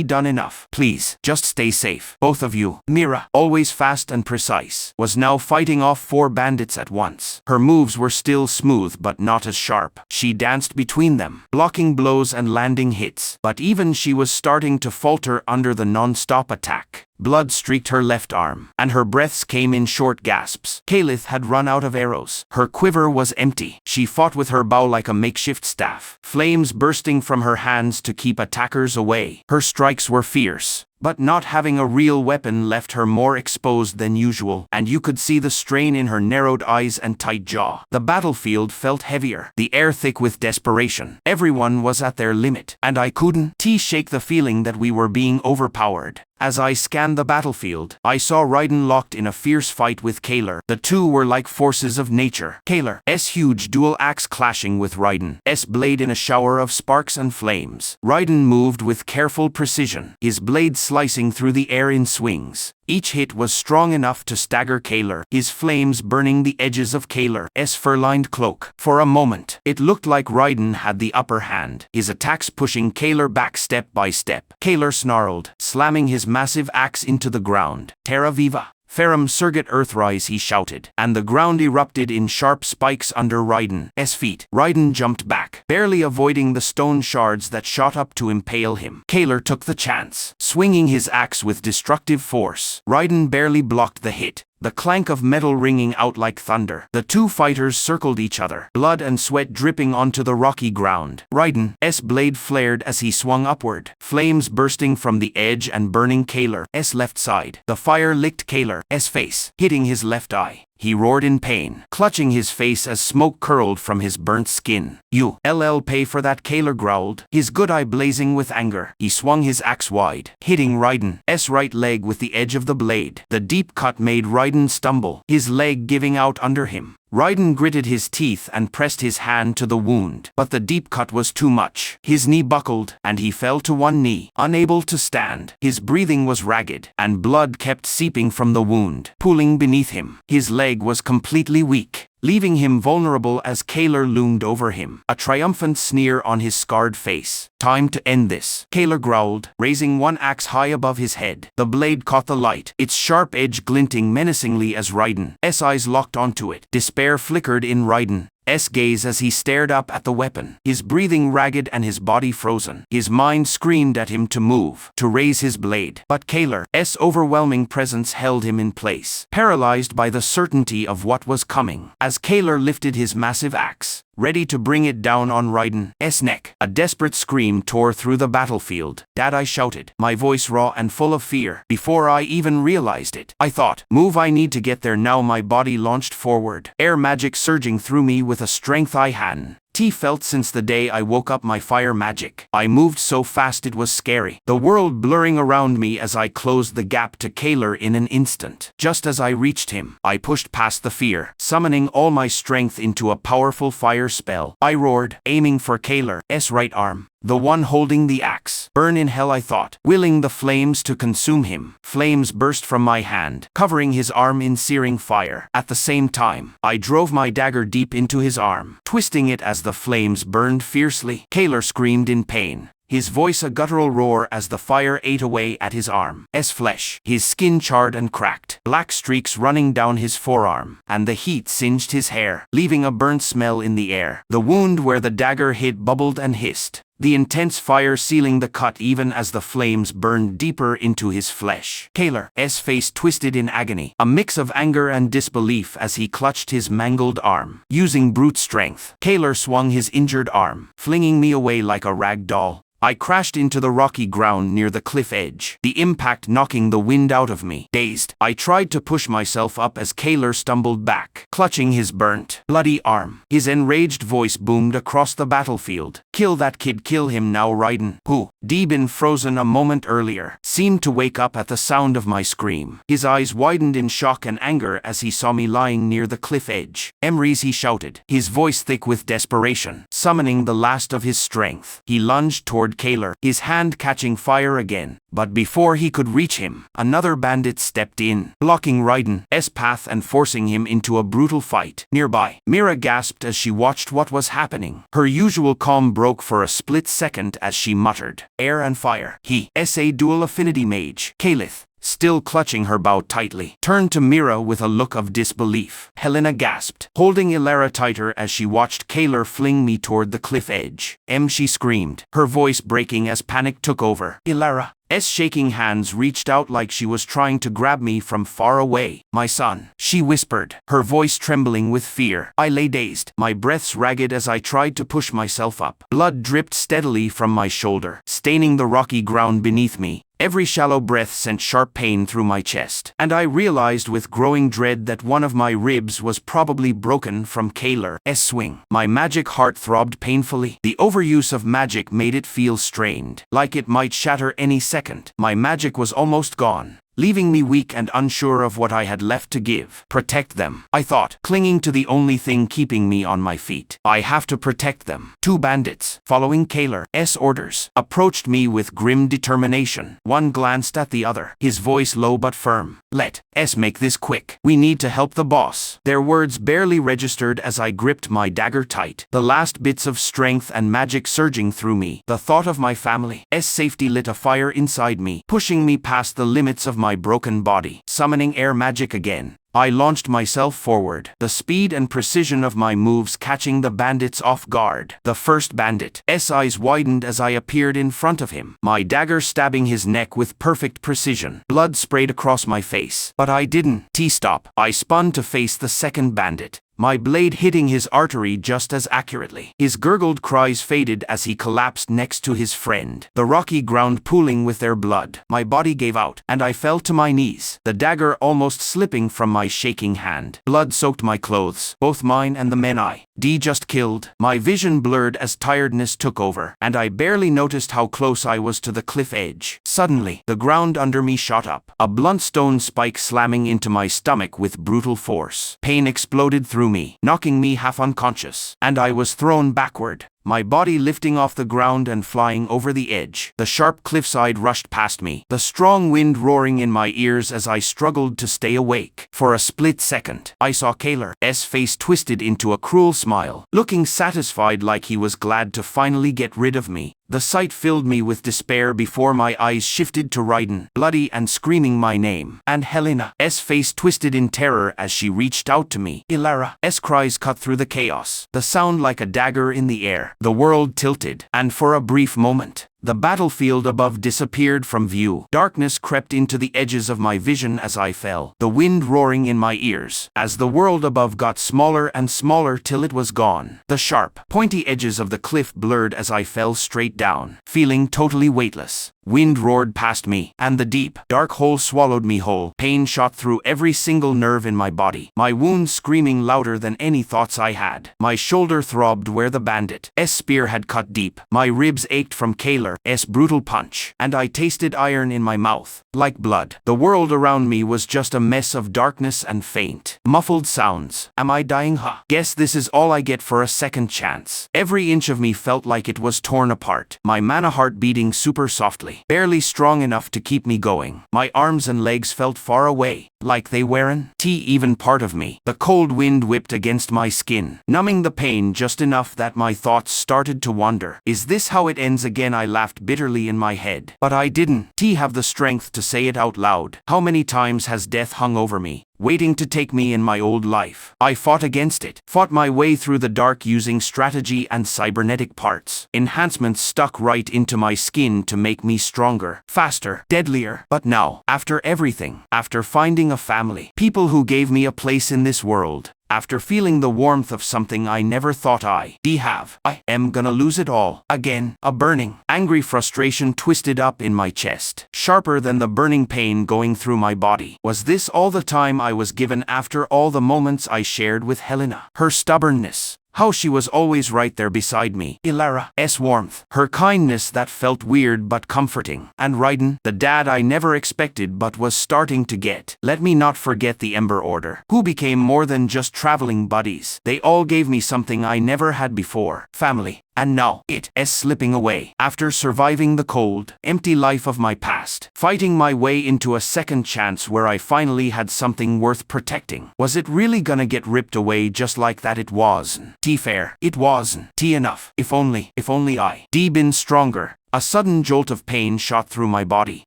S1: done enough. Please, just stay safe. Both of you. Mira, always fast and precise, was now fighting off 4 bandits at once. Her moves were still smooth but not as sharp. She danced between them, blocking blows and landing hits, but even she was starting to falter under the non-stop attack. Blood streaked her left arm, and her breaths came in short gasps. Kalith had run out of arrows. Her quiver was empty. She fought with her bow like a makeshift staff, flames bursting from her hands to keep attackers away. Her strikes were fierce, but not having a real weapon left her more exposed than usual, and you could see the strain in her narrowed eyes and tight jaw. The battlefield felt heavier, the air thick with desperation. Everyone was at their limit, and I couldn't shake the feeling that we were being overpowered. As I scanned the battlefield, I saw Raiden locked in a fierce fight with Kaler. The two were like forces of nature. Kaler's huge dual axe clashing with Raiden's blade in a shower of sparks and flames. Raiden moved with careful precision, his blade slicing through the air in swings. Each hit was strong enough to stagger Kaler, his flames burning the edges of Kaler's fur-lined cloak. For a moment, it looked like Raiden had the upper hand, his attacks pushing Kaler back step by step. Kaler snarled, slamming his massive axe into the ground. Terra Viva! Ferrum Surget Earthrise, he shouted, and the ground erupted in sharp spikes under Raiden's feet. Raiden jumped back, barely avoiding the stone shards that shot up to impale him. Kaler took the chance, swinging his axe with destructive force. Raiden barely blocked the hit, the clank of metal ringing out like thunder. The two fighters circled each other, blood and sweat dripping onto the rocky ground. Raiden's blade flared as he swung upward, flames bursting from the edge and burning Kaler's left side. The fire licked Kaler's face, hitting his left eye. He roared in pain, clutching his face as smoke curled from his burnt skin. You'll pay for that, Kaler growled, his good eye blazing with anger. He swung his axe wide, hitting Raiden's right leg with the edge of the blade. The deep cut made Raiden stumble, his leg giving out under him. Raiden gritted his teeth and pressed his hand to the wound, but the deep cut was too much. His knee buckled, and he fell to one knee, unable to stand. His breathing was ragged, and blood kept seeping from the wound, pooling beneath him. His leg was completely weak, leaving him vulnerable as Kaler loomed over him, a triumphant sneer on his scarred face. Time to end this, Kaler growled, raising one axe high above his head. The blade caught the light, its sharp edge glinting menacingly as Raiden's eyes locked onto it. Despair flickered in Raiden's gaze as he stared up at the weapon, his breathing ragged and his body frozen. His mind screamed at him to move, to raise his blade, but Kaler's overwhelming presence held him in place, paralyzed by the certainty of what was coming. As Kaler lifted his massive axe, ready to bring it down on Raiden's neck, a desperate scream tore through the battlefield. Dad, I shouted, my voice raw and full of fear. Before I even realized it, I thought, move, I need to get there now. My body launched forward, air magic surging through me with a strength I hadn't felt since the day I woke up my fire magic. I moved so fast it was scary, the world blurring around me as I closed the gap to Kaler in an instant. Just as I reached him, I pushed past the fear, summoning all my strength into a powerful fire spell. I roared, aiming for Kaler's right arm, the one holding the axe. Burn in hell, I thought, willing the flames to consume him. Flames burst from my hand, covering his arm in searing fire. At the same time, I drove my dagger deep into his arm, twisting it as the flames burned fiercely. Kaler screamed in pain, his voice a guttural roar as the fire ate away at his arm's flesh. His skin charred and cracked, black streaks running down his forearm, and the heat singed his hair, leaving a burnt smell in the air. The wound where the dagger hit bubbled and hissed, the intense fire sealing the cut even as the flames burned deeper into his flesh. Kaler's face twisted in agony, a mix of anger and disbelief as he clutched his mangled arm. Using brute strength, Kaler swung his injured arm, flinging me away like a rag doll. I crashed into the rocky ground near the cliff edge, the impact knocking the wind out of me. Dazed, I tried to push myself up as Kaler stumbled back, clutching his burnt, bloody arm. His enraged voice boomed across the battlefield. "Kill that kid, kill him now, Raiden." Who, been frozen a moment earlier, seemed to wake up at the sound of my scream. His eyes widened in shock and anger as he saw me lying near the cliff edge. "Emrys," he shouted, his voice thick with desperation, summoning the last of his strength. He lunged toward Kaler, his hand catching fire again. But before he could reach him, another bandit stepped in, blocking Raiden's path and forcing him into a brutal fight. Nearby, Mira gasped as she watched what was happening. Her usual calm broke for a split second as she muttered, "Air and fire. He's a dual affinity mage." Kalith, still clutching her bow tightly, turned to Mira with a look of disbelief. Helena gasped, holding Ilara tighter as she watched Kaler fling me toward the cliff edge. She screamed, her voice breaking as panic took over. Ilara's shaking hands reached out like she was trying to grab me from far away. "My son," she whispered, her voice trembling with fear. I lay dazed, my breaths ragged as I tried to push myself up. Blood dripped steadily from my shoulder, staining the rocky ground beneath me. Every shallow breath sent sharp pain through my chest, and I realized with growing dread that one of my ribs was probably broken from Kaler's swing. My magic heart throbbed painfully. The overuse of magic made it feel strained, like it might shatter any second. My magic was almost gone, leaving me weak and unsure of what I had left to give. "Protect them," I thought, clinging to the only thing keeping me on my feet. "I have to protect them." Two bandits, following Kaler's orders, approached me with grim determination. One glanced at the other, his voice low but firm. "Let's make this quick. We need to help the boss." Their words barely registered as I gripped my dagger tight, the last bits of strength and magic surging through me. The thought of my family's safety lit a fire inside me, pushing me past the limits of my broken body. Summoning air magic again, I launched myself forward, the speed and precision of my moves catching the bandits off guard. The first bandit's eyes widened as I appeared in front of him, my dagger stabbing his neck with perfect precision. Blood sprayed across my face, but I didn't stop. I spun to face the second bandit, my blade hitting his artery just as accurately. His gurgled cries faded as he collapsed next to his friend, the rocky ground pooling with their blood. My body gave out, and I fell to my knees, the dagger almost slipping from my shaking hand. Blood soaked my clothes, both mine and the men I just killed. My vision blurred as tiredness took over, and I barely noticed how close I was to the cliff edge. Suddenly, the ground under me shot up, a blunt stone spike slamming into my stomach with brutal force. Pain exploded through me, knocking me half unconscious, and I was thrown backward, my body lifting off the ground and flying over the edge. The sharp cliffside rushed past me, the strong wind roaring in my ears as I struggled to stay awake. For a split second, I saw Kaler's face twisted into a cruel smile, looking satisfied like he was glad to finally get rid of me. The sight filled me with despair before my eyes shifted to Raiden, bloody and screaming my name, and Helena's face twisted in terror as she reached out to me. Ilara's cries cut through the chaos, the sound like a dagger in the air. The world tilted, and for a brief moment, the battlefield above disappeared from view. Darkness crept into the edges of my vision as I fell, the wind roaring in my ears, as the world above got smaller and smaller till it was gone. The sharp, pointy edges of the cliff blurred as I fell straight down, feeling totally weightless. Wind roared past me, and the deep, dark hole swallowed me whole. Pain shot through every single nerve in my body, my wounds screaming louder than any thoughts I had. My shoulder throbbed where the bandit's spear had cut deep. My ribs ached from Kaler's brutal punch, and I tasted iron in my mouth, like blood. The world around me was just a mess of darkness and faint, muffled sounds. Am I dying? Guess this is all I get for a second chance. Every inch of me felt like it was torn apart, my mana heart beating super softly, barely strong enough to keep me going. My arms and legs felt far away, like they weren't even part of me. The cold wind whipped against my skin, numbing the pain just enough that my thoughts started to wander. Is this how it ends again? I laughed bitterly in my head, but I didn't have the strength to say it out loud. How many times has death hung over me, waiting to take me in my old life? I fought against it, fought my way through the dark using strategy and cybernetic parts. Enhancements stuck right into my skin to make me stronger, faster, deadlier. But now, after everything, after finding a family, people who gave me a place in this world, after feeling the warmth of something I never thought I have. I am gonna lose it all. Again, a burning, angry frustration twisted up in my chest, sharper than the burning pain going through my body. Was this all the time I was given after all the moments I shared with Helena? Her stubbornness, how she was always right there beside me. Ilara's warmth, her kindness that felt weird but comforting. And Raiden, the dad I never expected but was starting to get. Let me not forget the Ember Order, who became more than just traveling buddies. They all gave me something I never had before. Family. And now, it is slipping away. After surviving the cold, empty life of my past, fighting my way into a second chance where I finally had something worth protecting. Was it really gonna get ripped away just like that? It wasn't. Fair. It wasn't. Enough. If only I been stronger. A sudden jolt of pain shot through my body,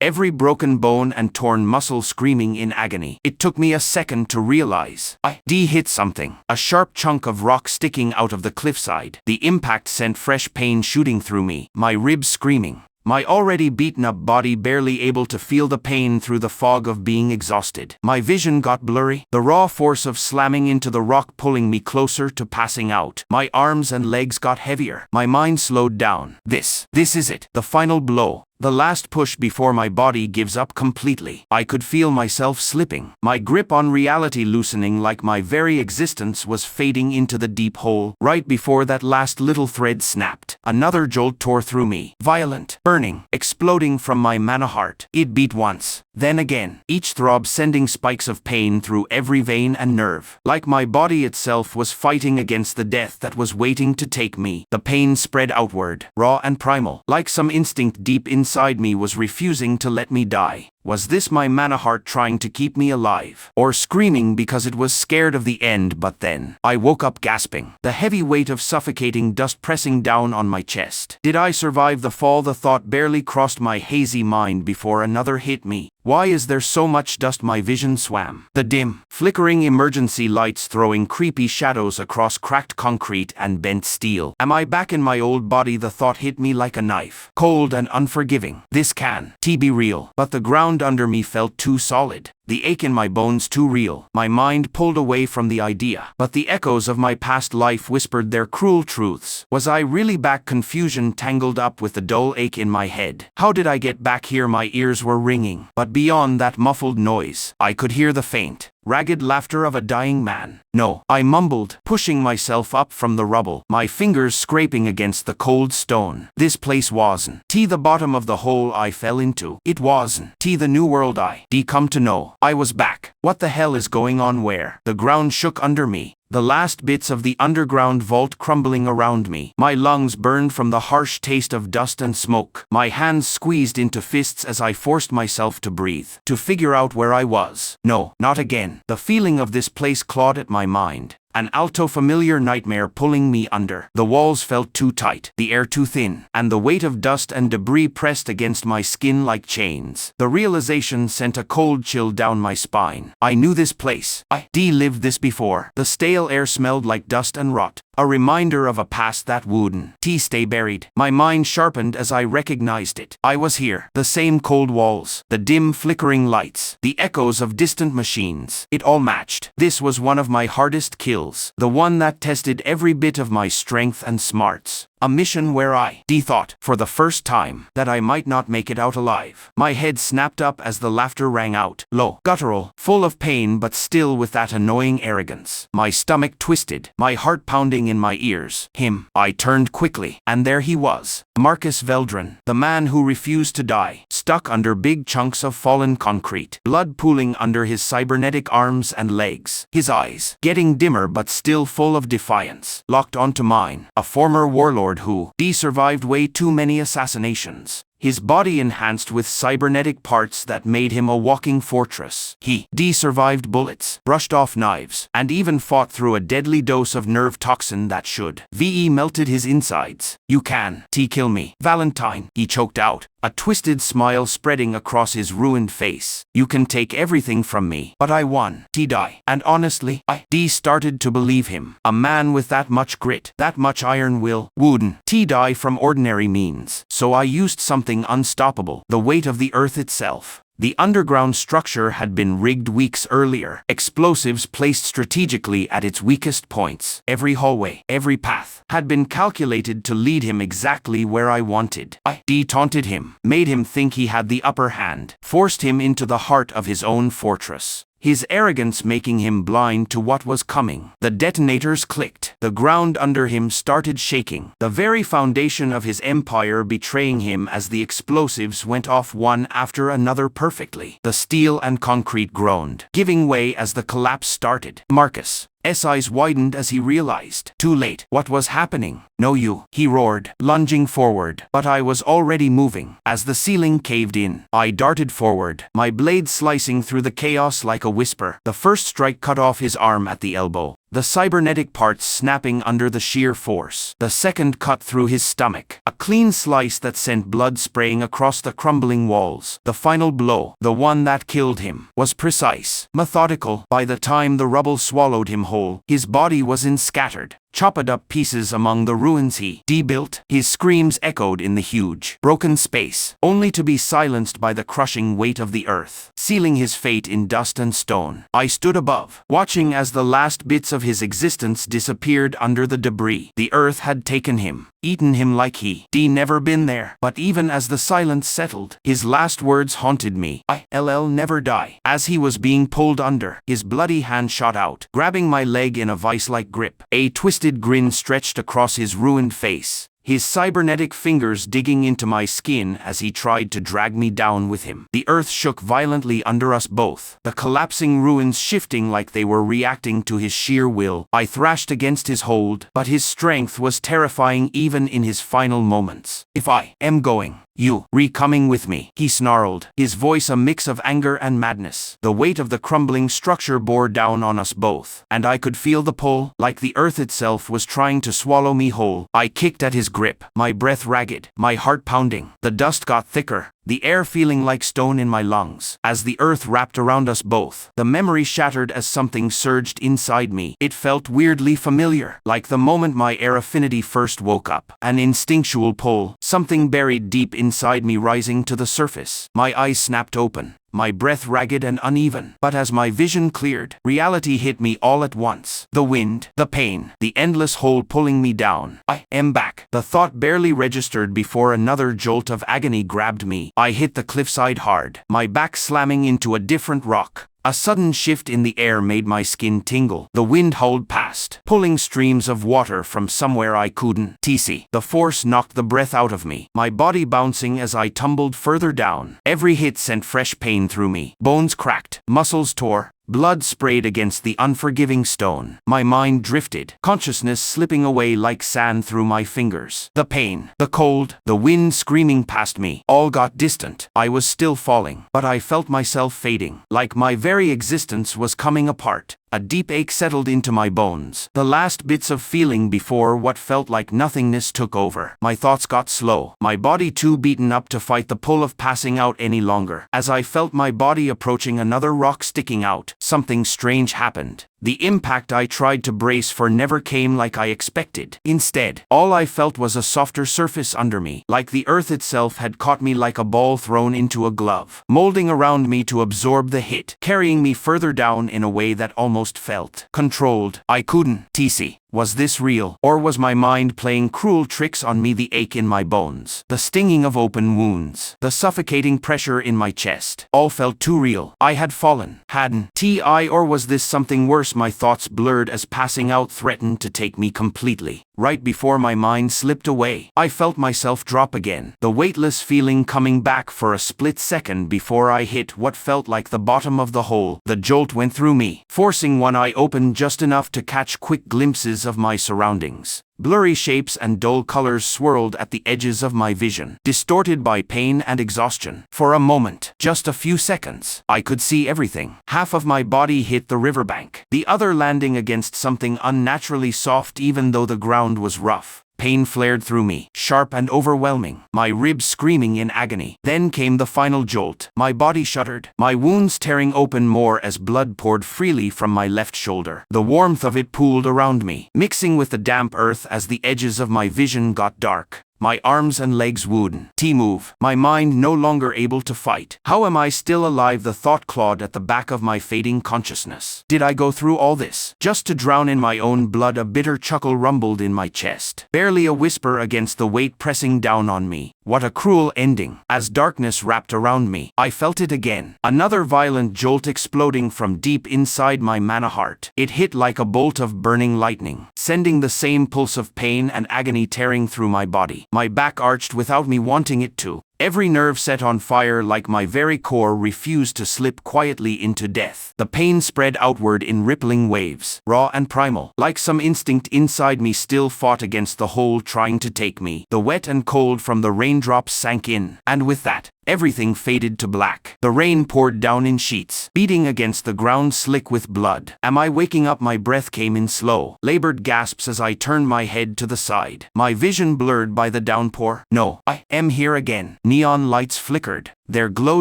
S1: every broken bone and torn muscle screaming in agony. It took me a second to realize I hit something. A sharp chunk of rock sticking out of the cliffside. The impact sent fresh pain shooting through me, my ribs screaming. My already beaten-up body barely able to feel the pain through the fog of being exhausted. My vision got blurry, the raw force of slamming into the rock pulling me closer to passing out. My arms and legs got heavier. My mind slowed down. This is it. The final blow. The last push before my body gives up completely. I could feel myself slipping, my grip on reality loosening like my very existence was fading into the deep hole. Right before that last little thread snapped, another jolt tore through me, violent, burning, exploding from my mana heart. It beat once, then again, each throb sending spikes of pain through every vein and nerve. Like my body itself was fighting against the death that was waiting to take me. The pain spread outward, raw and primal, like some instinct deep inside me was refusing to let me die. Was this my mana heart trying to keep me alive? Or screaming because it was scared of the end? But then, I woke up gasping, the heavy weight of suffocating dust pressing down on my chest. Did I survive the fall? The thought barely crossed my hazy mind before another hit me. Why is there so much dust? My vision swam. The dim, flickering emergency lights throwing creepy shadows across cracked concrete and bent steel. Am I back in my old body? The thought hit me like a knife, cold and unforgiving. This can't be real. But the ground under me felt too solid. The ache in my bones too real. My mind pulled away from the idea. But the echoes of my past life whispered their cruel truths. Was I really back? Confusion tangled up with the dull ache in my head. How did I get back here? My ears were ringing. But beyond that muffled noise, I could hear the faint, ragged laughter of a dying man. No, I mumbled, pushing myself up from the rubble, my fingers scraping against the cold stone. This place wasn't the bottom of the hole I fell into. It wasn't the new world I come to know. I was back. What the hell is going on? Where? The ground shook under me. The last bits of the underground vault crumbling around me. My lungs burned from the harsh taste of dust and smoke. My hands squeezed into fists as I forced myself to breathe, to figure out where I was. No, not again. The feeling of this place clawed at my mind. An alto familiar nightmare pulling me under. The walls felt too tight, the air too thin, and the weight of dust and debris pressed against my skin like chains. The realization sent a cold chill down my spine. I knew this place. I lived this before. The stale air smelled like dust and rot. A reminder of a past that wouldn't stay buried. My mind sharpened as I recognized it. I was here. The same cold walls, the dim flickering lights, the echoes of distant machines. It all matched. This was one of my hardest kills. The one that tested every bit of my strength and smarts. A mission where I thought, for the first time, that I might not make it out alive. My head snapped up as the laughter rang out, low, guttural, full of pain but still with that annoying arrogance. My stomach twisted, my heart pounding in my ears. Him. I turned quickly, and there he was. Marcus Veldrin, the man who refused to die, stuck under big chunks of fallen concrete, blood pooling under his cybernetic arms and legs. His eyes, getting dimmer but still full of defiance, locked onto mine. A former warlord who survived way too many assassinations. His body enhanced with cybernetic parts that made him a walking fortress. He survived bullets, brushed off knives, and even fought through a deadly dose of nerve toxin that should melted his insides. You can kill me, Valentine, he choked out, a twisted smile spreading across his ruined face. You can take everything from me, but I won. Die. And honestly, I started to believe him. A man with that much grit, that much iron will, wouldn't die from ordinary means. So I used something unstoppable, the weight of the earth itself. The underground structure had been rigged weeks earlier, explosives placed strategically at its weakest points. Every hallway, every path, had been calculated to lead him exactly where I wanted. I taunted him, made him think he had the upper hand, forced him into the heart of his own fortress. His arrogance making him blind to what was coming. The detonators clicked. The ground under him started shaking. The very foundation of his empire betraying him as the explosives went off one after another perfectly. The steel and concrete groaned, giving way as the collapse started. Marcus. S. eyes widened as he realized. Too late. What was happening? No, you, he roared, lunging forward. But I was already moving. As the ceiling caved in, I darted forward, my blade slicing through the chaos like a whisper. The first strike cut off his arm at the elbow, the cybernetic parts snapping under the sheer force. The second cut through his stomach, a clean slice that sent blood spraying across the crumbling walls. The final blow, the one that killed him, was precise, methodical. By the time the rubble swallowed him whole, his body was in scattered, chopped up pieces among the ruins he debuilt. His screams echoed in the huge, broken space, only to be silenced by the crushing weight of the earth, sealing his fate in dust and stone. I stood above, watching as the last bits of his existence disappeared under the debris. The earth had taken him, eaten him like he'd never been there. But even as the silence settled, his last words haunted me. I'll never die. As he was being pulled under, his bloody hand shot out, grabbing my leg in a vice-like grip. A twisted grin stretched across his ruined face, his cybernetic fingers digging into my skin as he tried to drag me down with him. The earth shook violently under us both, the collapsing ruins shifting like they were reacting to his sheer will. I thrashed against his hold, but his strength was terrifying even in his final moments. If I am going, you coming with me, he snarled, his voice a mix of anger and madness. The weight of the crumbling structure bore down on us both, and I could feel the pull, like the earth itself was trying to swallow me whole. I kicked at his grip, my breath ragged, my heart pounding. The dust got thicker, the air feeling like stone in my lungs. As the earth wrapped around us both, the memory shattered as something surged inside me. It felt weirdly familiar, like the moment my air affinity first woke up. An instinctual pull, something buried deep inside me rising to the surface. My eyes snapped open, my breath ragged and uneven. But as my vision cleared, reality hit me all at once. The wind, the pain, the endless hole pulling me down. I am back. The thought barely registered before another jolt of agony grabbed me. I hit the cliffside hard, my back slamming into a different rock. A sudden shift in the air made my skin tingle. The wind howled past, pulling streams of water from somewhere I couldn't see. The force knocked the breath out of me, my body bouncing as I tumbled further down. Every hit sent fresh pain through me. Bones cracked, muscles tore, blood sprayed against the unforgiving stone. My mind drifted, consciousness slipping away like sand through my fingers. The pain, the cold, the wind screaming past me, all got distant. I was still falling, but I felt myself fading, like my very existence was coming apart. A deep ache settled into my bones, the last bits of feeling before what felt like nothingness took over. My thoughts got slow, my body too beaten up to fight the pull of passing out any longer. As I felt my body approaching another rock sticking out, something strange happened. The impact I tried to brace for never came like I expected. Instead, all I felt was a softer surface under me, like the earth itself had caught me like a ball thrown into a glove, molding around me to absorb the hit, carrying me further down in a way that almost felt controlled. I couldn't see. Was this real, or was my mind playing cruel tricks on me? The ache in my bones, the stinging of open wounds, the suffocating pressure in my chest, all felt too real. I had fallen, hadn't I? Or was this something worse? My thoughts blurred as passing out threatened to take me completely. Right before my mind slipped away, I felt myself drop again, the weightless feeling coming back for a split second before I hit what felt like the bottom of the hole. The jolt went through me, forcing one eye open just enough to catch quick glimpses of my surroundings. Blurry shapes and dull colors swirled at the edges of my vision, distorted by pain and exhaustion. For a moment, just a few seconds, I could see everything. Half of my body hit the riverbank, the other landing against something unnaturally soft even though the ground was rough. Pain flared through me, sharp and overwhelming, my ribs screaming in agony. Then came the final jolt. My body shuddered, my wounds tearing open more as blood poured freely from my left shoulder. The warmth of it pooled around me, mixing with the damp earth as the edges of my vision got dark. my arms and legs wooden. Move. My mind no longer able to fight. How am I still alive? The thought clawed at the back of my fading consciousness. Did I go through all this just to drown in my own blood? A bitter chuckle rumbled in my chest, barely a whisper against the weight pressing down on me. What a cruel ending. As darkness wrapped around me, I felt it again. Another violent jolt exploding from deep inside my mana heart. It hit like a bolt of burning lightning, sending the same pulse of pain and agony tearing through my body. My back arched without me wanting it to. Every nerve set on fire, like my very core refused to slip quietly into death. The pain spread outward in rippling waves, raw and primal, like some instinct inside me still fought against the whole trying to take me. The wet and cold from the raindrops sank in, and with that, everything faded to black. The rain poured down in sheets, beating against the ground slick with blood. Am I waking up? My breath came in slow, labored gasps as I turned my head to the side, my vision blurred by the downpour. No, I am here again. Neon lights flickered, their glow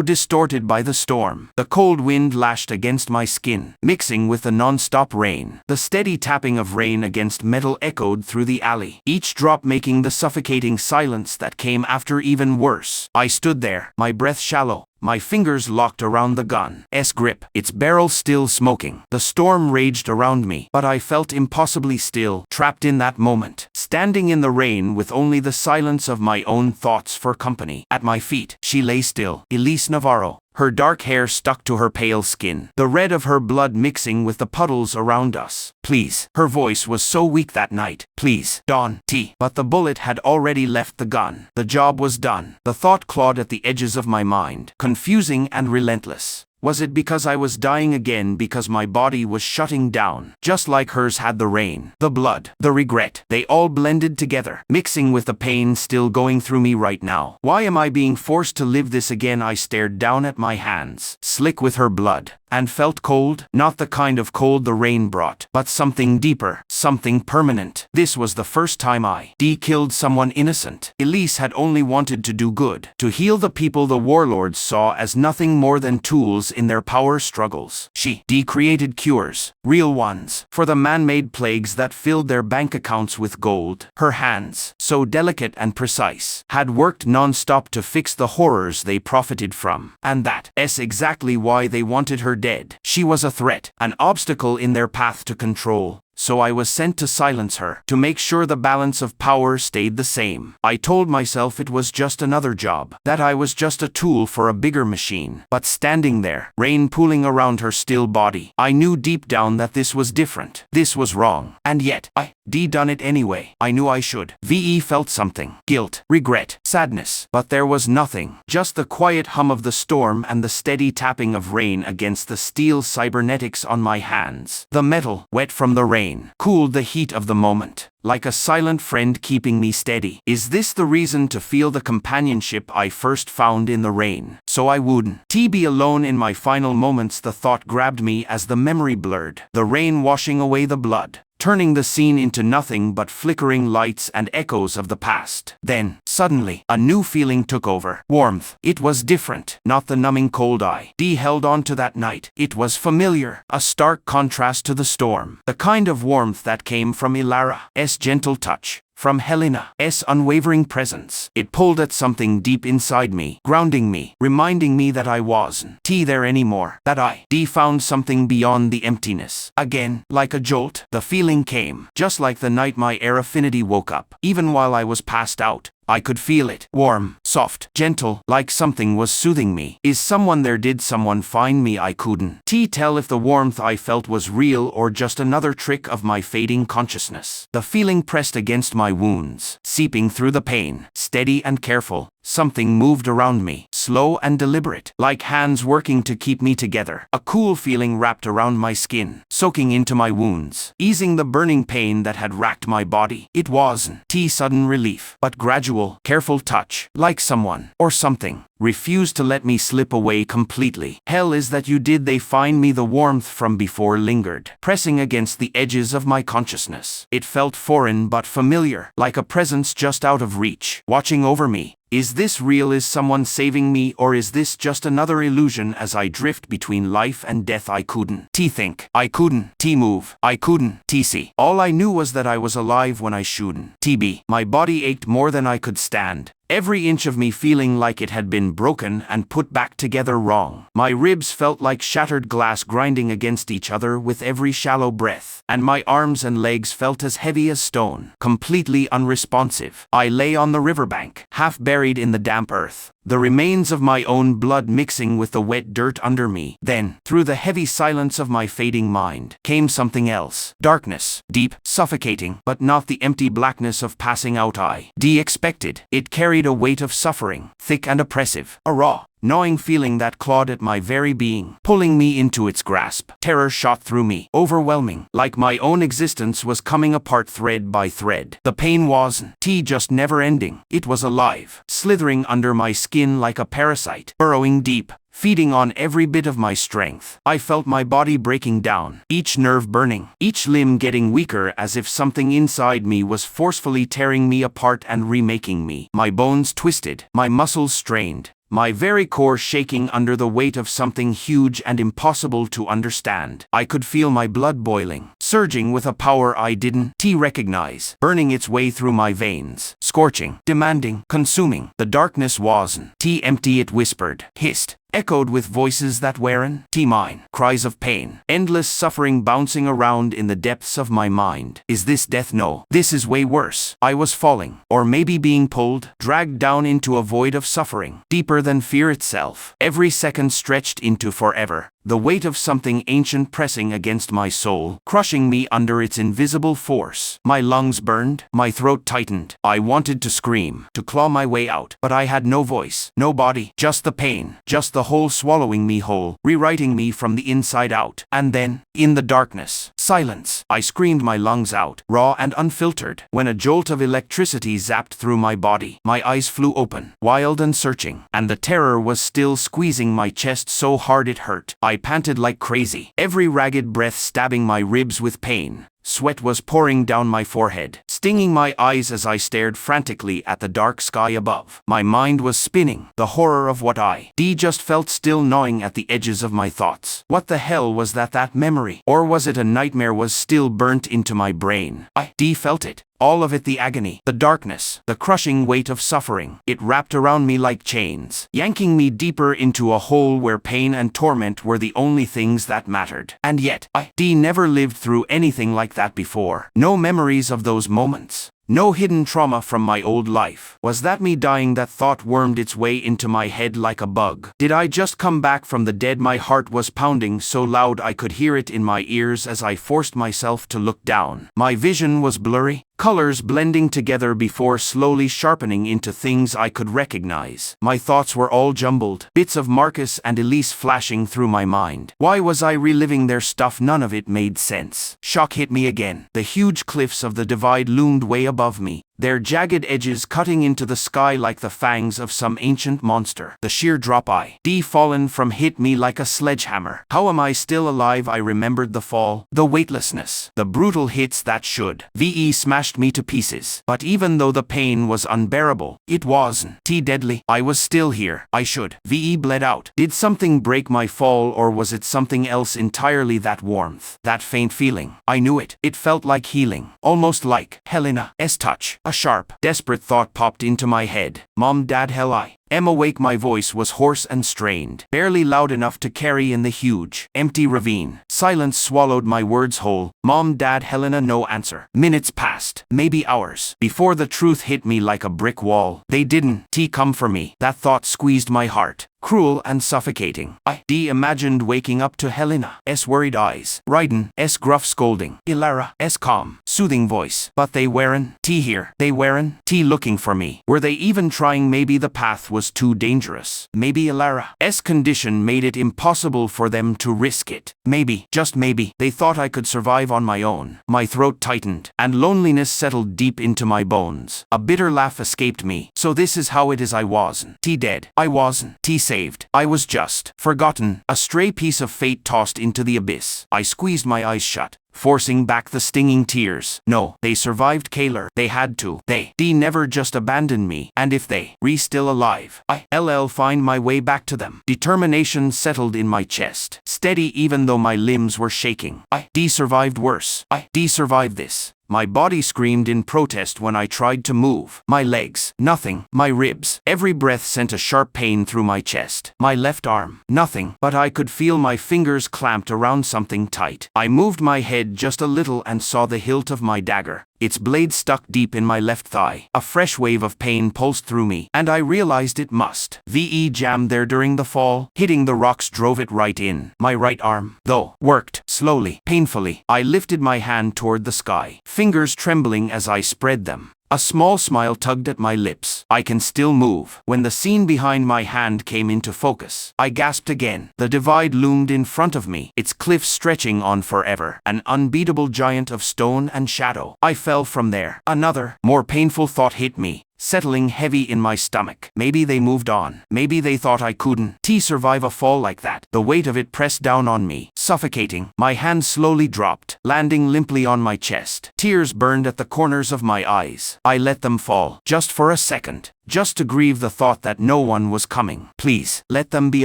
S1: distorted by the storm. The cold wind lashed against my skin, mixing with the non-stop rain. The steady tapping of rain against metal echoed through the alley, each drop making the suffocating silence that came after even worse. I stood there, my breath shallow, my fingers locked around the gun's grip, its barrel still smoking. The storm raged around me, but I felt impossibly still, trapped in that moment, standing in the rain with only the silence of my own thoughts for company. At my feet, she lay still, Elise Navarro, her dark hair stuck to her pale skin, the red of her blood mixing with the puddles around us. Please. Her voice was so weak that night. Please, Dawn. But the bullet had already left the gun. The job was done. The thought clawed at the edges of my mind, confusing and relentless. Was it because I was dying again, because my body was shutting down, just like hers had? The rain, the blood, the regret, they all blended together, mixing with the pain still going through me right now. Why am I being forced to live this again? I stared down at my hands, slick with her blood, and felt cold, not the kind of cold the rain brought, but something deeper, something permanent. This was the first time I killed someone innocent. Elise had only wanted to do good, to heal the people the warlords saw as nothing more than tools in their power struggles. She created cures, real ones, for the man-made plagues that filled their bank accounts with gold. Her hands, so delicate and precise, had worked non-stop to fix the horrors they profited from. And that's exactly why they wanted her dead. She was a threat, an obstacle in their path to control. So I was sent to silence her, to make sure the balance of power stayed the same. I told myself it was just another job, that I was just a tool for a bigger machine. But standing there, rain pooling around her still body, I knew deep down that this was different. This was wrong. And yet, I done it anyway. I knew I should. Felt something. Guilt, regret, sadness. But there was nothing. Just the quiet hum of the storm and the steady tapping of rain against the steel cybernetics on my hands. The metal, wet from the rain, cooled the heat of the moment, like a silent friend keeping me steady. Is this the reason to feel the companionship I first found in the rain? So I wouldn't be alone in my final moments. The thought grabbed me as the memory blurred, the rain washing away the blood, turning the scene into nothing but flickering lights and echoes of the past. Then, suddenly, a new feeling took over. Warmth. It was different, not the numbing cold I held on to that night. It was familiar, a stark contrast to the storm. The kind of warmth that came from Ilara's gentle touch, from Helena's unwavering presence. It pulled at something deep inside me, grounding me, reminding me that I wasn't there anymore, that I found something beyond the emptiness. Again, like a jolt, the feeling came, just like the night my air affinity woke up. Even while I was passed out, I could feel it. Warm, soft, gentle, like something was soothing me. Is someone there? Did someone find me? I couldn't tell if the warmth I felt was real or just another trick of my fading consciousness. The feeling pressed against my wounds, seeping through the pain, steady and careful. Something moved around me, slow and deliberate, like hands working to keep me together. A cool feeling wrapped around my skin, soaking into my wounds, easing the burning pain that had racked my body. It wasn't sudden relief, but gradual, careful touch, like someone or something refused to let me slip away completely. Hell is that you did they find me the warmth from before lingered, pressing against the edges of my consciousness. It felt foreign but familiar, like a presence just out of reach, watching over me. Is this real? Is someone saving me, or is this just another illusion as I drift between life and death? I couldn't think. I couldn't move. I couldn't see. All I knew was that I was alive when I shouldn't be. My body ached more than I could stand, every inch of me feeling like it had been broken and put back together wrong. My ribs felt like shattered glass grinding against each other with every shallow breath, and my arms and legs felt as heavy as stone, completely unresponsive. I lay on the riverbank, half buried in the damp earth, the remains of my own blood mixing with the wet dirt under me. Then, through the heavy silence of my fading mind, came something else. Darkness, deep, suffocating, but not the empty blackness of passing out. I expected. It carried a weight of suffering, thick and oppressive, a raw, gnawing feeling that clawed at my very being, pulling me into its grasp. Terror shot through me, overwhelming, like my own existence was coming apart thread by thread. The pain wasn't just never ending. It was alive, slithering under my skin like a parasite, burrowing deep, feeding on every bit of my strength. I felt my body breaking down, each nerve burning, each limb getting weaker, as if something inside me was forcefully tearing me apart and remaking me. My bones twisted, my muscles strained, my very core shaking under the weight of something huge and impossible to understand. I could feel my blood boiling, surging with a power I didn't recognize, burning its way through my veins, scorching, demanding, consuming. The darkness wasn't empty. It whispered, hissed, echoed with voices that weren't mine. Cries of pain, endless suffering bouncing around in the depths of my mind. Is this death? No. This is way worse. I was falling, or maybe being pulled, dragged down into a void of suffering, deeper than fear itself. Every second stretched into forever, the weight of something ancient pressing against my soul, crushing me under its invisible force. My lungs burned, my throat tightened. I wanted to scream, to claw my way out, but I had no voice, no body, just the pain, just the hole swallowing me whole, rewriting me from the inside out. And then, in the darkness, silence. I screamed my lungs out, raw and unfiltered, when a jolt of electricity zapped through my body. My eyes flew open, wild and searching, and the terror was still squeezing my chest so hard it hurt. I panted like crazy, every ragged breath stabbing my ribs with pain. Sweat was pouring down my forehead, stinging my eyes as I stared frantically at the dark sky above. My mind was spinning, the horror of what I just felt still gnawing at the edges of my thoughts. What the hell was that memory? Or was it a nightmare was still burnt into my brain? I felt it. All of it, the agony, the darkness, the crushing weight of suffering. It wrapped around me like chains, yanking me deeper into a hole where pain and torment were the only things that mattered. And yet, I never lived through anything like that before. No memories of those moments. No hidden trauma from my old life. Was that me dying? That thought wormed its way into my head like a bug. Did I just come back from the dead? My heart was pounding so loud I could hear it in my ears as I forced myself to look down. My vision was blurry, colors blending together before slowly sharpening into things I could recognize. My thoughts were all jumbled, bits of Marcus and Elise flashing through my mind. Why was I reliving their stuff? None of it made sense. Shock hit me again. The huge cliffs of the divide loomed way above me, their jagged edges cutting into the sky like the fangs of some ancient monster. The sheer drop I fallen from hit me like a sledgehammer. How am I still alive? I remembered the fall, the weightlessness, the brutal hits that should smashed me to pieces. But even though the pain was unbearable, it wasn't deadly. I was still here. I should bled out. Did something break my fall, or was it something else entirely? That warmth, that faint feeling, I knew it. It felt like healing, almost like Helena's touch. A sharp, desperate thought popped into my head. Mom, Dad, hell I am awake. My voice was hoarse and strained, barely loud enough to carry in the huge, empty ravine. Silence swallowed my words whole. Mom, Dad, Helena, no answer. Minutes passed, maybe hours, before the truth hit me like a brick wall. They didn't come for me. That thought squeezed my heart, cruel and suffocating. I imagined waking up to Helena's worried eyes, Ryden's gruff scolding, Ilara's calm, soothing voice. But they weren't here. They weren't looking for me. Were they even trying? Maybe the path was too dangerous. Maybe Ilara's condition made it impossible for them to risk it. Maybe, just maybe, they thought I could survive on my own. My throat tightened, and loneliness settled deep into my bones. A bitter laugh escaped me. So this is how it is. I wasn't dead. I wasn't saved. I was just forgotten, a stray piece of fate tossed into the abyss. I squeezed my eyes shut, forcing back the stinging tears. No, they survived Kaler. They had to. They never just abandoned me. And if they still alive, I'll find my way back to them. Determination settled in my chest, steady even though my limbs were shaking. I survived worse. I survived this. My body screamed in protest when I tried to move. My legs, nothing. My ribs, every breath sent a sharp pain through my chest. My left arm, nothing. But I could feel my fingers clamped around something tight. I moved my head just a little and saw the hilt of my dagger. Its blade stuck deep in my left thigh. A fresh wave of pain pulsed through me, and I realized it must jam there during the fall. Hitting the rocks drove it right in. My right arm, though, worked slowly, painfully. I lifted my hand toward the sky, fingers trembling as I spread them. A small smile tugged at my lips. I can still move. When the scene behind my hand came into focus, I gasped again. The divide loomed in front of me, its cliffs stretching on forever, an unbeatable giant of stone and shadow. I fell from there. Another, more painful thought hit me, settling heavy in my stomach. Maybe they moved on. Maybe they thought I couldn't survive a fall like that. The weight of it pressed down on me, suffocating. My hand slowly dropped, landing limply on my chest. Tears burned at the corners of my eyes. I let them fall, just for a second, just to grieve the thought that no one was coming. Please, let them be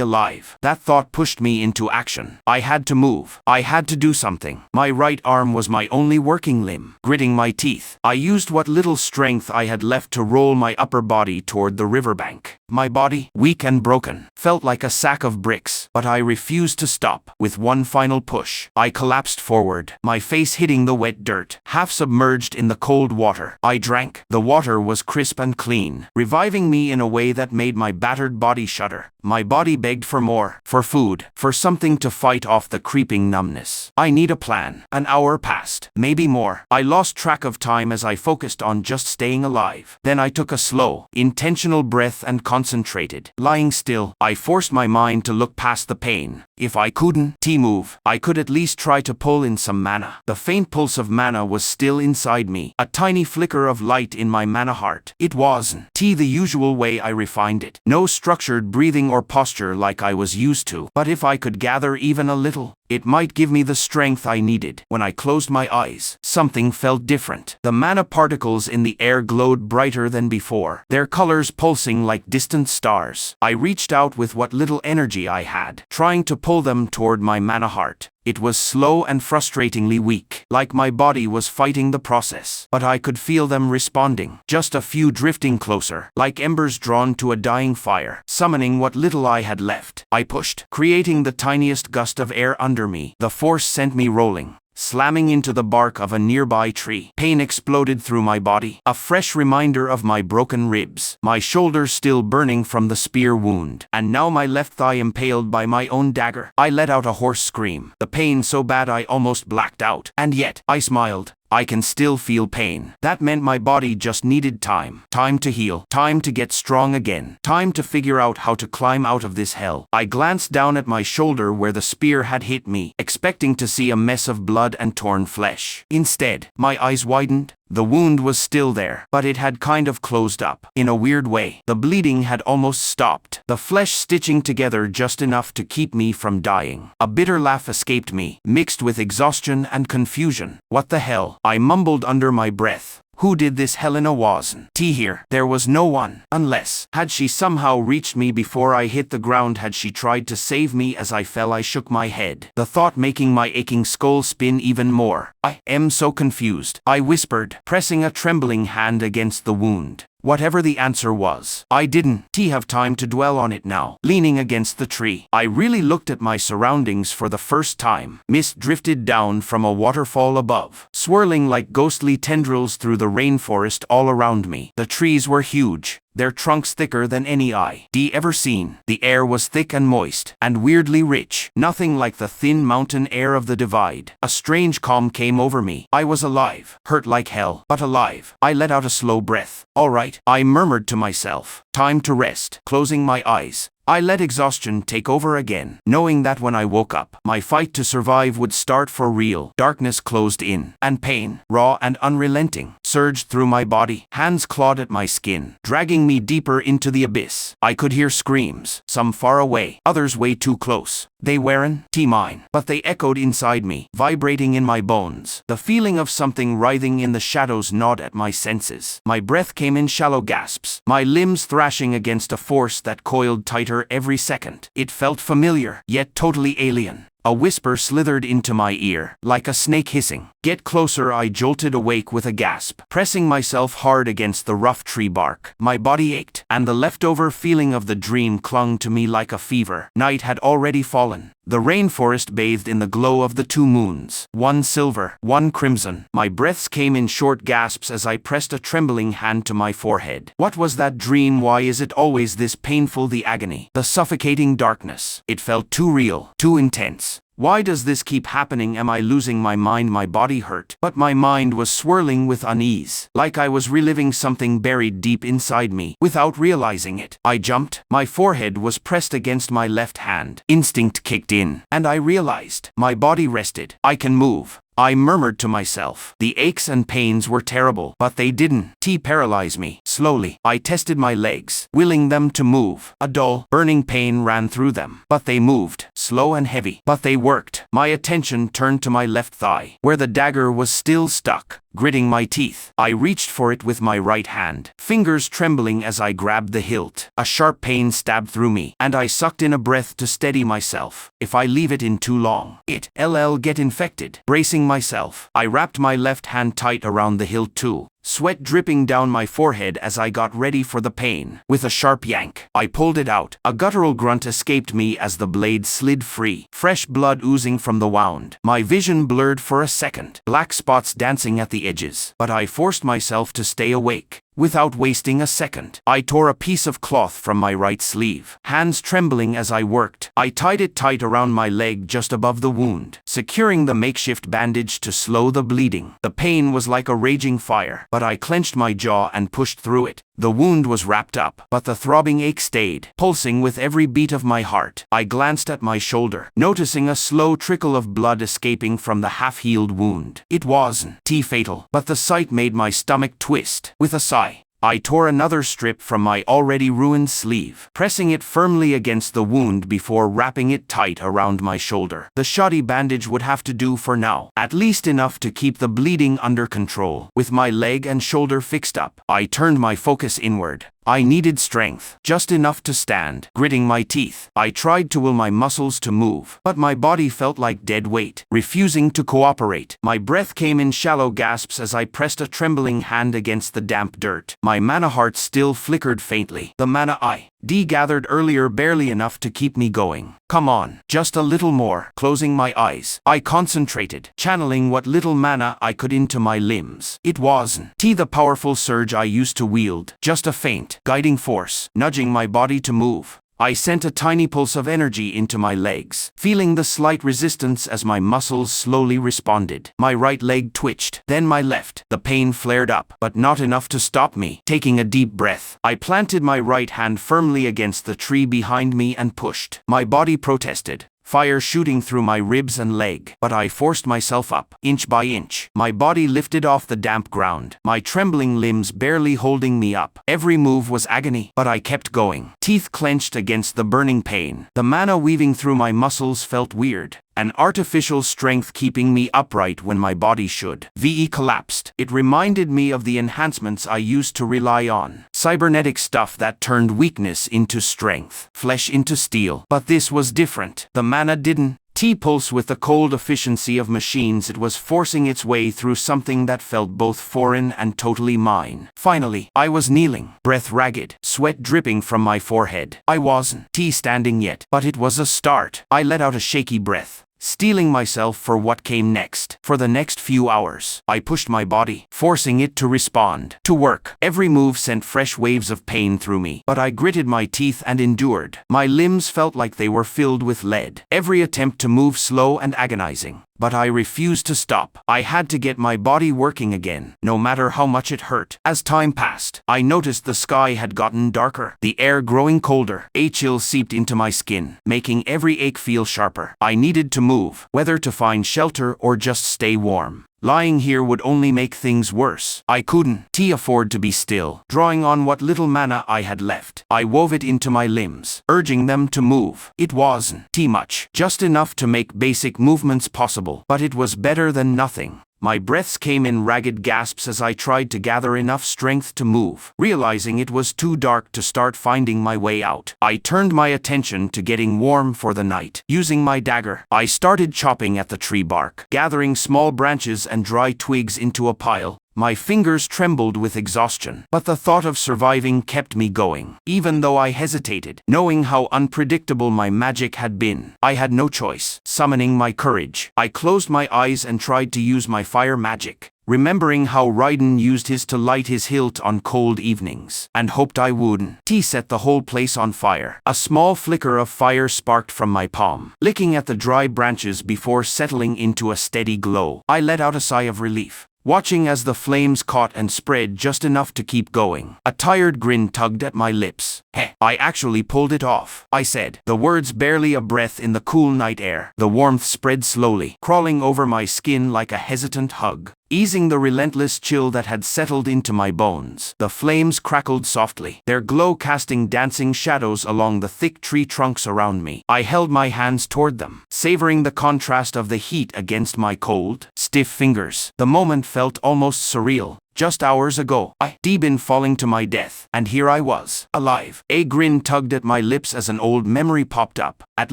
S1: alive. That thought pushed me into action. I had to move. I had to do something. My right arm was my only working limb. Gritting my teeth, I used what little strength I had left to roll my upper body toward the riverbank. My body, weak and broken, felt like a sack of bricks, but I refused to stop. With one final push, I collapsed forward, my face hitting the wet dirt, half submerged in the cold water. I drank. The water was crisp and clean, reviving me in a way that made my battered body shudder. My body begged for more, for food, for something to fight off the creeping numbness. I need a plan. An hour passed, maybe more. I lost track of time as I focused on just staying alive. Then I took a slow, intentional breath and concentrated. Lying still, I forced my mind to look past the pain. If I couldn't move, I could at least try to pull in some mana. The faint pulse of mana was still inside me, a tiny flicker of light in my mana heart. It wasn't the usual way I refined it. No structured breathing or posture like I was used to. But if I could gather even a little, it might give me the strength I needed. When I closed my eyes, something felt different. The mana particles in the air glowed brighter than before, their colors pulsing like distant stars. I reached out with what little energy I had, trying to pull them toward my mana heart. It was slow and frustratingly weak, like my body was fighting the process. But I could feel them responding, just a few drifting closer, like embers drawn to a dying fire, summoning what little I had left. I pushed, creating the tiniest gust of air under me. The force sent me rolling, slamming into the bark of a nearby tree. Pain exploded through my body, a fresh reminder of my broken ribs, my shoulder still burning from the spear wound, and now my left thigh impaled by my own dagger. I let out a hoarse scream, the pain so bad I almost blacked out. And yet, I smiled. I can still feel pain. That meant my body just needed time. Time to heal. Time to get strong again. Time to figure out how to climb out of this hell. I glanced down at my shoulder where the spear had hit me, expecting to see a mess of blood and torn flesh. Instead, my eyes widened. The wound was still there, but it had kind of closed up. In a weird way, the bleeding had almost stopped, the flesh stitching together just enough to keep me from dying. A bitter laugh escaped me, mixed with exhaustion and confusion. What the hell? I mumbled under my breath. Who did this? Helena wasn't here. There was no one. Unless, had she somehow reached me before I hit the ground? Had she tried to save me? As I fell, I shook my head, the thought making my aching skull spin even more. I am so confused, I whispered, pressing a trembling hand against the wound. Whatever the answer was, I didn't have time to dwell on it now. Leaning against the tree, I really looked at my surroundings for the first time. Mist drifted down from a waterfall above, swirling like ghostly tendrils through the rainforest all around me. The trees were huge, their trunks thicker than any eye D ever seen. The air was thick and moist, and weirdly rich, nothing like the thin mountain air of the divide. A strange calm came over me. I was alive, hurt like hell, but alive. I let out a slow breath. All right, I murmured to myself. Time to rest. Closing my eyes, I let exhaustion take over again, knowing that when I woke up, my fight to survive would start for real. Darkness closed in, and pain, raw and unrelenting, surged through my body. Hands clawed at my skin, dragging me deeper into the abyss. I could hear screams, some far away, others way too close. They weren't mine, but they echoed inside me, vibrating in my bones. The feeling of something writhing in the shadows gnawed at my senses. My breath came in shallow gasps, my limbs thrashing against a force that coiled tighter every second. It felt familiar, yet totally alien. A whisper slithered into my ear, like a snake hissing. Get closer. I jolted awake with a gasp, pressing myself hard against the rough tree bark. My body ached, and the leftover feeling of the dream clung to me like a fever. Night had already fallen. The rainforest bathed in the glow of the two moons, one silver, one crimson. My breaths came in short gasps as I pressed a trembling hand to my forehead. What was that dream? Why is it always this painful? The agony, the suffocating darkness. It felt too real, too intense. Why does this keep happening? Am I losing my mind? My body hurt, but my mind was swirling with unease, like I was reliving something buried deep inside me, without realizing it. I jumped. My forehead was pressed against my left hand. Instinct kicked in, and I realized my body rested. I can move. I murmured to myself. The aches and pains were terrible, but they didn't paralyze me. Slowly, I tested my legs, willing them to move. A dull, burning pain ran through them, but they moved, slow and heavy, but they worked. My attention turned to my left thigh, where the dagger was still stuck. Gritting my teeth, I reached for it with my right hand, fingers trembling as I grabbed the hilt. A sharp pain stabbed through me, and I sucked in a breath to steady myself. If I leave it in too long, it'll get infected. Bracing myself, I wrapped my left hand tight around the hilt too, sweat dripping down my forehead as I got ready for the pain. With a sharp yank, I pulled it out. A guttural grunt escaped me as the blade slid free, fresh blood oozing from the wound. My vision blurred for a second, black spots dancing at the edges, but I forced myself to stay awake. Without wasting a second, I tore a piece of cloth from my right sleeve. Hands trembling as I worked, I tied it tight around my leg just above the wound, securing the makeshift bandage to slow the bleeding. The pain was like a raging fire, but I clenched my jaw and pushed through it. The wound was wrapped up, but the throbbing ache stayed, pulsing with every beat of my heart. I glanced at my shoulder, noticing a slow trickle of blood escaping from the half-healed wound. It wasn't fatal, but the sight made my stomach twist. With a sigh, I tore another strip from my already ruined sleeve, pressing it firmly against the wound before wrapping it tight around my shoulder. The shoddy bandage would have to do for now, at least enough to keep the bleeding under control. With my leg and shoulder fixed up, I turned my focus inward. I needed strength, just enough to stand. Gritting my teeth, I tried to will my muscles to move, but my body felt like dead weight, refusing to cooperate. My breath came in shallow gasps as I pressed a trembling hand against the damp dirt. My mana heart still flickered faintly. The mana I gathered earlier barely enough to keep me going. Come on, just a little more. Closing my eyes, I concentrated, channeling what little mana I could into my limbs. It wasn't the powerful surge I used to wield, just a faint, guiding force, nudging my body to move. I sent a tiny pulse of energy into my legs, feeling the slight resistance as my muscles slowly responded. My right leg twitched, then my left. The pain flared up, but not enough to stop me. Taking a deep breath, I planted my right hand firmly against the tree behind me and pushed. My body protested, fire shooting through my ribs and leg, but I forced myself up, inch by inch. My body lifted off the damp ground, my trembling limbs barely holding me up. Every move was agony, but I kept going, teeth clenched against the burning pain. The mana weaving through my muscles felt weird, an artificial strength keeping me upright when my body should. VE collapsed. It reminded me of the enhancements I used to rely on. Cybernetic stuff that turned weakness into strength, flesh into steel. But this was different. The mana didn't pulse with the cold efficiency of machines. It was forcing its way through something that felt both foreign and totally mine. Finally, I was kneeling, breath ragged, sweat dripping from my forehead. I wasn't standing yet, but it was a start. I let out a shaky breath, steeling myself for what came next. For the next few hours, I pushed my body, forcing it to respond, to work. Every move sent fresh waves of pain through me, but I gritted my teeth and endured. My limbs felt like they were filled with lead. Every attempt to move slow and agonizing. But I refused to stop. I had to get my body working again, no matter how much it hurt. As time passed, I noticed the sky had gotten darker, the air growing colder. A chill seeped into my skin, making every ache feel sharper. I needed to move, whether to find shelter or just stay warm. Lying here would only make things worse. I couldn't afford to be still. Drawing on what little mana I had left, I wove it into my limbs, urging them to move. It wasn't much, just enough to make basic movements possible, but it was better than nothing. My breaths came in ragged gasps as I tried to gather enough strength to move. Realizing it was too dark to start finding my way out, I turned my attention to getting warm for the night. Using my dagger, I started chopping at the tree bark, gathering small branches and dry twigs into a pile. My fingers trembled with exhaustion, but the thought of surviving kept me going. Even though I hesitated, knowing how unpredictable my magic had been, I had no choice. Summoning my courage, I closed my eyes and tried to use my fire magic, remembering how Raiden used his to light his hilt on cold evenings, and hoped I wouldn't set the whole place on fire. A small flicker of fire sparked from my palm, licking at the dry branches before settling into a steady glow. I let out a sigh of relief, watching as the flames caught and spread just enough to keep going. A tired grin tugged at my lips. I actually pulled it off," I said, the words barely a breath in the cool night air. The warmth spread slowly, crawling over my skin like a hesitant hug, easing the relentless chill that had settled into my bones. The flames crackled softly, their glow casting dancing shadows along the thick tree trunks around me. I held my hands toward them, savoring the contrast of the heat against my cold, stiff fingers. The moment felt almost surreal. Just hours ago, I'd been falling to my death, and here I was, alive. A grin tugged at my lips as an old memory popped up. At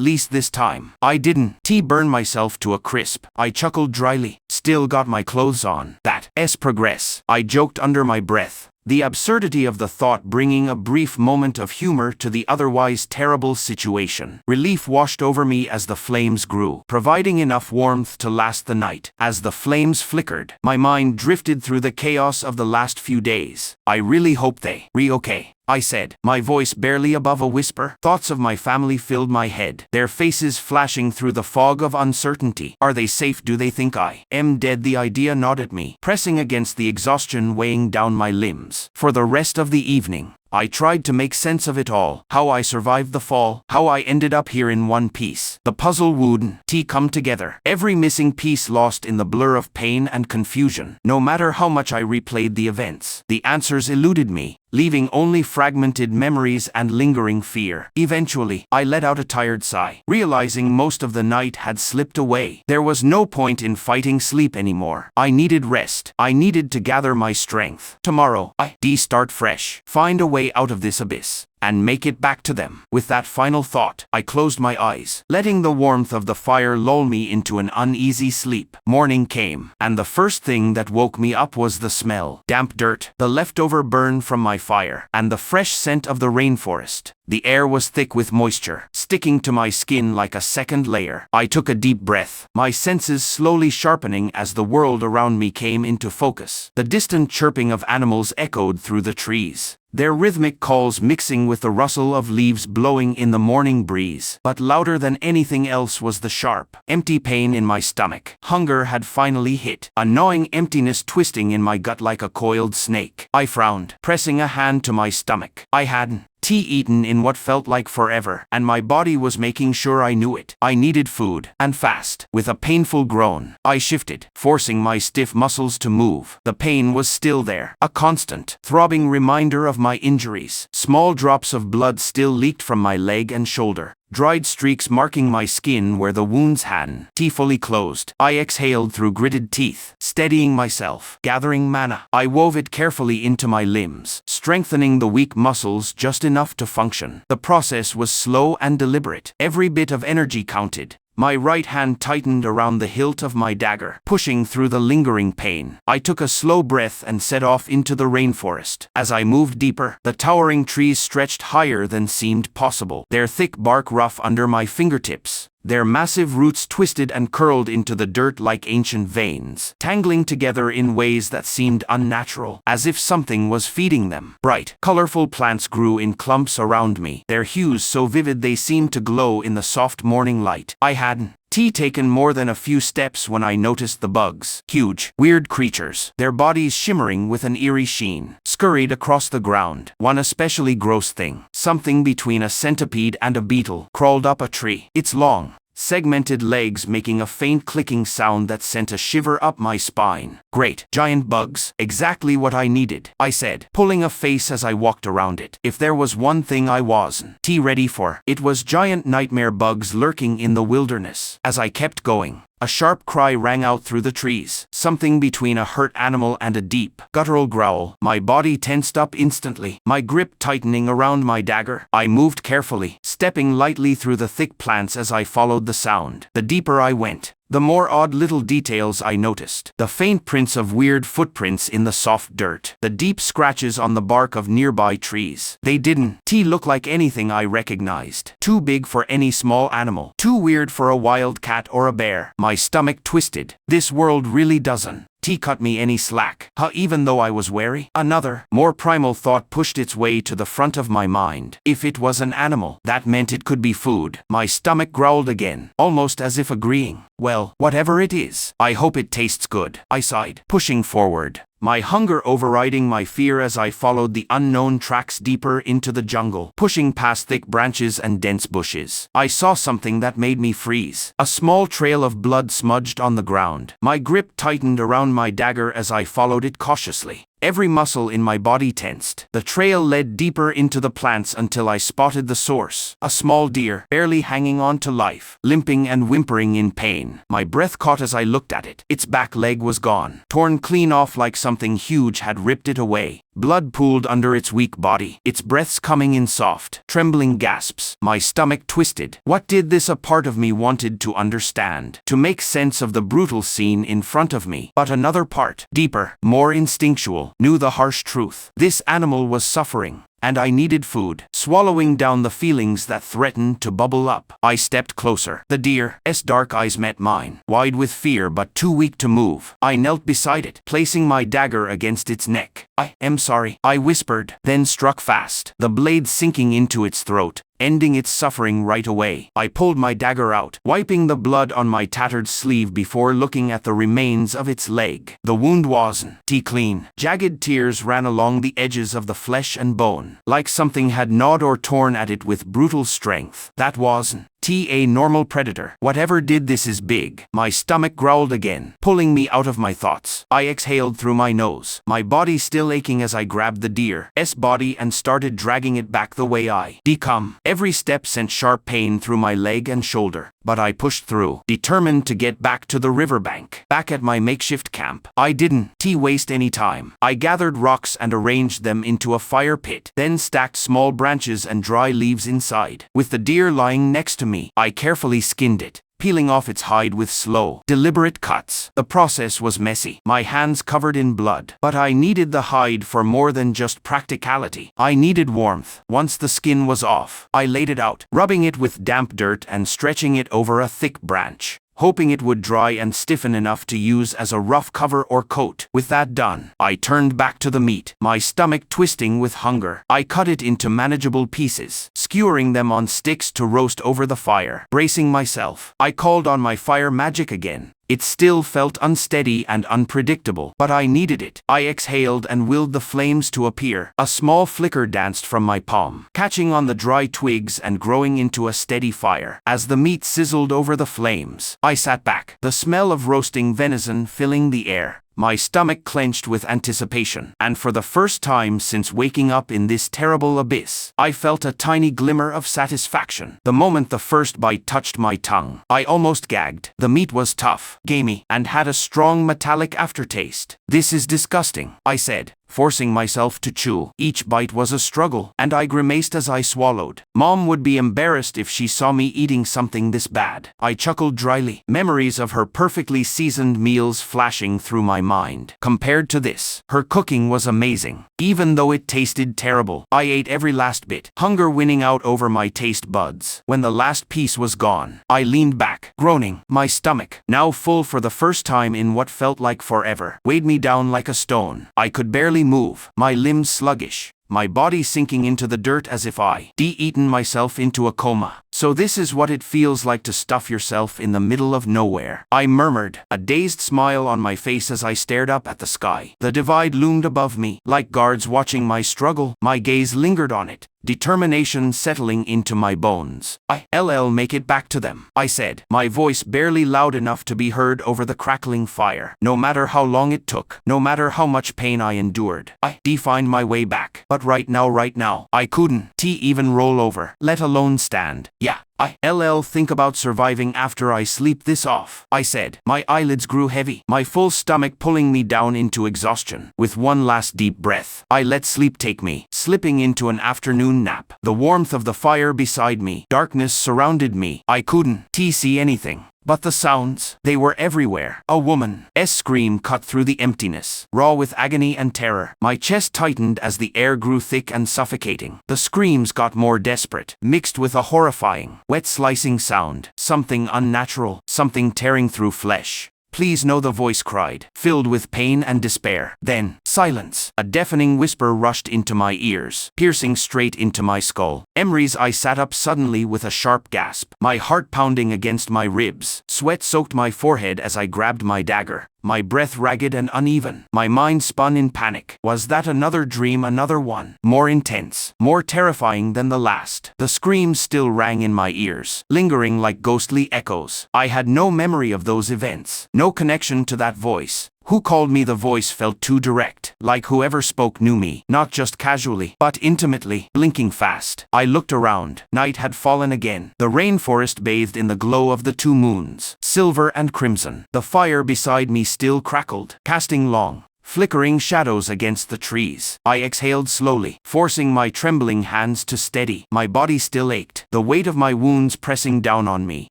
S1: least this time, I didn't burn myself to a crisp. I chuckled dryly. Still got my clothes on. That's progress, I joked under my breath, the absurdity of the thought bringing a brief moment of humor to the otherwise terrible situation. Relief washed over me as the flames grew, providing enough warmth to last the night. As the flames flickered, my mind drifted through the chaos of the last few days. I really hope they're okay, I said, my voice barely above a whisper. Thoughts of my family filled my head, their faces flashing through the fog of uncertainty. Are they safe? Do they think I am dead? The idea gnawed at me, pressing against the exhaustion weighing down my limbs. For the rest of the evening, I tried to make sense of it all. How I survived the fall, how I ended up here in one piece. The puzzle wouldn't come together. Every missing piece lost in the blur of pain and confusion. No matter how much I replayed the events, the answers eluded me, leaving only fragmented memories and lingering fear. Eventually, I let out a tired sigh, realizing most of the night had slipped away. There was no point in fighting sleep anymore. I needed rest. I needed to gather my strength. Tomorrow, I'd start fresh, find a way out of this abyss, and make it back to them. With that final thought, I closed my eyes, letting the warmth of the fire lull me into an uneasy sleep. Morning came, and the first thing that woke me up was the smell. Damp dirt, the leftover burn from my fire, and the fresh scent of the rainforest. The air was thick with moisture, sticking to my skin like a second layer. I took a deep breath, my senses slowly sharpening as the world around me came into focus. The distant chirping of animals echoed through the trees, their rhythmic calls mixing with the rustle of leaves blowing in the morning breeze. But louder than anything else was the sharp, empty pain in my stomach. Hunger had finally hit, a gnawing emptiness twisting in my gut like a coiled snake. I frowned, pressing a hand to my stomach. I hadn't eaten in what felt like forever, and my body was making sure I knew it. I needed food, and fast. With a painful groan, I shifted, forcing my stiff muscles to move. The pain was still there, a constant, throbbing reminder of my injuries. Small drops of blood still leaked from my leg and shoulder, dried streaks marking my skin where the wounds hadn't fully closed. I exhaled through gritted teeth, steadying myself. Gathering mana, I wove it carefully into my limbs, strengthening the weak muscles just enough to function. The process was slow and deliberate. Every bit of energy counted. My right hand tightened around the hilt of my dagger, pushing through the lingering pain. I took a slow breath and set off into the rainforest. As I moved deeper, the towering trees stretched higher than seemed possible, their thick bark rough under my fingertips. Their massive roots twisted and curled into the dirt like ancient veins, tangling together in ways that seemed unnatural, as if something was feeding them. Bright, colorful plants grew in clumps around me, their hues so vivid they seemed to glow in the soft morning light. I hadn't taken more than a few steps when I noticed the bugs. Huge, weird creatures, their bodies shimmering with an eerie sheen, scurried across the ground. One especially gross thing, something between a centipede and a beetle, crawled up a tree, its long, segmented legs making a faint clicking sound that sent a shiver up my spine. Great, giant bugs, exactly what I needed, I said, pulling a face as I walked around it. If there was one thing I wasn't ready for, it was giant nightmare bugs lurking in the wilderness. As I kept going, a sharp cry rang out through the trees, something between a hurt animal and a deep, guttural growl. My body tensed up instantly, my grip tightening around my dagger. I moved carefully, stepping lightly through the thick plants as I followed the sound. The deeper I went, the more odd little details I noticed. The faint prints of weird footprints in the soft dirt. The deep scratches on the bark of nearby trees. They didn't look like anything I recognized. Too big for any small animal. Too weird for a wild cat or a bear. My stomach twisted. This world really doesn't cut me any slack. Even though I was wary, another, more primal thought pushed its way to the front of my mind. If it was an animal, that meant it could be food. My stomach growled again, almost as if agreeing. Well, whatever it is, I hope it tastes good, I sighed, pushing forward, my hunger overriding my fear as I followed the unknown tracks deeper into the jungle, pushing past thick branches and dense bushes. I saw something that made me freeze. A small trail of blood smudged on the ground. My grip tightened around my dagger as I followed it cautiously. Every muscle in my body tensed. The trail led deeper into the plants until I spotted the source. A small deer, barely hanging on to life, limping and whimpering in pain. My breath caught as I looked at it. Its back leg was gone, torn clean off like something huge had ripped it away. Blood pooled under its weak body, its breaths coming in soft, trembling gasps. My stomach twisted. What did this a part of me wanted to understand, to make sense of the brutal scene in front of me? But another part, deeper, more instinctual, knew the harsh truth. This animal was suffering, and I needed food. Swallowing down the feelings that threatened to bubble up, I stepped closer. The deer's dark eyes met mine, wide with fear but too weak to move. I knelt beside it, placing my dagger against its neck. "I am sorry," I whispered, then struck fast, the blade sinking into its throat, ending its suffering right away. I pulled my dagger out, wiping the blood on my tattered sleeve before looking at the remains of its leg. The wound wasn't clean. Jagged tears ran along the edges of the flesh and bone, like something had gnawed or torn at it with brutal strength. That wasn't a normal predator. Whatever did this is big. My stomach growled again, pulling me out of my thoughts. I exhaled through my nose, my body still aching as I grabbed the deer's body and started dragging it back the way I come. Every step sent sharp pain through my leg and shoulder, but I pushed through, determined to get back to the riverbank. Back at my makeshift camp, I didn't waste any time. I gathered rocks and arranged them into a fire pit, then stacked small branches and dry leaves inside. With the deer lying next to me, I carefully skinned it, peeling off its hide with slow, deliberate cuts. The process was messy, my hands covered in blood. But I needed the hide for more than just practicality. I needed warmth. Once the skin was off, I laid it out, rubbing it with damp dirt and stretching it over a thick branch, hoping it would dry and stiffen enough to use as a rough cover or coat. With that done, I turned back to the meat, my stomach twisting with hunger. I cut it into manageable pieces, skewering them on sticks to roast over the fire. Bracing myself, I called on my fire magic again. It still felt unsteady and unpredictable, but I needed it. I exhaled and willed the flames to appear. A small flicker danced from my palm, catching on the dry twigs and growing into a steady fire. As the meat sizzled over the flames, I sat back, the smell of roasting venison filling the air. My stomach clenched with anticipation, and for the first time since waking up in this terrible abyss, I felt a tiny glimmer of satisfaction. The moment the first bite touched my tongue, I almost gagged. The meat was tough, gamey, and had a strong metallic aftertaste. "This is disgusting," I said, forcing myself to chew. Each bite was a struggle, and I grimaced as I swallowed. Mom would be embarrassed if she saw me eating something this bad. I chuckled dryly, memories of her perfectly seasoned meals flashing through my mind. Compared to this, her cooking was amazing. Even though it tasted terrible, I ate every last bit, hunger winning out over my taste buds. When the last piece was gone, I leaned back, groaning. My stomach, now full for the first time in what felt like forever, weighed me down like a stone. I could barely move, my limbs sluggish, my body sinking into the dirt as if I'd eaten myself into a coma. So this is what it feels like to stuff yourself in the middle of nowhere, I murmured, a dazed smile on my face as I stared up at the sky. The divide loomed above me, like guards watching my struggle. My gaze lingered on it, determination settling into my bones. I'll make it back to them, I said, my voice barely loud enough to be heard over the crackling fire. No matter how long it took, no matter how much pain I endured, I'd find my way back. But right now, I couldn't even roll over, let alone stand. Yeah, I'll think about surviving after I sleep this off, I said. My eyelids grew heavy, my full stomach pulling me down into exhaustion. With one last deep breath, I let sleep take me, slipping into an afternoon nap. The warmth of the fire beside me, darkness surrounded me. I couldn't see anything. But the sounds, they were everywhere. A woman's scream cut through the emptiness, raw with agony and terror. My chest tightened as the air grew thick and suffocating. The screams got more desperate, mixed with a horrifying, wet slicing sound. Something unnatural, something tearing through flesh. Please no, the voice cried, filled with pain and despair. Then, silence. A deafening whisper rushed into my ears, piercing straight into my skull. Emery's. I sat up suddenly with a sharp gasp, my heart pounding against my ribs. Sweat soaked my forehead as I grabbed my dagger, my breath ragged and uneven. My mind spun in panic. Was that another dream, another one? More intense, more terrifying than the last. The screams still rang in my ears, lingering like ghostly echoes. I had no memory of those events, no connection to that voice. Who called me? The voice felt too direct, like whoever spoke knew me, not just casually, but intimately. Blinking fast, I looked around. Night had fallen again. The rainforest bathed in the glow of the two moons, silver and crimson. The fire beside me still crackled, casting long, flickering shadows against the trees. I exhaled slowly, forcing my trembling hands to steady. My body still ached, the weight of my wounds pressing down on me.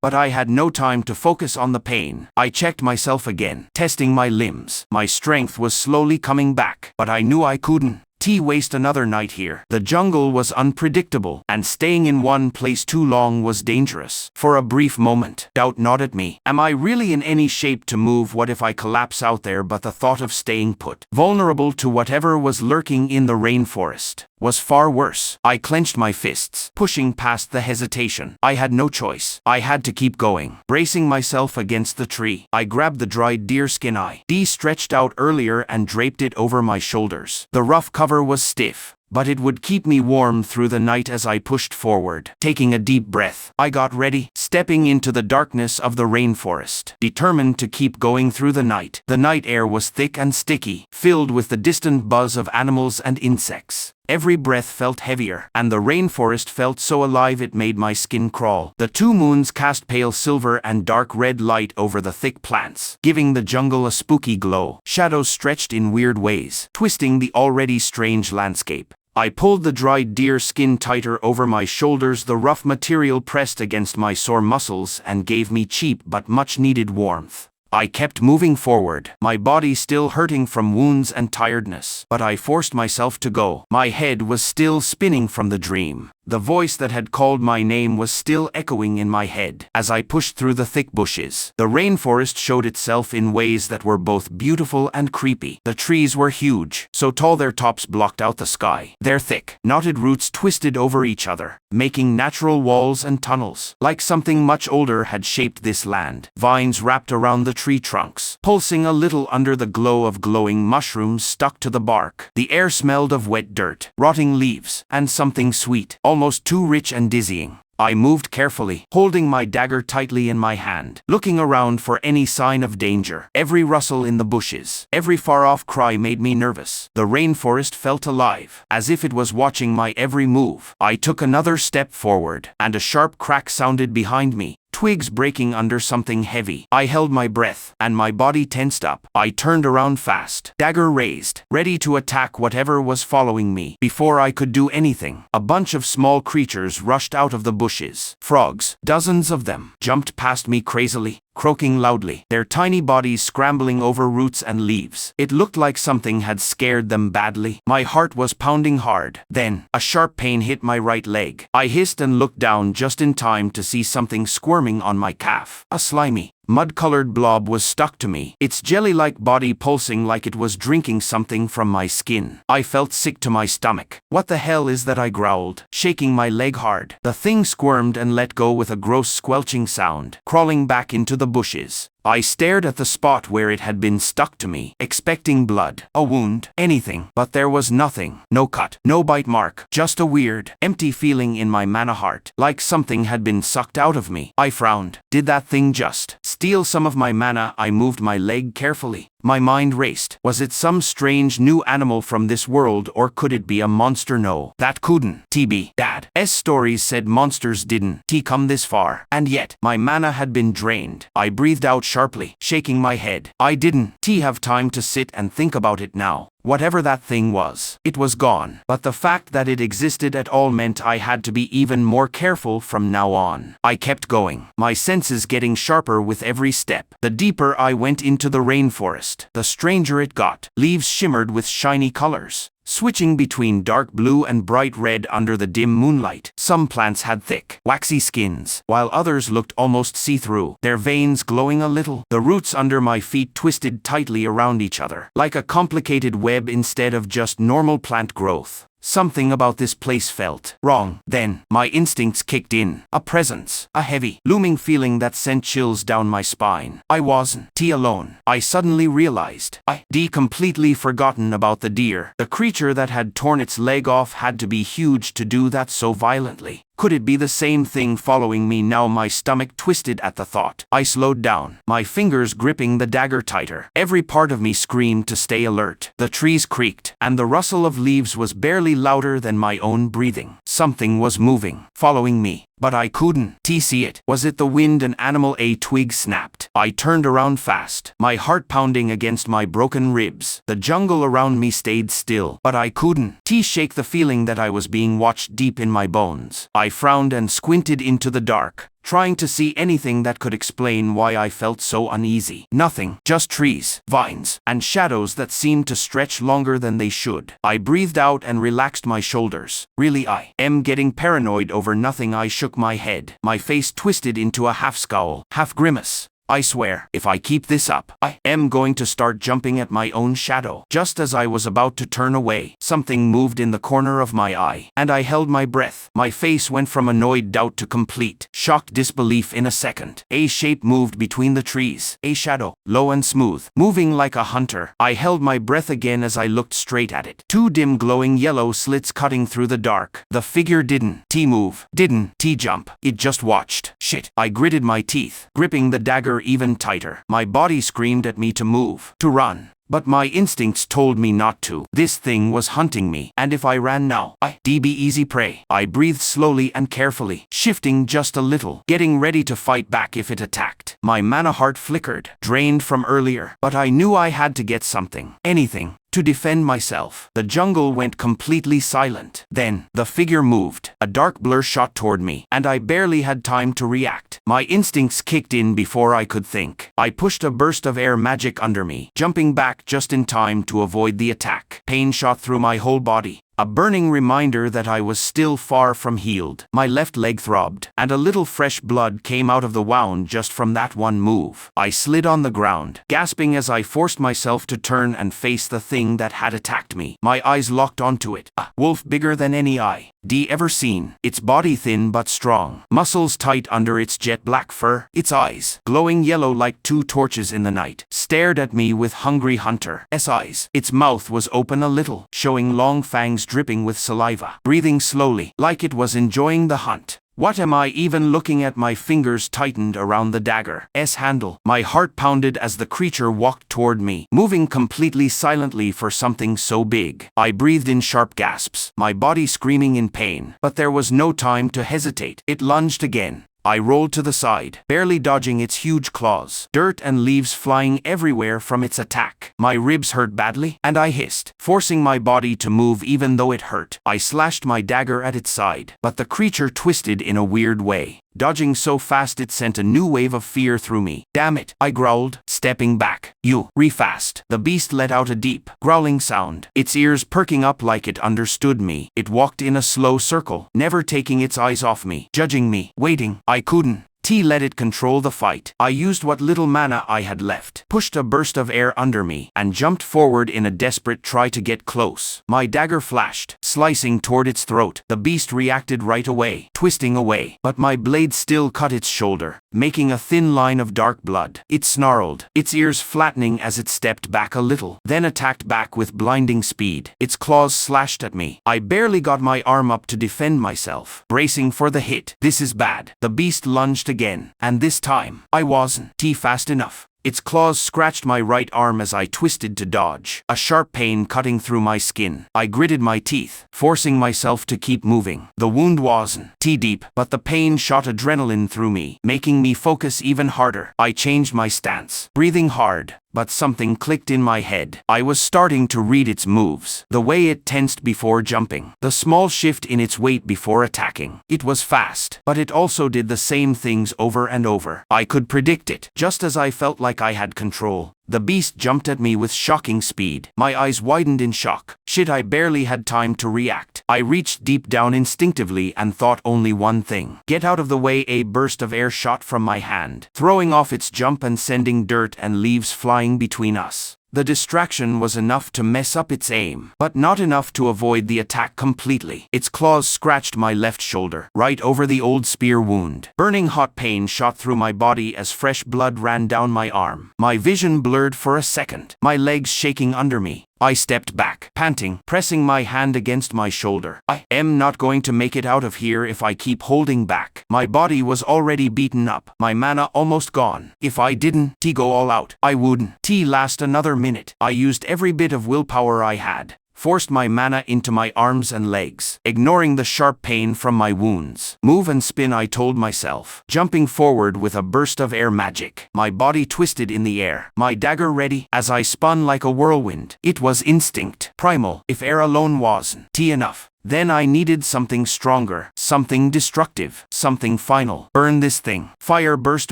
S1: But I had no time to focus on the pain. I checked myself again, testing my limbs. My strength was slowly coming back, but I knew I couldn't waste another night here. The jungle was unpredictable, and staying in one place too long was dangerous. For a brief moment, doubt gnawed at me. Am I really in any shape to move? What if I collapse out there? But the thought of staying put, vulnerable to whatever was lurking in the rainforest, was far worse. I clenched my fists, pushing past the hesitation. I had no choice. I had to keep going. Bracing myself against the tree, I grabbed the dried deerskin I stretched out earlier and draped it over my shoulders. The rough cover was stiff, but it would keep me warm through the night. As I pushed forward, taking a deep breath, I got ready, stepping into the darkness of the rainforest, determined to keep going through the night. The night air was thick and sticky, filled with the distant buzz of animals and insects. Every breath felt heavier, and the rainforest felt so alive it made my skin crawl. The two moons cast pale silver and dark red light over the thick plants, giving the jungle a spooky glow. Shadows stretched in weird ways, twisting the already strange landscape. I pulled the dried deer skin tighter over my shoulders. The rough material pressed against my sore muscles and gave me cheap but much-needed warmth. I kept moving forward, my body still hurting from wounds and tiredness, but I forced myself to go. My head was still spinning from the dream. The voice that had called my name was still echoing in my head. As I pushed through the thick bushes, the rainforest showed itself in ways that were both beautiful and creepy. The trees were huge, so tall their tops blocked out the sky. Their thick, knotted roots twisted over each other, making natural walls and tunnels, like something much older had shaped this land. Vines wrapped around the tree trunks, pulsing a little under the glow of glowing mushrooms stuck to the bark. The air smelled of wet dirt, rotting leaves, and something sweet, almost too rich and dizzying. I moved carefully, holding my dagger tightly in my hand, looking around for any sign of danger. Every rustle in the bushes, every far-off cry made me nervous. The rainforest felt alive, as if it was watching my every move. I took another step forward, and a sharp crack sounded behind me, twigs breaking under something heavy. I held my breath, and my body tensed up. I turned around fast, dagger raised, ready to attack whatever was following me. Before I could do anything, a bunch of small creatures rushed out of the bushes. Frogs, dozens of them, jumped past me crazily, croaking loudly, their tiny bodies scrambling over roots and leaves. It looked like something had scared them badly. My heart was pounding hard. Then, a sharp pain hit my right leg. I hissed and looked down just in time to see something squirming on my calf. A slimy, mud-colored blob was stuck to me, its jelly-like body pulsing like it was drinking something from my skin. I felt sick to my stomach. What the hell is that? I growled, shaking my leg hard. The thing squirmed and let go with a gross squelching sound, crawling back into the bushes. I stared at the spot where it had been stuck to me, expecting blood, a wound, anything, but there was nothing. No cut, no bite mark, just a weird, empty feeling in my mana heart, like something had been sucked out of me. I frowned. Did that thing just steal some of my mana? I moved my leg carefully. My mind raced. Was it some strange new animal from this world, or could it be a monster? No, that couldn't be. Dad's stories said monsters didn't come this far, and yet my mana had been drained. I breathed out sharply, shaking my head. I didn't have time to sit and think about it now. Whatever that thing was, it was gone. But the fact that it existed at all meant I had to be even more careful from now on. I kept going, my senses getting sharper with every step. The deeper I went into the rainforest, the stranger it got. Leaves shimmered with shiny colors, switching between dark blue and bright red under the dim moonlight. Some plants had thick, waxy skins, while others looked almost see-through, their veins glowing a little. The roots under my feet twisted tightly around each other, like a complicated web instead of just normal plant growth. Something about this place felt wrong. Then, my instincts kicked in. A presence, a heavy, looming feeling that sent chills down my spine. I wasn't alone. I suddenly realized I'd completely forgotten about the deer. The creature that had torn its leg off had to be huge to do that so violently. Could it be the same thing following me now? My stomach twisted at the thought. I slowed down, my fingers gripping the dagger tighter. Every part of me screamed to stay alert. The trees creaked, and the rustle of leaves was barely louder than my own breathing. Something was moving, following me, but I couldn't see it. Was it the wind? An animal? A twig snapped. I turned around fast, my heart pounding against my broken ribs. The jungle around me stayed still, but I couldn't shake the feeling that I was being watched deep in my bones. I frowned and squinted into the dark, trying to see anything that could explain why I felt so uneasy. Nothing, just trees, vines, and shadows that seemed to stretch longer than they should. I breathed out and relaxed my shoulders. Really, I am getting paranoid over nothing. I shook my head, my face twisted into a half scowl, half grimace. I swear, if I keep this up, I am going to start jumping at my own shadow. Just as I was about to turn away, something moved in the corner of my eye, and I held my breath. My face went from annoyed doubt to complete, shocked disbelief in a second. A shape moved between the trees, a shadow, low and smooth, moving like a hunter. I held my breath again as I looked straight at it. Two dim glowing yellow slits cutting through the dark. The figure didn't move, didn't jump. It just watched. Shit. I gritted my teeth, gripping the dagger even tighter. My body screamed at me to move, to run. But my instincts told me not to. This thing was hunting me, and if I ran now, I'd be easy prey. I breathed slowly and carefully, shifting just a little, getting ready to fight back if it attacked. My mana heart flickered, drained from earlier, but I knew I had to get something, anything, to defend myself. The jungle went completely silent. Then, the figure moved. A dark blur shot toward me, and I barely had time to react. My instincts kicked in before I could think. I pushed a burst of air magic under me, jumping back just in time to avoid the attack. Pain shot through my whole body, a burning reminder that I was still far from healed. My left leg throbbed, and a little fresh blood came out of the wound just from that one move. I slid on the ground, gasping as I forced myself to turn and face the thing that had attacked me. My eyes locked onto it, a wolf bigger than any I'd ever seen. Its body thin but strong, muscles tight under its jet black fur. Its eyes, glowing yellow like two torches in the night, stared at me with hungry hunter's eyes. Its mouth was open a little, showing long fangs dripping with saliva, breathing slowly, like it was enjoying the hunt. What am I even looking at? My fingers tightened around the dagger's handle. My heart pounded as the creature walked toward me, moving completely silently for something so big. I breathed in sharp gasps, my body screaming in pain. But there was no time to hesitate. It lunged again, I rolled to the side, barely dodging its huge claws, dirt and leaves flying everywhere from its attack. My ribs hurt badly, and I hissed, forcing my body to move even though it hurt. I slashed my dagger at its side, but the creature twisted in a weird way, dodging so fast it sent a new wave of fear through me. "Damn it," I growled, stepping back. "You, re-fast." The beast let out a deep, growling sound, its ears perking up like it understood me. It walked in a slow circle, never taking its eyes off me, judging me, waiting. I couldn't let it control the fight. I used what little mana I had left, pushed a burst of air under me, and jumped forward in a desperate try to get close. My dagger flashed, slicing toward its throat. The beast reacted right away, twisting away, but my blade still cut its shoulder, making a thin line of dark blood. It snarled, its ears flattening as it stepped back a little, then attacked back with blinding speed. Its claws slashed at me. I barely got my arm up to defend myself, bracing for the hit. This is bad. The beast lunged again, and this time, I wasn't fast enough. Its claws scratched my right arm as I twisted to dodge, a sharp pain cutting through my skin. I gritted my teeth, forcing myself to keep moving. The wound wasn't deep, but the pain shot adrenaline through me, making me focus even harder. I changed my stance, breathing hard. But something clicked in my head. I was starting to read its moves, the way it tensed before jumping, the small shift in its weight before attacking. It was fast, but it also did the same things over and over. I could predict it, just as I felt like I had control. The beast jumped at me with shocking speed. My eyes widened in shock. Shit, I barely had time to react. I reached deep down instinctively and thought only one thing. Get out of the way. A burst of air shot from my hand, throwing off its jump and sending dirt and leaves flying between us. The distraction was enough to mess up its aim, but not enough to avoid the attack completely. Its claws scratched my left shoulder, right over the old spear wound. Burning hot pain shot through my body as fresh blood ran down my arm. My vision blurred for a second, my legs shaking under me. I stepped back, panting, pressing my hand against my shoulder. I am not going to make it out of here if I keep holding back. My body was already beaten up, my mana almost gone. If I didn't go all out, I wouldn't last another minute. I used every bit of willpower I had, forced my mana into my arms and legs, ignoring the sharp pain from my wounds. Move and spin, I told myself, jumping forward with a burst of air magic. My body twisted in the air, my dagger ready, as I spun like a whirlwind. It was instinct, primal. If air alone wasn't enough, then I needed something stronger, something destructive, something final. Burn this thing. Fire burst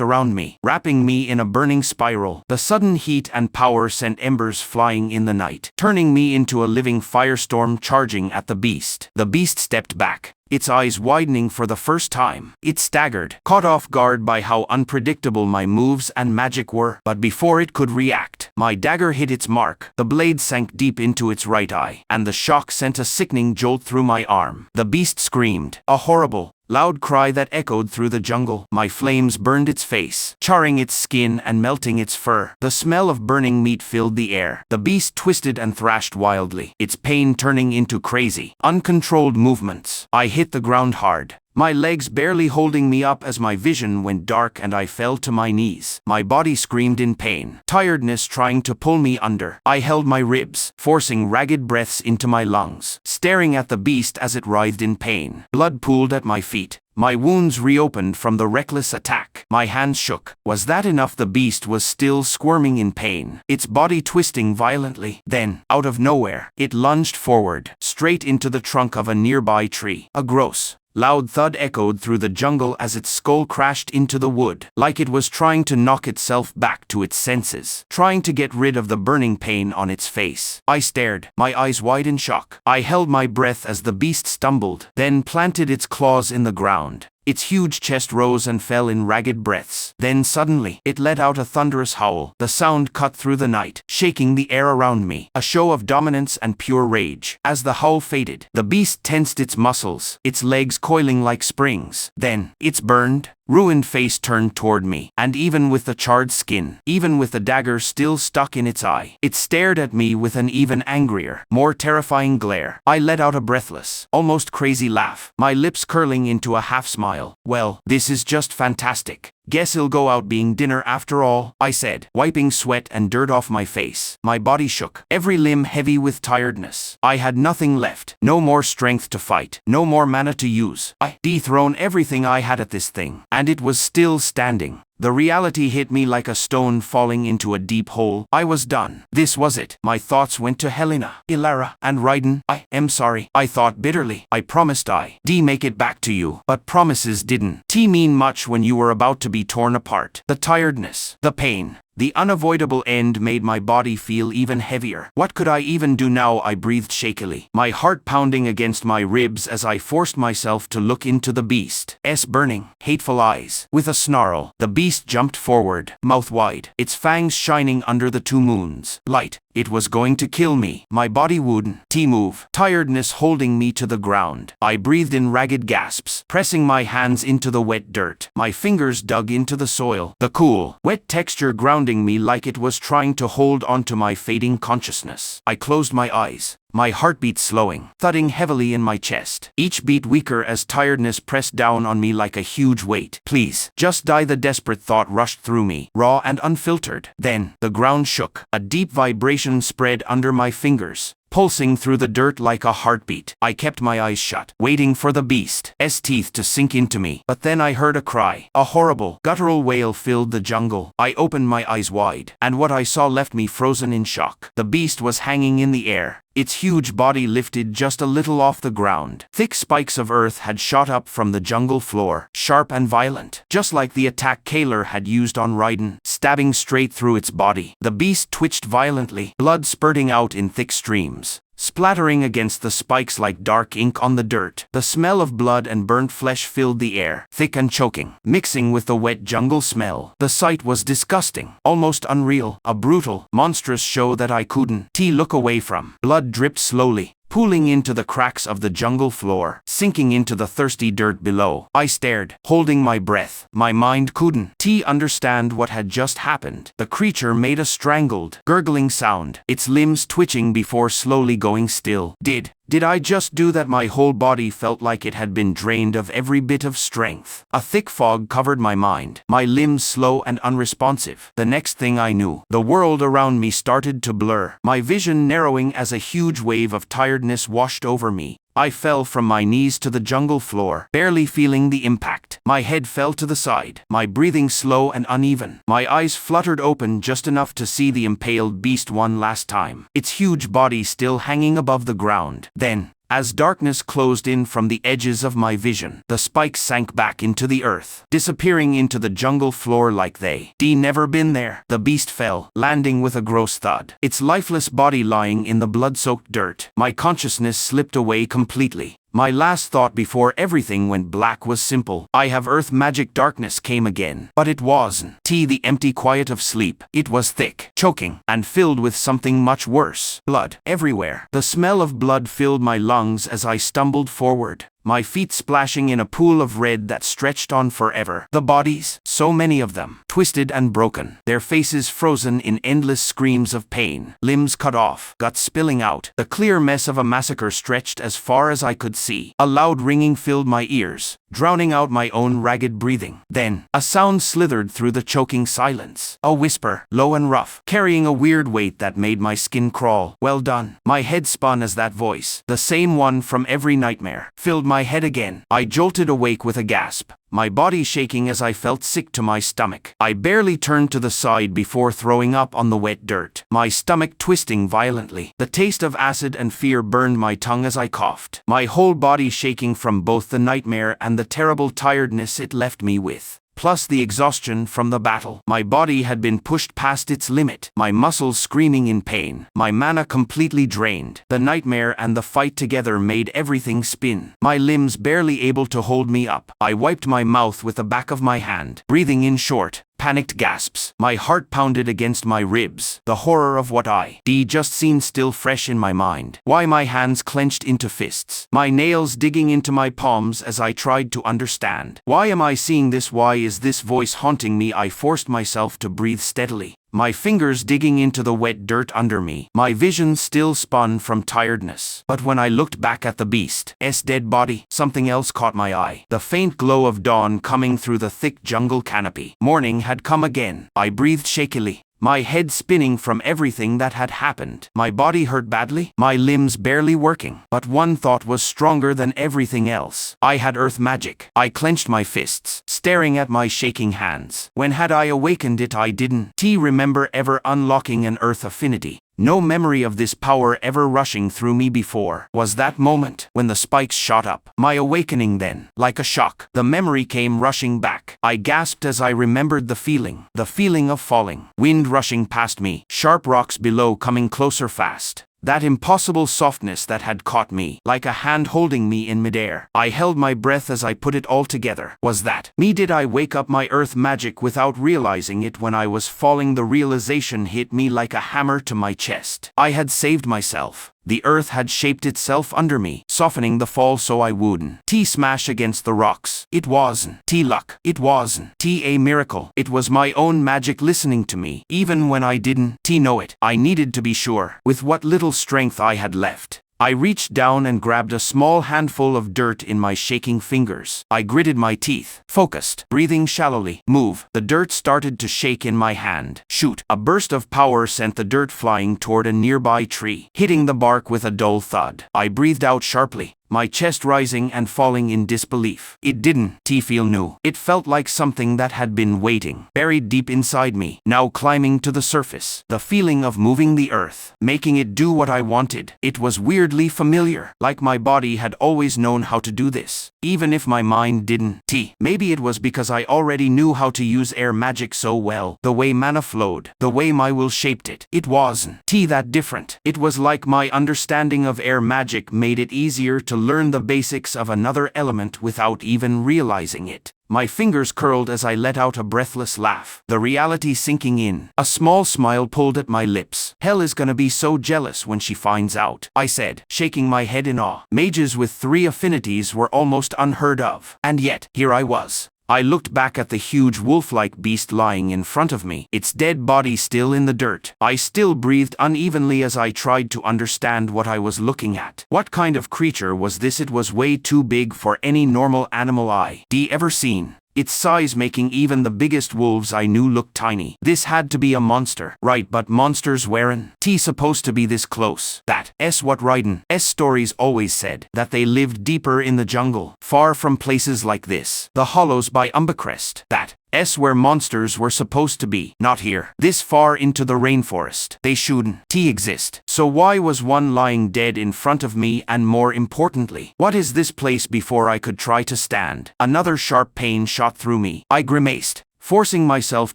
S1: around me, wrapping me in a burning spiral. The sudden heat and power sent embers flying in the night, turning me into a living firestorm charging at the beast. The beast stepped back, its eyes widening for the first time. It staggered, caught off guard by how unpredictable my moves and magic were. But before it could react, my dagger hit its mark. The blade sank deep into its right eye, and the shock sent a sickening jolt through my arm. The beast screamed, a horrible, loud cry that echoed through the jungle. My flames burned its face, charring its skin and melting its fur. The smell of burning meat filled the air. The beast twisted and thrashed wildly, its pain turning into crazy, uncontrolled movements. I hit the ground hard, my legs barely holding me up as my vision went dark and I fell to my knees. My body screamed in pain, tiredness trying to pull me under. I held my ribs, forcing ragged breaths into my lungs, staring at the beast as it writhed in pain. Blood pooled at my feet. My wounds reopened from the reckless attack. My hands shook. Was that enough? The beast was still squirming in pain, its body twisting violently. Then, out of nowhere, it lunged forward, straight into the trunk of a nearby tree. A gross, loud thud echoed through the jungle as its skull crashed into the wood, like it was trying to knock itself back to its senses, trying to get rid of the burning pain on its face. I stared, my eyes wide in shock. I held my breath as the beast stumbled, then planted its claws in the ground. Its huge chest rose and fell in ragged breaths. Then suddenly, it let out a thunderous howl. The sound cut through the night, shaking the air around me, a show of dominance and pure rage. As the howl faded, the beast tensed its muscles, its legs coiling like springs. Then, its burned, ruined face turned toward me, and even with the charred skin, even with the dagger still stuck in its eye, it stared at me with an even angrier, more terrifying glare. I let out a breathless, almost crazy laugh, my lips curling into a half smile. Well, this is just fantastic. Guess it'll go out being dinner after all, I said, wiping sweat and dirt off my face. My body shook, every limb heavy with tiredness. I had nothing left, no more strength to fight, no more mana to use. I dethroned everything I had at this thing, and it was still standing. The reality hit me like a stone falling into a deep hole. I was done. This was it. My thoughts went to Helena, Ilara, and Raiden. I am sorry, I thought bitterly. I promised I'd make it back to you. But promises didn't mean much when you were about to be torn apart. The tiredness, the pain, the unavoidable end made my body feel even heavier. What could I even do now? I breathed shakily, my heart pounding against my ribs as I forced myself to look into the beast's burning, hateful eyes. With a snarl, the beast jumped forward, mouth wide, its fangs shining under the two moons' light. It was going to kill me. My body wouldn't move, tiredness holding me to the ground. I breathed in ragged gasps, pressing my hands into the wet dirt. My fingers dug into the soil, the cool, wet texture grounding me like it was trying to hold onto my fading consciousness. I closed my eyes, my heartbeat slowing, thudding heavily in my chest, each beat weaker as tiredness pressed down on me like a huge weight. Please, just die. The desperate thought rushed through me, raw and unfiltered. Then, the ground shook. A deep vibration spread under my fingers, pulsing through the dirt like a heartbeat. I kept my eyes shut, waiting for the beast's teeth to sink into me. But then I heard a cry. A horrible, guttural wail filled the jungle. I opened my eyes wide, and what I saw left me frozen in shock. The beast was hanging in the air, its huge body lifted just a little off the ground. Thick spikes of earth had shot up from the jungle floor, sharp and violent, just like the attack Kaler had used on Raiden, stabbing straight through its body. The beast twitched violently, blood spurting out in thick streams, splattering against the spikes like dark ink on the dirt. The smell of blood and burnt flesh filled the air, thick and choking, mixing with the wet jungle smell. The sight was disgusting, almost unreal, a brutal, monstrous show that I couldn't look away from. Blood dripped slowly, pooling into the cracks of the jungle floor, sinking into the thirsty dirt below. I stared, holding my breath. My mind couldn't understand what had just happened. The creature made a strangled, gurgling sound, its limbs twitching before slowly going still. Did I just do that? My whole body felt like it had been drained of every bit of strength. A thick fog covered my mind, my limbs slow and unresponsive. The next thing I knew, the world around me started to blur, my vision narrowing as a huge wave of tiredness washed over me. I fell from my knees to the jungle floor, barely feeling the impact. My head fell to the side, my breathing slow and uneven. My eyes fluttered open just enough to see the impaled beast one last time, its huge body still hanging above the ground. Then, as darkness closed in from the edges of my vision, the spikes sank back into the earth, disappearing into the jungle floor like they'd never been there. The beast fell, landing with a gross thud, its lifeless body lying in the blood-soaked dirt. My consciousness slipped away completely. My last thought before everything went black was simple. I have earth magic. Darkness came again. But it wasn't the empty quiet of sleep. It was thick, choking, and filled with something much worse. Blood. Everywhere. The smell of blood filled my lungs as I stumbled forward, my feet splashing in a pool of red that stretched on forever. The bodies, so many of them, twisted and broken, their faces frozen in endless screams of pain, limbs cut off, guts spilling out. The clear mess of a massacre stretched as far as I could see. A loud ringing filled my ears, drowning out my own ragged breathing. Then, a sound slithered through the choking silence. A whisper, low and rough, carrying a weird weight that made my skin crawl. Well done. My head spun as that voice, the same one from every nightmare, filled my head again. I jolted awake with a gasp, my body shaking as I felt sick to my stomach. I barely turned to the side before throwing up on the wet dirt, my stomach twisting violently. The taste of acid and fear burned my tongue as I coughed, my whole body shaking from both the nightmare and the terrible tiredness it left me with, plus the exhaustion from the battle. My body had been pushed past its limit, my muscles screaming in pain, my mana completely drained. The nightmare and the fight together made everything spin, my limbs barely able to hold me up. I wiped my mouth with the back of my hand, breathing in short, panicked gasps. My heart pounded against my ribs, the horror of what I'd just seen still fresh in my mind. Why my hands clenched into fists, my nails digging into my palms as I tried to understand. Why am I seeing this? Why is this voice haunting me? I forced myself to breathe steadily, my fingers digging into the wet dirt under me. My vision still spun from tiredness. But when I looked back at the beast's dead body, something else caught my eye. The faint glow of dawn coming through the thick jungle canopy. Morning had come again. I breathed shakily, my head spinning from everything that had happened. My body hurt badly, my limbs barely working. But one thought was stronger than everything else. I had earth magic. I clenched my fists, staring at my shaking hands. When had I awakened it? I didn't remember ever unlocking an earth affinity. No memory of this power ever rushing through me before. Was that moment, when the spikes shot up, my awakening then? Like a shock, the memory came rushing back. I gasped as I remembered the feeling of falling. Wind rushing past me, sharp rocks below coming closer fast. That impossible softness that had caught me, like a hand holding me in midair. I held my breath as I put it all together. Was that me? Did I wake up my earth magic without realizing it? When I was falling, the realization hit me like a hammer to my chest. I had saved myself. The earth had shaped itself under me, softening the fall so I wouldn't smash against the rocks. It wasn't luck. It wasn't a miracle. It was my own magic listening to me, even when I didn't know it. I needed to be sure. With what little strength I had left, I reached down and grabbed a small handful of dirt in my shaking fingers. I gritted my teeth, focused, breathing shallowly. Move. The dirt started to shake in my hand. Shoot. A burst of power sent the dirt flying toward a nearby tree, hitting the bark with a dull thud. I breathed out sharply, my chest rising and falling in disbelief. It didn't feel new. It felt like something that had been waiting, buried deep inside me, now climbing to the surface. The feeling of moving the earth, making it do what I wanted. It was weirdly familiar, like my body had always known how to do this, even if my mind didn't. Maybe it was because I already knew how to use air magic so well, the way mana flowed, the way my will shaped it. It wasn't that different. It was like my understanding of air magic made it easier to learn the basics of another element without even realizing it. My fingers curled as I let out a breathless laugh, the reality sinking in. A small smile pulled at my lips. Hell is gonna be so jealous when she finds out, I said, shaking my head in awe. Mages with 3 affinities were almost unheard of. And yet, here I was. I looked back at the huge wolf-like beast lying in front of me, its dead body still in the dirt. I still breathed unevenly as I tried to understand what I was looking at. What kind of creature was this? It was way too big for any normal animal I ever seen. Its size making even the biggest wolves I knew look tiny. This had to be a monster. Right, but monsters weren't supposed to be this close. That's what Raiden's stories always said, that they lived deeper in the jungle, far from places like this. The hollows by Umbacrest. That's where monsters were supposed to be, not here. This far into the rainforest. They shouldn't exist. So why was one lying dead in front of me? And more importantly, what is this place? Before I could try to stand, another sharp pain shot through me. I grimaced, forcing myself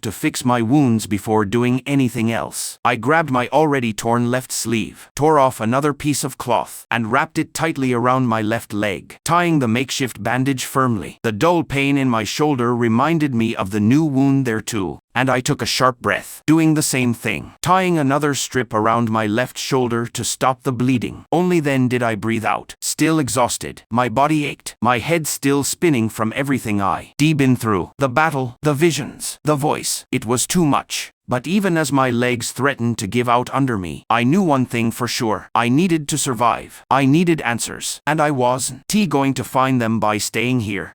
S1: to fix my wounds before doing anything else. I grabbed my already torn left sleeve, tore off another piece of cloth, and wrapped it tightly around my left leg, tying the makeshift bandage firmly. The dull pain in my shoulder reminded me of the new wound there too, and I took a sharp breath, doing the same thing, tying another strip around my left shoulder to stop the bleeding. Only then did I breathe out, still exhausted. My body ached, my head still spinning from everything I been through. The battle, the visions, the voice. It was too much. But even as my legs threatened to give out under me, I knew one thing for sure. I needed to survive. I needed answers. And I wasn't going to find them by staying here.